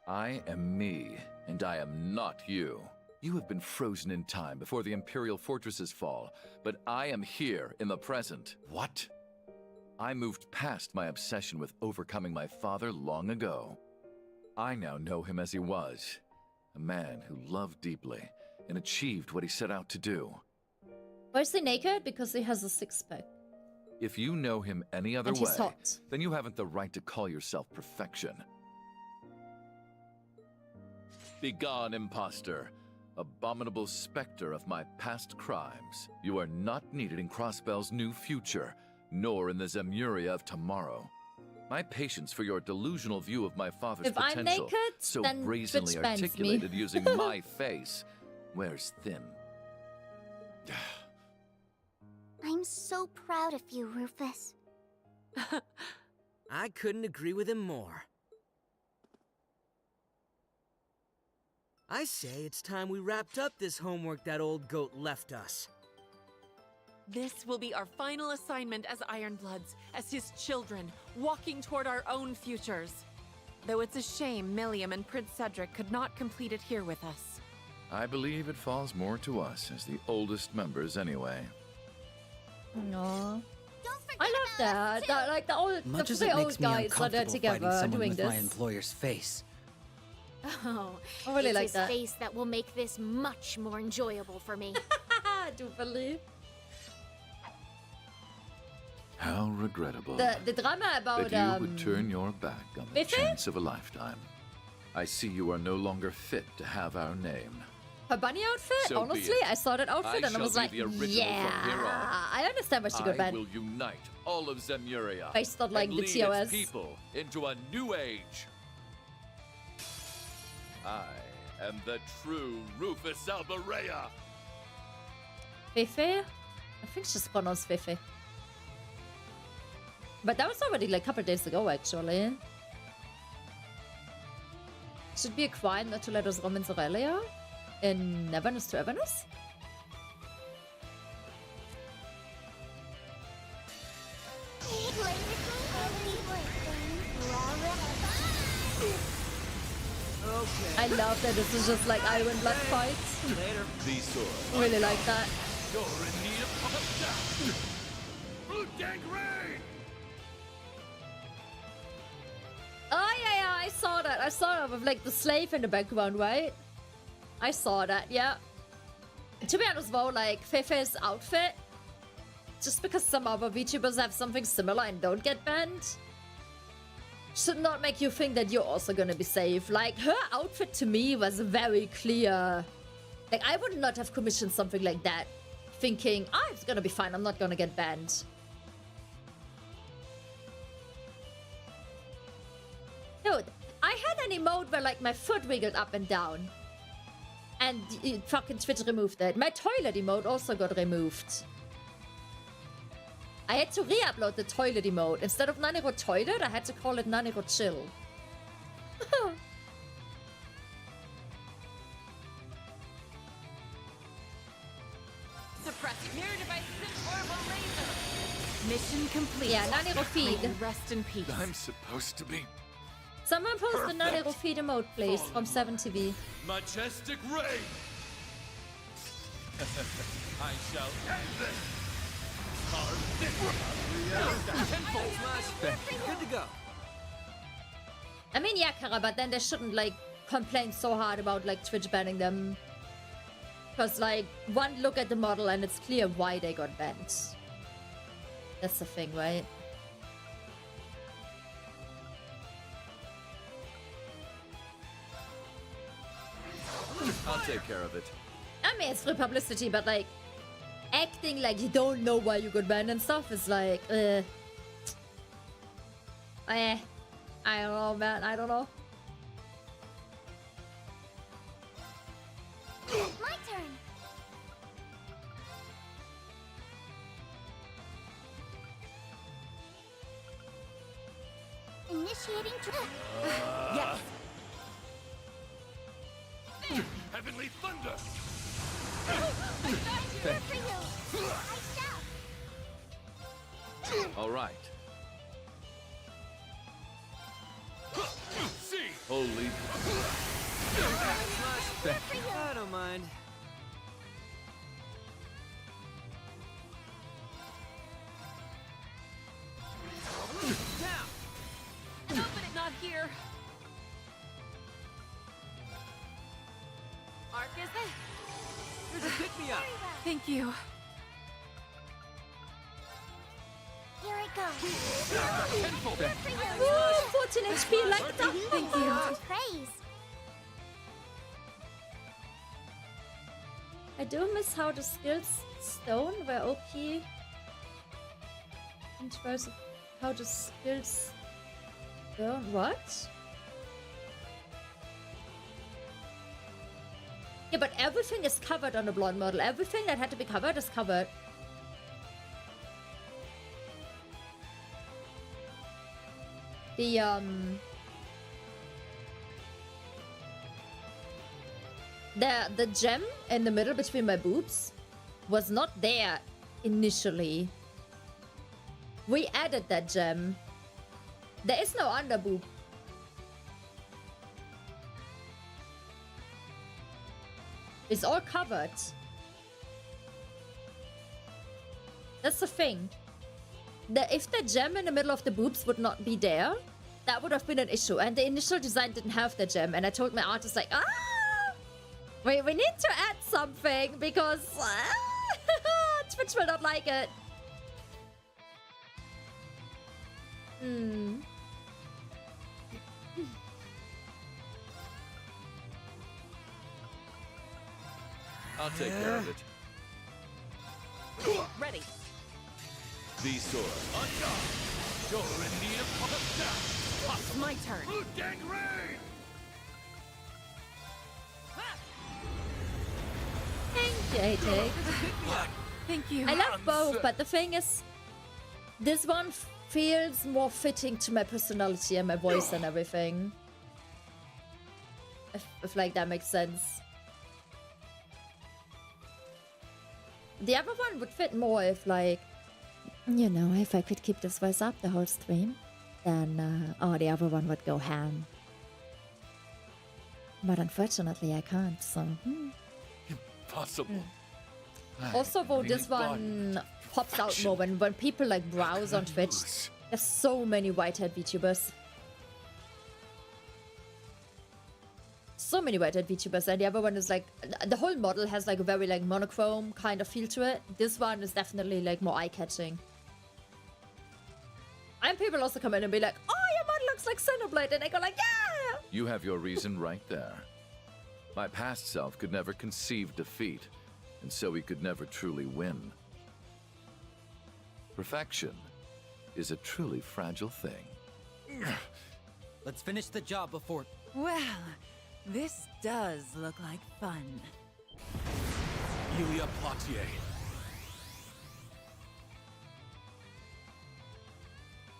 I am me, and I am not you. You have been frozen in time before the Imperial fortresses fall, but I am here in the present. What? I moved past my obsession with overcoming my father long ago. I now know him as he was, a man who loved deeply and achieved what he set out to do. Why is he naked? Because he has a six-pack. If you know him any other way, then you haven't the right to call yourself perfection. Begone, imposter, abominable specter of my past crimes. You are not needed in Crossbell's new future, nor in the Zemuria of tomorrow. My patience for your delusional view of my father's potential, I'm naked, so then brazenly bitch bans me. articulated using my face, wears thin. I'm so proud of you, Rufus. I couldn't agree with him more. I say it's time we wrapped up this homework that old goat left us. This will be our final assignment as Ironbloods, as his children, walking toward our own futures. Though it's a shame Milliam and Prince Cedric could not complete it here with us. I believe it falls more to us as the oldest members anyway. No. I love that. Like the old, Much the as three it old makes me guys are there uncomfortable together fighting someone doing with this. my employer's face. Oh, I really it's like his that. face that will make this much more enjoyable for me. I do believe. How regrettable The drama about that you would turn your back on the Biffy? chance of a lifetime. I see you are no longer fit to have our name. her bunny outfit. So be Honestly, it. I saw that outfit I and I shall was be like, the original yeah, from here on. I understand what she got I bad. will unite all of Zemuria Based on, like, and the lead TOS. its people into a new age. I am the true Rufus Alberea. Fefe? I think she's pronounced Fefe. But that was already like a couple days ago, actually. Should be a crime not to let us roam into Reverie. in Neverness to Everness? Okay. I love that this is just like Iron Blood fights. Later. Really like that. You're in need of Blue Gangrene! Oh yeah, I saw that. I saw that with like the slave in the background, right? I saw that, yeah. To be honest though, like Fefe's outfit, just because some other VTubers have something similar and don't get banned, should not make you think that you're also gonna be safe. Like, her outfit to me was very clear. Like, I would not have commissioned something like that, thinking, oh, it's gonna be fine, I'm not gonna get banned. Dude, I had an emote where, like, my foot wiggled up and down. And fucking Twitch removed it. My toilet emote also got removed. I had to re-upload the toilet emote. Instead of Nani wrote toilet, I had to call it Nani wrote chill. Suppress mirror devices and orbital laser. Mission complete. Yeah, Nani wrote feed. Rest in peace. I'm supposed to be Someone post the Nani wrote feed emote, please, from 7TV. majestic ray. I shall end this. Good to go. I mean, yeah, Kara, but then they shouldn't, like, complain so hard about, like, Twitch banning them. Because, like, one look at the model and it's clear why they got banned. That's the thing, right? I'll take care of it. I mean, it's free publicity, but, like, acting like you don't know why you got banned and stuff is like, I don't know, man. I don't know. My turn. Initiating Yes. Heavenly thunder. All right. See. Holy. I don't mind. Down. Open it. Not here. Arc is it? Here's a pick-me-up. Thank you. Here I go. Ooh, 14 HP like that. Thank you. Praise. I do miss how the skills stone were OP. In terms of how the skills stone. What? Yeah, but everything is covered on the blonde model. Everything that had to be covered is covered. The gem in the middle between my boobs was not there initially. We added that gem. There is no under boob. It's all covered. That's the thing. If the gem in the middle of the boobs would not be there, that would have been an issue. And the initial design didn't have the gem. And I told my artist, like, we need to add something because Twitch will not like it. I'll take care of it. Ready. The sword. On guard. You're in need of It's my turn. Blue Gangrene. Thank you, AJ. Thank you. I love both, but the thing is, this one feels more fitting to my personality and my voice and everything. If like that makes sense. The other one would fit more if, like, you know, if I could keep this voice up the whole stream, then, oh, the other one would go ham. But unfortunately, I can't, so... Impossible. Also, though, this one pops out more when people, like, browse on Twitch. There's so many white-haired VTubers. So many white-haired VTubers, and the other one is, like, the whole model has, like, a very, like, monochrome kind of feel to it. This one is definitely, like, more eye-catching. And people also come in and be like, oh, your model looks like Xenoblade, and I go like, yeah! You have your reason right there. My past self could never conceive defeat, and so he could never truly win. Perfection is a truly fragile thing. Let's finish the job before... Well, this does look like fun. 𝐸𝐿IA Platier.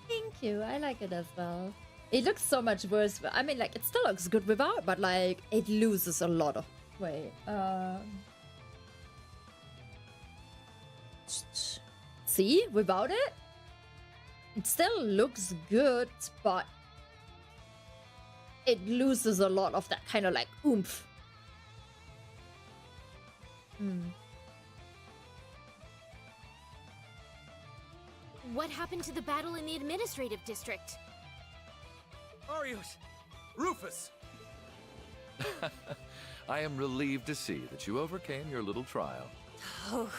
Thank you, I like it as well. It looks so much worse. I mean, like, it still looks good without, but, like, it loses a lot of... Wait, See? Without it? It still looks good, but... it loses a lot of that kind of, like, oomph. What happened to the battle in the administrative district? Arius! Rufus! I am relieved to see that you overcame your little trial. Oh,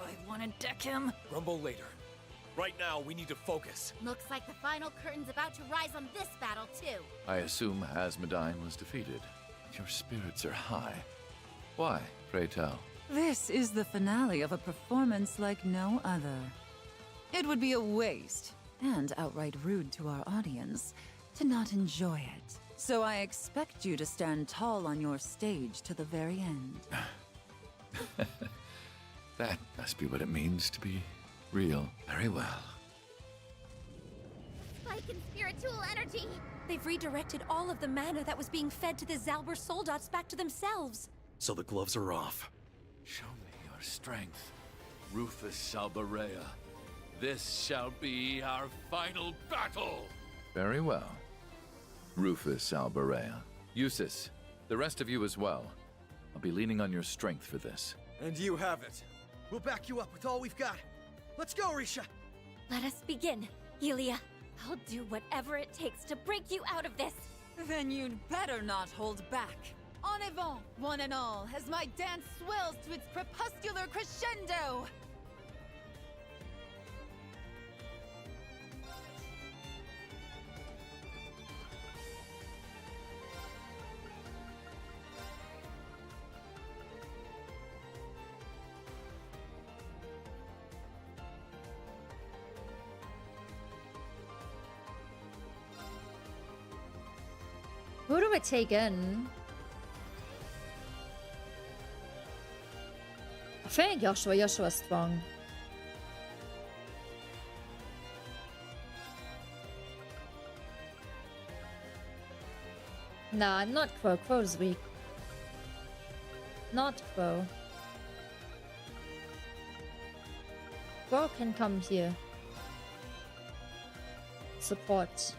I want to deck him. Grumble later. Right now, we need to focus. Looks like the final curtain's about to rise on this battle, too. I assume Asmodean was defeated. Your spirits are high. Why, pray tell? This is the finale of a performance like no other. It would be a waste, and outright rude to our audience, to not enjoy it. So I expect you to stand tall on your stage to the very end. That must be what it means to be real. Very well. Spike in spiritual energy! They've redirected all of the mana that was being fed to the 𝐥𝐻𝐿 soldats back to themselves. So the gloves are off. Show me your strength, Rufus Alberea. This shall be our final battle! Very well. Rufus Alberea. Eustace, the rest of you as well. I'll be leaning on your strength for this. And you have it. We'll back you up with all we've got. Let's go, Risha! Let us begin, 𝐸𝐿IA. I'll do whatever it takes to break you out of this. Then you'd better not hold back. En avant, one and all, as my dance swells to its crepuscular crescendo! Who do I take in? I think Yoshua's strong. Nah, not Crow. Crow's weak. Not Crow. Crow can come here. Support.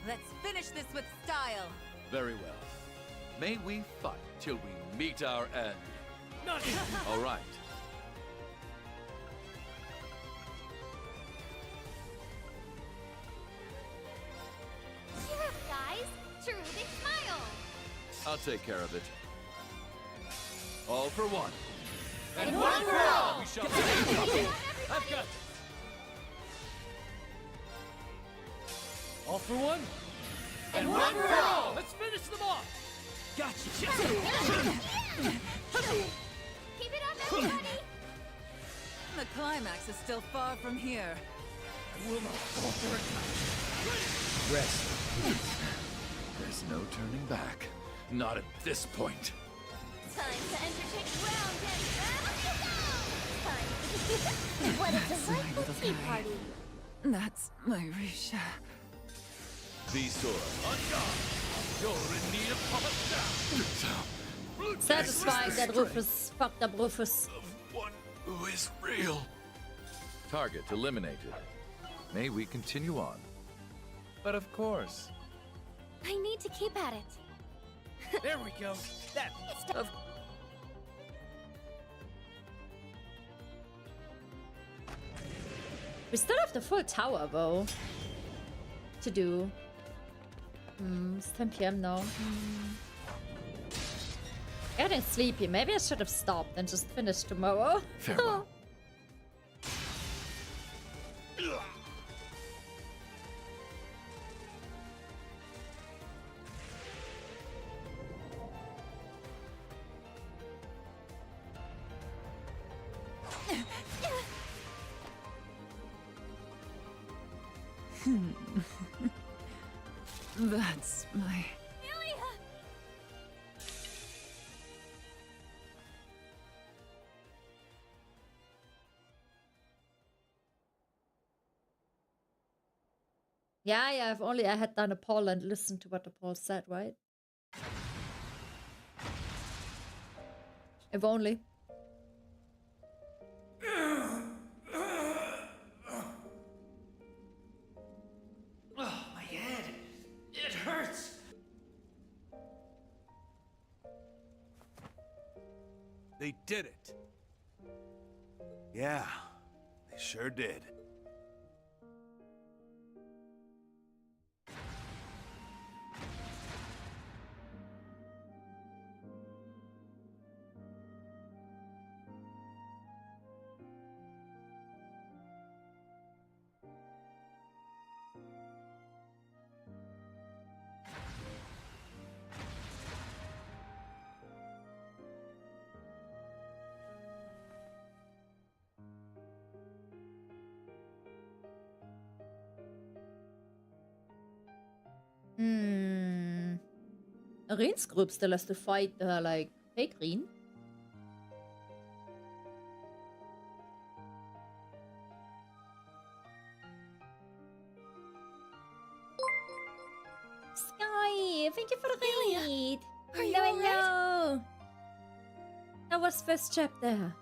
Let's finish this with style. Very well. May we fight till we meet our end. Nani! All right. Cheer up, guys! True, big smile! I'll take care of it. All for one. And one for all! We shall see. I've got this. All for one? And one for all! Let's finish them off! Gotcha! Keep it up, everybody! The climax is still far from here. I will not falter a touch. Rest. There's no turning back. Not at this point. Time to entertain round and round you go! Time to What a delightful tea party. That's my Risha. V-Sword, on guard! You're in need of proper Satisfying that Rufus fucked up Rufus. One who is real. Target eliminated. May we continue on? But of course. I need to keep at it. There we go. That stuff. We still have the full tower though to do. It's 10 PM now. Getting sleepy. Maybe I should have stopped and just finished tomorrow. Farewell. That's my... Yeah, if only I had done a poll and listened to what the poll said, right? If only. Oh, my head. It hurts. They did it. Yeah, they sure did. Reen's group still has to fight, like, fake Reen. Sky, thank you for the raid. Hello. That was first chapter.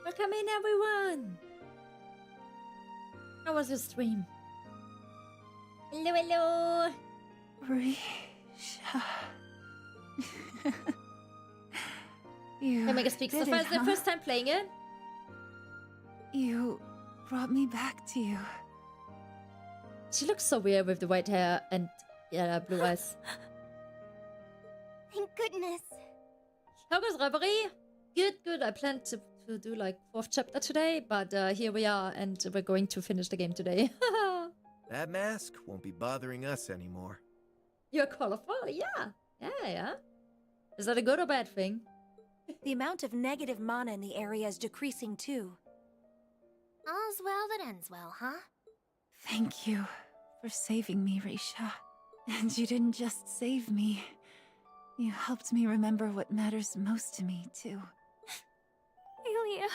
Welcome in, everyone. How was your stream? Hello. Risha. You Can I make a speak? So did far, it, it's the huh? first time playing it. You brought me back to you. She looks so weird with the white hair and blue eyes. Thank goodness. How goes Reverie? Good. I planned to do like 4th chapter today, but here we are, and we're going to finish the game today. That mask won't be bothering us anymore. You're colorful, yeah. Is that a good or bad thing? The amount of negative mana in the area is decreasing too. All's well that ends well, huh? Thank you for saving me, Risha. And you didn't just save me. You helped me remember what matters most to me, too. Aelia.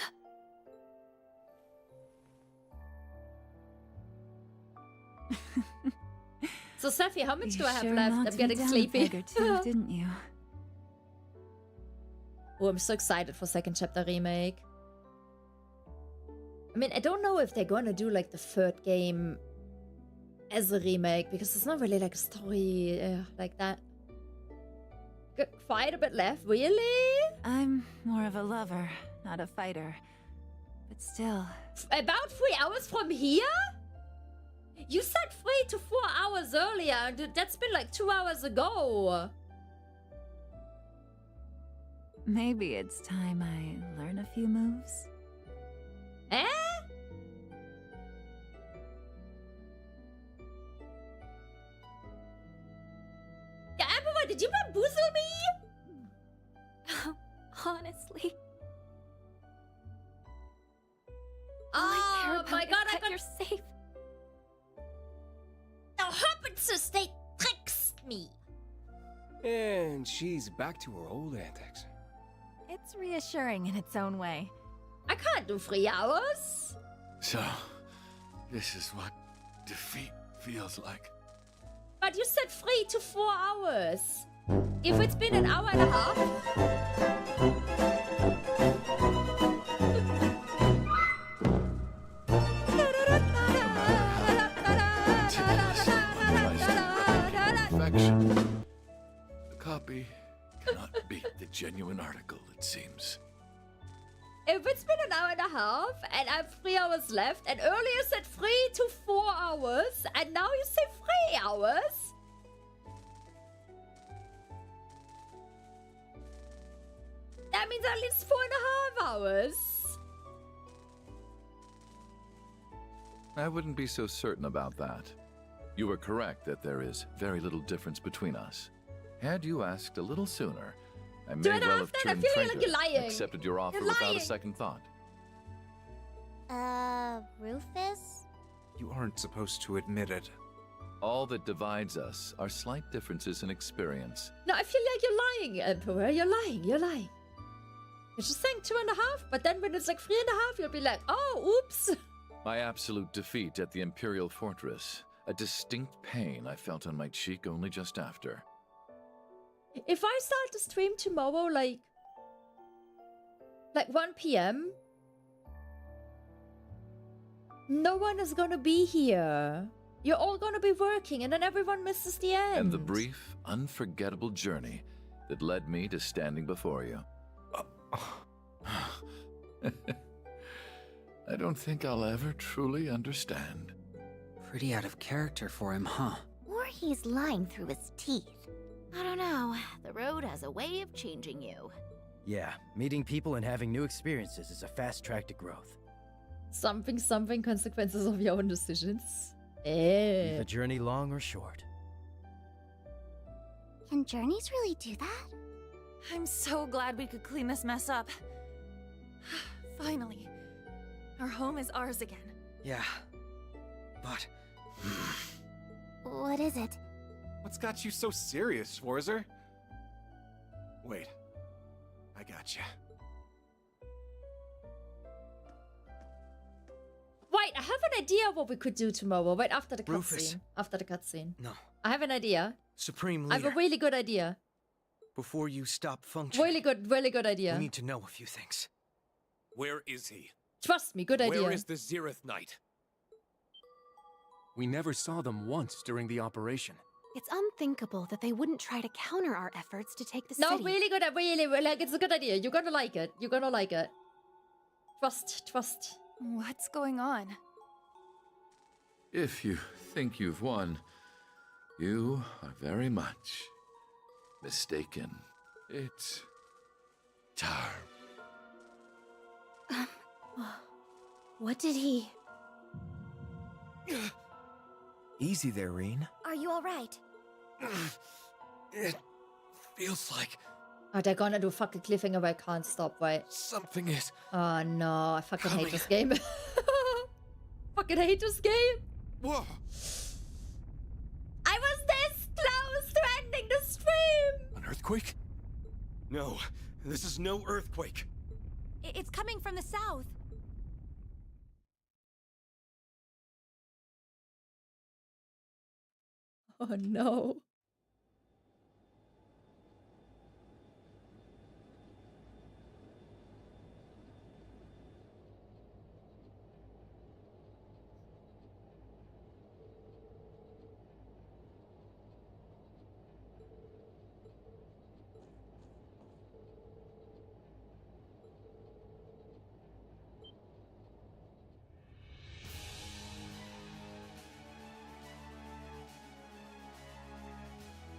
So, Safi, how much do I have sure left? knocked I'm me getting down a sleepy. peg or two, didn't you? Oh, I'm so excited for 2nd chapter remake. I mean, I don't know if they're gonna do like the 3rd game as a remake, because there's not really like a story like that. Got quite a bit left, really? I'm more of a lover, not a fighter. But still... About 3 hours from here? You said 3 to 4 hours earlier, and that's been like 2 hours ago. Maybe it's time I learn a few moves. Eh? Yeah, Emma, did you bamboozle me? Honestly. Oh my god, I got... You're safe. The Herpensis, they tricked me. And she's back to her old antics. It's reassuring in its own way. I can't do 3 hours. So, this is what defeat feels like. But you said 3 to 4 hours. If it's been an hour and a half... Perfection. The copy cannot beat the genuine article, it seems. If it's been an hour and a half, and I have 3 hours left, and earlier said 3 to 4 hours, and now you say 3 hours? That means at least 4.5 hours. I wouldn't be so certain about that. You were correct that there is very little difference between us. Had you asked a little sooner, I may well have turned traitor, accepted your offer without a second thought. Rufus? You aren't supposed to admit it. All that divides us are slight differences in experience. No, I feel like you're lying, Emperor. You're lying. You're lying. You're just saying 2.5, but then when it's like 3.5, you'll be like, oh, oops. My absolute defeat at the Imperial Fortress. A distinct pain I felt on my cheek only just after. If I start the stream tomorrow, like 1 p.m., no one is gonna be here. You're all gonna be working, and then everyone misses the end. And the brief, unforgettable journey that led me to standing before you. I don't think I'll ever truly understand. Pretty out of character for him, huh? Or he's lying through his teeth. I don't know. The road has a way of changing you. Yeah, meeting people and having new experiences is a fast track to growth. Something, consequences of your own decisions. Be the journey long or short. Can journeys really do that? I'm so glad we could clean this mess up. Finally. Our home is ours again. Yeah. But... What is it? What's got you so serious, Schwarzer? Wait. I got you. Wait, I have an idea what we could do tomorrow. Wait, after the Rufus. cutscene. After the cutscene. No. I have an idea. Supreme I Leader. have a really good idea. Before you stop functioning, Really good idea. we need to know a few things. Where is he? Trust me, good idea. Where is the Xerath Knight? We never saw them once during the operation. It's unthinkable that they wouldn't try to counter our efforts to take the No, city. really good, like, it's a good idea. You're gonna like it. You're gonna like it. Trust. What's going on? If you think you've won, you are very much mistaken. It's time. What did he... Easy there, Reen. Are you alright? It feels like... Oh, they're gonna do fucking cliffhanger where I can't stop, right? Something is... Oh no, I fucking hate this game. Fucking hate this game. Whoa! I was this close to ending the stream! An earthquake? No, this is no earthquake. It's coming from the south. Oh no.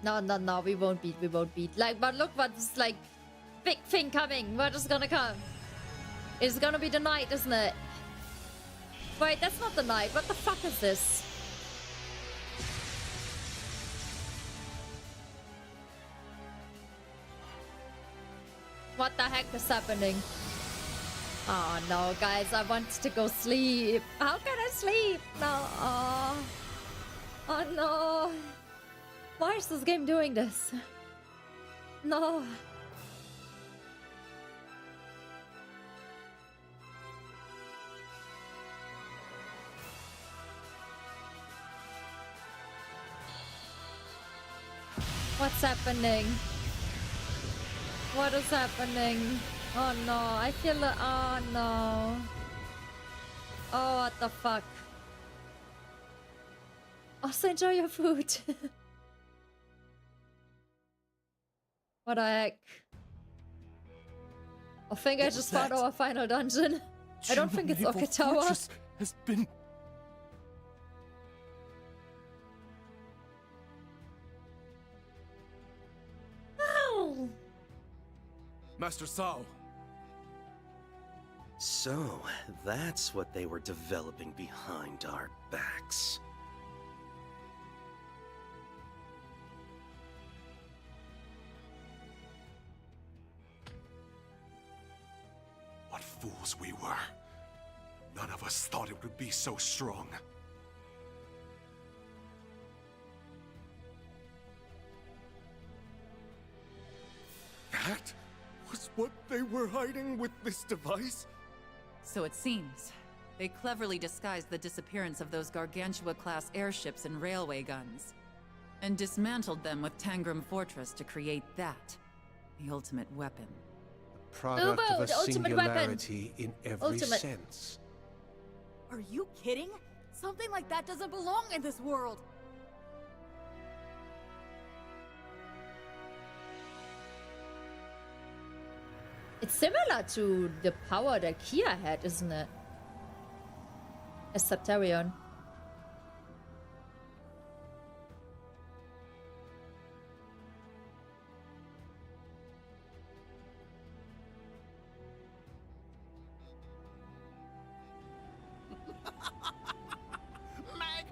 No, we won't beat. Like, but look what's, like, big thing coming. What is gonna come? It's gonna be the night, isn't it? Wait, that's not the night. What the fuck is this? What the heck is happening? Oh no, guys, I want to go sleep. How can I sleep? No. Oh no. Why is this game doing this? No. What's happening? What is happening? Oh no, I feel the... Oh no. Oh, what the fuck? Also enjoy your food. What the heck? I think I just found our final dungeon. I don't think it's Okinawa. Has been... Ow! Master Sao. So, that's what they were developing behind our backs. What fools we were. None of us thought it would be so strong. That was what they were hiding with this device? So it seems. They cleverly disguised the disappearance of those Gargantua-class airships and railway guns, and dismantled them with Tangram Fortress to create that, the ultimate weapon. Product Ubo, of a the ultimate weapon. singularity in every sense. Are you kidding? Something like that doesn't belong in this world. It's similar to the power that Kia had, isn't it? As Septarion.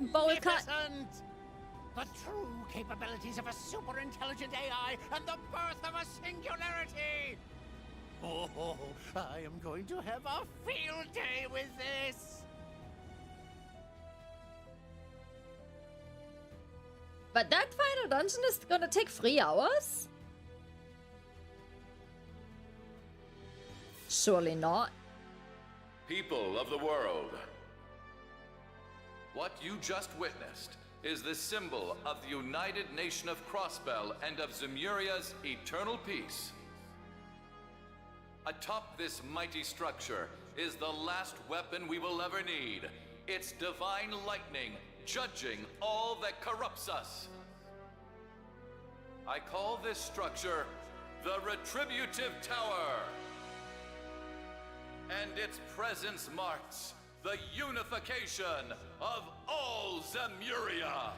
Magnificent! The true capabilities of a super-intelligent AI and the birth of a singularity! Oh, I am going to have a field day with this! But that final dungeon is gonna take 3 hours? Surely not. People of the world, what you just witnessed is the symbol of the United Nation of Crossbell and of Zemuria's eternal peace. Atop this mighty structure is the last weapon we will ever need. It's divine lightning, judging all that corrupts us. I call this structure the Retributive Tower. And its presence marks the unification of all Zemuria.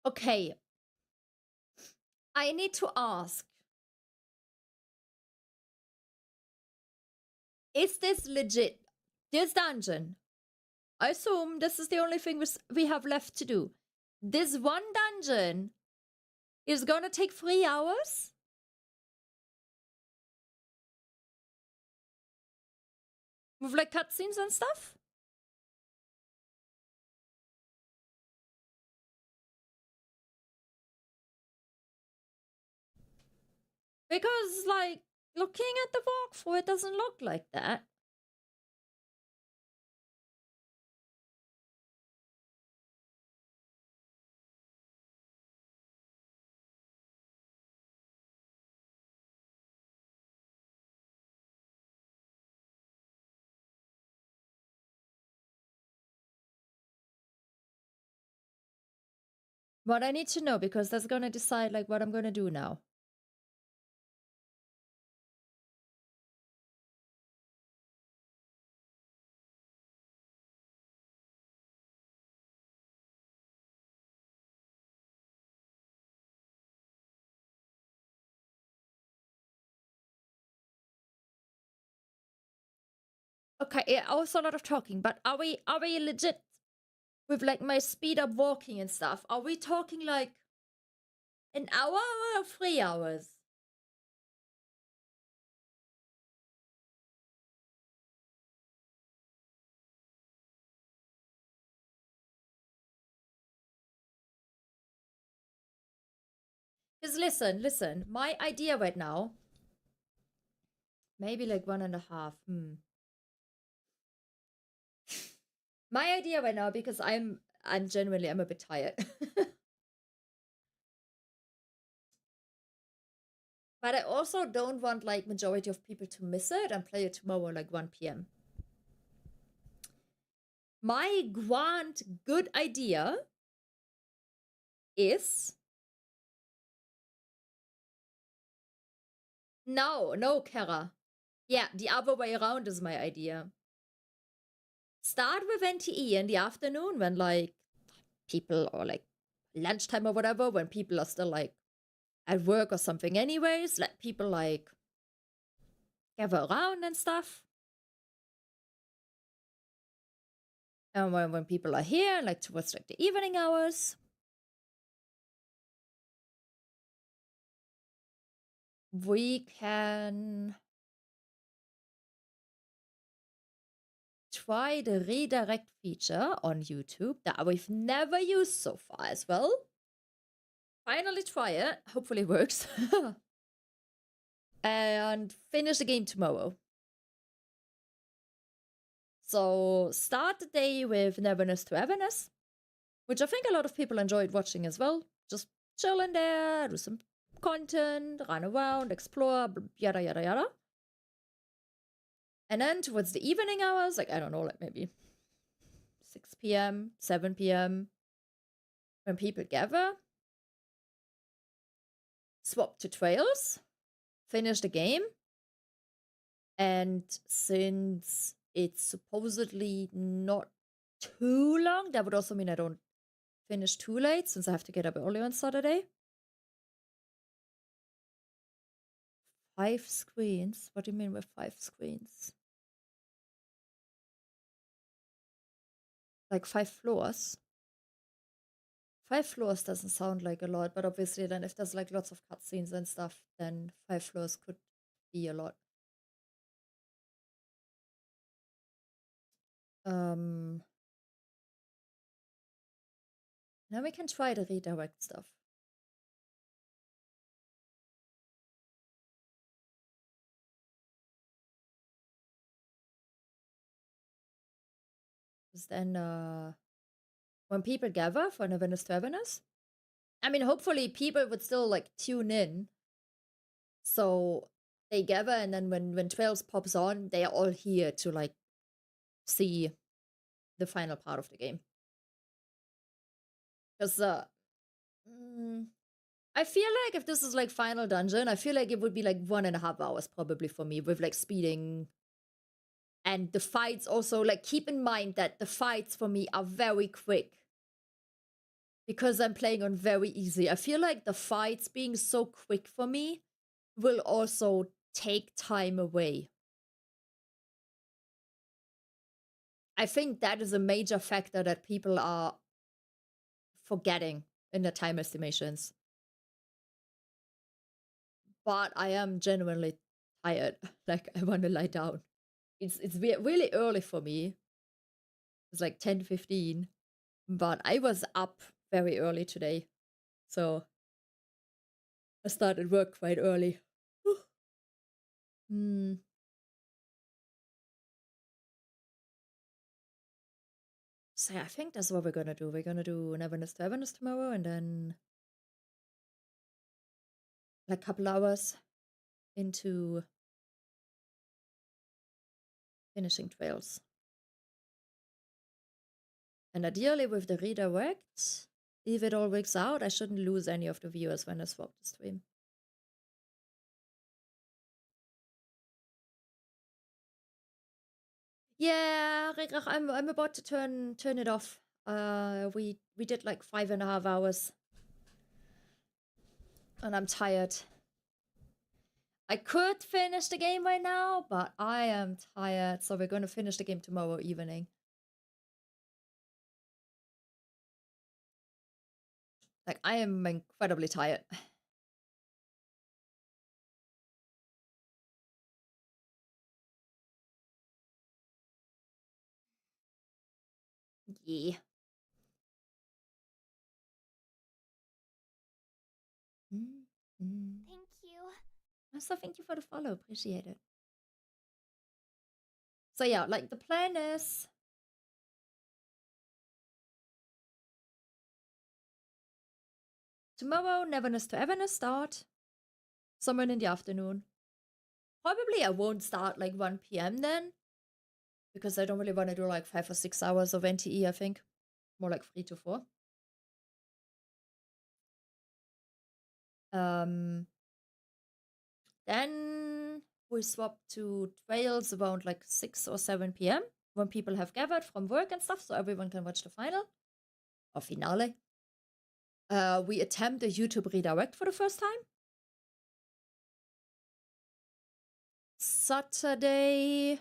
Okay. I need to ask. Is this legit? This dungeon. I assume this is the only thing we have left to do. This one dungeon is gonna take 3 hours? With like cutscenes and stuff? Because, like, looking at the walkthrough, it doesn't look like that. What I need to know, because that's gonna decide, like, what I'm gonna do now. Okay, yeah, also a lot of talking, but are we legit with like my speed up walking and stuff? Are we talking like an hour or 3 hours? Because listen, my idea right now, maybe like 1.5. My idea right now, because I'm genuinely, I'm a bit tired. But I also don't want like majority of people to miss it and play it tomorrow like 1 p.m. My grand good idea is no, Kara. Yeah, the other way around is my idea. Start with NTE in the afternoon when like people, or like lunchtime or whatever, when people are still like at work or something anyways. Let people like gather around and stuff. And when people are here, like towards like the evening hours, we can try the redirect feature on YouTube that we've never used so far as well. Finally try it. Hopefully it works. And finish the game tomorrow. So start the day with Neverness to Everness, which I think a lot of people enjoyed watching as well. Just chill in there, do some content, run around, explore, yada yada yada. And then towards the evening hours, like I don't know, like maybe 6 p.m., 7 p.m., when people gather, swap to trails, finish the game, and since it's supposedly not too long, that would also mean I don't finish too late, since I have to get up early on Saturday. 5 screens? What do you mean with 5 screens? Like 5 floors? 5 floors doesn't sound like a lot, but obviously then if there's like lots of cutscenes and stuff, then 5 floors could be a lot. Then we can try the redirect stuff. Because then, when people gather for Neverness to Everness, I mean, hopefully people would still like tune in. So they gather, and then when Trails pops on, they are all here to like see the final part of the game. Because I feel like if this is like final dungeon, I feel like it would be like 1.5 hours probably for me, with like speeding. And the fights also, like, keep in mind that the fights for me are very quick. Because I'm playing on very easy. I feel like the fights being so quick for me will also take time away. I think that is a major factor that people are forgetting in their time estimations. But I am genuinely tired. Like, I want to lie down. It's really early for me. It's like 10:15. But I was up very early today. So I started work quite early. So yeah, I think that's what we're gonna do. We're gonna do Neverness to Everness tomorrow, and then like a couple hours into finishing Trails. And ideally with the redirect, if it all works out, I shouldn't lose any of the viewers when I swap the stream. Yeah, I'm about to turn it off. We did like 5.5 hours. And I'm tired. I could finish the game right now, but I am tired, so we're going to finish the game tomorrow evening. Like, I am incredibly tired. Yeah. Thank you. Also, thank you for the follow. Appreciate it. So yeah, like the plan is tomorrow, Neverness to Everness start. Somewhere in the afternoon. Probably I won't start like 1 PM then. Because I don't really want to do like 5 or 6 hours of NTE, I think. More like 3 to 4. Then we swap to trails around like 6 or 7 PM when people have gathered from work and stuff, so everyone can watch the final or finale. We attempt a YouTube redirect for the first time. Saturday.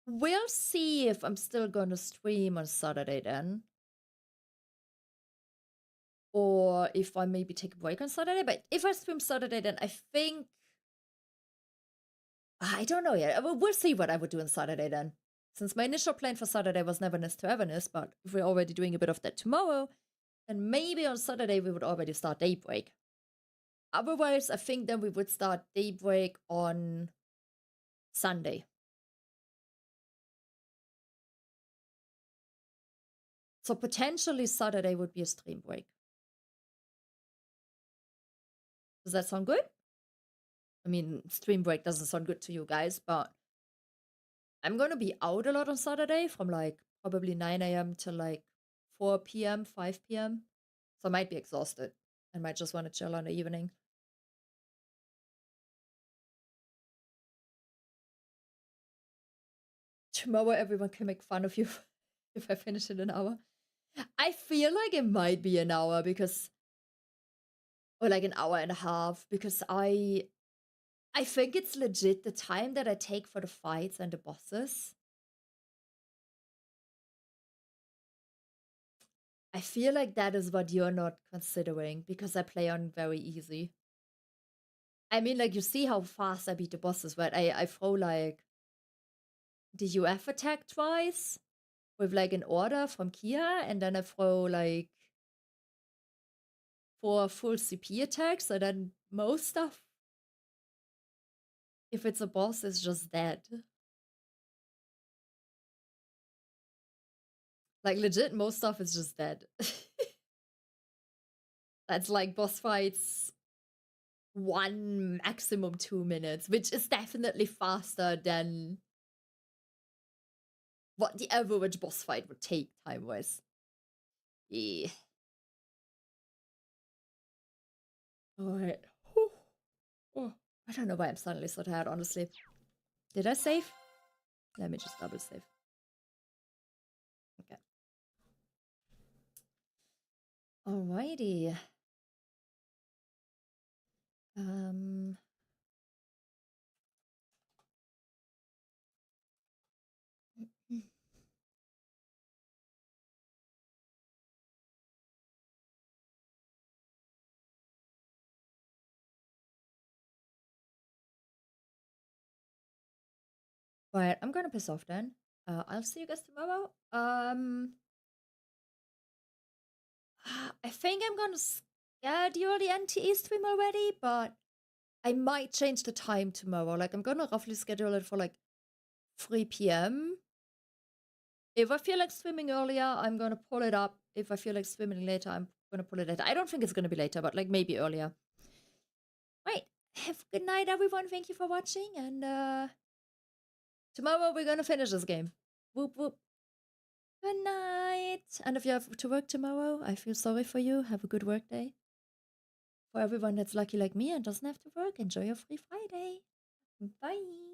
We'll see if I'm still gonna stream on Saturday then. Or if I maybe take a break on Saturday. But if I stream Saturday, then I think... I don't know yet. We'll see what I would do on Saturday then. Since my initial plan for Saturday was Neverness to Everness, but if we're already doing a bit of that tomorrow, then maybe on Saturday we would already start Daybreak. Otherwise, I think then we would start Daybreak on Sunday. So potentially Saturday would be a stream break. Does that sound good? I mean, stream break doesn't sound good to you guys, but I'm gonna be out a lot on Saturday from like probably 9 AM to like 4 PM, 5 PM. So I might be exhausted and might just want to chill on the evening. Tomorrow everyone can make fun of you if I finish in an hour. I feel like it might be an hour because... Or like an hour and a half, because I think it's legit the time that I take for the fights and the bosses. I feel like that is what you're not considering, because I play on very easy. I mean, like, you see how fast I beat the bosses, right? I throw like the UF attack twice with like an order from Kia, and then I throw like 4 full CP attacks, and then most stuff, if it's a boss, is just dead. Like, legit, most stuff is just dead. That's like boss fights 1, maximum 2 minutes, which is definitely faster than what the average boss fight would take time-wise. Yeah. Alright. Oh, I don't know why I'm suddenly so tired, honestly. Did I save? Let me just double save. Okay. Alrighty. Right, I'm gonna piss off then. I'll see you guys tomorrow. I think I'm gonna schedule the NTE stream already, but I might change the time tomorrow. Like, I'm gonna roughly schedule it for like 3 PM. If I feel like streaming earlier, I'm gonna pull it up. If I feel like streaming later, I'm gonna pull it later. I don't think it's gonna be later, but like maybe earlier. Right, have a good night, everyone. Thank you for watching, and tomorrow we're gonna finish this game. Whoop whoop. Good night. And if you have to work tomorrow, I feel sorry for you. Have a good work day. For everyone that's lucky like me and doesn't have to work, enjoy your free Friday. Bye.